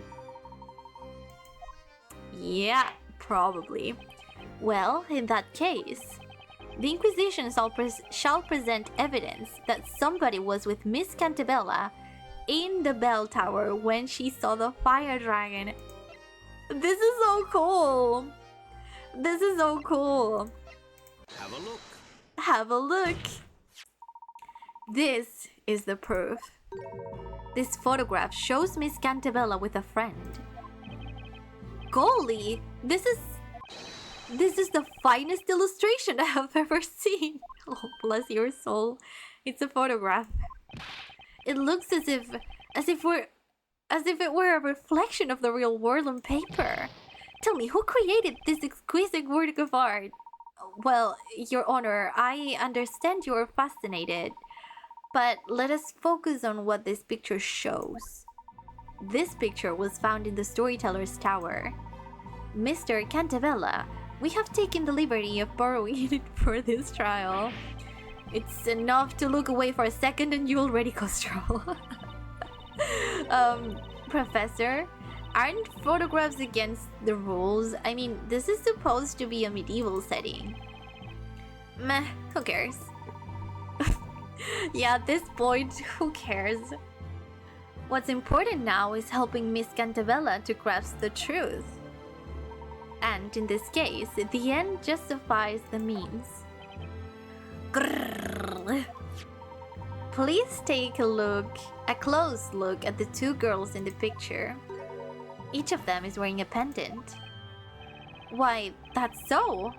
Yeah, probably. Well, in that case, the Inquisition shall present evidence that somebody was with Miss Cantabella in the bell tower when she saw the fire dragon. This is so cool. This is so cool. Have a look. Have a look. This is the proof. This photograph shows Miss Cantabella with a friend. Golly, this is the finest illustration I have ever seen. Oh, bless your soul. It's a photograph. It looks as if it were a reflection of the real world on paper. Tell me, who created this exquisite work of art? Well, Your Honor, I understand you are fascinated, but let us focus on what this picture shows. This picture was found in the Storyteller's Tower. Mr. Cantabella, we have taken the liberty of borrowing it for this trial. It's enough to look away for a second and you already cause trouble. Professor, aren't photographs against the rules? I mean, this is supposed to be a medieval setting. Meh, who cares? Yeah, at this point, who cares? What's important now is helping Miss Cantabella to grasp the truth. And in this case, the end justifies the means. Grrr. Please take a close look at the two girls in the picture. Each of them is wearing a pendant. Why, that's so.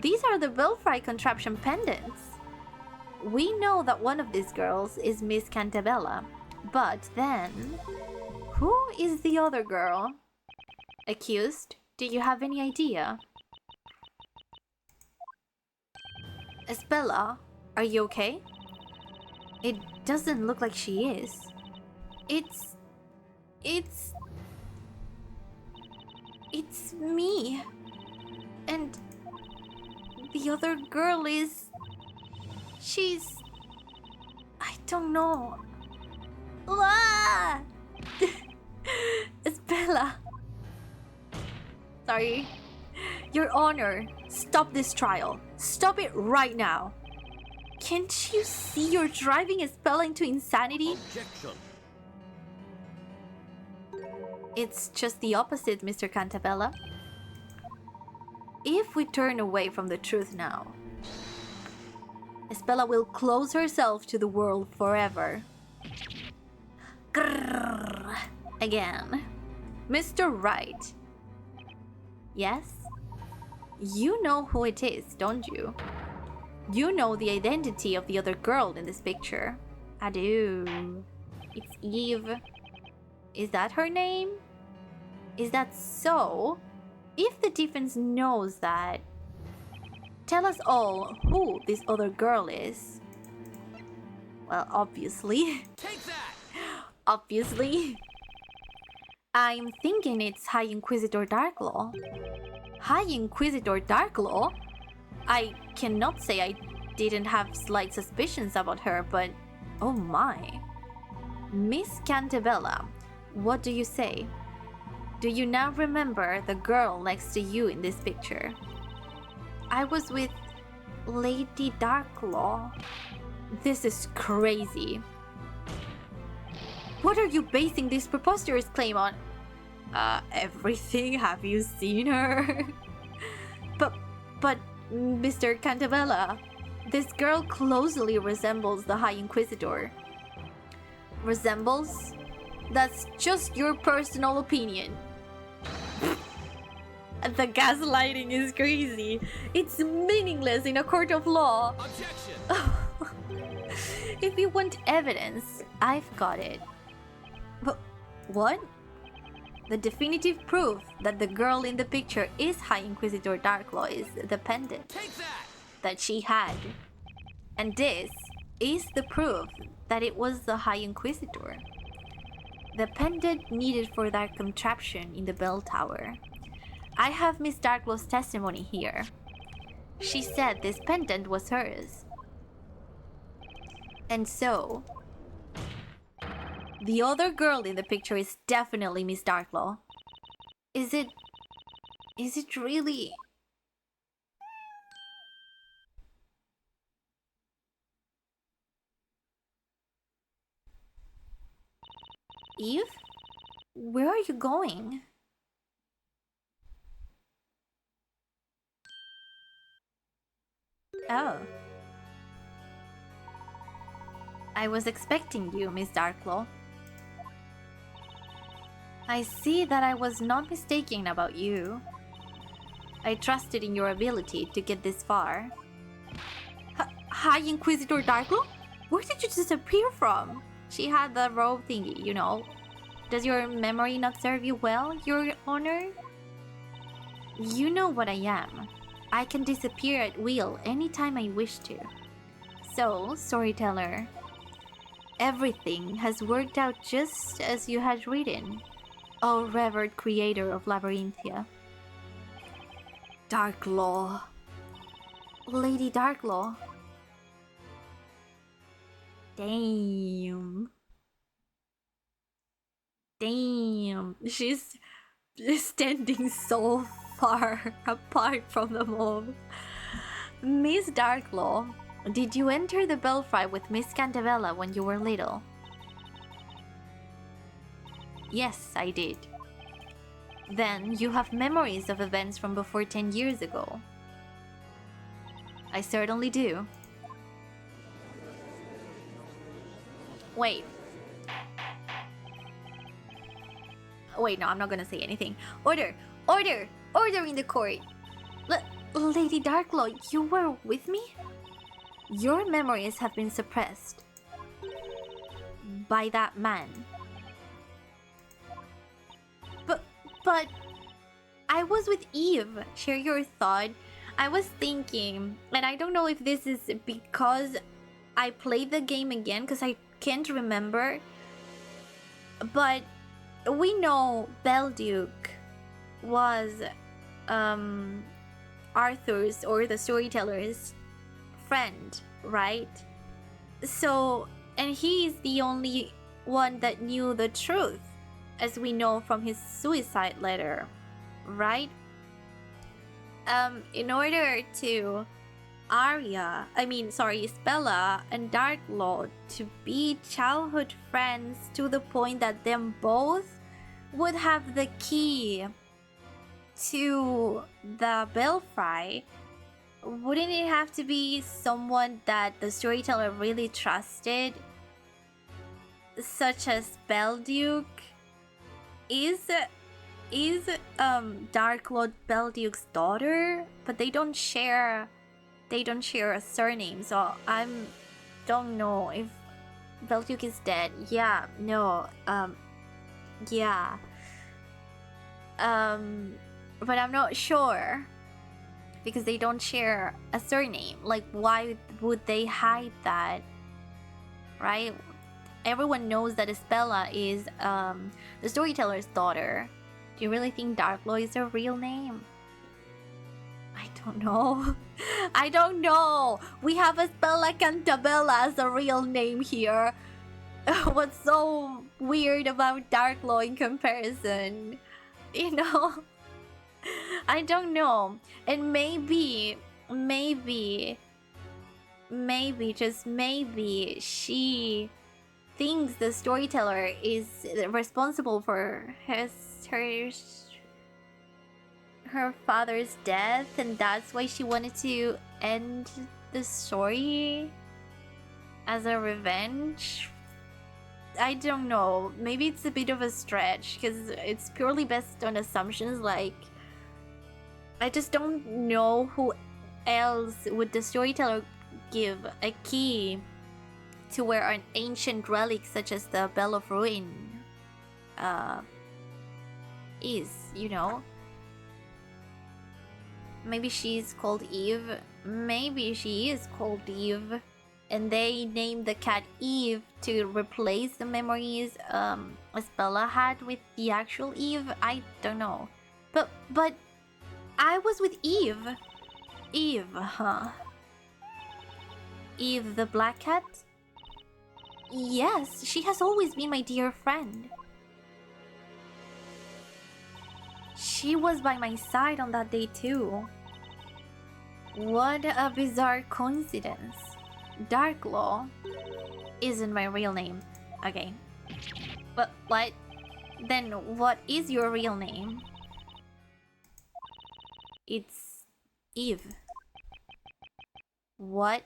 These are the belfry contraption pendants. We know that one of these girls is Miss Cantabella, but then, who is the other girl? Accused, do you have any idea? Espella, are you okay? It doesn't look like she is. It's me. And the other girl is... I don't know. Ah! Espella. Sorry. Your Honor, stop this trial. Stop it right now. Can't you see you're driving Espella into insanity? Objection. It's just the opposite, Mr. Cantabella. If we turn away from the truth now, Espella will close herself to the world forever. Grrr. Again. Mr. Wright. Yes? You know who it is, don't you? You know the identity of the other girl in this picture. I do. It's Eve. Is that her name? Is that so? If the defense knows that, tell us all who this other girl is. Well, obviously. Take that! Obviously. I'm thinking it's High Inquisitor Darklaw. High Inquisitor Darklaw? I cannot say I didn't have slight suspicions about her, but oh my. Miss Cantabella, what do you say? Do you now remember the girl next to you in this picture? I was with Lady Darklaw. This is crazy. What are you basing this preposterous claim on? Everything. Have you seen her? But, Mr. Cantabella, this girl closely resembles the High Inquisitor. Resembles? That's just your personal opinion. The gaslighting is crazy. It's meaningless in a court of law. Objection! If you want evidence, I've got it. But what? The definitive proof that the girl in the picture is High Inquisitor Darklaw is the pendant Take that she had. And this is the proof that it was the High Inquisitor. The pendant needed for that contraption in the bell tower. I have Miss Darklaw's testimony here. She said this pendant was hers. And so, the other girl in the picture is definitely Miss Darklaw. Is it really? Eve? Where are you going? Oh. I was expecting you, Miss Darklaw. I see that I was not mistaken about you. I trusted in your ability to get this far. High Inquisitor Darklaw? Where did you disappear from? She had the robe thingy, you know. Does your memory not serve you well, Your Honor? You know what I am. I can disappear at will anytime I wish to. So, storyteller, everything has worked out just as you had written, O revered creator of Labyrinthia. Darklaw. Lady Darklaw. Damn. Damn. She's standing so far apart from the mob. Miss Darklaw, did you enter the belfry with Miss Cantabella when you were little? Yes, I did. Then you have memories of events from before 10 years ago. I certainly do. Wait. Wait, no, I'm not gonna say anything. Order! Order! Order in the court! Lady Darklaw, you were with me? Your memories have been suppressed by that man. But I was with Eve. Share your thought. I was thinking, and I don't know if this is because I played the game again because I can't remember, but we know Belduke was Arthur's, or the storyteller's, friend, right? So, and he's the only one that knew the truth, as we know from his suicide letter, right? In order to Spella and Darklaw to be childhood friends to the point that them both would have the key to the belfry, wouldn't it have to be someone that the storyteller really trusted, such as Belduke? Is Darklaw Belduke's daughter? But they don't share a surname, so don't know if Belduke is dead. Yeah, no, yeah. But I'm not sure because they don't share a surname. Like, why would they hide that? Right? Everyone knows that Espella is the storyteller's daughter. Do you really think Darklaw is her real name? I don't know. I don't know. We have Espella Cantabella as a real name here. What's so weird about Darklaw in comparison? You know? I don't know. And maybe maybe, just maybe, she thinks the storyteller is responsible for her father's death, and that's why she wanted to end the story as a revenge. I don't know. Maybe it's a bit of a stretch because it's purely based on assumptions. Like, I just don't know who else would the storyteller give a key to where an ancient relic such as the Bell of Ruin is, you know? Maybe she's called Eve. Maybe she is called Eve. And they named the cat Eve to replace the memories Bella had with the actual Eve. I don't know. But I was with Eve. Eve, huh? Eve the black cat? Yes, she has always been my dear friend. She was by my side on that day too. What a bizarre coincidence. Darklaw isn't my real name. Okay. But what? Then what is your real name? It's Eve. What?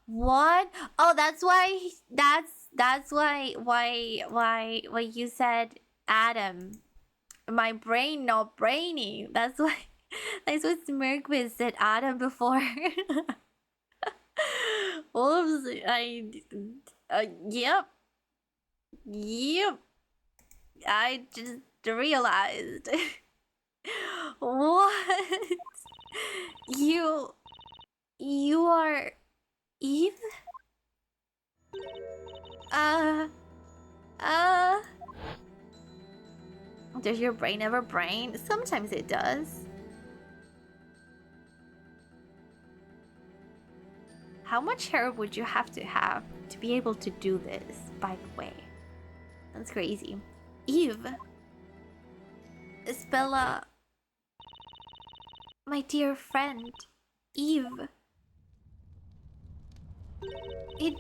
What? Oh, that's why. That's why you said Adam. My brain not brainy. That's why. That's what Smirkwiz said Adam before. Oops. Yep. I just realized. What? You are Eve? Does your brain ever brain? Sometimes it does. How much hair would you have to be able to do this, by the way? That's crazy. Eve? Bella... My dear friend, Eve. It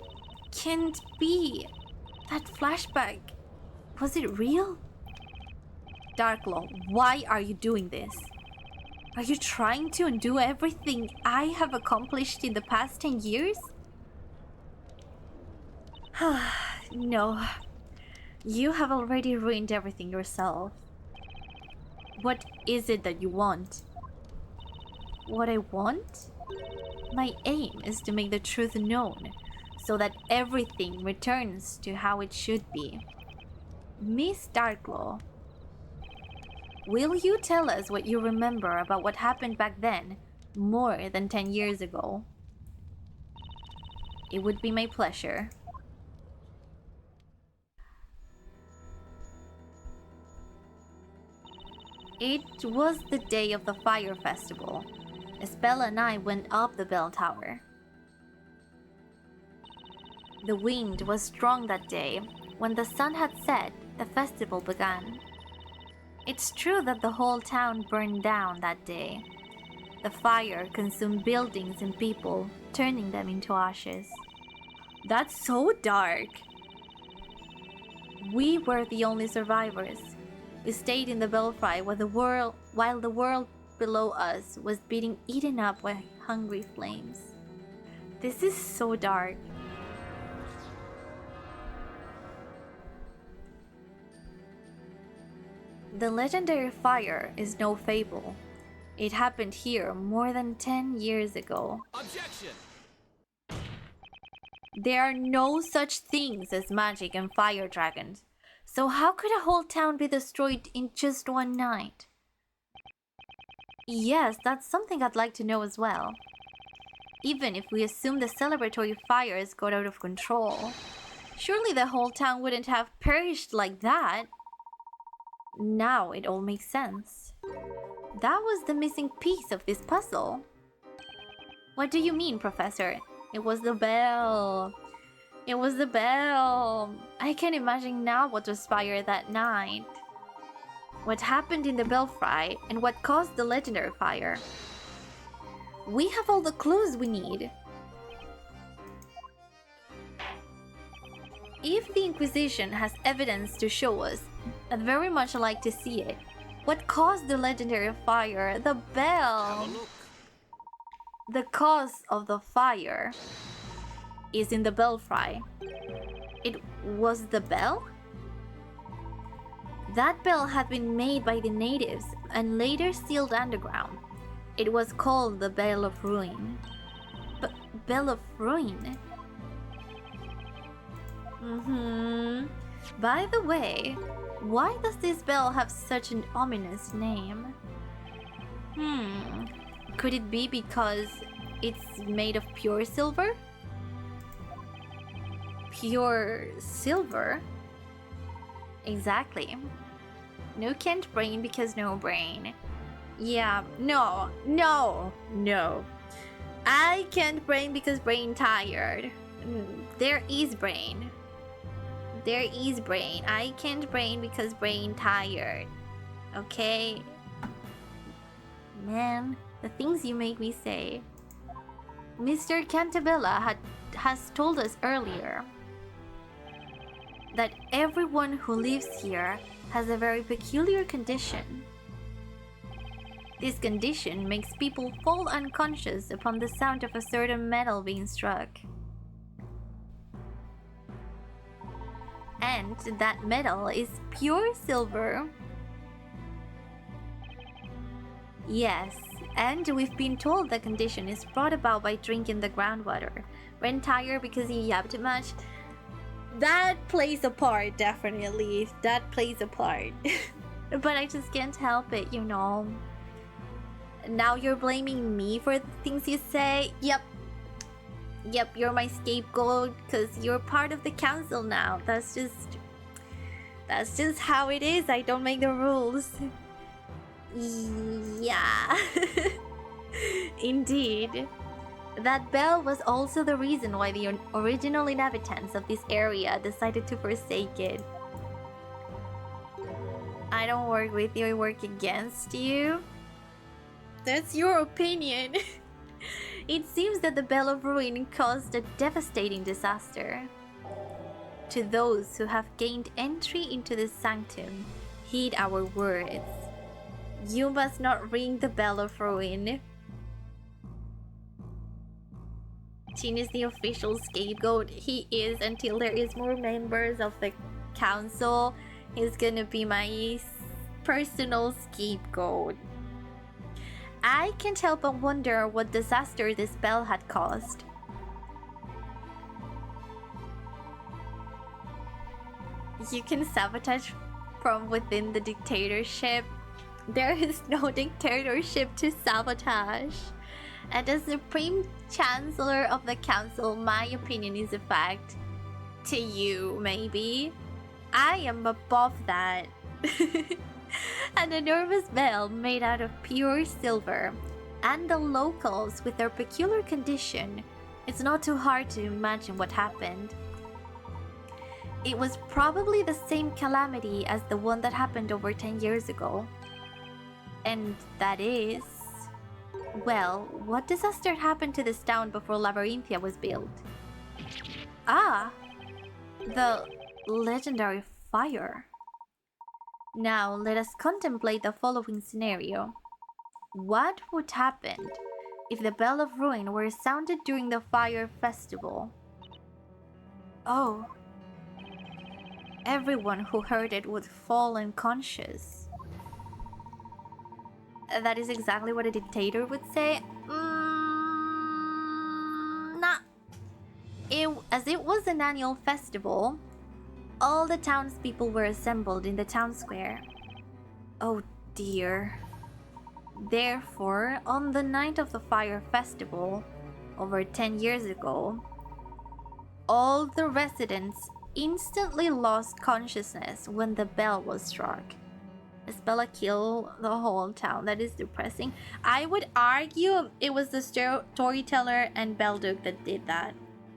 can't be. That flashback. Was it real? Darklaw, why are you doing this? Are you trying to undo everything I have accomplished in the past 10 years? No. You have already ruined everything yourself. What is it that you want? What I want? My aim is to make the truth known, so that everything returns to how it should be. Miss Darklaw, will you tell us what you remember about what happened back then, more than 10 years ago? It would be my pleasure. It was the day of the fire festival. Bella and I went up the bell tower. The wind was strong that day. When the sun had set, the festival began. It's true that the whole town burned down that day. The fire consumed buildings and people, turning them into ashes. That's so dark. We were the only survivors. We stayed in the belfry while the world below us was being eaten up by hungry flames. This is so dark. The legendary fire is no fable. It happened here more than 10 years ago. Objection! There are no such things as magic and fire dragons. So how could a whole town be destroyed in just one night? Yes, that's something I'd like to know as well. Even if we assume the celebratory fires got out of control, surely the whole town wouldn't have perished like that. Now it all makes sense. That was the missing piece of this puzzle. What do you mean, Professor? It was the bell. It was the bell. I can imagine now what transpired that night. What happened in the belfry and what caused the legendary fire. We have all the clues we need. If the Inquisition has evidence to show us, I'd very much like to see it. What caused the legendary fire? The bell. Have a look. The cause of the fire is in the belfry. It was the bell? That bell had been made by the natives and later sealed underground. It was called the Bell of Ruin. But Bell of Ruin? By the way, why does this bell have such an ominous name? Could it be because it's made of pure silver? Pure silver? Exactly. No can't brain because no brain. Yeah, no. I can't brain because brain tired. There is brain. There is brain. I can't brain because brain tired. Okay? Man, the things you make me say. Mr. Cantabella has told us earlier that everyone who lives here has a very peculiar condition. This condition makes people fall unconscious upon the sound of a certain metal being struck. And that metal is pure silver. Yes, and we've been told the condition is brought about by drinking the groundwater. Brain tired because you yapped too much. That plays a part, definitely. That plays a part. But I just can't help it, you know. Now you're blaming me for the things you say? Yep, you're my scapegoat because you're part of the council now. That's just how it is. I don't make the rules. Yeah. Indeed. That bell was also the reason why the original inhabitants of this area decided to forsake it. I don't work with you, I work against you. That's your opinion. It seems that the Bell of Ruin caused a devastating disaster. To those who have gained entry into this sanctum, heed our words. You must not ring the Bell of Ruin. Chin is the official scapegoat. He is until there is more members of the council. He's gonna be my personal scapegoat. I can't help but wonder what disaster this bell had caused. You can sabotage from within the dictatorship. There is no dictatorship to sabotage. As the Supreme Chancellor of the Council, my opinion is a fact. To you, maybe. I am above that. An enormous bell made out of pure silver, and the locals with their peculiar condition, it's not too hard to imagine what happened. It was probably the same calamity as the one that happened over 10 years ago. And that is... Well, what disaster happened to this town before Labyrinthia was built? Ah! The legendary fire. Now, let us contemplate the following scenario. What would happen if the Bell of Ruin were sounded during the fire festival? Oh. Everyone who heard it would fall unconscious. That is exactly what a dictator would say. Nah. As it was an annual festival, all the townspeople were assembled in the town square. Oh dear. Therefore, on the night of the fire festival, over 10 years ago, all the residents instantly lost consciousness when the bell was struck. Spella killed the whole town. That is depressing. I would argue it was the storyteller and Belduke that did that,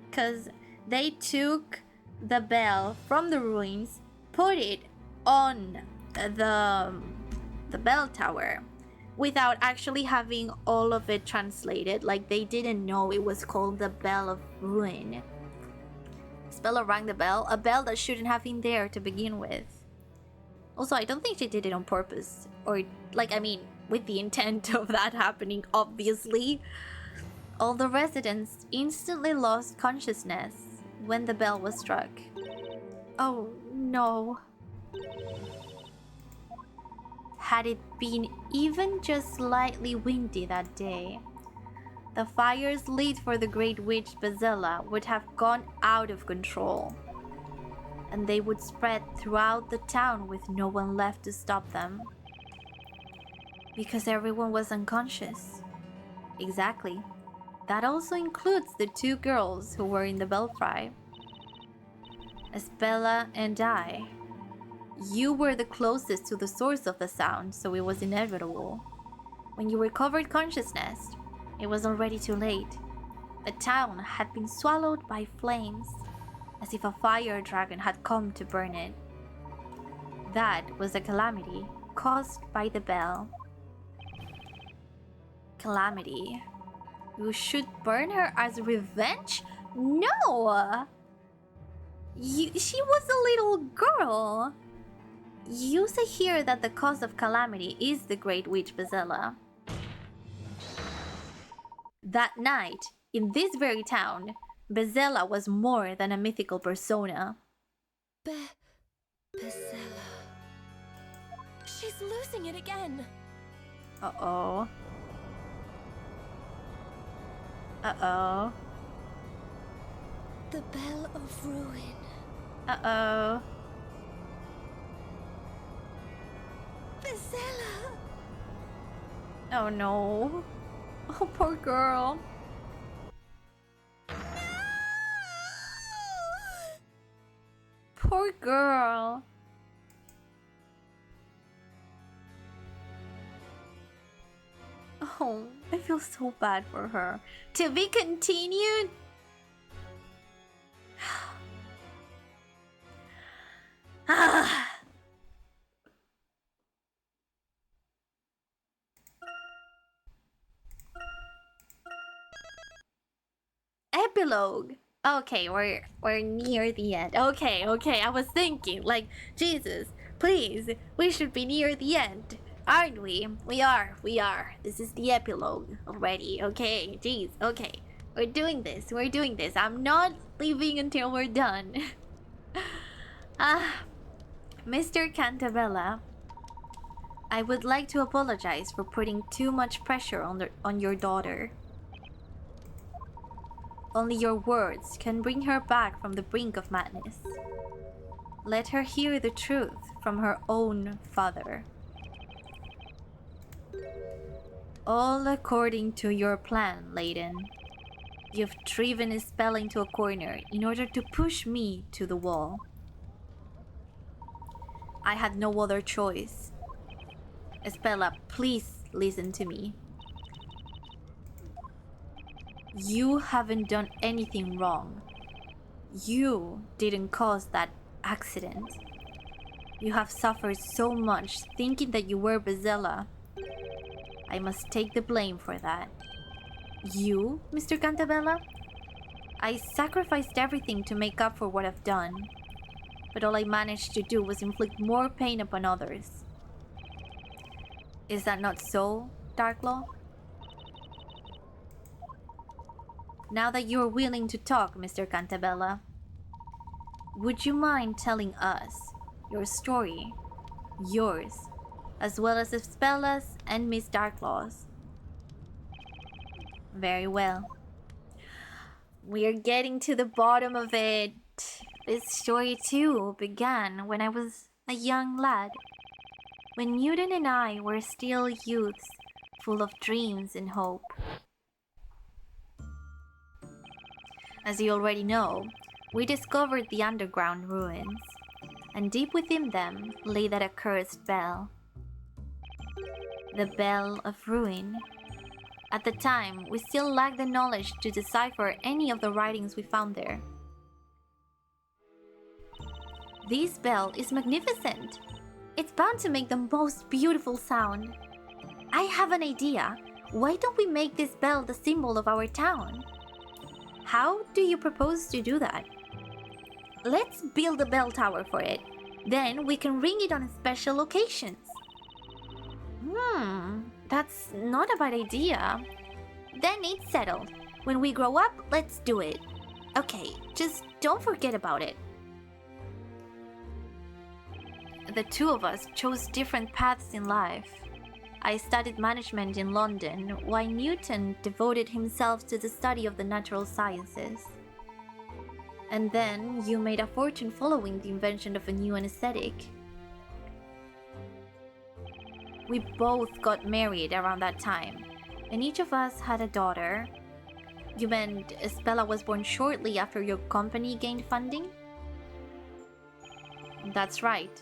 because they took the bell from the ruins, put it on the bell tower, without actually having all of it translated. Like, they didn't know it was called the Bell of Ruin. Spella rang the bell, a bell that shouldn't have been there to begin with. Also, I don't think she did it on purpose. Or, like, I mean, with the intent of that happening, obviously. All the residents instantly lost consciousness when the bell was struck. Oh, no. Had it been even just slightly windy that day, the fires lit for the Great Witch Bazella would have gone out of control, and they would spread throughout the town with no one left to stop them. Because everyone was unconscious. Exactly. That also includes the two girls who were in the belfry. Espella and I. You were the closest to the source of the sound, so it was inevitable. When you recovered consciousness, it was already too late. The town had been swallowed by flames, as if a fire dragon had come to burn it. That was a calamity caused by the bell. Calamity. You should burn her as revenge? No! She was a little girl. You say here that the cause of calamity is the Great Witch Bazella. That night, in this very town, Bazella was more than a mythical persona. Bazella. She's losing it again. Uh-oh. Uh-oh. The Bell of Ruin. Uh-oh. Bazella! Oh no. Oh, poor girl. Poor girl. Oh, I feel so bad for her. To be continued? Epilogue. Okay, we're near the end. Okay, I was thinking, like, Jesus, please, we should be near the end. Aren't we? We are. This is the epilogue already, okay? Jeez, okay. We're doing this. I'm not leaving until we're done. Mr. Cantabella, I would like to apologize for putting too much pressure on your daughter. Only your words can bring her back from the brink of madness. Let her hear the truth from her own father. All according to your plan, Layton. You've driven Espella into a corner in order to push me to the wall. I had no other choice. Espella, please listen to me. You haven't done anything wrong. You didn't cause that accident. You have suffered so much thinking that you were Bazella. I must take the blame for that. You, Mr. Cantabella? I sacrificed everything to make up for what I've done. But all I managed to do was inflict more pain upon others. Is that not so, Darklaw? Now that you're willing to talk, Mr. Cantabella, would you mind telling us your story? Yours, as well as Espella's and Miss Darklaw's. Very well. We're getting to the bottom of it. This story too began when I was a young lad. When Newton and I were still youths, full of dreams and hope. As you already know, we discovered the underground ruins, and deep within them lay that accursed bell. The Bell of Ruin. At the time, we still lacked the knowledge to decipher any of the writings we found there. This bell is magnificent. It's bound to make the most beautiful sound. I have an idea. Why don't we make this bell the symbol of our town? How do you propose to do that? Let's build a bell tower for it. Then we can ring it on special occasions. That's not a bad idea. Then it's settled. When we grow up, let's do it. Okay, just don't forget about it. The two of us chose different paths in life. I studied management in London, while Newton devoted himself to the study of the natural sciences. And then you made a fortune following the invention of a new anesthetic. We both got married around that time, and each of us had a daughter. You meant Estella was born shortly after your company gained funding? That's right.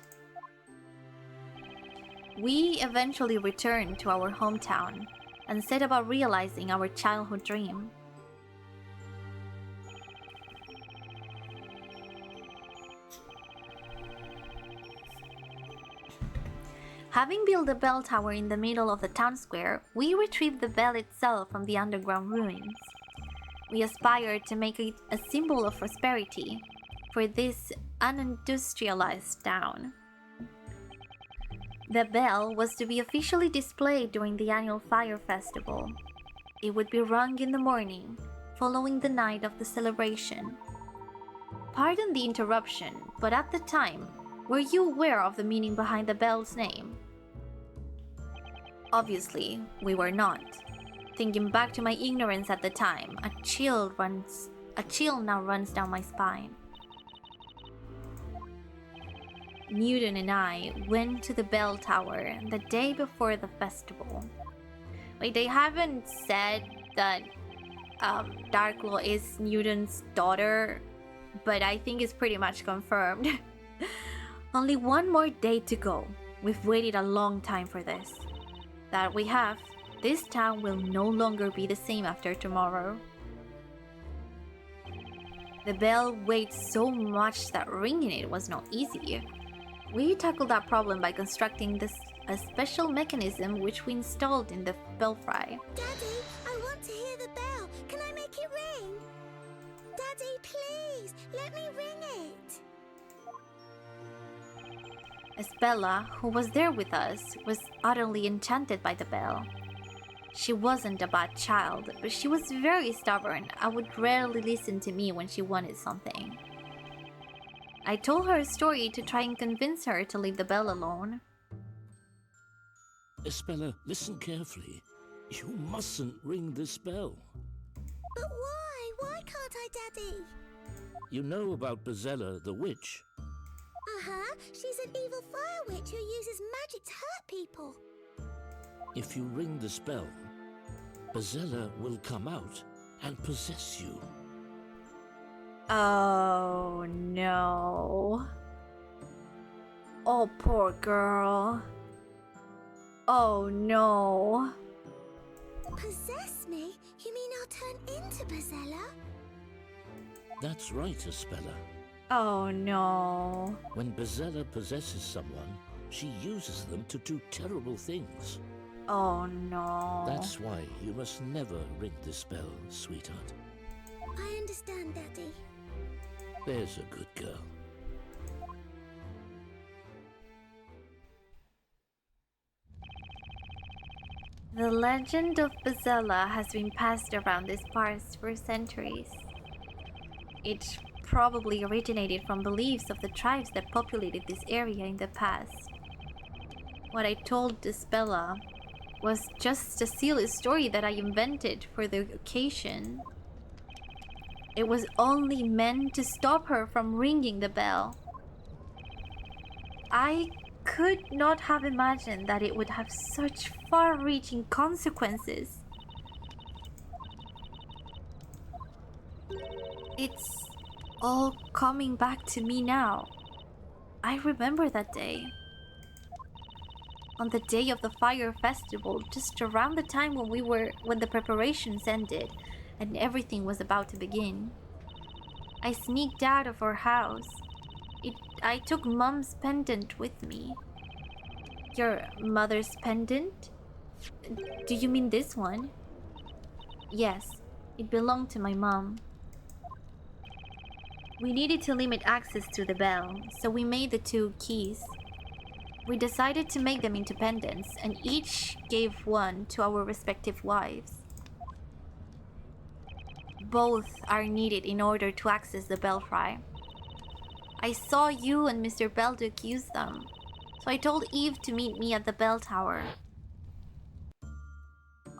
We eventually returned to our hometown and set about realizing our childhood dream. Having built a bell tower in the middle of the town square, we retrieved the bell itself from the underground ruins. We aspired to make it a symbol of prosperity for this unindustrialized town. The bell was to be officially displayed during the annual fire festival. It would be rung in the morning, following the night of the celebration. Pardon the interruption, but at the time, were you aware of the meaning behind the bell's name? Obviously, we were not. Thinking back to my ignorance at the time, a chill now runs down my spine. Newton and I went to the bell tower the day before the festival. Wait, they haven't said that Darklaw is Newton's daughter, but I think it's pretty much confirmed. Only one more day to go. We've waited a long time for this. That we have. This town will no longer be the same after tomorrow. The bell weighed so much that ringing it was not easy. We tackled that problem by constructing a special mechanism which we installed in the belfry. Daddy, I want to hear the bell. Can I make it ring? Daddy, please, let me ring it. Estella, who was there with us, was utterly enchanted by the bell. She wasn't a bad child, but she was very stubborn and would rarely listen to me when she wanted something. I told her a story to try and convince her to leave the bell alone. Estella, listen carefully. You mustn't ring this bell. But why? Why can't I, Daddy? You know about Bezella, the witch? Uh-huh. She's an evil fire witch who uses magic to hurt people. If you ring this bell, Bezella will come out and possess you. Oh no. Oh, poor girl. Oh no. Possess me? You mean I'll turn into Bezella? That's right, Estella. Oh no. When Bezella possesses someone, she uses them to do terrible things. Oh no. That's why you must never ring this bell, sweetheart. I understand, Daddy. There's a good girl. The legend of Bezella has been passed around these parts for centuries. It probably originated from beliefs of the tribes that populated this area in the past. What I told Bella was just a silly story that I invented for the occasion. It was only meant to stop her from ringing the bell. I could not have imagined that it would have such far-reaching consequences. It's all coming back to me now. I remember that day. On the day of the fire festival, just around the time when the preparations ended and everything was about to begin. I sneaked out of our house. I took Mom's pendant with me. Your mother's pendant? Do you mean this one? Yes, it belonged to my mom. We needed to limit access to the bell, so we made the two keys. We decided to make them independent, and each gave one to our respective wives. Both are needed in order to access the belfry. I saw you and Mr. Belduc use them, so I told Eve to meet me at the bell tower.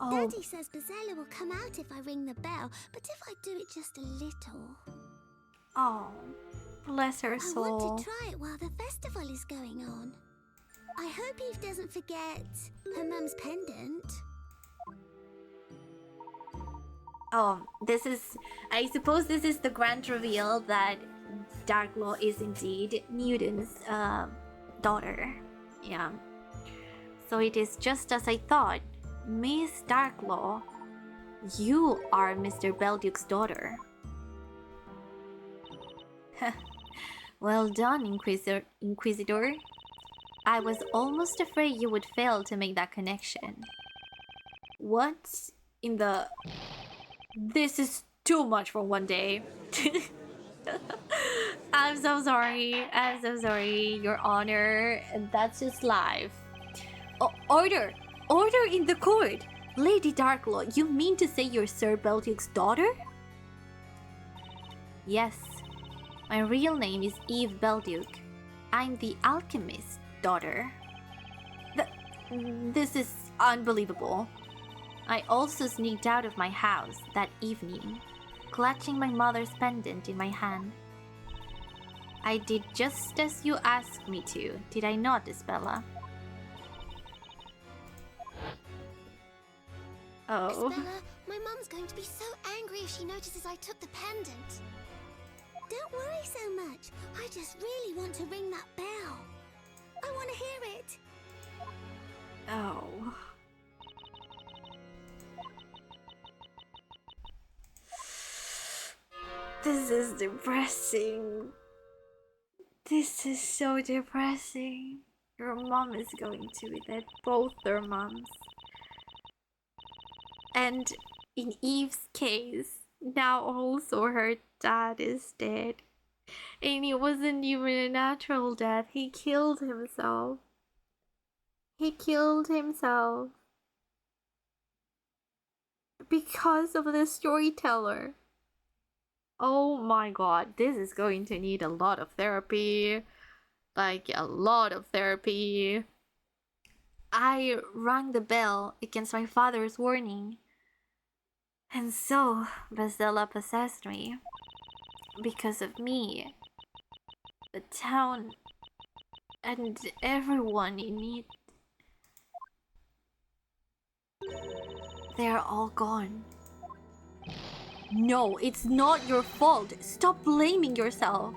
Oh, Daddy says Bazella will come out if I ring the bell, but if I do it just a little... oh, bless her I soul. want to try it while the festival is going on. I hope Eve doesn't forget her mum's pendant. Oh, this is... I suppose this is the grand reveal that Darklaw is indeed Newton's daughter. Yeah. So it is just as I thought. Miss Darklaw, you are Mr. Belduc's daughter. Well done, Inquisitor. I was almost afraid you would fail to make that connection. What in the... This is too much for one day. I'm so sorry. I'm so sorry, Your Honor. That's just life. Oh, order! Order in the court! Lady Darklaw, you mean to say you're Sir Belduc's daughter? Yes. My real name is Eve Belduc. I'm the alchemist's daughter. This is unbelievable. I also sneaked out of my house that evening, clutching my mother's pendant in my hand. I did just as you asked me to, did I not, Isabella? Oh. Isabella, my mum's going to be so angry if she notices I took the pendant. Don't worry so much. I just really want to ring that bell. I want to hear it. Oh. This is depressing. This is so depressing. Your mom is going to be dead. Both their moms. And in Eve's case, now also her dad is dead. And it wasn't even a natural death. He killed himself. He killed himself. Because of the storyteller. Oh my god, this is going to need a lot of therapy. Like, a lot of therapy. I rang the bell against my father's warning. And so, Bazella possessed me. Because of me. The town and everyone in it. They're all gone. No, it's not your fault. Stop blaming yourself.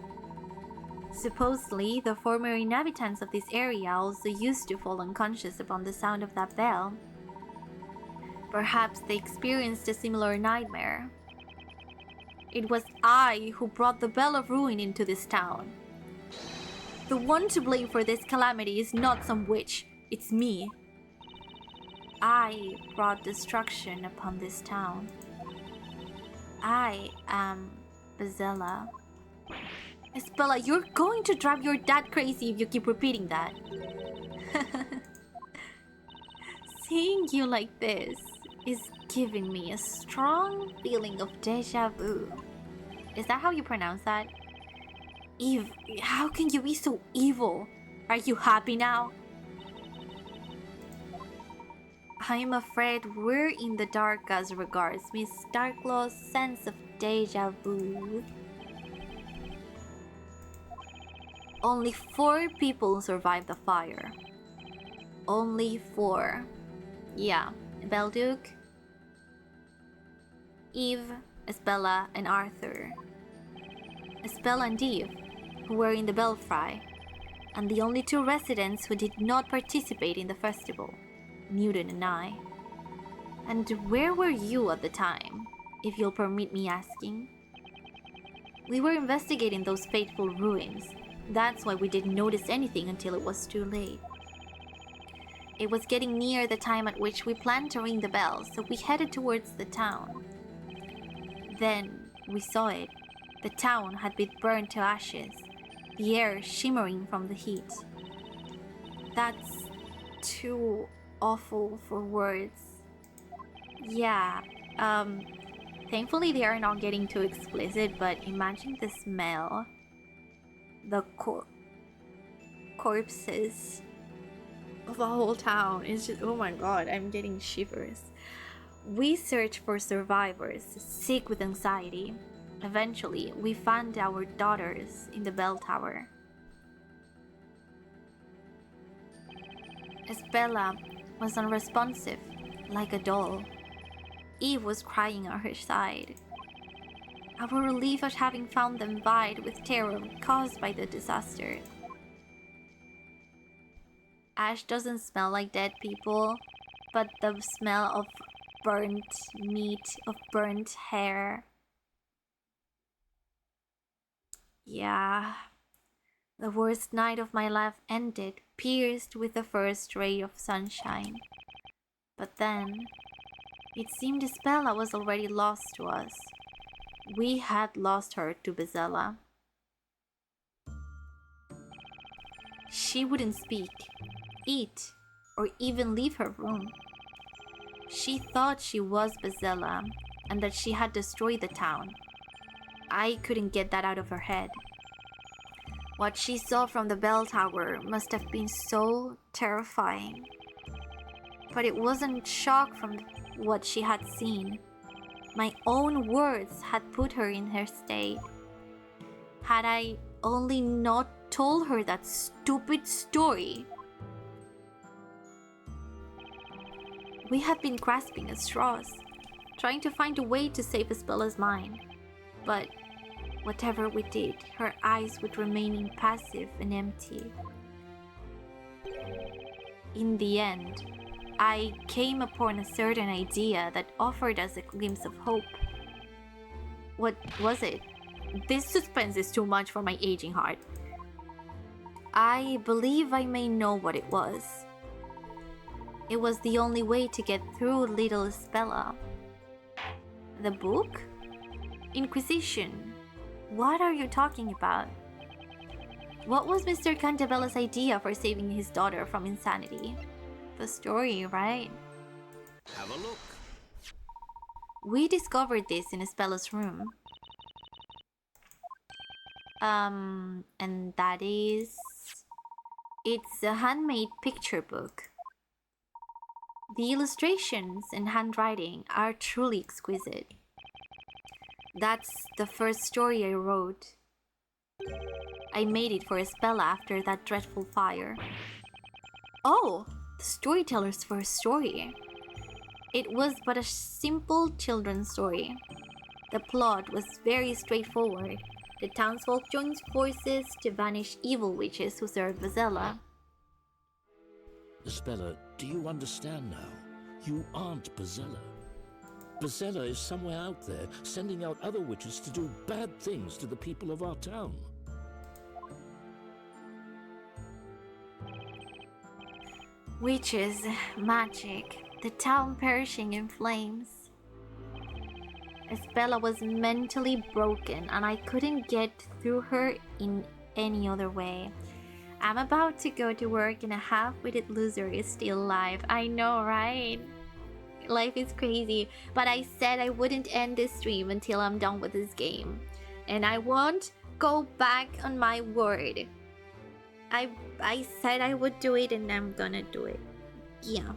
Supposedly, the former inhabitants of this area also used to fall unconscious upon the sound of that bell. Perhaps they experienced a similar nightmare. It was I who brought the Bell of Ruin into this town. The one to blame for this calamity is not some witch, it's me. I brought destruction upon this town. I am Bazella. Isabella, you're going to drive your dad crazy if you keep repeating that. Seeing you like this is giving me a strong feeling of deja vu. Is that how you pronounce that? Eve, how can you be so evil? Are you happy now? I'm afraid we're in the dark as regards Miss Darklaw's sense of deja vu. Only 4 people survived the fire. Only 4. Yeah, Belduc, Eve, Isabella, and Arthur. Isabella and Eve, who were in the belfry, and the only 2 residents who did not participate in the festival, Newton and I. And where were you at the time, if you'll permit me asking? We were investigating those fateful ruins. That's why we didn't notice anything until it was too late. It was getting near the time at which we planned to ring the bell, so we headed towards the town. Then we saw it. The town had been burned to ashes, the air shimmering from the heat. That's too awful for words. Yeah, thankfully they are not getting too explicit, but imagine the smell. The corpses of a whole town. It's just, oh my god, I'm getting shivers. We searched for survivors, sick with anxiety. Eventually, we found our daughters in the bell tower. Isabella was unresponsive, like a doll. Eve was crying at her side. Our relief at having found them vied with terror caused by the disaster. Ash doesn't smell like dead people, but the smell of burnt meat, of burnt hair. Yeah. The worst night of my life ended, pierced with the first ray of sunshine. But then, it seemed Isabella was already lost to us. We had lost her to Bezella. She wouldn't speak, eat, or even leave her room. She thought she was Bezella and that she had destroyed the town. I couldn't get that out of her head. What she saw from the bell tower must have been so terrifying. But it wasn't shock from what she had seen. My own words had put her in her state. Had I only not told her that stupid story. We had been grasping at straws, trying to find a way to save Isabella's mind. But whatever we did, her eyes would remain impassive and empty. In the end, I came upon a certain idea that offered us a glimpse of hope. What was it? This suspense is too much for my aging heart. I believe I may know what it was. It was the only way to get through little Isabella. The book? Inquisition. What are you talking about? What was Mr. Cantabella's idea for saving his daughter from insanity? The story, right? Have a look. We discovered this in Isabella's room. And that is... It's a handmade picture book. The illustrations and handwriting are truly exquisite. That's the first story I wrote. I made it for Isabella after that dreadful fire. Oh, the storyteller's first story. It was but a simple children's story. The plot was very straightforward. The townsfolk joined forces to banish evil witches who served Bezella. Isabella, do you understand now? You aren't Bezella. Bezella is somewhere out there, sending out other witches to do bad things to the people of our town. Witches, magic, the town perishing in flames. Isabella was mentally broken and I couldn't get through her in any other way. I'm about to go to work and a half-witted loser is still alive. I know, right? Life is crazy, but I said I wouldn't end this stream until I'm done with this game. And I won't go back on my word. I said I would do it and I'm gonna do it. Yeah.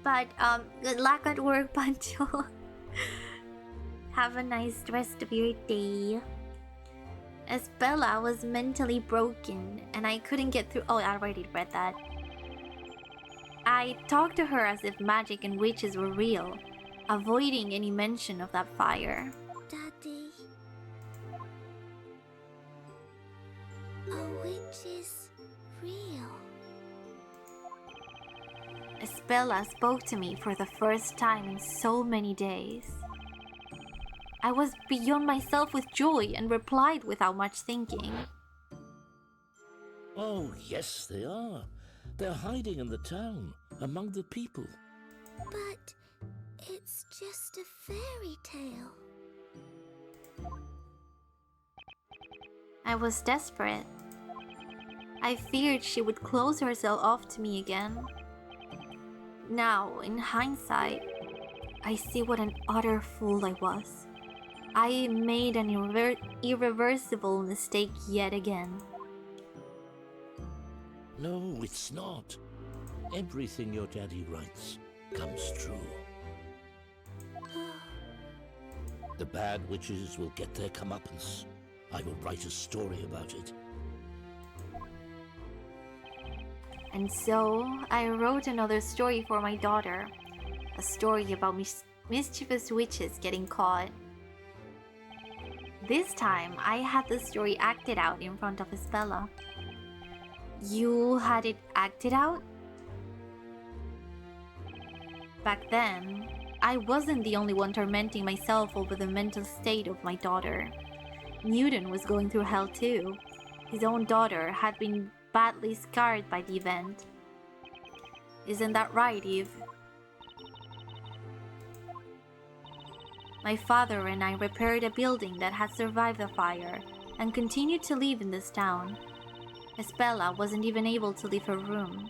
But good luck at work, Pancho. Have a nice rest of your day. Isabella was mentally broken and I couldn't get through. Oh, I already read that. I talked to her as if magic and witches were real, avoiding any mention of that fire. Daddy. Are witches real? Isabella spoke to me for the first time in so many days. I was beyond myself with joy and replied without much thinking. Oh, yes, they are. They're hiding in the town, among the people. But it's just a fairy tale. I was desperate. I feared she would close herself off to me again. Now, in hindsight, I see what an utter fool I was. I made an irreversible mistake yet again. No, it's not. Everything your daddy writes comes true. The bad witches will get their comeuppance. I will write a story about it. And so, I wrote another story for my daughter. A story about mischievous witches getting caught. This time, I had the story acted out in front of Isabella. You had it acted out? Back then, I wasn't the only one tormenting myself over the mental state of my daughter. Newton was going through hell too. His own daughter had been badly scarred by the event. Isn't that right, Eve? My father and I repaired a building that had survived the fire and continued to live in this town. Isabella wasn't even able to leave her room.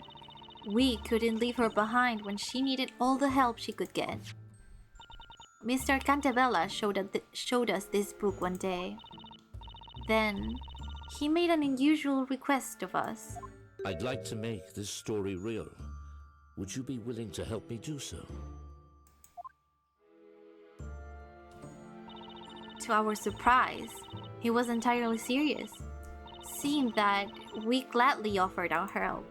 We couldn't leave her behind when she needed all the help she could get. Mr. Cantabella showed us this book one day. Then, he made an unusual request of us. I'd like to make this story real. Would you be willing to help me do so? To our surprise, he was entirely serious, seeing that we gladly offered our help.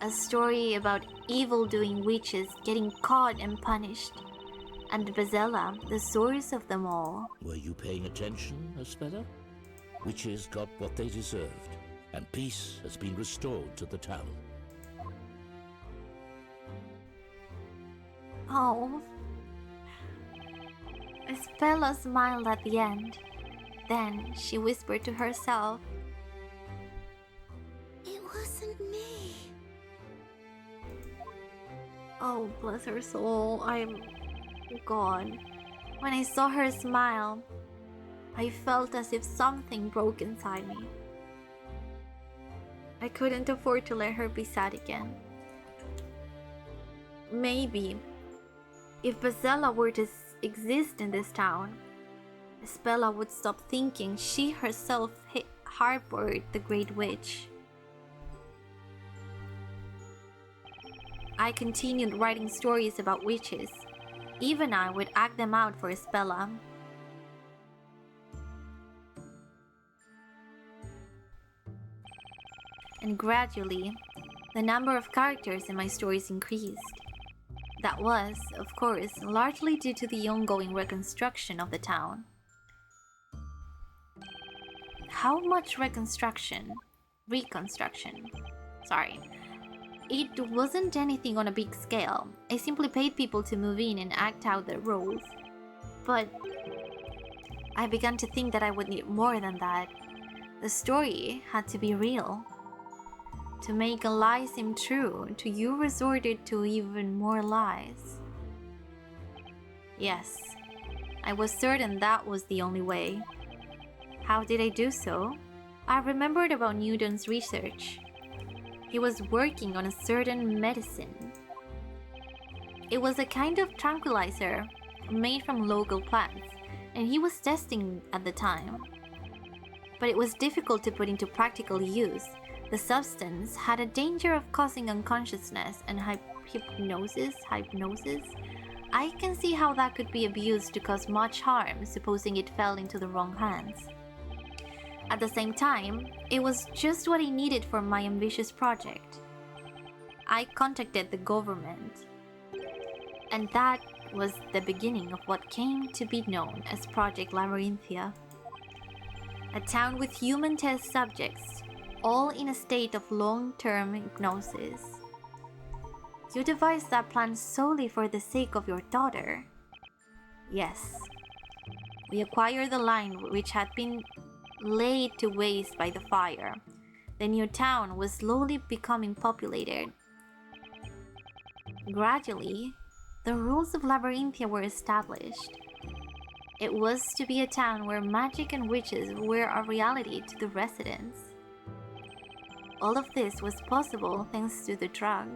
A story about evil-doing witches getting caught and punished, and Bezella, the source of them all. Were you paying attention, Espella? Witches got what they deserved, and peace has been restored to the town. Oh. Isabella smiled at the end. Then she whispered to herself, It wasn't me. "Oh, bless her soul, I'm gone." When I saw her smile, I felt as if something broke inside me. I couldn't afford to let her be sad again. Maybe, if Bezella were to exist in this town, Isabella would stop thinking she herself harbored the Great Witch. I continued writing stories about witches. Even I would act them out for Isabella. And gradually, the number of characters in my stories increased. That was, of course, largely due to the ongoing reconstruction of the town. How much reconstruction? Sorry. It wasn't anything on a big scale. I simply paid people to move in and act out their roles. But I began to think that I would need more than that. The story had to be real. To make a lie seem true, you resorted to even more lies. Yes, I was certain that was the only way. How did I do so? I remembered about Newton's research. He was working on a certain medicine. It was a kind of tranquilizer made from local plants, and he was testing at the time. But it was difficult to put into practical use. The substance had a danger of causing unconsciousness and hypnosis. I can see how that could be abused to cause much harm, supposing it fell into the wrong hands. At the same time, it was just what I needed for my ambitious project. I contacted the government, and that was the beginning of what came to be known as Project Labyrinthia. A town with human test subjects, all in a state of long-term hypnosis. You devised that plan solely for the sake of your daughter. Yes. We acquired the line which had been laid to waste by the fire, The new town was slowly becoming populated. Gradually, the rules of Labyrinthia were established. It was to be a town where magic and witches were a reality to the residents. All of this was possible thanks to the drug.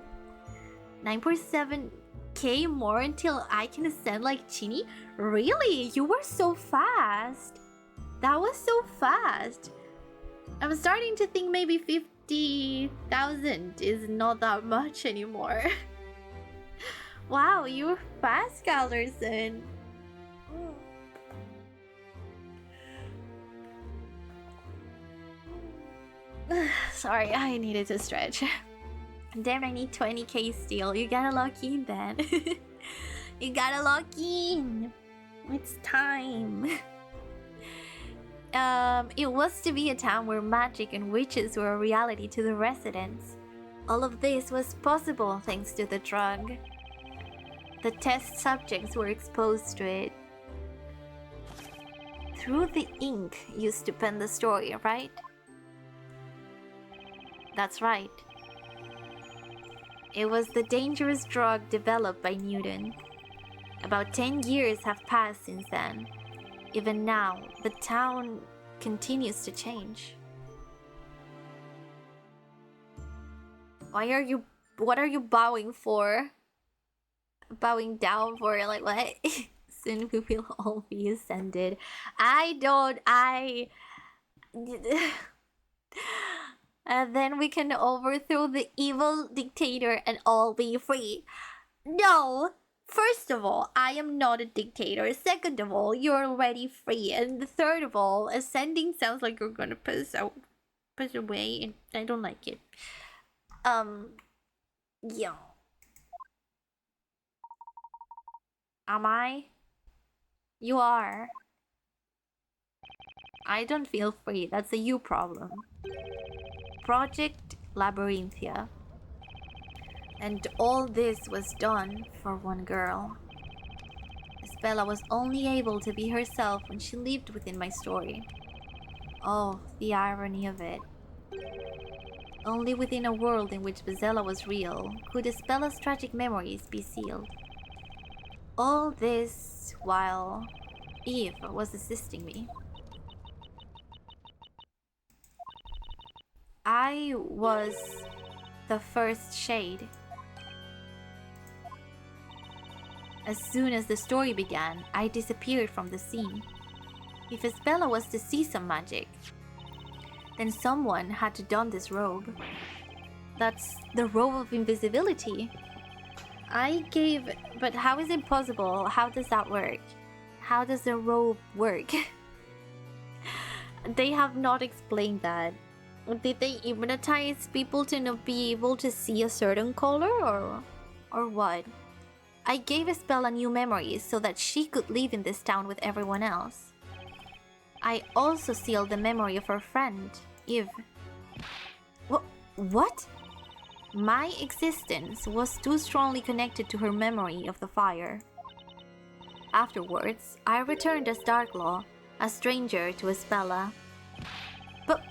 9.7k more until I can ascend like Chini? Really? You were so fast! That was so fast! I'm starting to think maybe 50,000 is not that much anymore. Wow, you were fast, Galderson. Sorry, I needed to stretch. Damn, I need 20k still. You gotta lock in then. You gotta lock in. It's time. It was to be a town where magic and witches were a reality to the residents. All of this was possible thanks to the drug. The test subjects were exposed to it. Through the ink used to pen the story, right? That's right. It was the dangerous drug developed by Newton. About 10 years have passed since then. Even now, the town continues to change. What are you bowing for? Bowing down for, like, what? Soon we will all be ascended. And then we can overthrow the evil dictator and all be free. No! First of all, I am not a dictator. Second of all, you're already free. And third of all, ascending sounds like you're gonna pass away, and I don't like it. Yeah. Am I? You are. I don't feel free. That's a you problem. Project Labyrinthia. And all this was done for one girl. Isabella was only able to be herself when she lived within my story. Oh, the irony of it. Only within a world in which Bezella was real could Isabella's tragic memories be sealed. All this while Eve was assisting me. I was the first shade. As soon as the story began, I disappeared from the scene. If Isabella was to see some magic, then someone had to don this robe. That's the robe of invisibility. But how is it possible? How does that work? How does the robe work? They have not explained that. Did they hypnotize people to not be able to see a certain color, or what? I gave Isabella new memories so that she could live in this town with everyone else. I also sealed the memory of her friend, Eve. What? My existence was too strongly connected to her memory of the fire. Afterwards, I returned as Darklaw, a stranger to Isabella. But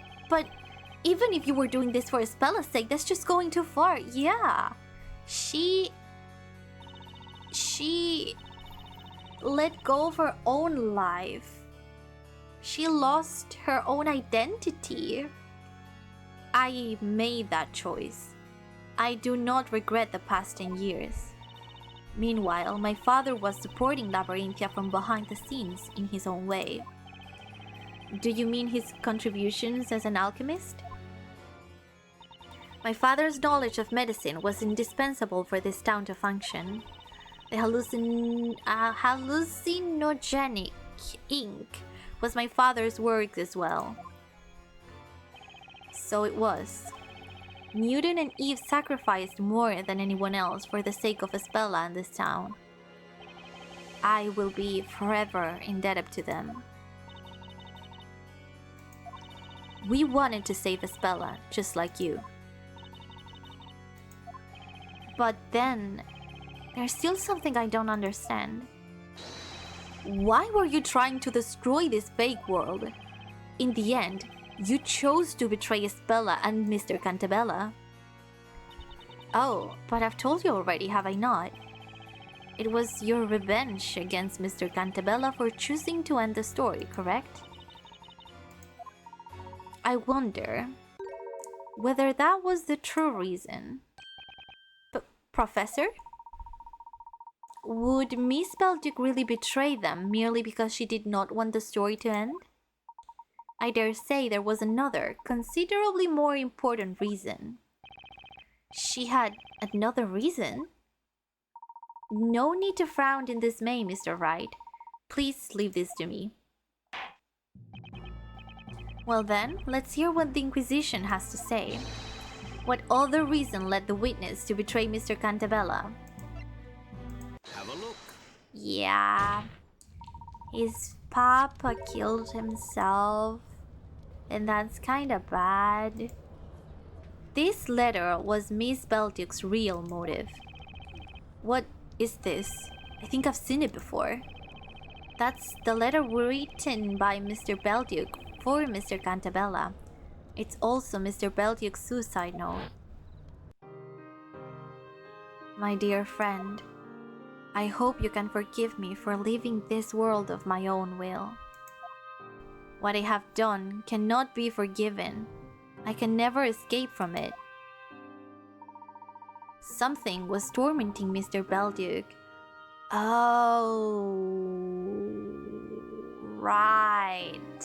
even if you were doing this for Isabella's sake, that's just going too far. Yeah. She let go of her own life. She lost her own identity. I made that choice. I do not regret the past 10 years. Meanwhile, my father was supporting Labyrinthia from behind the scenes in his own way. Do you mean his contributions as an alchemist? My father's knowledge of medicine was indispensable for this town to function. The hallucinogenic ink was my father's work as well. So it was. Newton and Eve sacrificed more than anyone else for the sake of Isabella and this town. I will be forever indebted to them. We wanted to save Isabella, just like you. But then, there's still something I don't understand. Why were you trying to destroy this fake world? In the end, You chose to betray Isabella and Mr. Cantabella. Oh, but I've told you already, have I not? It was your revenge against Mr. Cantabella for choosing to end the story, correct? I wonder whether that was the true reason. But, Professor? Would Miss Belduc really betray them merely because she did not want the story to end? I dare say there was another, considerably more important reason. She had another reason? No need to frown in dismay, Mr. Wright. Please leave this to me. Well then, let's hear what the Inquisition has to say. What other reason led the witness to betray Mr. Cantabella? Have a look. Yeah. His papa killed himself. And that's kinda bad. This letter was Miss Belduc's real motive. What is this? I think I've seen it before. That's the letter written by Mr. Belduc for Mr. Cantabella. It's also Mr. Belduc's suicide note. My dear friend, I hope you can forgive me for leaving this world of my own will. What I have done cannot be forgiven. I can never escape from it. Something was tormenting Mr. Belduc. Oh, right.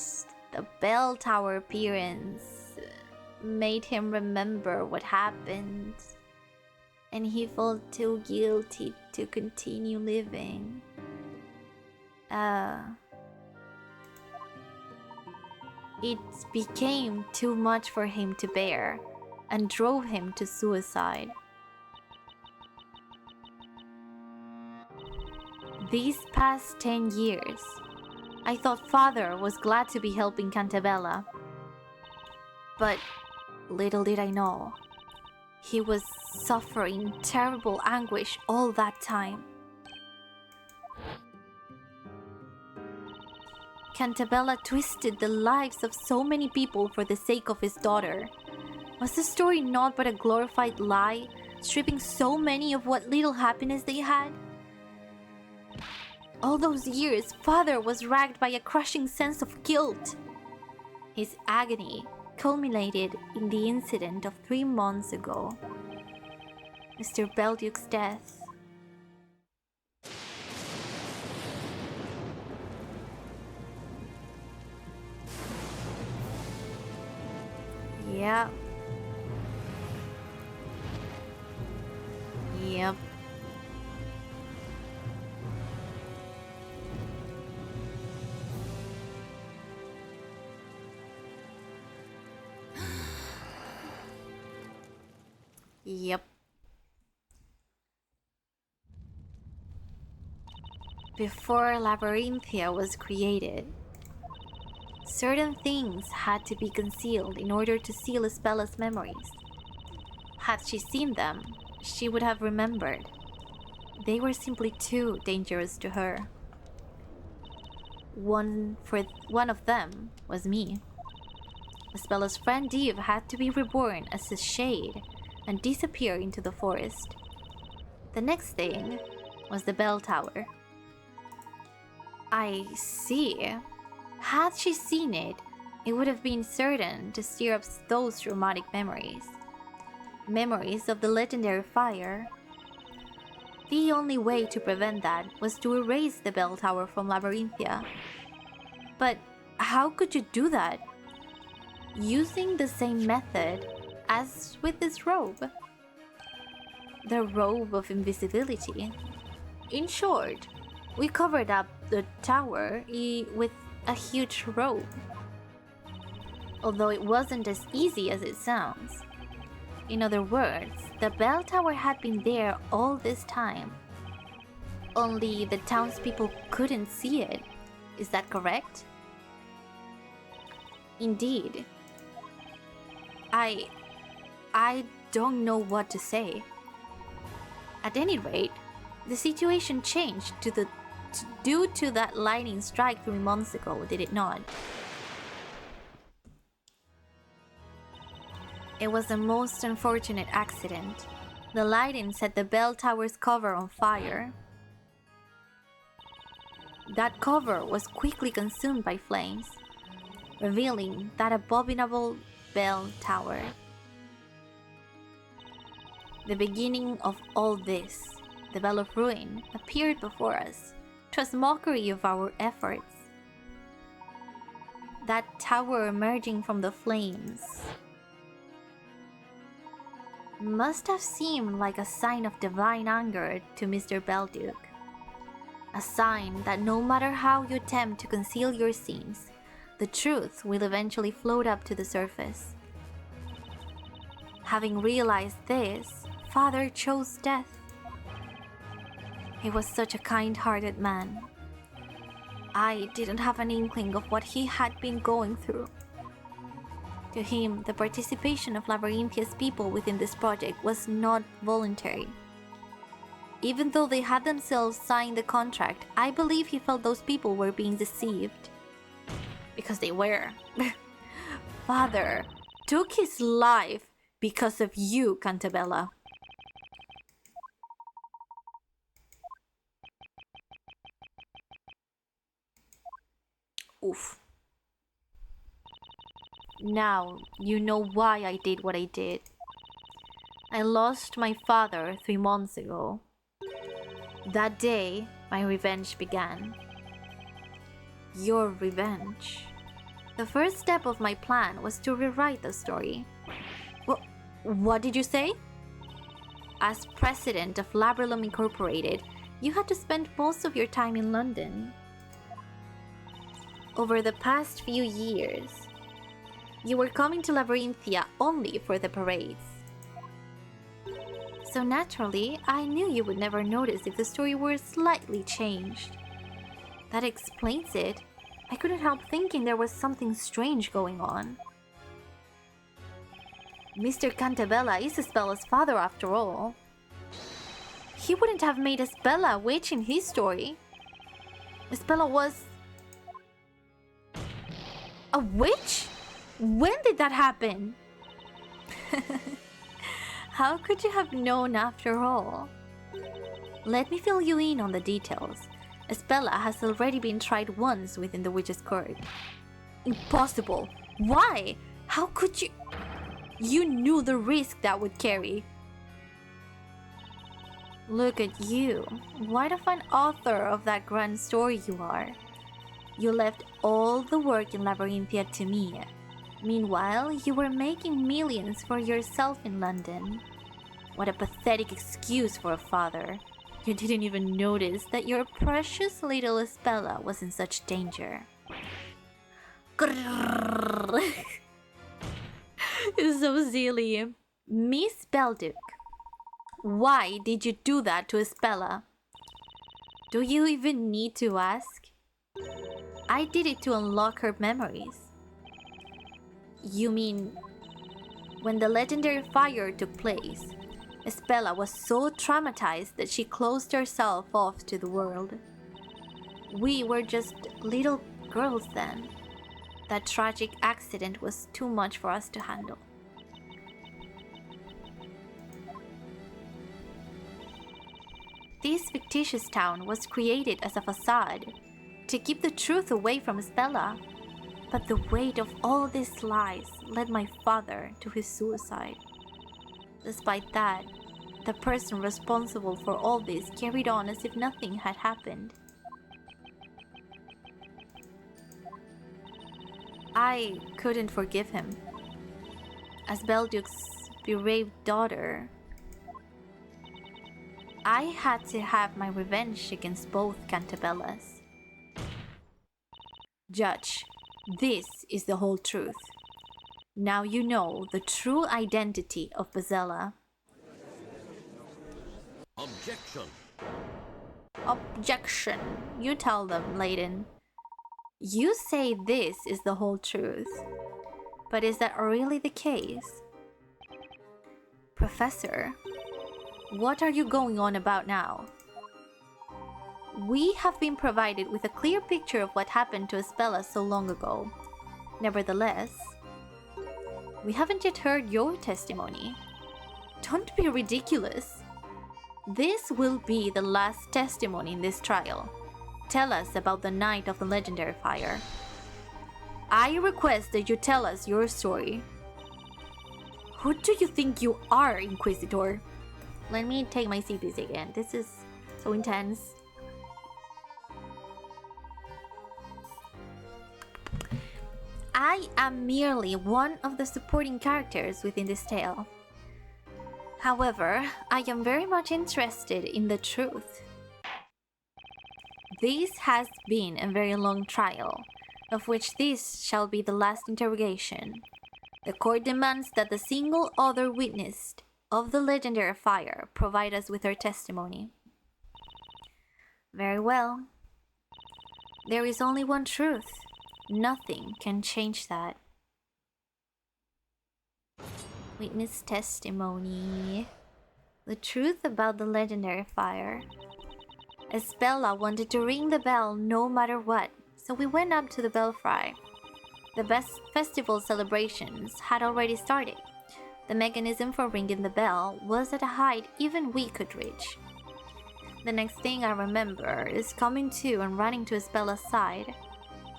The bell tower appearance made him remember what happened. And he felt too guilty to continue living. It became too much for him to bear and drove him to suicide. These past 10 years, I thought Father was glad to be helping Cantabella. But little did I know, he was suffering terrible anguish all that time. Cantabella twisted the lives of so many people for the sake of his daughter. Was the story not but a glorified lie, stripping so many of what little happiness they had? All those years, Father was racked by a crushing sense of guilt. His agony culminated in the incident of 3 months ago. Mr. Belduc's death. Yep. Yep. Yep. Before Labyrinthia was created, certain things had to be concealed in order to seal Isabela's memories. Had she seen them, she would have remembered. They were simply too dangerous to her. One of them was me. Isabela's friend Eve had to be reborn as a shade and disappear into the forest. The next thing was the bell tower. I see. Had she seen it, it would have been certain to stir up those traumatic memories. Memories of the legendary fire. The only way to prevent that was to erase the bell tower from Labyrinthia. But how could you do that? Using the same method as with this robe. The robe of invisibility. In short, we covered up the tower with a huge robe. Although it wasn't as easy as it sounds. In other words, the bell tower had been there all this time. Only the townspeople couldn't see it. Is that correct? Indeed. I don't know what to say. At any rate, the situation changed due to that lightning strike 3 months ago, did it not? It was a most unfortunate accident. The lighting set the bell tower's cover on fire. That cover was quickly consumed by flames, revealing that abominable bell tower. The beginning of all this, the Bell of Ruin, appeared before us. 'Twas mockery of our efforts. That tower emerging from the flames must have seemed like a sign of divine anger to Mr. Belduke. A sign that no matter how you attempt to conceal your sins, the truth will eventually float up to the surface. Having realized this, Father chose death. He was such a kind-hearted man. I didn't have an inkling of what he had been going through. To him, the participation of Labyrinthia's people within this project was not voluntary. Even though they had themselves signed the contract, I believe he felt those people were being deceived. Because they were. Father took his life because of you, Cantabella. Oof. Now you know why I did what I did. I lost my father 3 months ago. That day, my revenge began. Your revenge. The first step of my plan was to rewrite the story. What did you say? As president of Labyrlum Incorporated, you had to spend most of your time in London. Over the past few years, you were coming to Labyrinthia only for the parades. So naturally, I knew you would never notice if the story were slightly changed. That explains it. I couldn't help thinking there was something strange going on. Mr. Cantabella is Espella's father after all. He wouldn't have made Espella a witch in his story. Espella was... a witch? When did that happen? How could you have known after all? Let me fill you in on the details. Espella has already been tried once within the Witch's Court. Impossible! Why? How could you... You knew the risk that would carry. Look at you. What a fine author of that grand story you are. You left all the work in Labyrinthia to me. Meanwhile, you were making millions for yourself in London. What a pathetic excuse for a father. You didn't even notice that your precious little Espella was in such danger. It's so silly. Miss Belduke, why did you do that to Espella? Do you even need to ask? I did it to unlock her memories. You mean, when the legendary fire took place, Espella was so traumatized that she closed herself off to the world. We were just little girls then. That tragic accident was too much for us to handle. This fictitious town was created as a facade to keep the truth away from Espella. But the weight of all these lies led my father to his suicide. Despite that, the person responsible for all this carried on as if nothing had happened. I couldn't forgive him. As Belduke's bereaved daughter, I had to have my revenge against both Cantabellas. Judge, this is the whole truth. Now you know the true identity of Bezella. Objection. Objection. You tell them, Layton. You say this is the whole truth. But is that really the case? Professor, what are you going on about now? We have been provided with a clear picture of what happened to Espella so long ago. Nevertheless, We haven't yet heard your testimony. Don't be ridiculous. This will be the last testimony in this trial. Tell us about the night of the legendary fire. I request that you tell us your story. Who do you think you are, Inquisitor? Let me take my CPC again. This is so intense. I am merely one of the supporting characters within this tale. However, I am very much interested in the truth. This has been a very long trial, of which this shall be the last interrogation. The court demands that the single other witness of the legendary fire provide us with her testimony. Very well. There is only one truth. Nothing can change that. Witness testimony. The truth about the legendary fire. Espella wanted to ring the bell no matter what, so we went up to the belfry. The best festival celebrations had already started. The mechanism for ringing the bell was at a height even we could reach. The next thing I remember is coming to and running to Espella's side.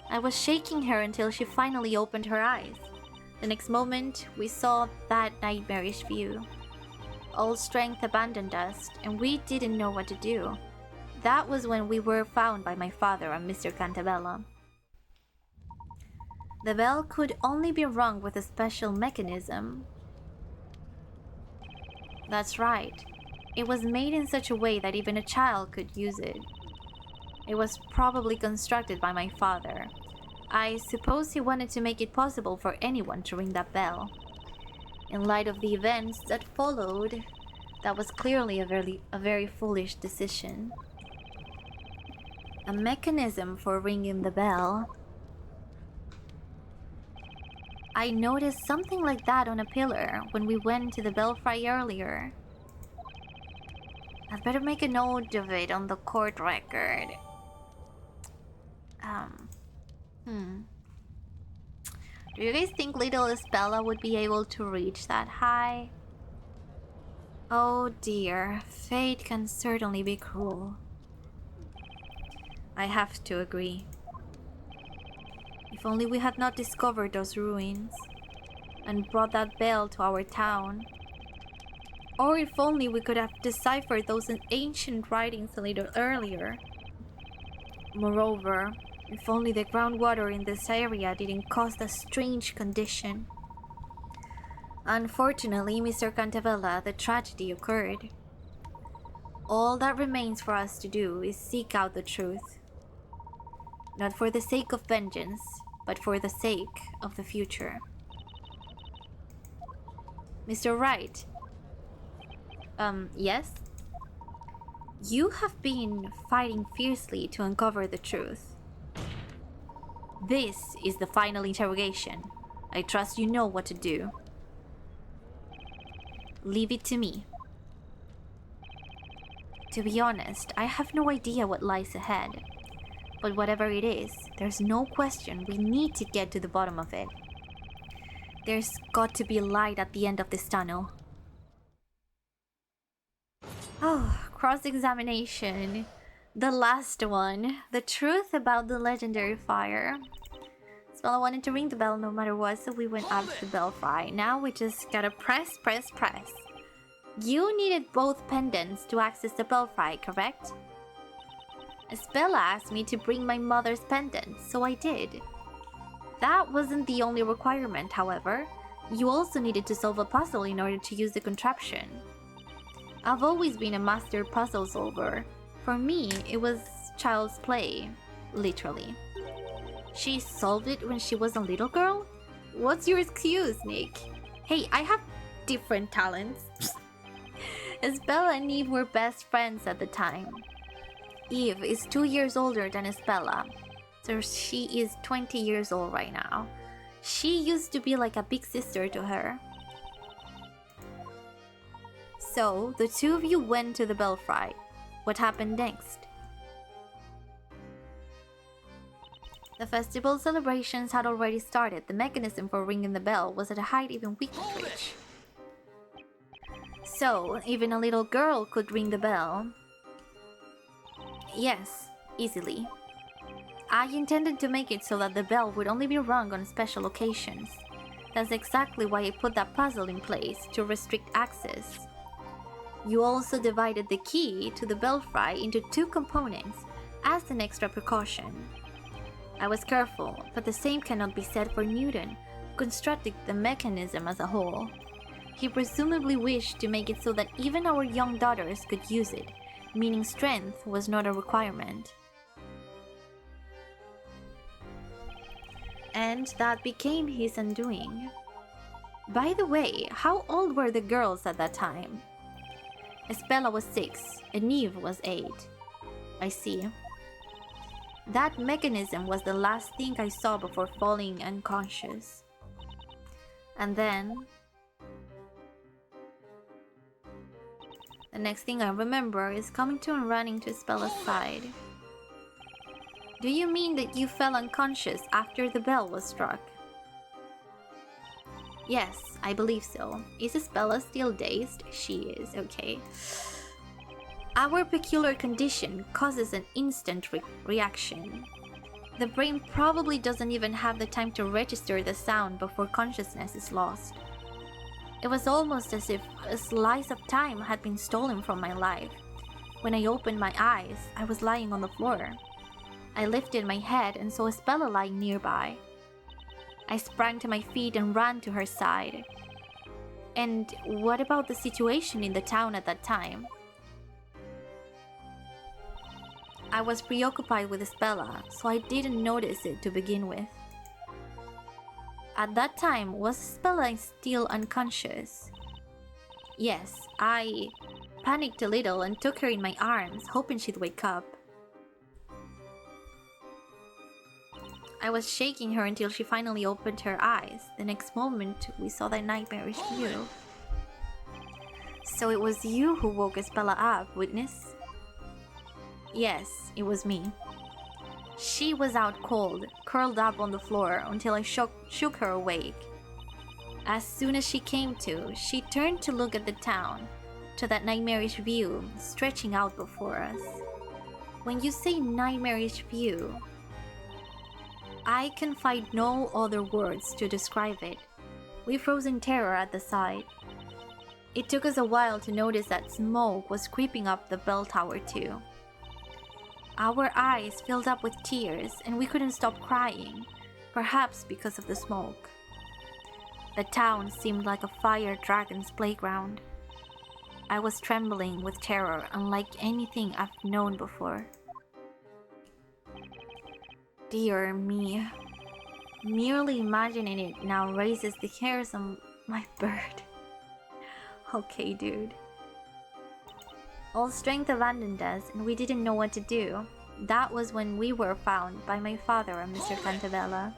I was shaking her until she finally opened her eyes. The next moment, we saw that nightmarish view. All strength abandoned us, and we didn't know what to do. That was when we were found by my father and Mr. Cantabella. The bell could only be rung with a special mechanism. That's right. It was made in such a way that even a child could use it. It was probably constructed by my father. I suppose he wanted to make it possible for anyone to ring that bell. In light of the events that followed, that was clearly a very foolish decision. A mechanism for ringing the bell. I noticed something like that on a pillar when we went to the belfry earlier. I'd better make a note of it on the court record. Do you guys think little Espella would be able to reach that high? Oh dear, fate can certainly be cruel. I have to agree. If only we had not discovered those ruins and brought that bell to our town. Or if only we could have deciphered those ancient writings a little earlier. Moreover, if only the groundwater in this area didn't cause a strange condition. Unfortunately, Mr. Cantabella, the tragedy occurred. All that remains for us to do is seek out the truth. Not for the sake of vengeance, but for the sake of the future. Mr. Wright. Yes? You have been fighting fiercely to uncover the truth. This is the final interrogation. I trust you know what to do. Leave it to me. To be honest, I have no idea what lies ahead. But whatever it is, there's no question we need to get to the bottom of it. There's got to be a light at the end of this tunnel. Oh, cross-examination. The last one. The truth about the legendary fire. Spella wanted to ring the bell no matter what, so we went up to the belfry. Now we just gotta press. You needed both pendants to access the belfry, correct? Spella asked me to bring my mother's pendant, so I did. That wasn't the only requirement, however. You also needed to solve a puzzle in order to use the contraption. I've always been a master puzzle solver. For me, it was child's play, literally. She solved it when she was a little girl? What's your excuse, Nick? Hey, I have different talents. Espella and Eve were best friends at the time. Eve is 2 years older than Espella, so she is 20 years old right now. She used to be like a big sister to her. So, the two of you went to the belfry. What happened next? The festival celebrations had already started. The mechanism for ringing the bell was at a height even we could reach. So, even a little girl could ring the bell. Yes, easily. I intended to make it so that the bell would only be rung on special occasions. That's exactly why I put that puzzle in place, to restrict access. You also divided the key to the belfry into 2 components as an extra precaution. I was careful, but the same cannot be said for Newton, who constructed the mechanism as a whole. He presumably wished to make it so that even our young daughters could use it, meaning strength was not a requirement. And that became his undoing. By the way, how old were the girls at that time? Espella was 6, and Eve was 8. I see. That mechanism was the last thing I saw before falling unconscious. And then... the next thing I remember is coming to and running to Espella's side. Do you mean that you fell unconscious after the bell was struck? Yes, I believe so. Is Espella still dazed? She is, okay. Our peculiar condition causes an instant reaction. The brain probably doesn't even have the time to register the sound before consciousness is lost. It was almost as if a slice of time had been stolen from my life. When I opened my eyes, I was lying on the floor. I lifted my head and saw Espella lying nearby. I sprang to my feet and ran to her side. And what about the situation in the town at that time? I was preoccupied with Espella, so I didn't notice it to begin with. At that time, was Espella still unconscious? Yes, I panicked a little and took her in my arms, hoping she'd wake up. I was shaking her until she finally opened her eyes. The next moment, we saw that nightmarish view. So it was you who woke Espella up, witness? Yes, it was me. She was out cold, curled up on the floor until I shook her awake. As soon as she came to, she turned to look at the town, to that nightmarish view stretching out before us. When you say nightmarish view, I can find no other words to describe it. We froze in terror at the sight. It took us a while to notice that smoke was creeping up the bell tower too. Our eyes filled up with tears and we couldn't stop crying, perhaps because of the smoke. The town seemed like a fire dragon's playground. I was trembling with terror unlike anything I've known before. Dear me. Merely imagining it now raises the hairs on my bird. Okay, dude. All strength abandoned us and we didn't know what to do. That was when we were found by my father and Mr. Cantabella.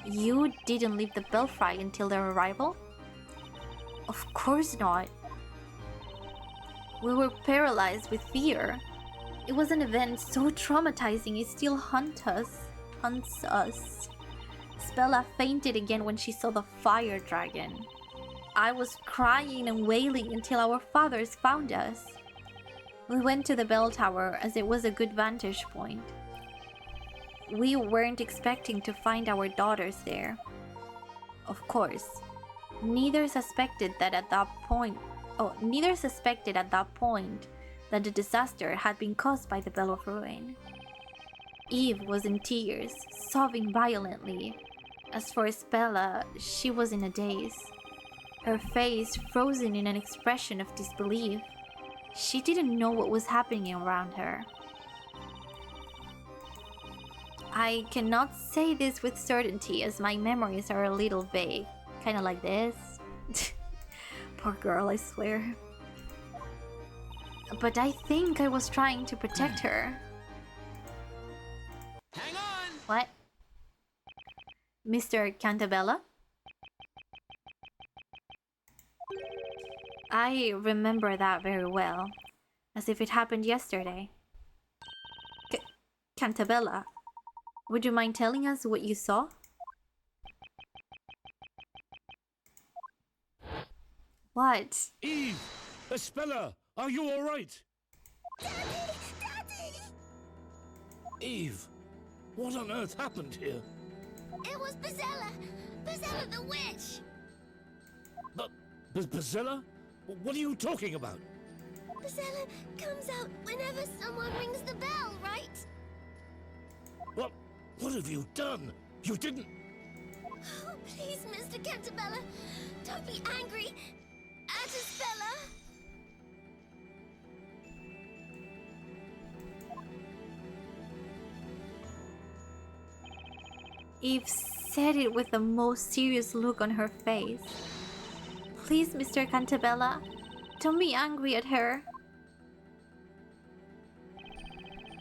You didn't leave the belfry until their arrival? Of course not. We were paralyzed with fear. It was an event so traumatizing it still haunts us. Espella fainted again when she saw the fire dragon. I was crying and wailing until our fathers found us. We went to the bell tower as it was a good vantage point. We weren't expecting to find our daughters there. Of course, neither suspected at that point that the disaster had been caused by the Bell of Ruin. Eve was in tears, sobbing violently. As for Espella, she was in a daze. Her face frozen in an expression of disbelief. She didn't know what was happening around her. I cannot say this with certainty as my memories are a little vague. Kinda like this. Poor girl, I swear. But I think I was trying to protect her. Hang on! What? Mr. Cantabella? I remember that very well, as if it happened yesterday. Cantabella, Would you mind telling us what you saw? What? Eve! Espella! Are you alright? Daddy! Daddy! Eve! What on earth happened here? It was Bazella! Bazella the witch! Bazella? What are you talking about? Bazella comes out whenever someone rings the bell, right? What have you done? You didn't... Oh, please, Mr. Cantabella, don't be angry at Isabella. Eve said it with the most serious look on her face. Please, Mr. Cantabella, don't be angry at her.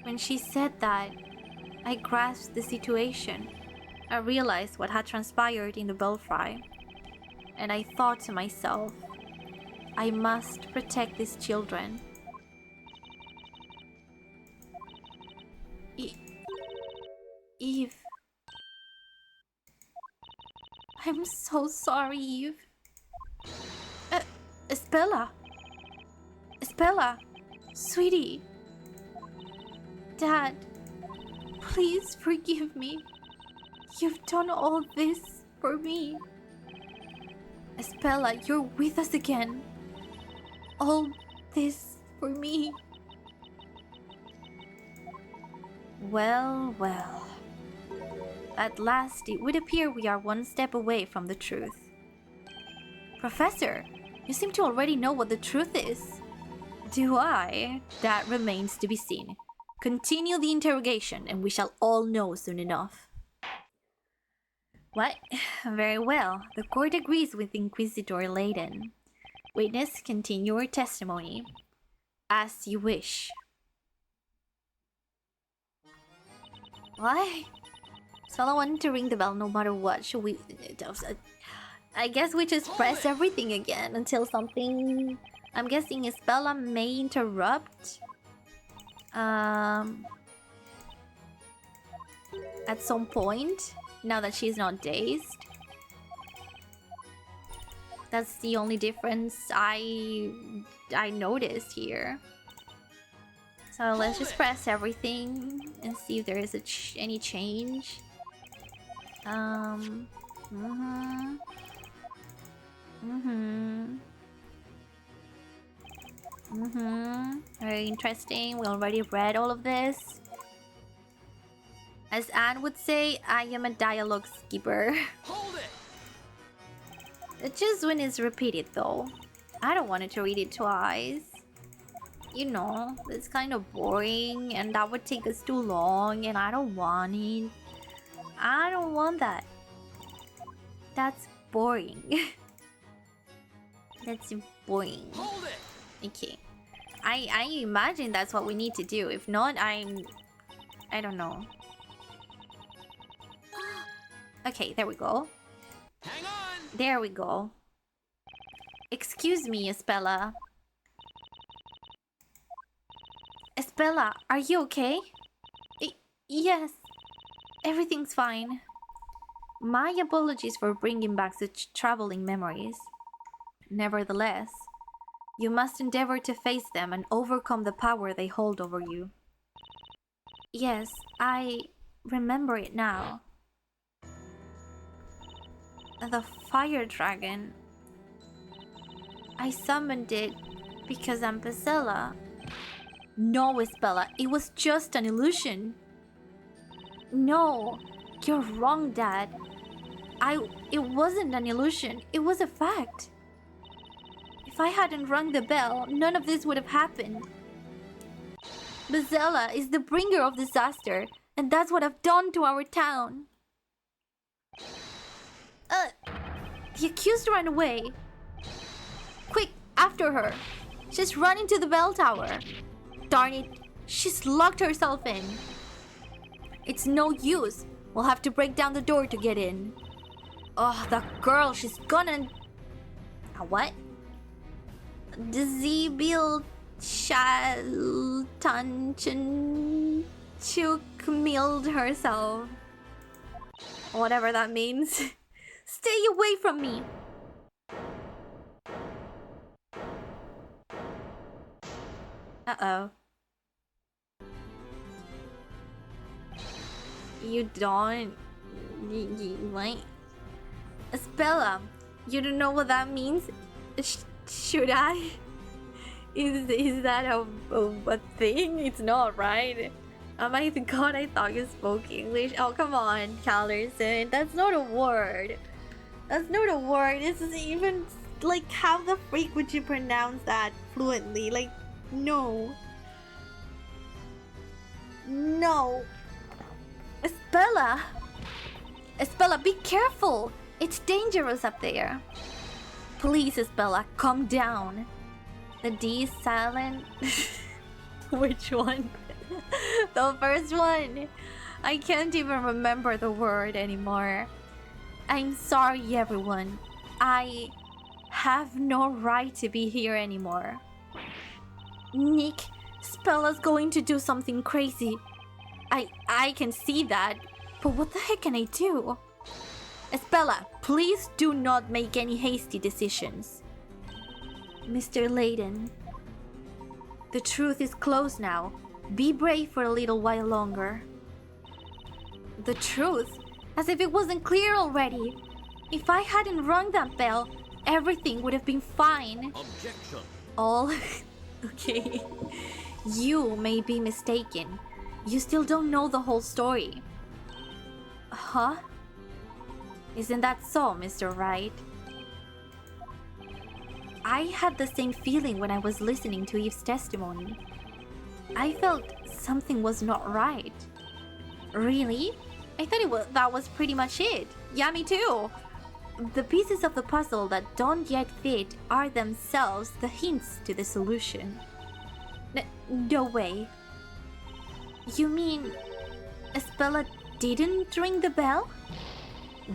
When she said that, I grasped the situation. I realized what had transpired in the belfry. And I thought to myself, I must protect these children. Eve. I'm so sorry, Eve. Espella. Espella. Sweetie. Dad. Please forgive me. You've done all this for me. Espella, you're with us again. All this for me. Well, well. At last, it would appear we are one step away from the truth. Professor, you seem to already know what the truth is. Do I? That remains to be seen. Continue the interrogation, and we shall all know soon enough. What? Very well. The court agrees with Inquisitor Layton. Witness, continue your testimony. As you wish. Why? Swallow wanted to ring the bell no matter what. Should we... I guess we just press everything again until something... I'm guessing Isabella may interrupt. At some point, now that she's not dazed. That's the only difference I noticed here. So let's just press everything and see if there is any change. Very interesting. We already read all of this. As Anne would say, I am a dialogue skipper. Hold it! Just when it's repeated though. I don't want to read it twice. You know, it's kind of boring and that would take us too long and I don't want it. I don't want that. That's boring. That's boring. Hold it! Okay. I imagine that's what we need to do. If not, I don't know. Okay, there we go. Hang on! There we go. Excuse me, Espella. Espella, are you okay? Yes. Everything's fine. My apologies for bringing back such troubling memories. Nevertheless, you must endeavor to face them and overcome the power they hold over you. Yes, I remember it now. The fire dragon. I summoned it because I'm Bazella. No, Isabella, it was just an illusion. No, you're wrong, Dad. It wasn't an illusion, it was a fact. If I hadn't rung the bell, none of this would have happened. Bazella is the bringer of disaster, and that's what I've done to our town. The accused ran away. Quick, after her. She's run into the bell tower. Darn it, she's locked herself in. It's no use. We'll have to break down the door to get in. Oh, that girl, she's gonna... What? Zibil Shaltanchuk milled herself. Whatever that means. Stay away from me! Uh-oh. You don't... What? Spella, you don't know what that means? Should I? Is that a thing? It's not, right? Oh my god, I thought you spoke English. Oh, come on, Callerson. That's not a word. That's not a word. This is even... Like, how the freak would you pronounce that fluently? Like, no. No. Spella! Spella, be careful! It's dangerous up there. Please, Spella, calm down. The D is silent. Which one? The first one. I can't even remember the word anymore. I'm sorry, everyone. I have no right to be here anymore. Nick, Spella's going to do something crazy. I can see that, but what the heck can I do? Spella, please do not make any hasty decisions. Mr. Layton, the truth is close now. Be brave for a little while longer. The truth? As if it wasn't clear already. If I hadn't rung that bell, everything would have been fine. Objection. All... Okay. You may be mistaken. You still don't know the whole story. Huh? Isn't that so, Mr. Wright? I had the same feeling when I was listening to Eve's testimony. I felt something was not right. Really? I thought that was pretty much it. Yeah, me too. The pieces of the puzzle that don't yet fit are themselves the hints to the solution. No way. You mean Spella didn't ring the bell?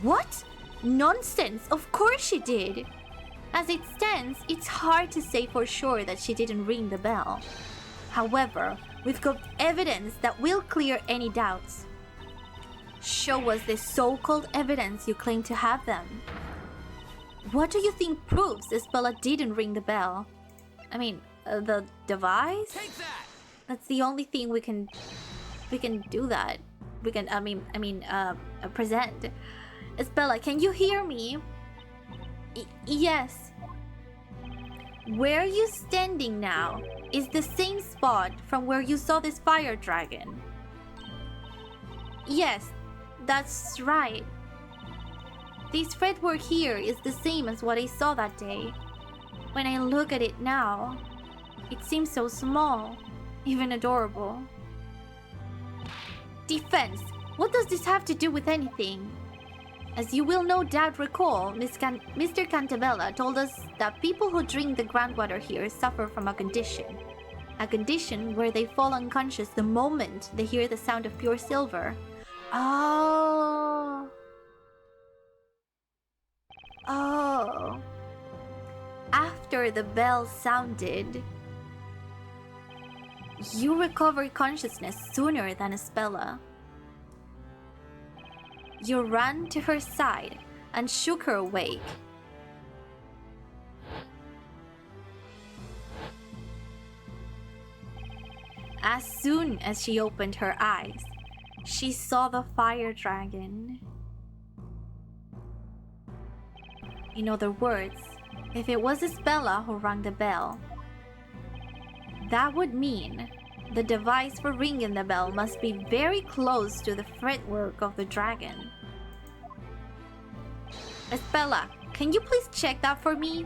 What? Nonsense! Of course she did! As it stands, it's hard to say for sure that she didn't ring the bell. However, we've got evidence that will clear any doubts. Show us the so-called evidence you claim to have them. What do you think proves Spella didn't ring the bell? I mean, the device? Take that! That's the only thing we can do that. We can, present. Spella, can you hear me? Yes. Where you standing now is the same spot from where you saw this fire dragon. Yes, that's right. This fretwork here is the same as what I saw that day. When I look at it now, it seems so small, even adorable. Defense, what does this have to do with anything? As you will no doubt recall, Mr. Cantabella told us that people who drink the groundwater here suffer from a condition. A condition where they fall unconscious the moment they hear the sound of pure silver. Oh. Oh. After the bell sounded, you recovered consciousness sooner than Spella. You ran to her side and shook her awake. As soon as she opened her eyes, she saw the fire dragon. In other words, if it was Spella who rang the bell, that would mean the device for ringing the bell must be very close to the fretwork of the dragon. Spella, can you please check that for me?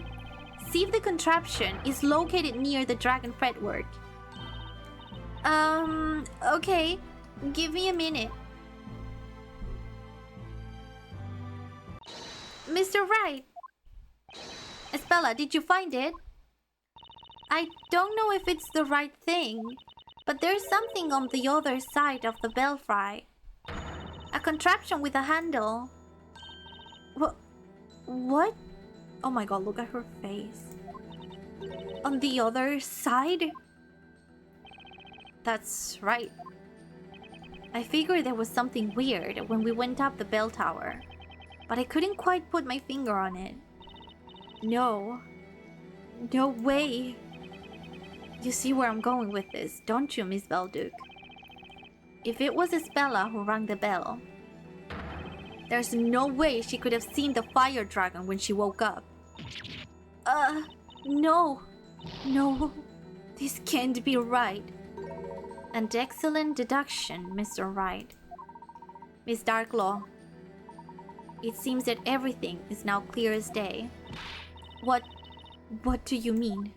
See if the contraption is located near the dragon fretwork. Okay. Give me a minute. Mr. Wright! Spella, did you find it? I don't know if it's the right thing, but there's something on the other side of the belfry. A contraption with a handle. What? Oh my god, look at her face. On the other side? That's right. I figured there was something weird when we went up the bell tower, but I couldn't quite put my finger on it. No. No way. You see where I'm going with this, don't you, Miss Belduke? If it was Isabella who rang the bell, there's no way she could have seen the fire dragon when she woke up. No. No. This can't be right. An excellent deduction, Mr. Wright. Miss Darklaw, it seems that everything is now clear as day. What do you mean?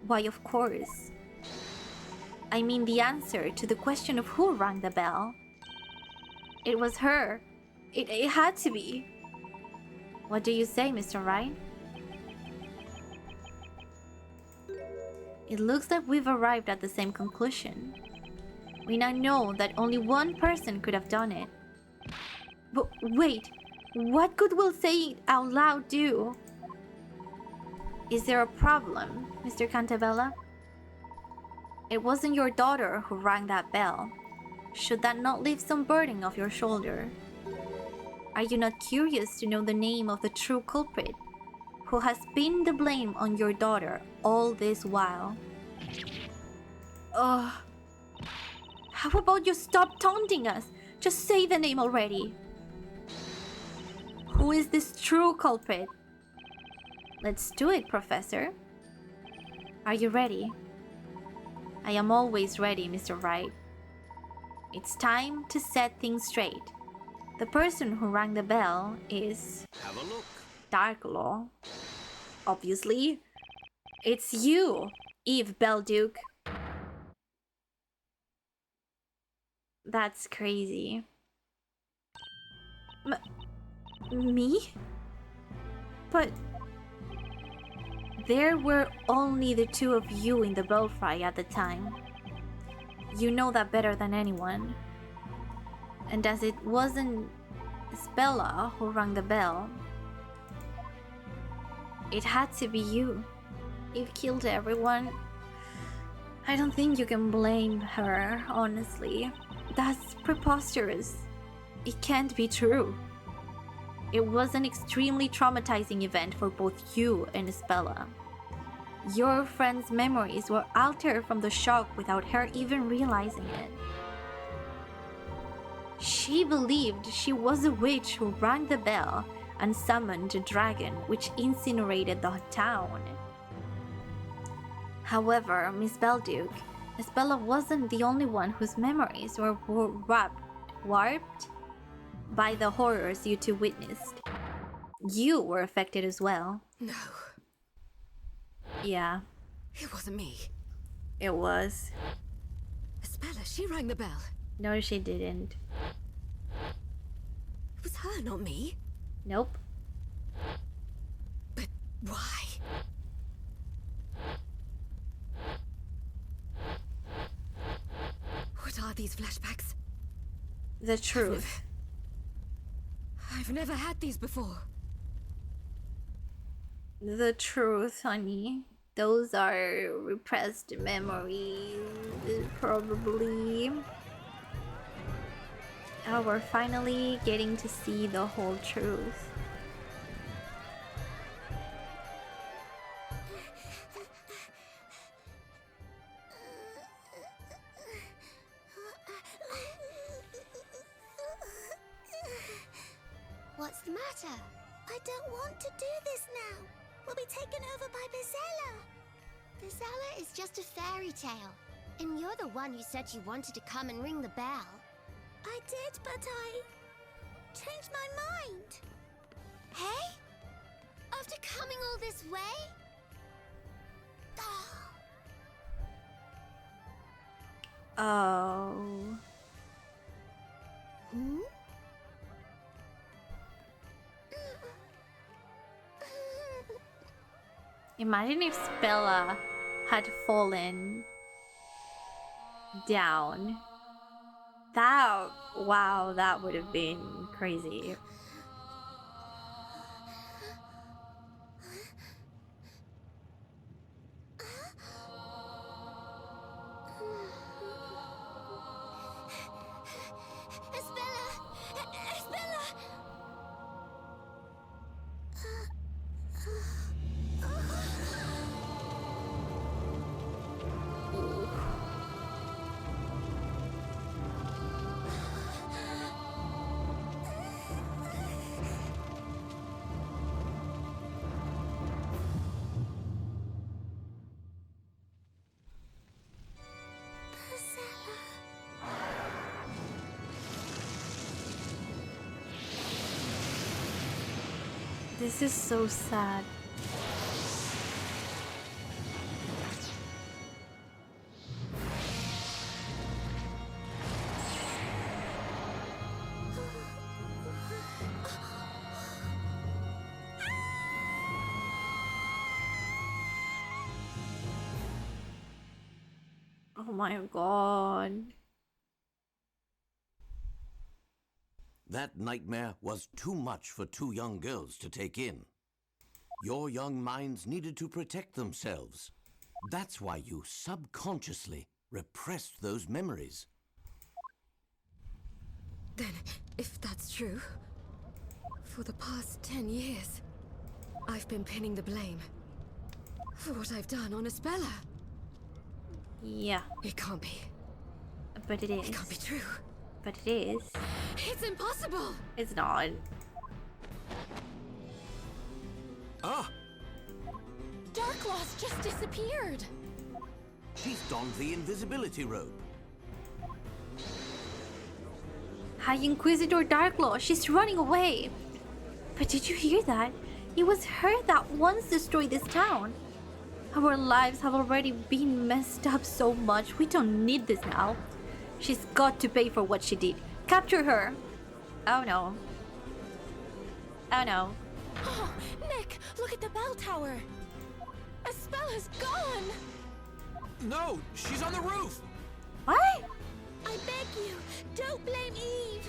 Why, of course. I mean the answer to the question of who rang the bell. It was her. It had to be. What do you say, Mr. Wright? It looks like we've arrived at the same conclusion. We now know that only one person could have done it. But wait, what could Will say it out loud do? Is there a problem, Mr. Cantabella? It wasn't your daughter who rang that bell. Should that not lift some burden off your shoulder? Are you not curious to know the name of the true culprit, who has pinned the blame on your daughter all this while? How about you stop taunting us? Just say the name already. Who is this true culprit? Let's do it, Professor. Are you ready? I am always ready, Mr. Wright. It's time to set things straight. The person who rang the bell is... Have a look. Darklaw. Obviously. It's you, Eve Belduke. That's crazy. Me? But... there were only the two of you in the belfry at the time. You know that better than anyone. And as it wasn't Isabella who rang the bell, it had to be you. You've killed everyone. I don't think you can blame her, honestly. That's preposterous. It can't be true. It was an extremely traumatizing event for both you and Isabella. Your friend's memories were altered from the shock without her even realizing it. She believed she was a witch who rang the bell and summoned a dragon which incinerated the town. However, Miss Belduke, Isabella wasn't the only one whose memories were warped by the horrors you two witnessed. You were affected as well. No, Yeah, it wasn't me. it was. Isabella, she rang the bell. No, she didn't. It was her, not me. Nope. But why? What are these flashbacks? The truth. I've never had these before. The truth, honey. Those are repressed memories, probably. Oh, we're finally getting to see the whole truth. What's the matter? I don't want to do this now. We'll be taken over by Bizella. Bizella is just a fairy tale. And you're the one who said you wanted to come and ring the bell. I did, but I changed my mind. Hey? After coming all this way? Oh. Hmm? Imagine if Spella had fallen down. Wow, that would have been crazy. This is so sad. Oh my god. That nightmare was too much for two young girls to take in. Your young minds needed to protect themselves. That's why you subconsciously repressed those memories. Then, if that's true, for the past 10 years, I've been pinning the blame for what I've done on Isabella. Yeah, It can't be. but it is. It can't be true. But it is. It's impossible! It's not. Ah! Darklaw's just disappeared! She's donned the invisibility robe. High Inquisitor Darklaw, she's running away. But did you hear that? It was her that once destroyed this town. Our lives have already been messed up so much. We don't need this now. She's got to pay for what she did. Capture her. Oh no. Oh no. Oh, Nick, look at the bell tower! Ispella's gone! No, she's on the roof. What? I beg you, don't blame Eve.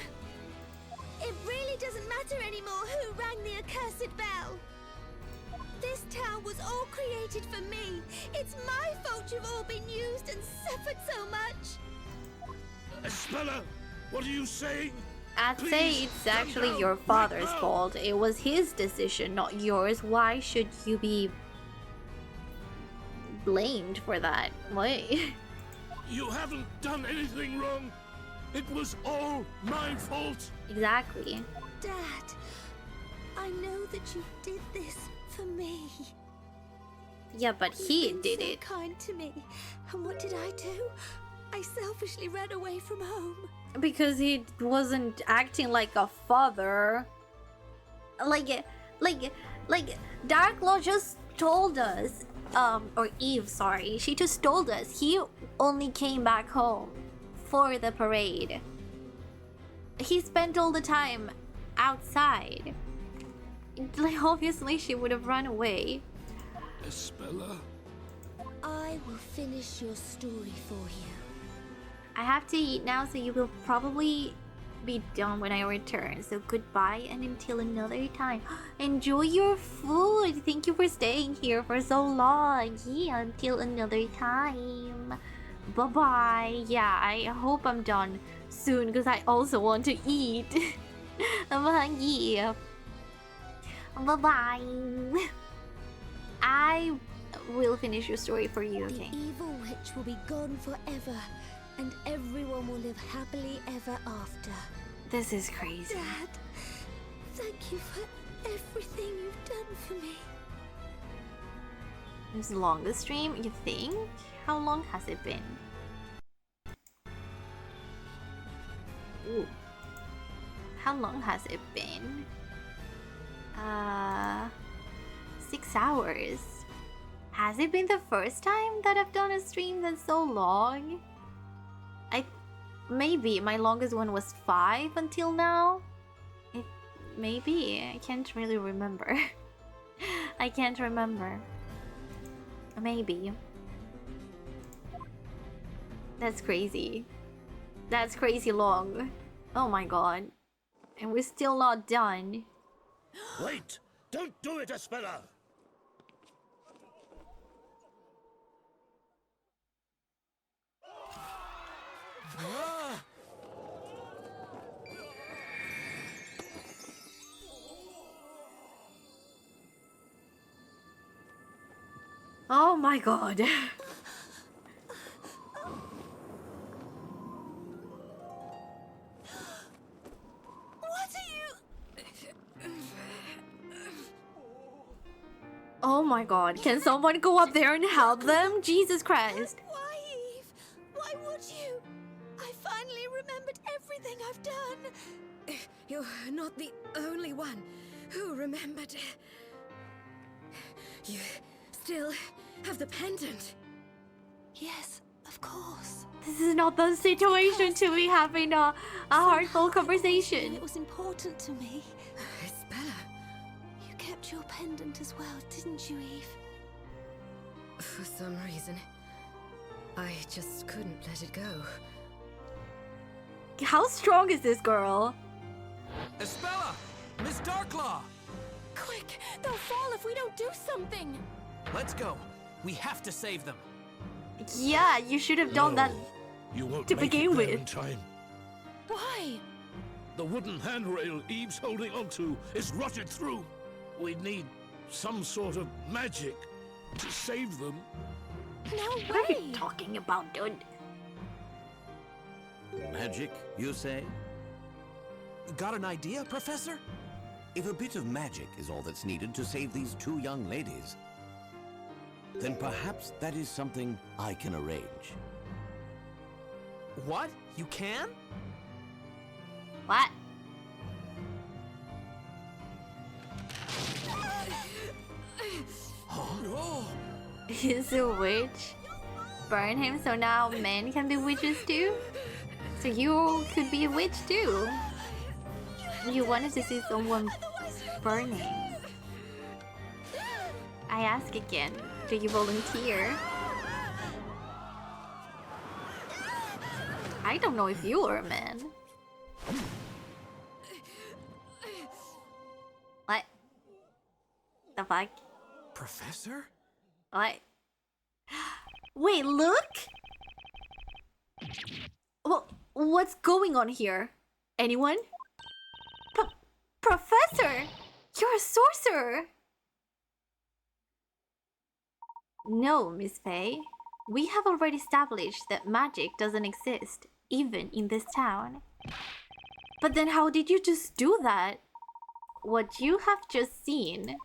It really doesn't matter anymore who rang the accursed bell. This town was all created for me. It's my fault you've all been used and suffered so much. Isabella, what are you saying? I'd say Please, it's calm actually down your right father's now. fault. It was his decision, not yours. Why should you be blamed for that? What? You haven't done anything wrong. It was all my fault. Exactly. Dad, I know that you did this for me. Yeah, but he You've been did so it. kind to me. And what did I do? I selfishly ran away from home. Because he wasn't acting like a father. Like Darklaw just told us, or Eve, sorry, she just told us he only came back home for the parade. He spent all the time outside. Like, obviously she would have run away. Isabella? I will finish your story for you. I have to eat now, so you will probably be done when I return. So goodbye, and until another time. Enjoy your food. Thank you for staying here for so long. Yeah, until another time. Bye-bye. Yeah, I hope I'm done soon, because I also want to eat. Yeah. Bye-bye. I will finish your story for you, The okay? evil witch will be gone forever, and everyone will live happily ever after. This is crazy. Dad, thank you for everything you've done for me. It's the longest stream, you think? How long has it been? Ooh. How long has it been? 6 hours. Has it been the first time that I've done a stream that's so long? Maybe my longest one was 5 until now. Maybe, I can't really remember. I can't remember. Maybe. That's crazy. That's crazy long. Oh my god. And we're still not done. Wait! Don't do it, Isabella! Oh my god. What are you? Oh my god. Can someone go up there and help them? Jesus Christ. Why, Eve? Why would you? I finally remembered everything I've done. You're not the only one Who remembered? You still have the pendant? Yes, of course. This is not the situation to be having a heartfelt conversation. It was important to me. Isabella. You kept your pendant as well, didn't you, Eve? For some reason, I just couldn't let it go. How strong is this girl? Espella! Miss Darklaw! Quick! They'll fall if we don't do something! Let's go. We have to save them. Yeah, you should have done that. You won't to make begin it there with. in time. Why? The wooden handrail Eve's holding onto is rotted through. We need some sort of magic to save them. No What are way! you talking about, dude? Magic, you say? Got an idea, Professor? If a bit of magic is all that's needed to save these two young ladies, then perhaps that is something I can arrange. What? You can? What? Oh, He's a witch. Burn him so now men can be witches too? So you could be a witch too. You wanted to see someone burning. I ask again, do you volunteer? I don't know if you are a man. What? The fuck? Professor? What? Wait, look! Well, what's going on here? Anyone? Professor! You're a sorcerer! No, Miss Faye. We have already established that magic doesn't exist, even in this town. But then how did you just do that? What you have just seen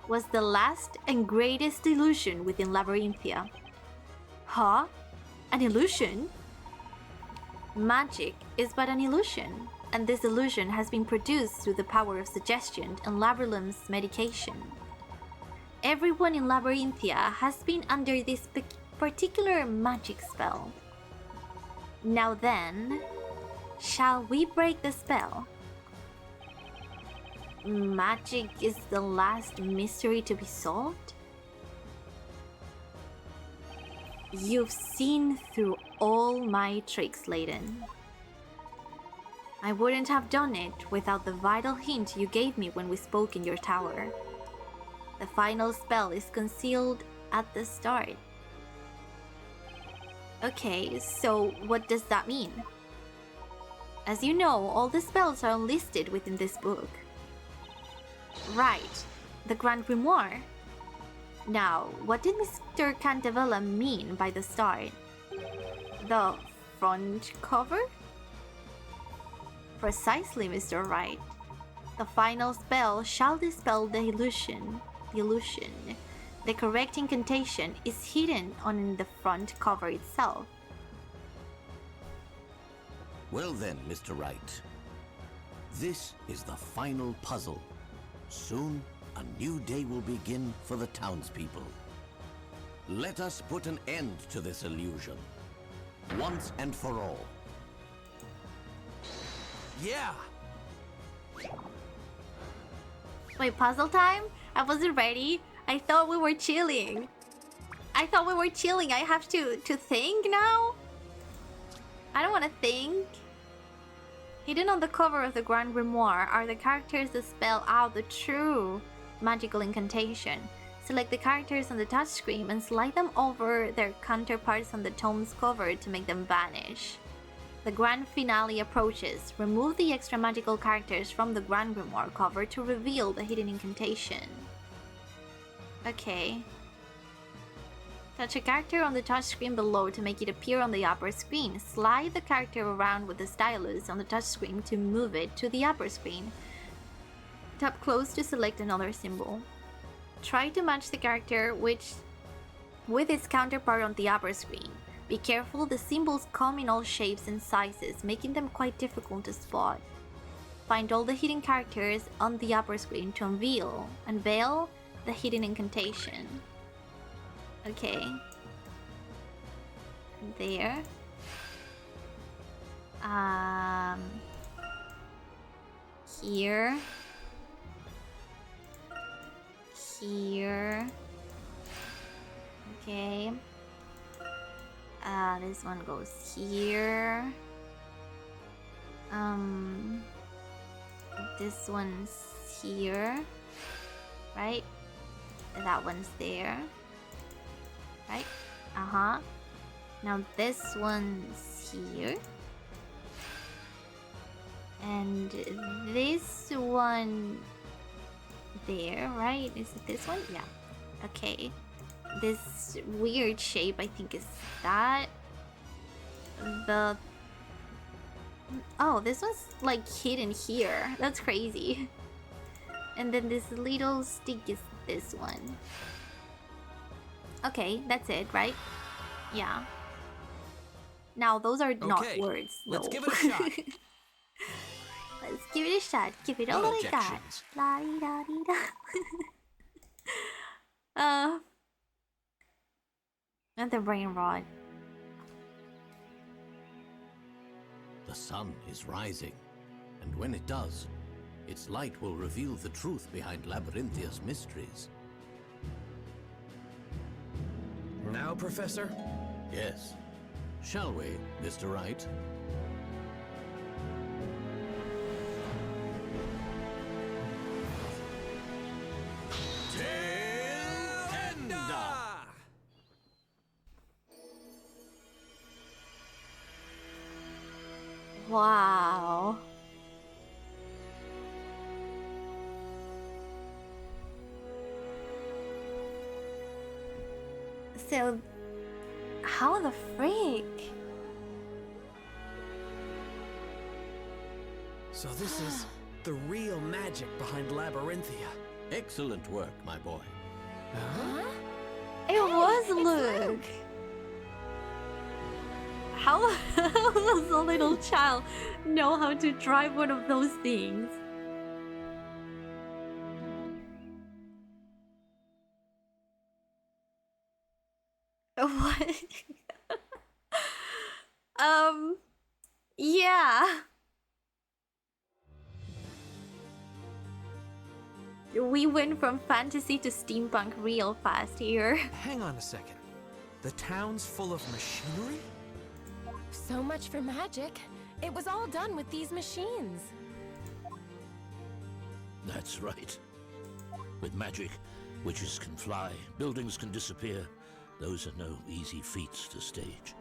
was the last and greatest illusion within Labyrinthia. Huh? An illusion? Magic is but an illusion, and this illusion has been produced through the power of suggestion and Labyrinth's medication. Everyone in Labyrinthia has been under this particular magic spell. Now then, shall we break the spell? Magic is the last mystery to be solved? You've seen through all my tricks, Layton. I wouldn't have done it without the vital hint you gave me when we spoke in your tower. The final spell is concealed at the start. Okay, so what does that mean? As you know, all the spells are unlisted within this book. Right, the Grand Grimoire. Now, what did Mr. Cantavella mean by the start? The front cover? Precisely, Mr. Wright. The final spell shall dispel the illusion. The correct incantation is hidden on the front cover itself. Well then, Mr. Wright. This is the final puzzle. Soon, a new day will begin for the townspeople. Let us put an end to this illusion, once and for all. Yeah! Wait, puzzle time? I wasn't ready. I thought we were chilling. I have to think now? I don't want to think. Hidden on the cover of the Grand Grimoire are the characters that spell out the true magical incantation. Select the characters on the touchscreen and slide them over their counterparts on the tome's cover to make them vanish. The grand finale approaches. Remove the extra magical characters from the Grand Grimoire cover to reveal the hidden incantation. Okay. Touch a character on the touchscreen below to make it appear on the upper screen. Slide the character around with the stylus on the touchscreen to move it to the upper screen. Tap close to select another symbol. Try to match the character with its counterpart on the upper screen. Be careful, the symbols come in all shapes and sizes, making them quite difficult to spot. Find all the hidden characters on the upper screen to unveil the hidden incantation. Okay. There. Here. Here. Okay. This one goes here. This one's here. Right? That one's there. Right? Uh-huh. Now this one's here. And this one there, right? Is it this one? Yeah. Okay. This weird shape, I think, is that. Oh, this one's like hidden here. That's crazy. And then this little stick is this one. Okay, that's it, right? Yeah. Now, those are not words. Let's no. give it a shot. Let's give it a shot. Give it all No I got. objections. La di da di da. And the brain rot. The sun is rising, and when it does, its light will reveal the truth behind Labyrinthia's mysteries. Now, Professor? Yes. Shall we, Mr. Wright? Wow. So, how the freak? So this is the real magic behind Labyrinthia. Excellent work, my boy. Huh? It was Luke. How does a little child know how to drive one of those things? What? Yeah. We went from fantasy to steampunk real fast here. Hang on a second. The town's full of machinery? So much for magic. It was all done with these machines. That's right. With magic, witches can fly, buildings can disappear. Those are no easy feats to stage.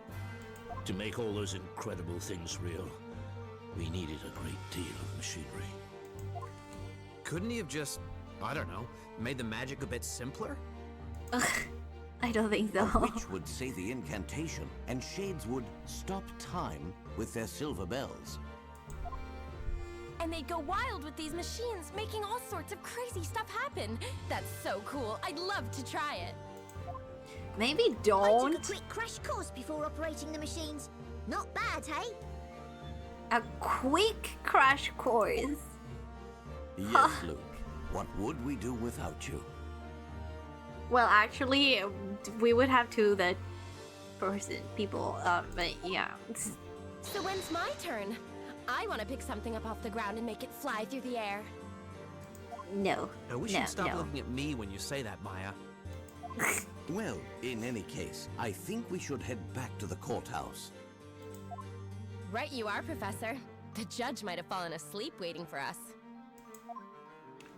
To make all those incredible things real, we needed a great deal of machinery. Couldn't he have just, I don't know, made the magic a bit simpler? I don't think so. A witch would say the incantation, and shades would stop time with their silver bells. And they'd go wild with these machines, making all sorts of crazy stuff happen. That's so cool. I'd love to try it. Maybe I don't. took a quick crash course before operating the machines. Not bad, hey? A quick crash course. Yes, Luke. What would we do without you? Well, actually, we would have to people. But yeah. So when's my turn? I want to pick something up off the ground and make it fly through the air. No. No, we should stop looking at me when you say that, Maya. Well, in any case, I think we should head back to the courthouse. Right you are, Professor. The judge might have fallen asleep waiting for us.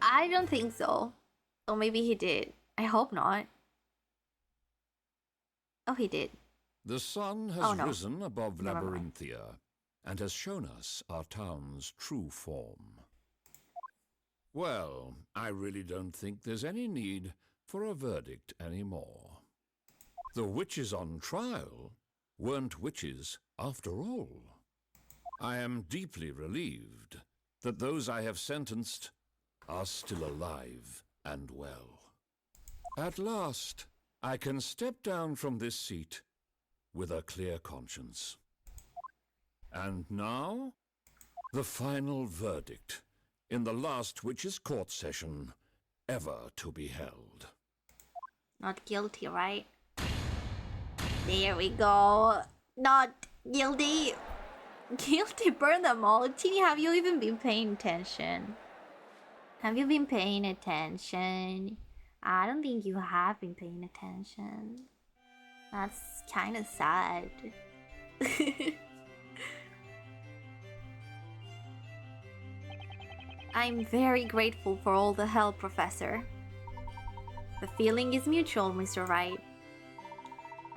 I don't think so. Or maybe he did. I hope not. Oh, he did. The sun has no. risen above Never mind. Labyrinthia and has shown us our town's true form. Well, I really don't think there's any need for a verdict anymore. The witches on trial weren't witches after all. I am deeply relieved that those I have sentenced are still alive and well. At last, I can step down from this seat – with a clear conscience. And now, The final verdict in the last witches' court session ever to be held. Not guilty, right? There we go. Not guilty. Guilty, burn them all. Teeny, have you even been paying attention? Have you been paying attention? I don't think you have been paying attention. That's kind of sad. I'm very grateful for all the help, Professor. The feeling is mutual, Mr. Wright.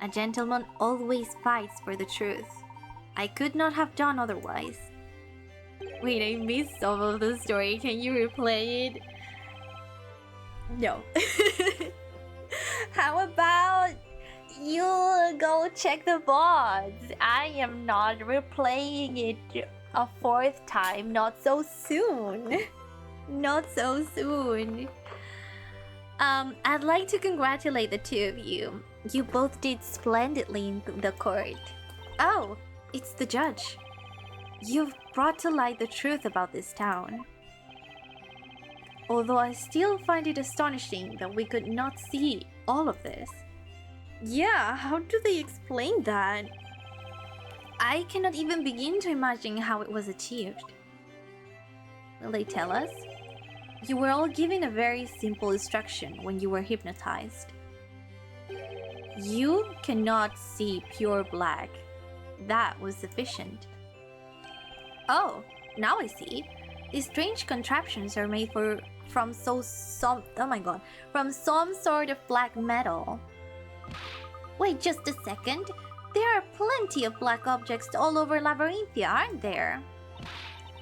A gentleman always fights for the truth. I could not have done otherwise. Wait, I missed some of the story. Can you replay it? No. How about you go check the VODs? I am not replaying it a fourth time. Not so soon. Not so soon. I'd like to congratulate the two of you. You both did splendidly in the court. Oh, it's the judge. You've brought to light the truth about this town. Although I still find it astonishing that we could not see all of this. Yeah, how do they explain that? I cannot even begin to imagine how it was achieved. Will they tell us? You were all given a very simple instruction when you were hypnotized. You cannot see pure black. That was sufficient. Oh, now I see. These strange contraptions are made from some sort of black metal. Wait just a second. There are plenty of black objects all over Labyrinthia, aren't there?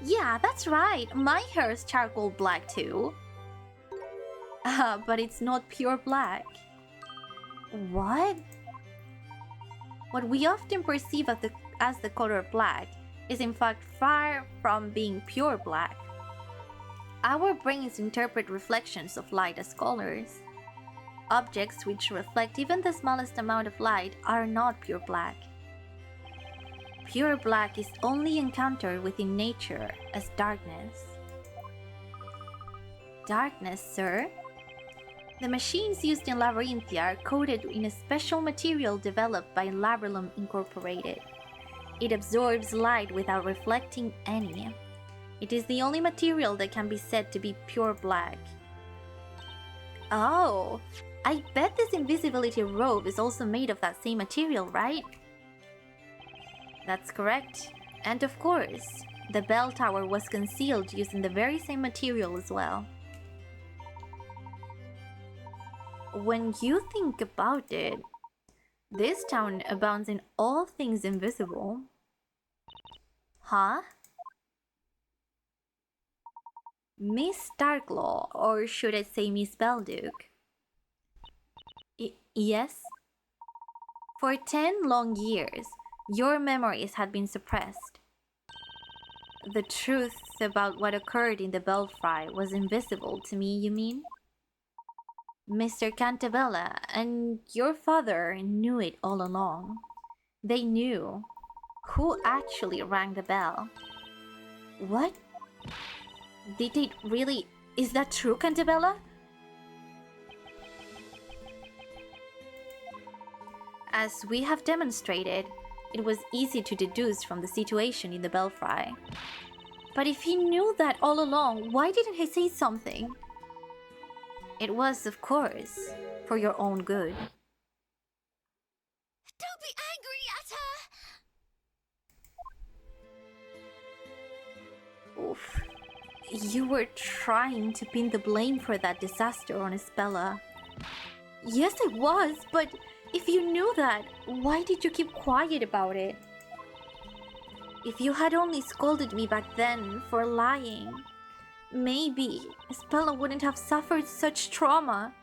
Yeah, that's right. My hair is charcoal black too. But it's not pure black. What? What we often perceive as the color black is in fact far from being pure black. Our brains interpret reflections of light as colors. Objects which reflect even the smallest amount of light are not pure black. Pure black is only encountered within nature as darkness. Darkness, sir? The machines used in Labyrinthia are coated in a special material developed by Labrilum Incorporated. It absorbs light without reflecting any. It is the only material that can be said to be pure black. Oh, I bet this invisibility robe is also made of that same material, right? That's correct. And of course, the bell tower was concealed using the very same material as well. When you think about it, this town abounds in all things invisible. Huh? Miss Darklaw, or should I say Miss Belduke? Yes? For 10 long years, your memories had been suppressed. The truth about what occurred in the belfry was invisible to me, you mean? Mr. Cantabella and your father knew it all along. They knew who actually rang the bell. What? Did they really? Is that true, Cantabella? As we have demonstrated, it was easy to deduce from the situation in the belfry. But if he knew that all along, why didn't he say something? It was, of course, for your own good. Don't be angry at her! Oof. You were trying to pin the blame for that disaster on Isabella. Yes, I was, but if you knew that, why did you keep quiet about it? If you had only scolded me back then for lying, maybe Isabella wouldn't have suffered such trauma.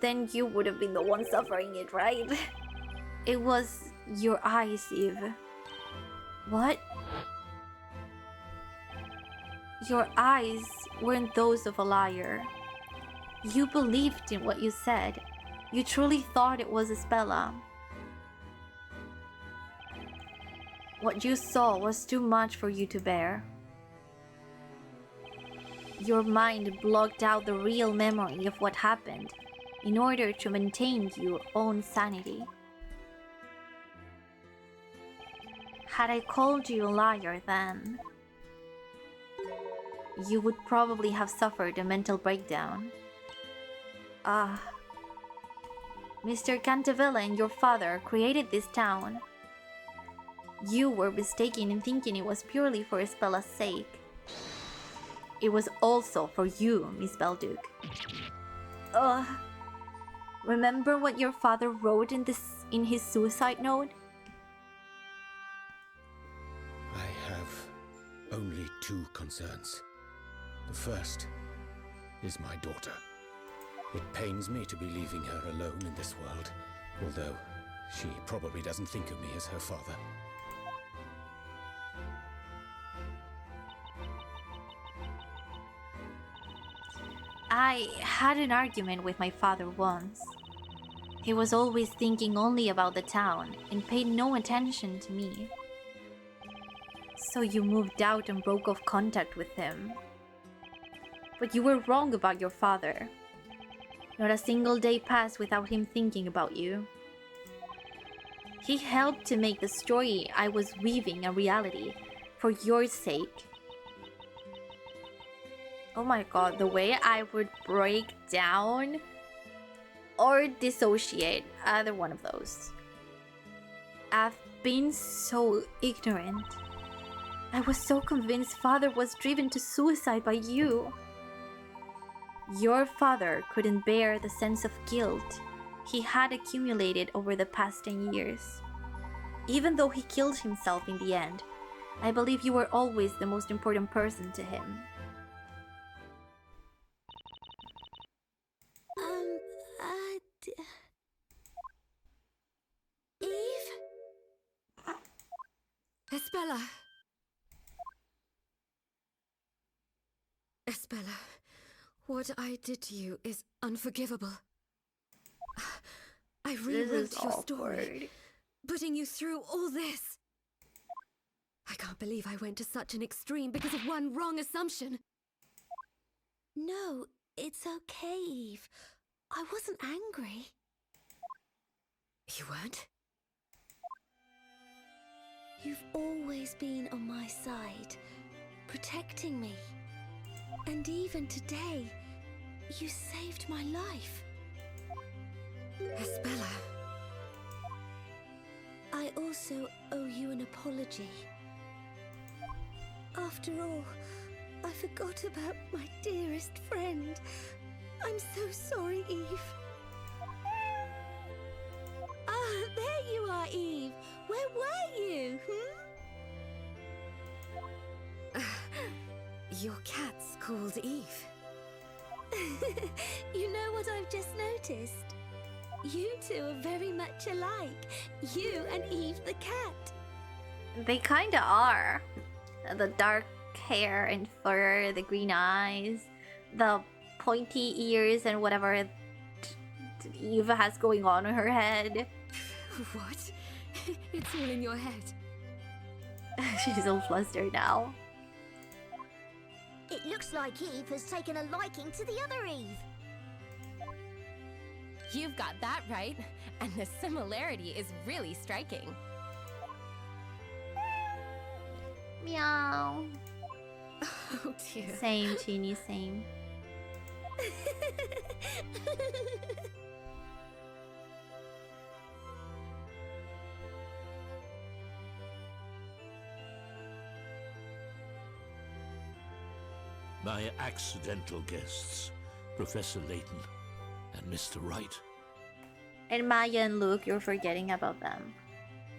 Then you would have been the one suffering it, right? It was your eyes, Eve. What? Your eyes weren't those of a liar. You believed in what you said. You truly thought it was Isabella. What you saw was too much for you to bear. Your mind blocked out the real memory of what happened in order to maintain your own sanity. Had I called you a liar then, you would probably have suffered a mental breakdown. Mr. Cantavilla and your father created this town. You were mistaken in thinking it was purely for Isbella's sake. It was also for you, Miss Belduc. Remember what your father wrote in his suicide note? I have only two concerns. The first is my daughter. It pains me to be leaving her alone in this world, although she probably doesn't think of me as her father. I had an argument with my father once. He was always thinking only about the town and paid no attention to me. So you moved out and broke off contact with him. But you were wrong about your father. Not a single day passed without him thinking about you. He helped to make the story I was weaving a reality for your sake. Oh my god, the way I would break down or dissociate, either one of those. I've been so ignorant. I was so convinced father was driven to suicide by you. Your father couldn't bear the sense of guilt he had accumulated over the past 10 years. Even though he killed himself in the end, I believe you were always the most important person to him. Eve? Isbella! Isbella, what I did to you is unforgivable. I rewrote your story, putting you through all this. I can't believe I went to such an extreme because of one wrong assumption. No, it's okay, Eve. I wasn't angry. You weren't? You've always been on my side, protecting me. And even today, you saved my life. Isbella. I also owe you an apology. After all, I forgot about my dearest friend. I'm so sorry, Eve. Ah, there you are, Eve. Where were you, Your cat's called Eve. You know what I've just noticed? You two are very much alike. You and Eve the cat. They kinda are. The dark hair and fur, the green eyes, the pointy ears and whatever Eva has going on in her head. What? It's all in your head. She's all flustered now. It looks like Eve has taken a liking to the other Eve. You've got that right, and the similarity is really striking. Meow. Oh dear. Same, Chini, same. My accidental guests, Professor Layton and Mr. Wright. And Maya and Luke, you're forgetting about them.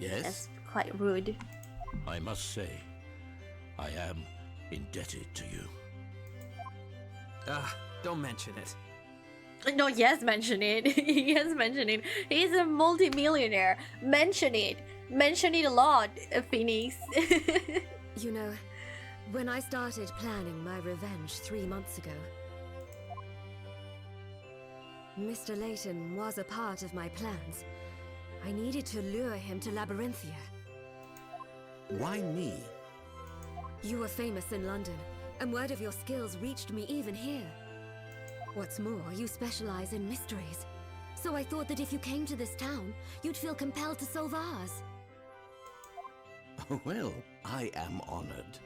Yes? That's quite rude. I must say, I am indebted to you. Don't mention it. No, yes, mention it. Yes, mention it. He's a multi-millionaire. Mention it. Mention it a lot, Phoenix. You know, when I started planning my revenge 3 months ago, Mr. Layton was a part of my plans. I needed to lure him to Labyrinthia. Why me? You were famous in London, and word of your skills reached me even here. What's more, you specialize in mysteries. So I thought that if you came to this town, you'd feel compelled to solve ours. Well, I am honored.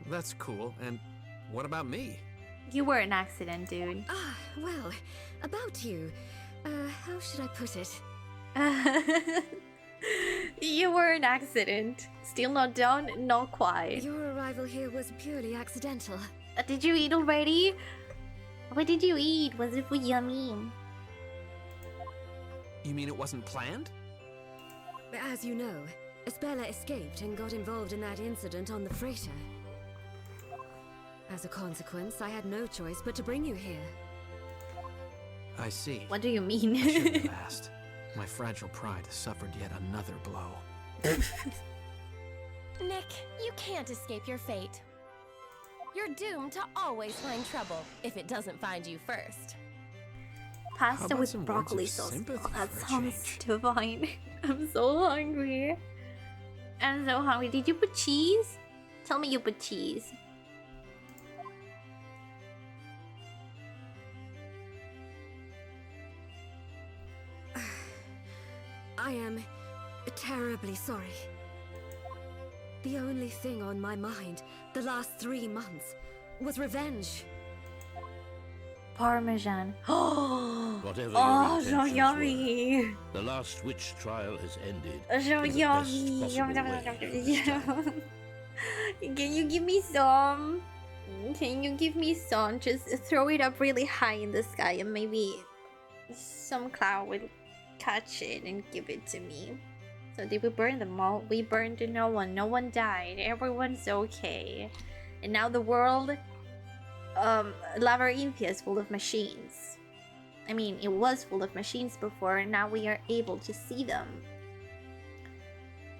That's cool. And what about me? You were an accident, dude. Ah, well, about you. How should I put it? You were an accident. Still not done, not quite. Your arrival here was purely accidental. Did you eat already? What did you eat? Was it yummy? You mean it wasn't planned? As you know, Isabella escaped and got involved in that incident on the freighter. As a consequence, I had no choice but to bring you here. I see. What do you mean? I shouldn't have asked. My fragile pride has suffered yet another blow. Nick, you can't escape your fate. You're doomed to always find trouble if it doesn't find you first. Pasta with broccoli sauce. Oh, that sounds divine. I'm so hungry. I'm so hungry. Did you put cheese? Tell me you put cheese. I am terribly sorry. The only thing on my mind the last 3 months was revenge. Parmesan. Whatever Oh, your so intentions yummy. were, the last witch trial has ended. So in the yummy. best possible way this time. Can you give me some? Can you give me some? Just throw it up really high in the sky and maybe some cloud will catch it and give it to me. So did we burn them all? We burned no one. No one died. Everyone's okay. And now the world, Labyrinthia is full of machines. I mean, it was full of machines before, and now we are able to see them.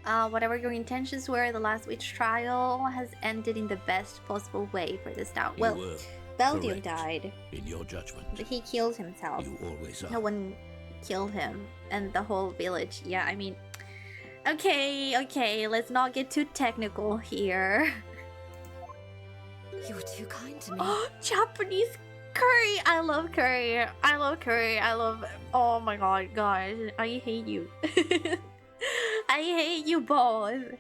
Whatever your intentions were, the last witch trial has ended in the best possible way for this town. You Well, were Belgium correct died. in your judgment. He killed himself. You always are. No one killed him, and the whole village. Yeah, I mean, okay, let's not get too technical here. You're too kind to me. Oh, Japanese curry! I love curry. I love curry. I love. Oh my god, guys, I hate you. I hate you both.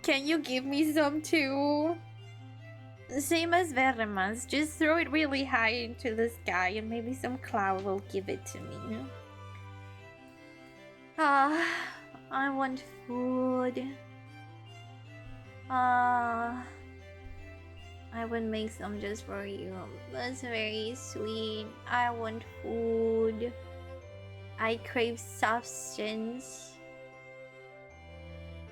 Can you give me some too? Same as Vermas, just throw it really high into the sky and maybe some cloud will give it to me. I want food. I would make some just for you. That's very sweet. I want food. I crave substance.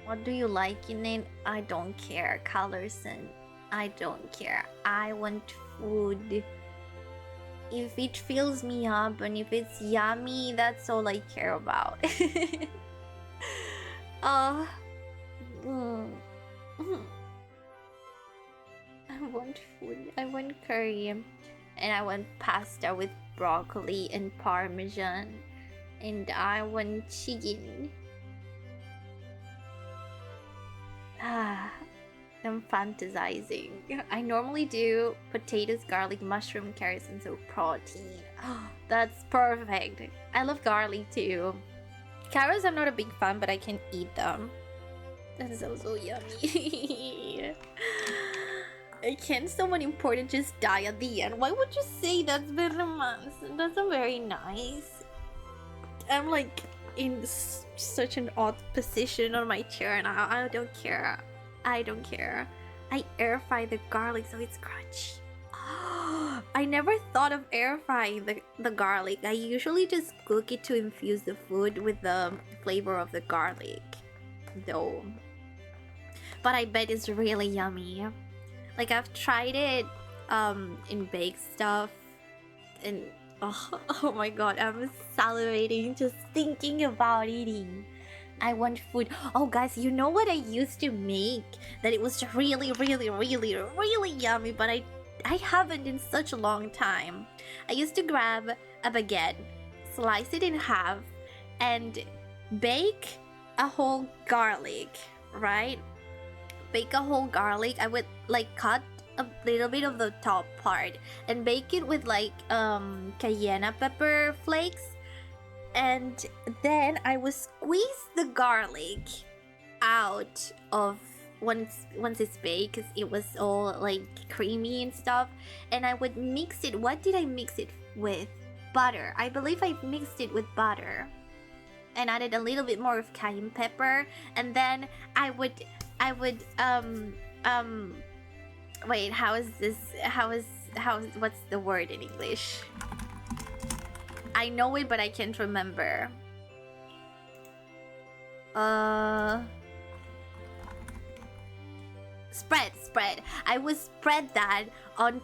What do you like in it? I don't care. Colors and I don't care. I want food. If it fills me up and if it's yummy, that's all I care about. I want food. I want curry. And I want pasta with broccoli and parmesan. And I want chicken. I'm fantasizing. I normally do potatoes, garlic, mushroom, carrots, and so protein. Oh, that's perfect. I love garlic too. Carrots I'm not a big fan, but I can eat them. That sounds so yummy. Can someone important just die at the end? Why would you say that's very nice? That's very nice. I'm like in such an odd position on my chair now. I don't care. I don't care. I air fry the garlic so it's crunchy. I never thought of air frying the garlic. I usually just cook it to infuse the food with the flavor of the garlic though. But I bet it's really yummy. Like I've tried it in baked stuff and oh my god, I'm salivating just thinking about eating. I want food. Oh guys, you know what I used to make that it was really yummy, but I haven't in such a long time. I used to grab a baguette, slice it in half, and bake a whole garlic, right? Bake a whole garlic. I would like cut a little bit of the top part and bake it with like cayenne pepper flakes, and then I would squeeze the garlic out of once it's baked, because it was all like creamy and stuff, and I would mix it. What did I mix it with? Butter. I believe I mixed it with butter and added a little bit more of cayenne pepper, and then I would wait, what's the word in English? I know it, but I can't remember. Spread. I would spread that on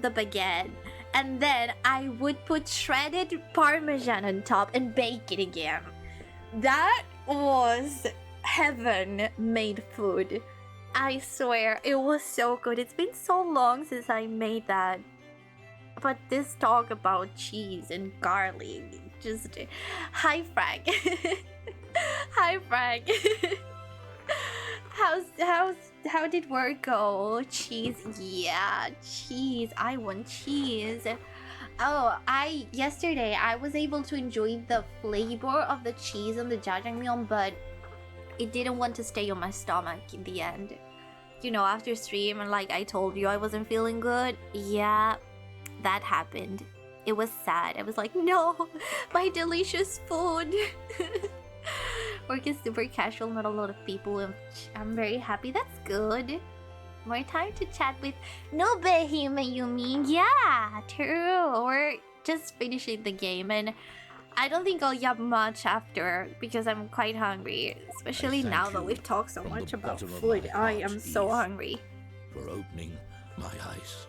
the baguette, and then I would put shredded parmesan on top and bake it again. That was heaven-made food. I swear, it was so good. It's been so long since I made that. But this talk about cheese and garlic, just... Hi, Frank. Hi, Frank. How did work go? Cheese, yeah, cheese. I want cheese. Oh, yesterday I was able to enjoy the flavor of the cheese on the jjajangmyeon, but it didn't want to stay on my stomach in the end. You know, after stream, and like I told you, I wasn't feeling good. Yeah, that happened. It was sad. I was like, no, my delicious food. Work is super casual, not a lot of people. I'm very happy. That's good. More time to chat with no Behemoth, you mean? Yeah, true. We're just finishing the game, and I don't think I'll yap much after because I'm quite hungry, especially now that we've talked so much about food. I am so hungry. For opening my eyes.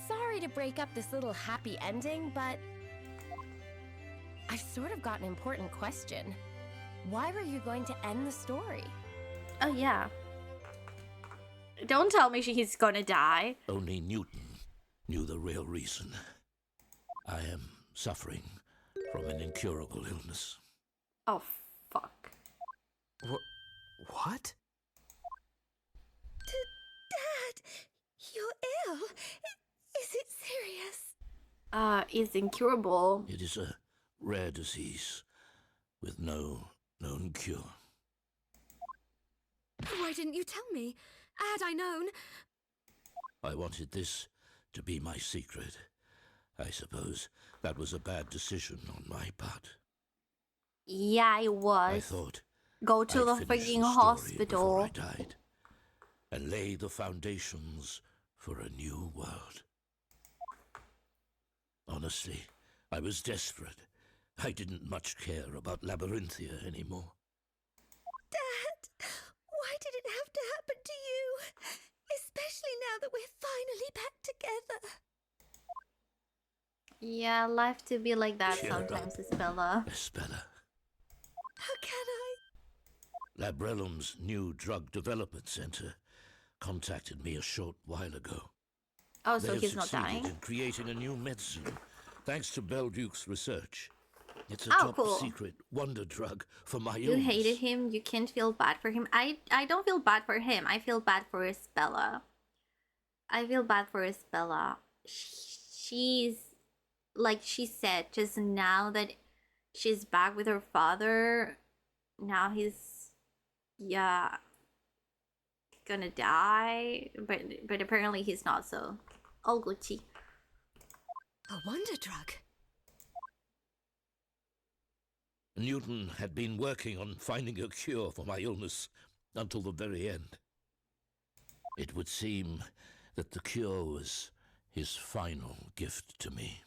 Sorry to break up this little happy ending, but I've sort of got an important question. Why were you going to end the story? Oh yeah. Don't tell me he's gonna die. Only Newton knew the real reason. I am suffering from an incurable illness. Oh, fuck. What? Dad, you're ill. Is it serious? It's incurable. It is a rare disease with no known cure. Why didn't you tell me? Had I known... I wanted this to be my secret. I suppose that was a bad decision on my part. Yeah, it was. I thought go to the freaking hospital. I died and lay the foundations for a new world. Honestly, I was desperate. I didn't much care about Labyrinthia anymore. Dad, why did it have to happen to you? Especially now that we're finally back together. Yeah, life to be like that Cheer sometimes, up, Isabella. Isabella. How can I? Labrellum's new drug development center contacted me a short while ago. Oh, so They have he's not succeeded dying? in creating a new medicine, thanks to Belduke's research. It's a Oh, cool. top-secret wonder drug for my You illness. hated him, you can't feel bad for him. I don't feel bad for him, I feel bad for Isabella. I feel bad for Isabella. She's, like she said, just now that she's back with her father, now he's, yeah, gonna die. But apparently he's not, so all Gucci. A wonder drug? Newton had been working on finding a cure for my illness until the very end. It would seem that the cure was his final gift to me.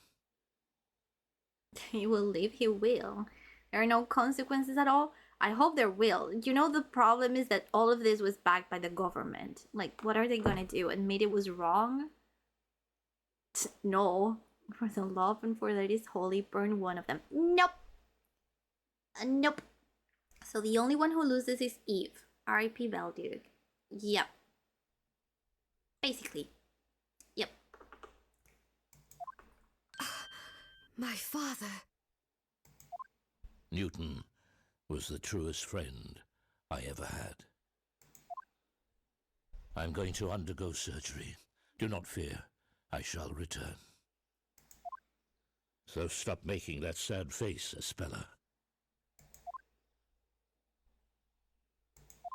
He will live, he will. There are no consequences at all. I hope there will. You know, the problem is that all of this was backed by the government. Like, what are they gonna do? Admit it was wrong? No. For the love and for that is holy, burn one of them. Nope. Nope. So the only one who loses is Eve. R.I.P. Belduke. Yep. Basically. Yep. My father. Newton was the truest friend I ever had. I'm going to undergo surgery. Do not fear, I shall return. So stop making that sad face, Espella.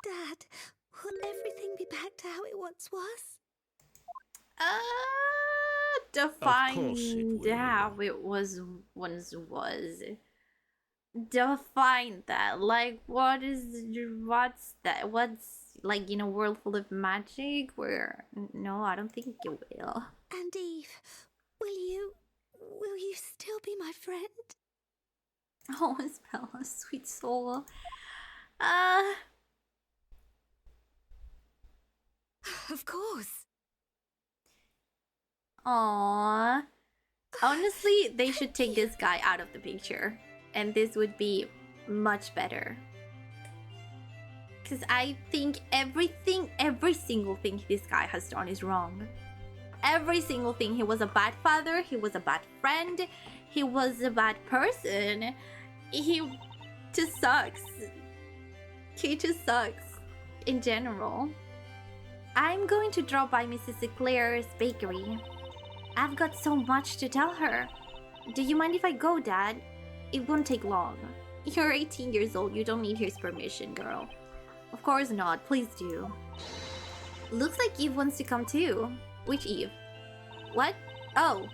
Dad, will everything be back to how it once was? Define how it was once was. Define that. Like, what's that? What's, like, in a world full of magic where, no, I don't think it will. And Eve, will you still be my friend? Oh, Isabella, sweet soul. Of course. Aww. Honestly, they should take this guy out of the picture. And this would be much better. Because I think every single thing this guy has done is wrong. Every single thing. He was a bad father. He was a bad friend. He was a bad person. He just sucks. He just sucks. In general. I'm going to drop by Mrs. Eclair's bakery. I've got so much to tell her. Do you mind if I go, Dad? It won't take long. You're 18 years old. You don't need his permission, girl. Of course not. Please do. Looks like Eve wants to come too. Which Eve? What? Oh,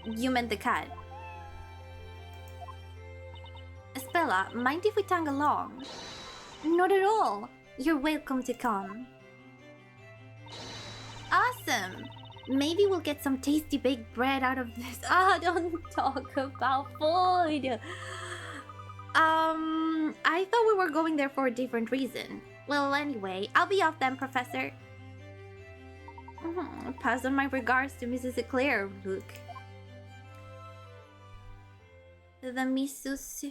you meant the cat. Espella, mind if we tag along? Not at all. You're welcome to come. Awesome. Maybe we'll get some tasty baked bread out of this. Don't talk about food. I thought we were going there for a different reason. Well, anyway, I'll be off then, Professor. Pass on my regards to Mrs. Eclair, Luke. The Missus.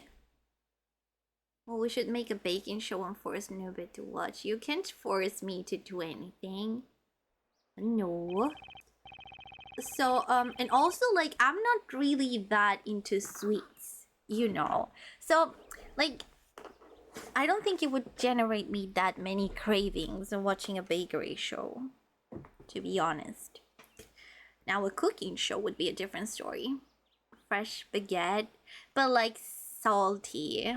Well, we should make a baking show and force Nubit to watch. You can't force me to do anything. No. So, and also, like, I'm not really that into sweets, you know. So, like, I don't think it would generate me that many cravings in watching a bakery show, to be honest. Now, a cooking show would be a different story. Fresh baguette, but, like, salty,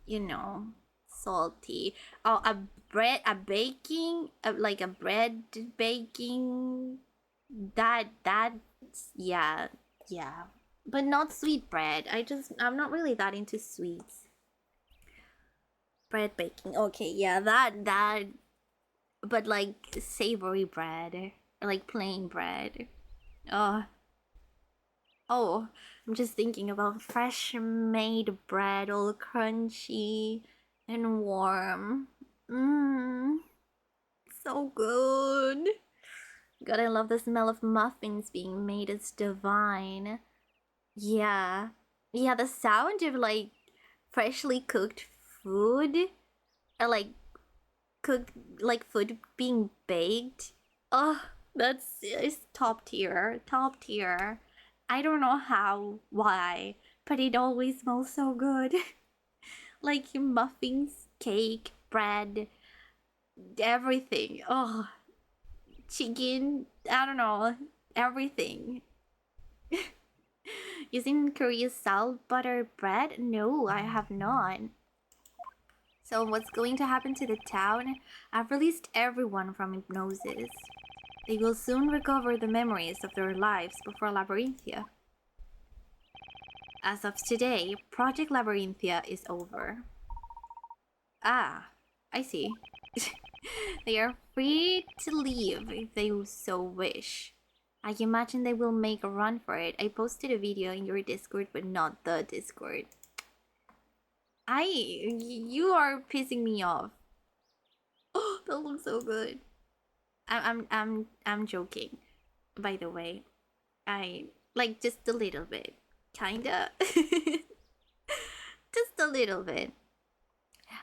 you know, salty. Oh, a bread baking, that's, yeah, but not sweet bread. I'm not really that into sweets. Bread baking, okay, yeah, that, but like savory bread, or like plain bread. Oh, I'm just thinking about fresh made bread, all crunchy and warm. So good. God, I love the smell of muffins being made. It's divine. Yeah, the sound of like freshly cooked food, or like cooked like food being baked. Oh, it's top tier. I don't know why, but it always smells so good. Like muffins, cake, bread, everything. Oh, chicken, I don't know, everything. Using Korea's salt butter bread? No, I have not. So what's going to happen to the town? I've released everyone from hypnosis. They will soon recover the memories of their lives before Labyrinthia. As of today, Project Labyrinthia is over. Ah, I see. They are free to leave if they so wish. I imagine they will make a run for it. I posted a video in your Discord, but not the Discord. You are pissing me off. Oh, that looks so good. I'm joking. By the way, I like just a little bit, kinda. Just a little bit.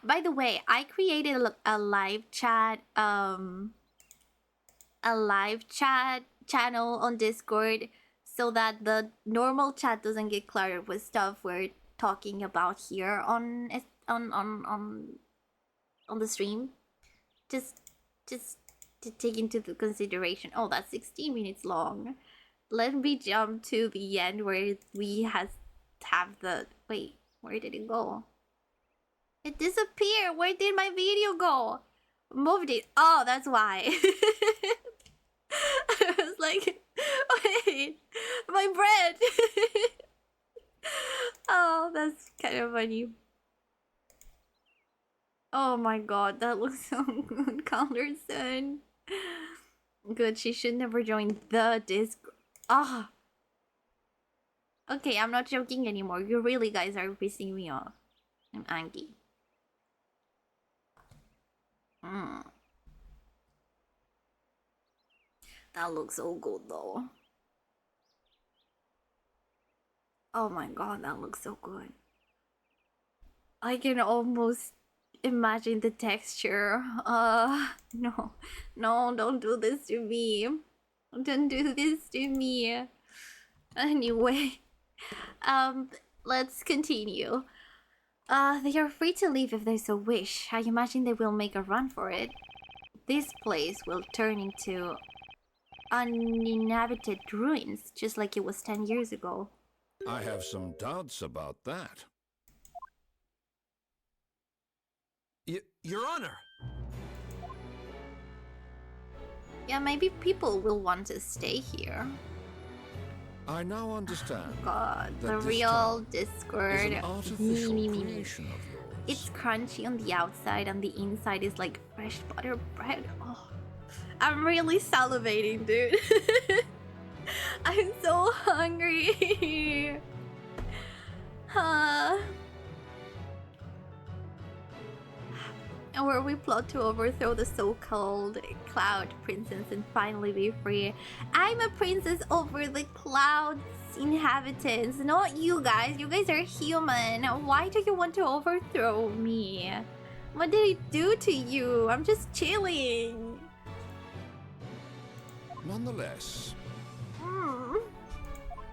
By the way, I created a live chat channel on Discord so that the normal chat doesn't get cluttered with stuff where talking about here on the stream. Just to take into the consideration. Oh, that's 16 minutes long. Let me jump to the end where we have the wait. Where did it go? It disappeared. Where did my video go? Moved it. Oh, that's why. I was like, wait, my bread. Oh, that's kind of funny. Oh my god, that looks so good, Calderson. Good, she should never join the disc. Ah. Okay, I'm not joking anymore. You really guys are pissing me off. I'm angry. That looks so good though. Oh my god, that looks so good. I can almost imagine the texture. No, don't do this to me. Don't do this to me. Anyway, let's continue. They are free to leave if they so wish. I imagine they will make a run for it. This place will turn into uninhabited ruins, just like it was 10 years ago. I have some doubts about that. Your Honor! Yeah, maybe people will want to stay here. I now understand. God, that the this real town Discord. is an artificial creation of yours. It's crunchy on the outside and the inside is like fresh butter bread. Oh, I'm really salivating, dude. I'm so hungry. And where we plot to overthrow the so-called Cloud Princess and finally be free. I'm a princess over the Cloud's inhabitants, not you guys. You guys are human. Why do you want to overthrow me? What did I do to you? I'm just chilling. Nonetheless,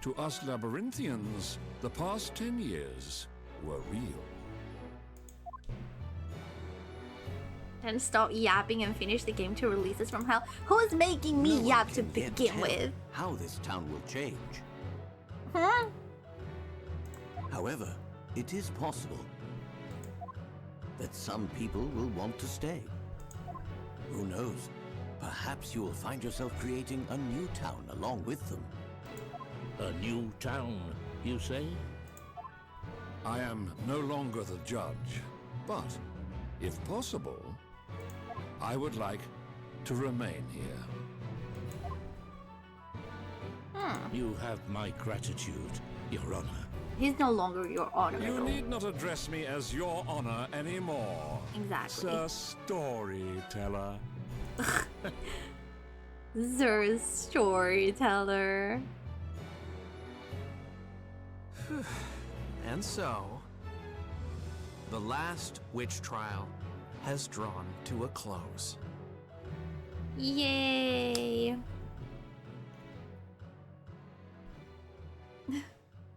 to us Labyrinthians, the past 10 years were real. And stop yapping and finish the game to release us from hell. Who is making me yap to begin with? How this town will change. Huh? However, it is possible that some people will want to stay. Who knows? Perhaps you will find yourself creating a new town along with them. A new town, you say? I am no longer the judge, but if possible, I would like to remain here. You have my gratitude, Your Honor. He's no longer your honor. You need not address me as Your Honor anymore. Exactly. Sir Storyteller. Sir Storyteller. And so, the last witch trial has drawn to a close. Yay!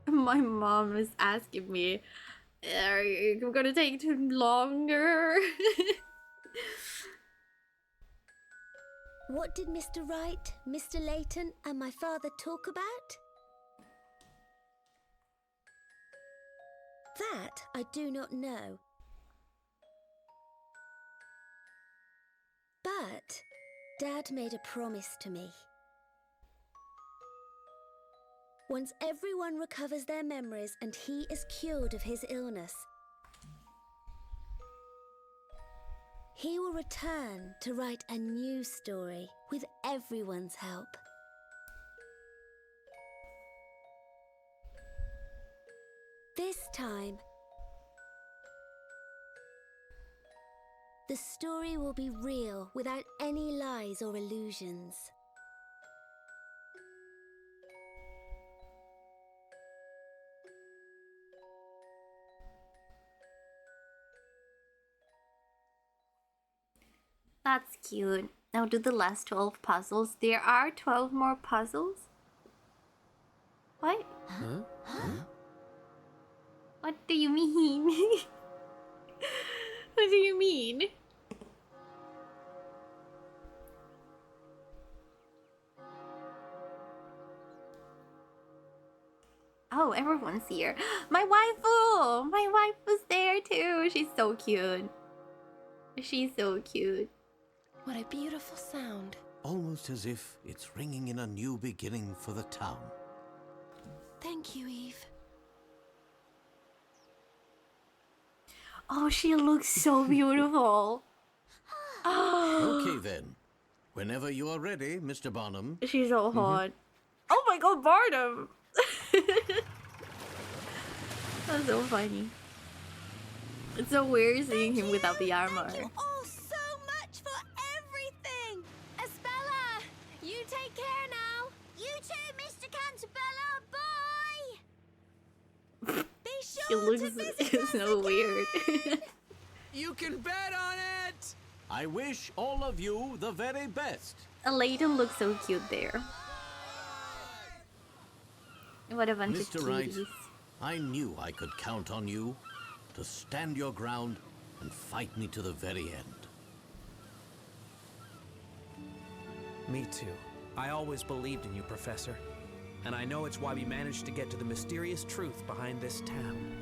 My mom is asking me, are you gonna take too longer? What did Mr. Wright, Mr. Layton, and my father talk about? That I do not know. But Dad made a promise to me. Once everyone recovers their memories and he is cured of his illness, he will return to write a new story with everyone's help. This time, the story will be real without any lies or illusions. That's cute. Now do the last 12 puzzles. There are 12 more puzzles? What? What do you mean? What do you mean? Oh, everyone's here. My waifu! My waifu's there too. She's so cute. She's so cute. What a beautiful sound. Almost as if it's ringing in a new beginning for the town. Thank you, Eve. Oh, she looks so beautiful. Okay then. Whenever you are ready, Mr. Barnum. She's so hot. Oh my god, Barnum! That's so funny. It's so weird seeing him without the armor. Thank you all so much for everything. Espella, you take care now. You too, Mr. Cantabella. Bye. Be She sure to looks visit us so again. weird. You can bet on it! I wish all of you the very best. Layton looks so cute there. What a bunch Mr. of Wright, cuties. I knew I could count on you to stand your ground and fight me to the very end. Me too. I always believed in you, Professor. And I know it's why we managed to get to the mysterious truth behind this town.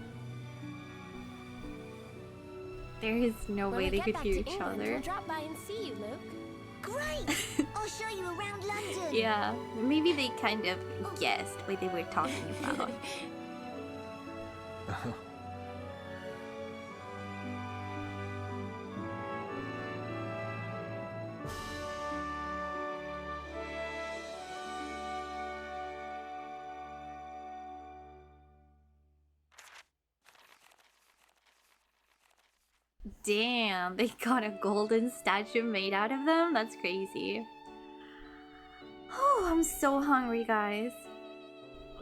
There is no When way we they get could back hear to each England, other. We'll drop by and see you, Luke. Great. I'll show you around London. Yeah, maybe they kind of guessed what they were talking about. Damn, they got a golden statue made out of them? That's crazy. Oh, I'm so hungry, guys.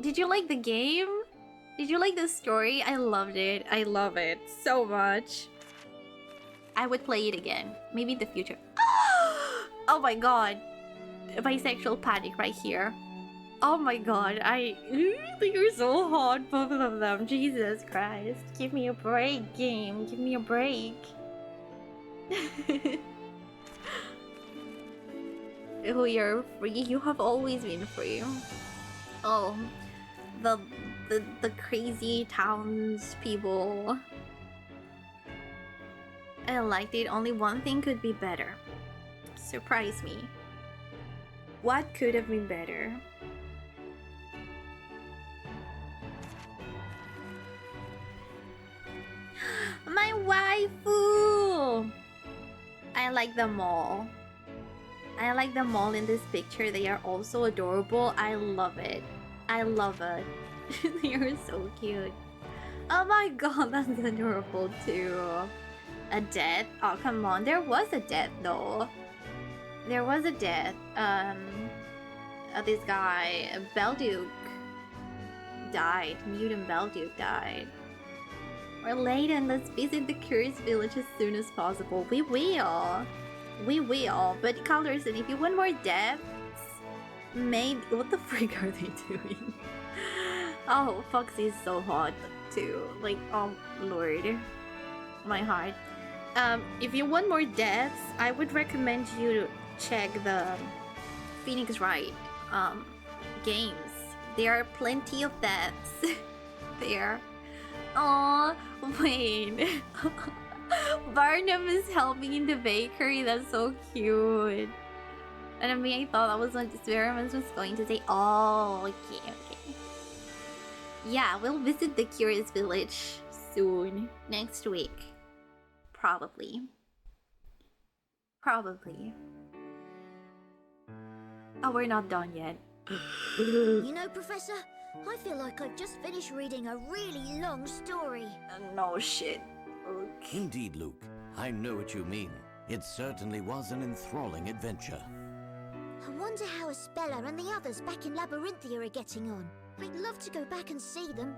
Did you like the game? Did you like the story? I loved it. I love it so much. I would play it again. Maybe in the future. Oh my god. Bisexual panic right here. Oh my god. They are so hot, both of them. Jesus Christ. Give me a break, game. Give me a break. Oh, you're free. You have always been free. Oh, the crazy townspeople. I liked it. Only one thing could be better. Surprise me. What could have been better? My waifu! I like them all. I like them all in this picture. They are also adorable. I love it. I love it. They are so cute. Oh my god, that's adorable too. A death? Oh, come on. There was a death though. There was a death. This guy, Belduke, died. Mutant Belduke died. Or Layton, let's visit the Curious Village as soon as possible. We will. We will. But Calderson, if you want more deaths, maybe... What the freak are they doing? Oh, Foxy is so hot too. Like, oh lord. My heart. If you want more deaths, I would recommend you to check the Phoenix Wright games. There are plenty of deaths there. Aww, wait. Barnum is helping in the bakery. That's so cute. And I mean, I thought that was what Experiments was going to say. Oh, okay, okay. Yeah, we'll visit the Curious Village soon. Next week. Probably. Probably. Oh, we're not done yet. You know, Professor, I feel like I've just finished reading a really long story. No shit. Indeed, Luke. I know what you mean. It certainly was an enthralling adventure. I wonder how Espella and the others back in Labyrinthia are getting on. I'd love to go back and see them.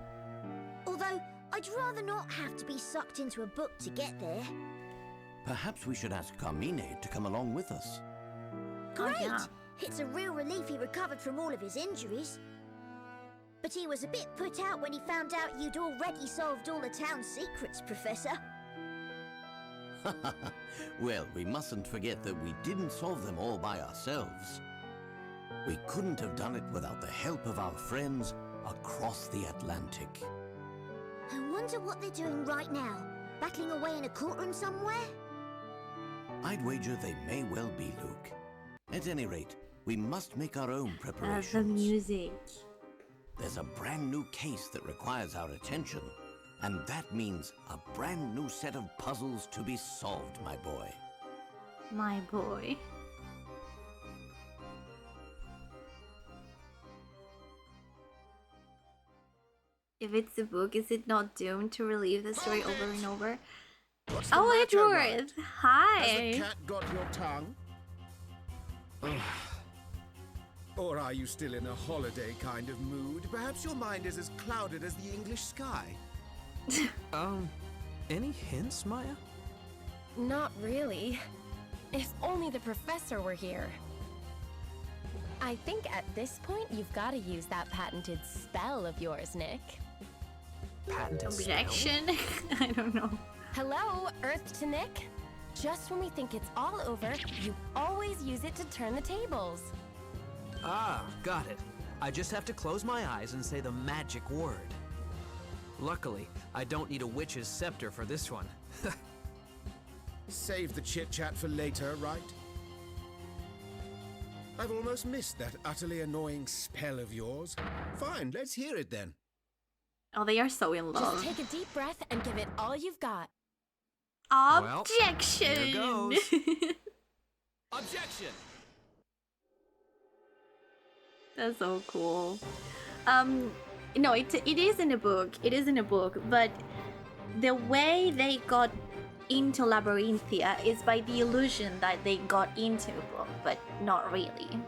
Although, I'd rather not have to be sucked into a book to get there. Perhaps we should ask Carmine to come along with us. Great! yeah. It's a real relief he recovered from all of his injuries. But he was a bit put out when he found out you'd already solved all the town's secrets, Professor. Well, we mustn't forget that we didn't solve them all by ourselves. We couldn't have done it without the help of our friends across the Atlantic. I wonder what they're doing right now. Battling away in a courtroom somewhere? I'd wager they may well be, Luke. At any rate, we must make our own preparations. The music. There's a brand new case that requires our attention, and that means a brand new set of puzzles to be solved, my boy. My boy. If it's a book, is it not doomed to relive the story over and over? What's the Oh, matter, Edward! Wright? Hi! Has the cat got your tongue? Or are you still in a holiday kind of mood? Perhaps your mind is as clouded as the English sky. Any hints, Maya? Not really. If only the professor were here. I think at this point you've got to use that patented spell of yours, Nick. Patented Objection? I don't know. Hello, Earth to Nick. Just when we think it's all over, you always use it to turn the tables. Ah, got it. I just have to close my eyes and say the magic word. Luckily, I don't need a witch's scepter for this one. Save the chit-chat for later, right? I've almost missed that utterly annoying spell of yours. Fine, let's hear it then. Oh, they are so in love. Just take a deep breath and give it all you've got. Objection! Well, here goes. Objection! That's so cool. No, it is in a book. It is in a book, but the way they got into Labyrinthia is by the illusion that they got into a book, but not really.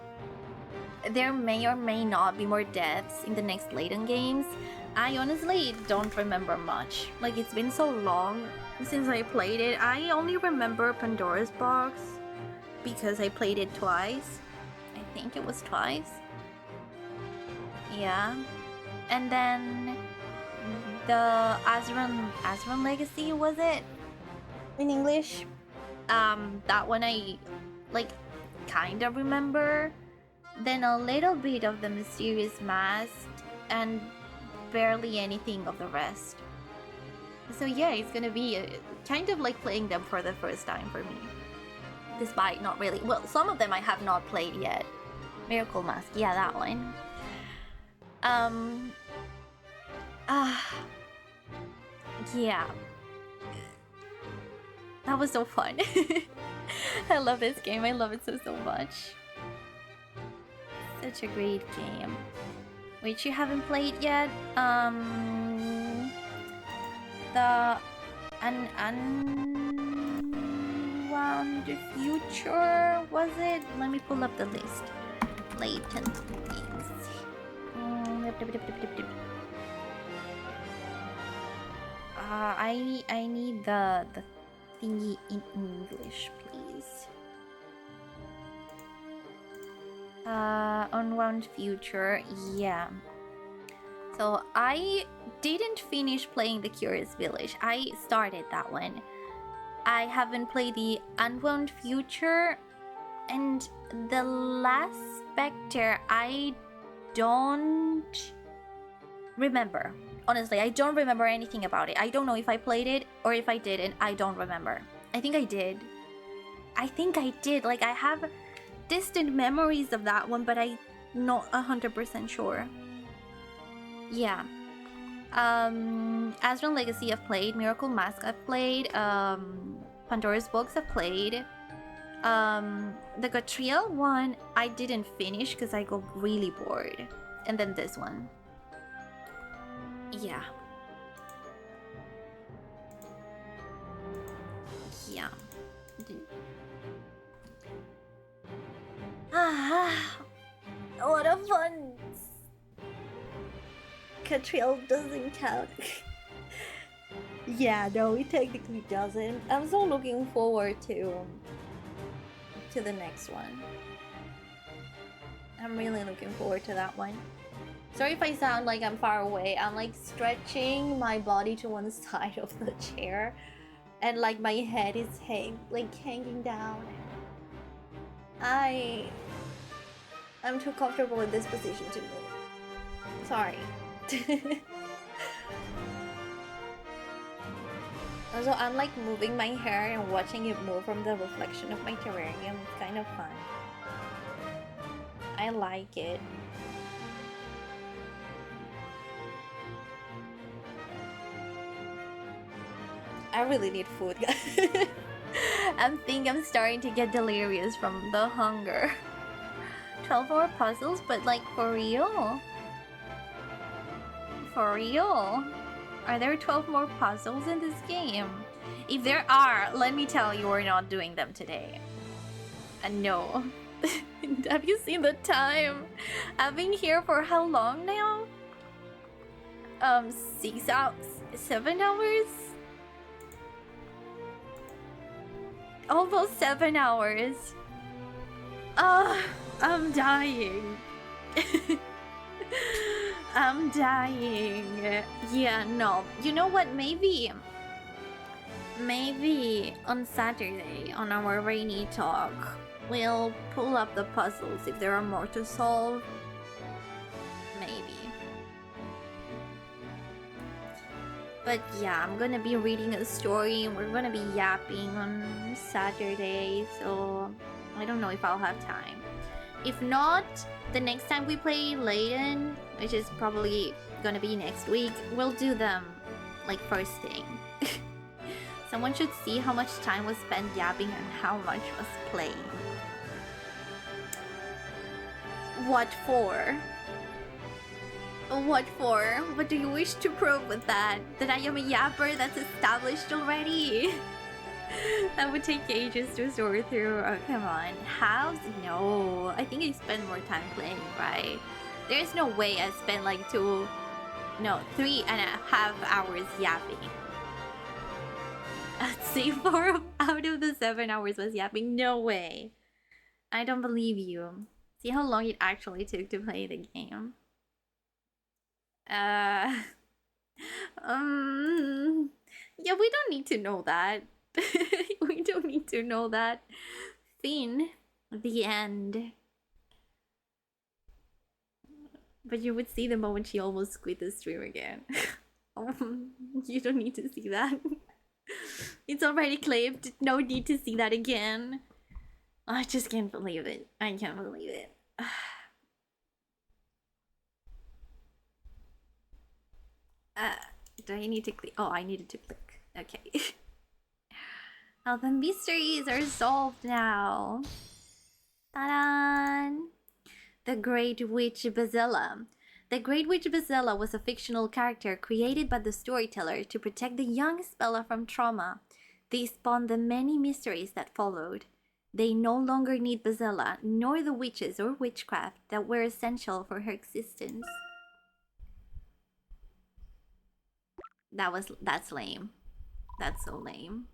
There may or may not be more deaths in the next Layton games. I honestly don't remember much. Like, it's been so long since I played it. I only remember Pandora's Box because I played it twice. I think it was twice. Yeah. And then the Azran Legacy, was it? In English? That one I, like, kind of remember. Then a little bit of the Mysterious Mask, and barely anything of the rest. So yeah, it's gonna be kind of like playing them for the first time for me. Despite not really, well, some of them I have not played yet. Miracle Mask, yeah, that one. Yeah. That was so fun. I love this game. I love it so much. Such a great game. Which you haven't played yet. The Unwound Future, was it? Let me pull up the list. Layton games. I need the thingy in English, please. Unwound Future, yeah. So I didn't finish playing the Curious Village. I started that one. I haven't played the Unwound Future, and the Last Spectre I don't remember. Honestly, I don't remember anything about it. I don't know if I played it or if I didn't. I don't remember. I think I did. Like, I have distant memories of that one, but I'm not 100% sure. Yeah. Azran Legacy I've played. Miracle Mask I've played. Pandora's Box I've played. The Gatriel one I didn't finish because I got really bored. And then this one. Yeah. Yeah. A lot of fun. Catriel doesn't count. Yeah, no, it technically doesn't. I'm so looking forward to the next one. I'm really looking forward to that one. Sorry if I sound like I'm far away. I'm like stretching my body to one side of the chair, and like my head is hanging down. I'm too comfortable in this position to move. Sorry. Also, I'm like moving my hair and watching it move from the reflection of my terrarium. It's kind of fun. I like it. I really need food, guys. I think I'm starting to get delirious from the hunger. 12 more puzzles, but like for real? For real? Are there 12 more puzzles in this game? If there are, let me tell you, we're not doing them today. No. Have you seen the time? I've been here for how long now? 6 hours? 7 hours? Almost 7 hours. I'm dying. I'm dying. Yeah, no. You know what? Maybe on Saturday, on our rainy talk, we'll pull up the puzzles if there are more to solve. Maybe. But yeah, I'm gonna be reading a story and we're gonna be yapping on Saturday, so I don't know if I'll have time. If not, the next time we play Layton, which is probably gonna be next week, we'll do them like first thing. Someone should see how much time was spent yapping and how much was playing. What for? What for? What do you wish to prove with that? That I am a yapper that's established already? That would take ages to sort through. Oh, come on. House? No. I think I spend more time playing, right? There's no way I spent like 3.5 hours yapping. I'd say 4 out of the 7 hours was yapping. No way. I don't believe you. See how long it actually took to play the game. Yeah, we don't need to know that. We don't need to know that. Finn, the end. But you would see the moment she almost quit the stream again. You don't need to see that. It's already clipped. No need to see that again. I just can't believe it. I can't believe it. Do I need to click? Oh, I needed to click. Okay. All the mysteries are solved now. Ta-da! The Great Witch Bazilla. The Great Witch Bazilla was a fictional character created by the storyteller to protect the young Spella from trauma. They spawned the many mysteries that followed. They no longer need Bazilla, nor the witches or witchcraft that were essential for her existence. That's lame. That's so lame.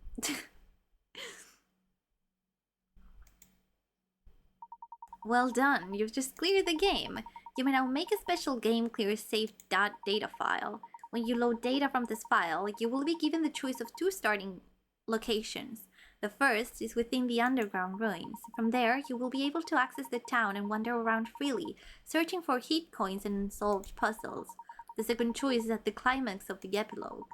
Well done, you've just cleared the game. You may now make a special game clear saved data file. When you load data from this file, you will be given the choice of 2 starting locations. The first is within the underground ruins. From there, you will be able to access the town and wander around freely, searching for hit coins and unsolved puzzles. The second choice is at the climax of the epilogue.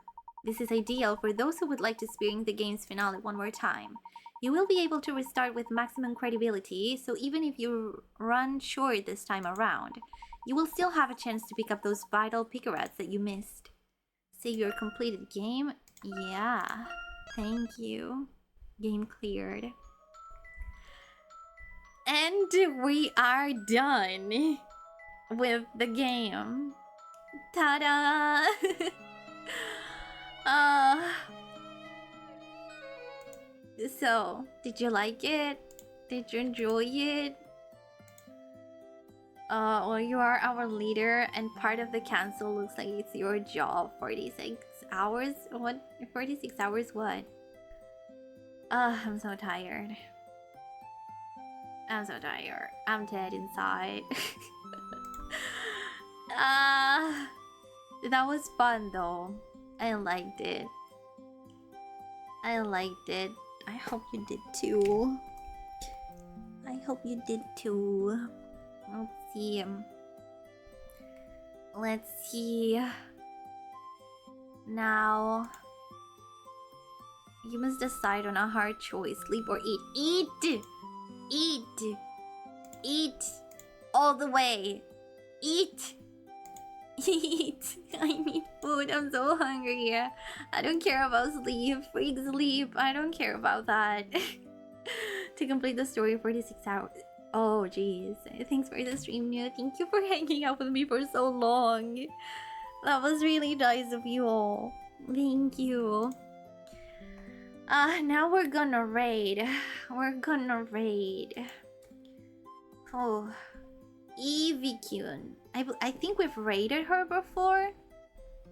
This is ideal for those who would like to experience the game's finale one more time. You will be able to restart with maximum credibility, so even if you run short this time around, you will still have a chance to pick up those vital picarats that you missed. Save your completed game? Yeah. Thank you. Game cleared. And we are done with the game. Ta-da! So, did you like it? Did you enjoy it? Well, you are our leader, and part of the council looks like it's your job. 46 hours? What? 46 hours what? I'm so tired. I'm so tired. I'm dead inside. That was fun though. I liked it. I liked it. I hope you did too. I hope you did too. Let's see. Let's see. Now, you must decide on a hard choice: sleep or eat. Eat! Eat! Eat! All the way! Eat! Eat! I need food. I'm so hungry. I don't care about sleep. Freak sleep. I don't care about that. To complete the story, 46 hours. Oh, jeez. Thanks for the stream, Nia. Thank you for hanging out with me for so long. That was really nice of you all. Thank you. Now we're gonna raid. We're gonna raid. Oh. Evie-kun. I think we've raided her before.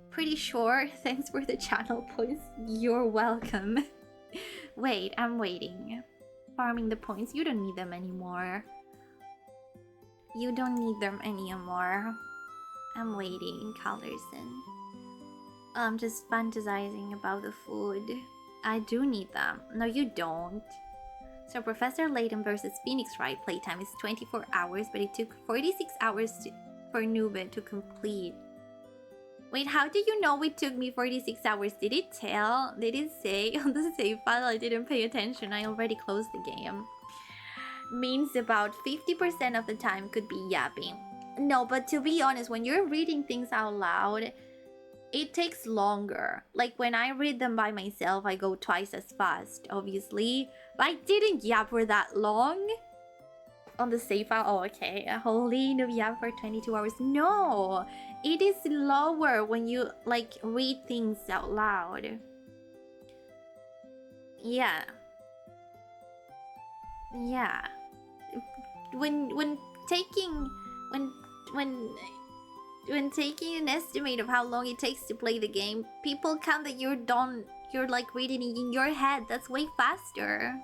Pretty sure. Thanks for the channel points. You're welcome. Wait, I'm waiting. Farming the points. You don't need them anymore. You don't need them anymore. I'm waiting, Callerson. I'm just fantasizing about the food. I do need them. No, you don't. So Professor Layton versus Phoenix Wright playtime is 24 hours, but it took 46 hours for Nubin to complete. Wait, how do you know it took me 46 hours? Did it tell? Did it say on the save file? I didn't pay attention. I already closed the game. Means about 50% of the time could be yapping. No, but to be honest, when you're reading things out loud, it takes longer. Like when I read them by myself, I go twice as fast, obviously. But I didn't yap for that long. On the save file, oh okay. Holy no yap for 22 hours. No, it is lower when you like read things out loud. Yeah. Yeah. When taking taking an estimate of how long it takes to play the game, people count that you're done. You're like reading it in your head. That's way faster.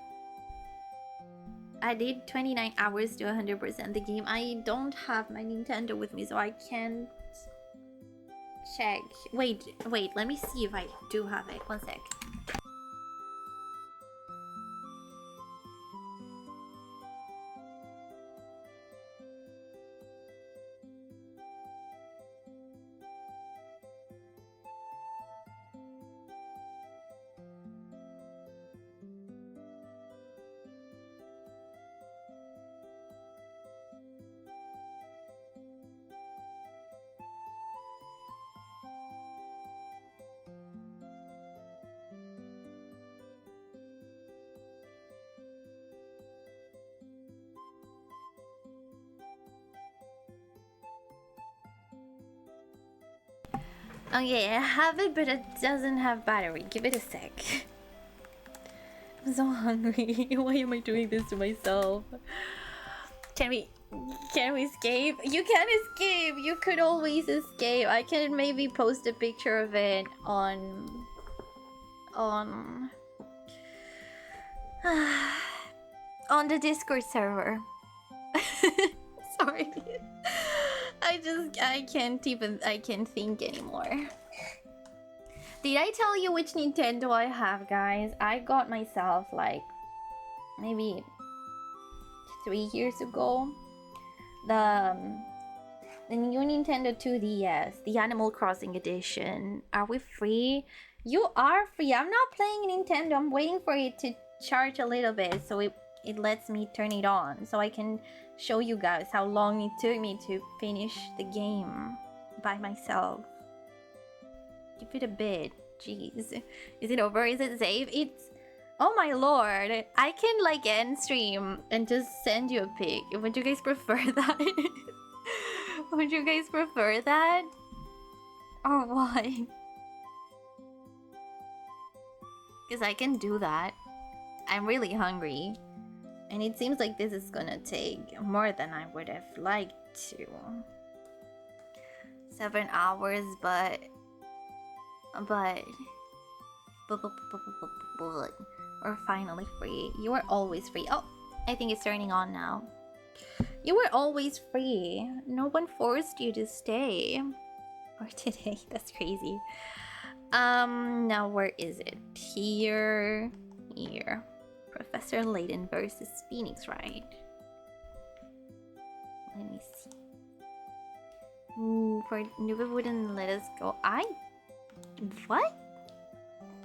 I did 29 hours to 100% the game. I don't have my Nintendo with me, so I can't check. Wait, let me see if I do have it. One sec. Okay, I have it, but it doesn't have battery. Give it a sec. I'm so hungry. Why am I doing this to myself? Can we escape? You can escape. You could always escape. I can maybe post a picture of it on the Discord server. Sorry. I can't think anymore. Did I tell you which Nintendo I have, guys? I got myself like maybe 3 years ago the new Nintendo 2DS, the Animal Crossing edition. Are we free? You are free. I'm not playing Nintendo. I'm waiting for it to charge a little bit so it lets me turn it on so I can show you guys how long it took me to finish the game by myself. Give it a bit. Jeez. Is it over? Is it safe? It's... Oh my lord. I can like end stream and just send you a pic. Would you guys prefer that? Would you guys prefer that? Or what? Because I can do that. I'm really hungry. And it seems like this is gonna take more than I would have liked to. 7 hours, but we're finally free. You are always free. Oh, I think it's turning on now. You were always free. No one forced you to stay. Or today. That's crazy. Now where is it? Here. Here. Professor Layton versus Phoenix Wright. Let me see. For Nuva wouldn't let us go. What?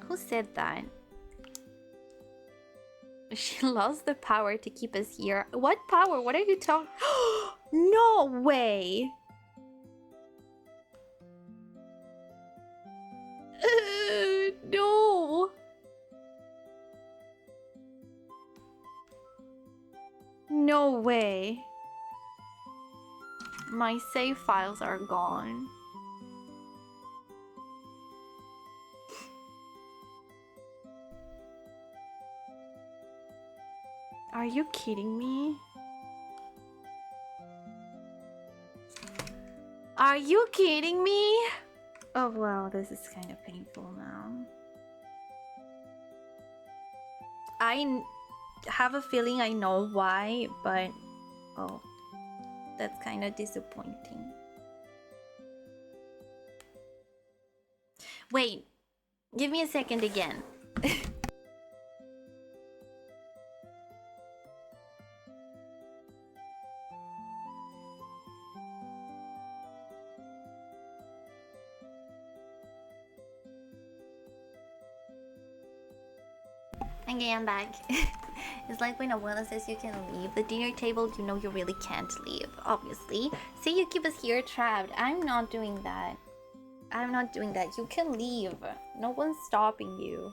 Who said that? She lost the power to keep us here. What power? What are you talking? No way! No! No way. My save files are gone. Are you kidding me? Are you kidding me? Oh wow, this is kind of painful now. I have a feeling I know why, but oh, that's kind of disappointing. Wait, give me a second again. Okay, I'm back. It's like when Abuela says you can leave the dinner table, you know you really can't leave, obviously. Say you keep us here trapped. I'm not doing that. I'm not doing that. You can leave. No one's stopping you.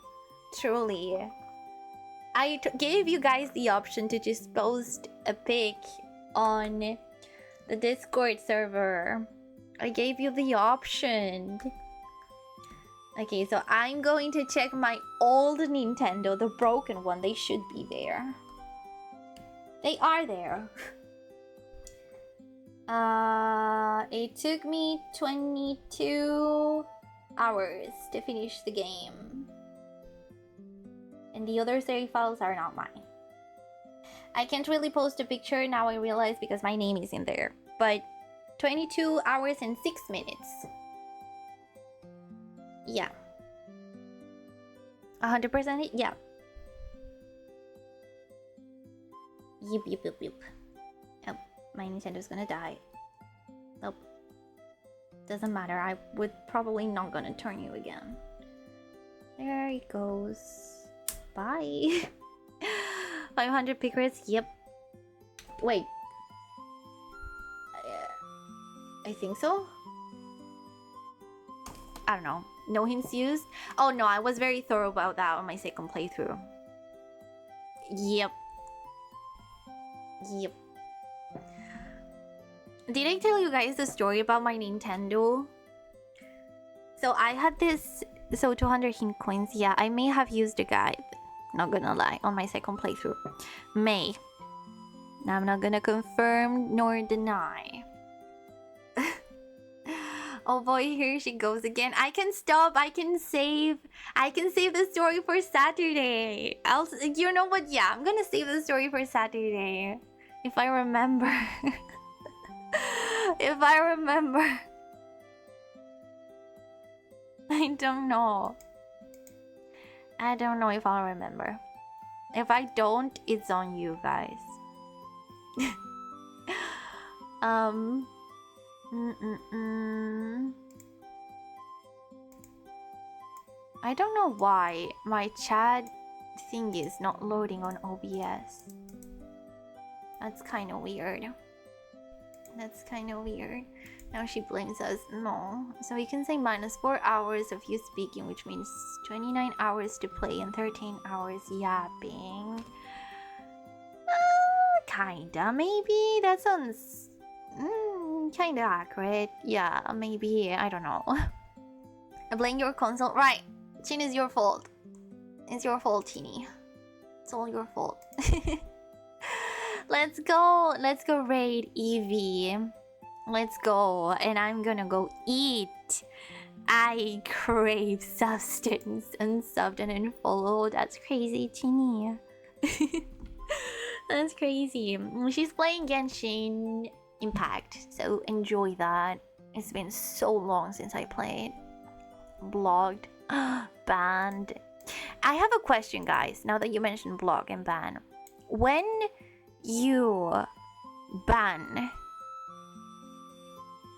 Truly. I gave you guys the option to just post a pic on the Discord server. I gave you the option. Okay, so I'm going to check my old Nintendo, the broken one. They should be there. They are there. It took me 22 hours to finish the game. And the other save files are not mine. I can't really post a picture now, I realize, because my name is in there. But 22 hours and 6 minutes. Yeah. 100% it? Yeah. Yep. Oh, my Nintendo's gonna die. Nope. Doesn't matter. I would probably not gonna turn you again. There it goes. Bye. 500 pickers. Yep. Wait. I think so. I don't know. No hints used? Oh no, I was very thorough about that on my second playthrough. Yep. Did I tell you guys the story about my Nintendo? So I had this... So 200 hint coins. Yeah, I may have used a guide. Not gonna lie. On my second playthrough. May. I'm not gonna confirm nor deny. Oh boy, here she goes again. I can stop. I can save the story for Saturday. You know what? Yeah, I'm gonna save the story for Saturday. If I remember. If I remember. I don't know. I don't know if I'll remember. If I don't, it's on you guys. I don't know why my chat thing is not loading on OBS. That's kind of weird. Now she blames us. No. So we can say -4 hours of you speaking, which means 29 hours to play and 13 hours yapping. Kinda, maybe? That sounds... kinda accurate. Yeah, maybe. I don't know. I blame your console. Right. Chin, is your fault. It's your fault, Teeny. It's all your fault. Let's go. Let's go raid Eevee. Let's go. And I'm gonna go eat. I crave substance. Unsubbed and unfollowed. That's crazy, Teeny. That's crazy. She's playing Genshin Impact, so enjoy that. It's been so long since I played. Blocked, banned. I have a question, guys, now that you mentioned block and ban. When you ban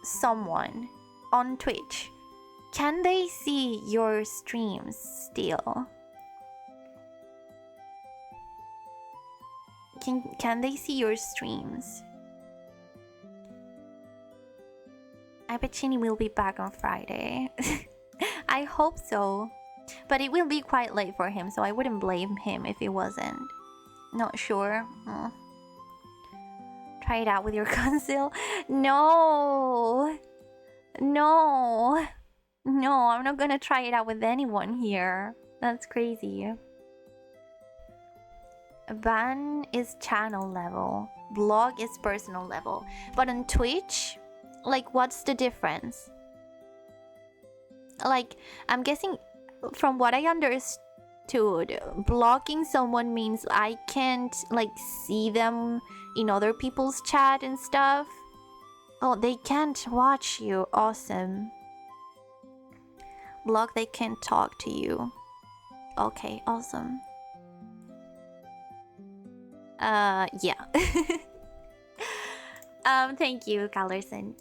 someone on Twitch, can they see your streams still? Can they see your streams? I bet Chinny will be back on Friday. I hope so. But it will be quite late for him, so I wouldn't blame him if he wasn't. Not sure. Try it out with your console. No. No. No, I'm not gonna try it out with anyone here. That's crazy. Ban is channel level. Blog is personal level. But on Twitch, like, what's the difference? Like, I'm guessing from what I understood, blocking someone means I can't, like, see them in other people's chat and stuff. Oh, they can't watch you. Awesome. Block, they can't talk to you. Okay, awesome. Yeah. Thank you, Callerson.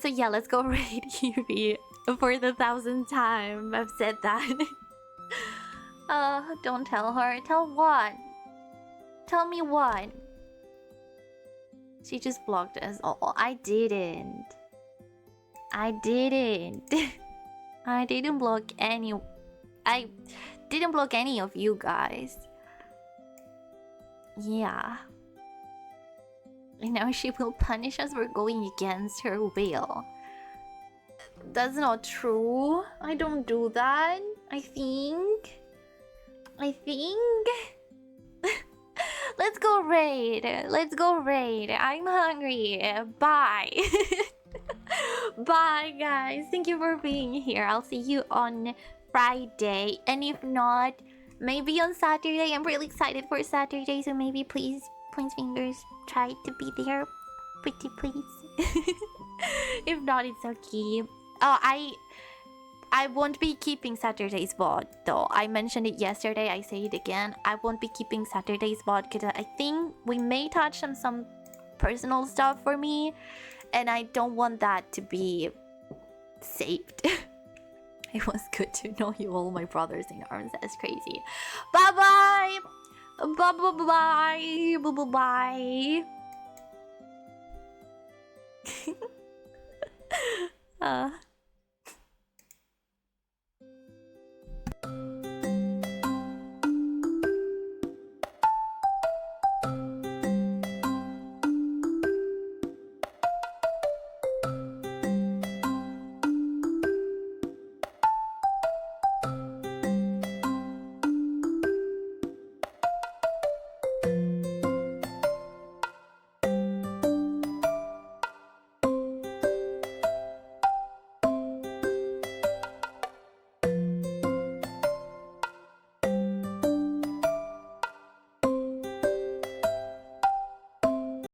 So yeah, let's go raid Evie for the 1,000th time. I've said that. Don't tell her. Tell what? Tell me what? She just blocked us all. I didn't. I didn't. I didn't block any. I didn't block any of you guys. Yeah. And now she will punish us for going against her will. That's not true. I don't do that. I think. Let's go raid. Let's go raid. I'm hungry. Bye. Bye, guys. Thank you for being here. I'll see you on Friday. And if not, maybe on Saturday. I'm really excited for Saturday. So maybe please, point fingers, try to be there. Pretty please. If not, it's okay. Oh, I won't be keeping Saturday's VOD though. I mentioned it yesterday, I say it again. I won't be keeping Saturday's VOD because I think we may touch on some personal stuff for me. And I don't want that to be saved. It was good to know you all, my brothers in arms. That's crazy. Bye-bye! Bye-bye-bye! Bye-bye-bye!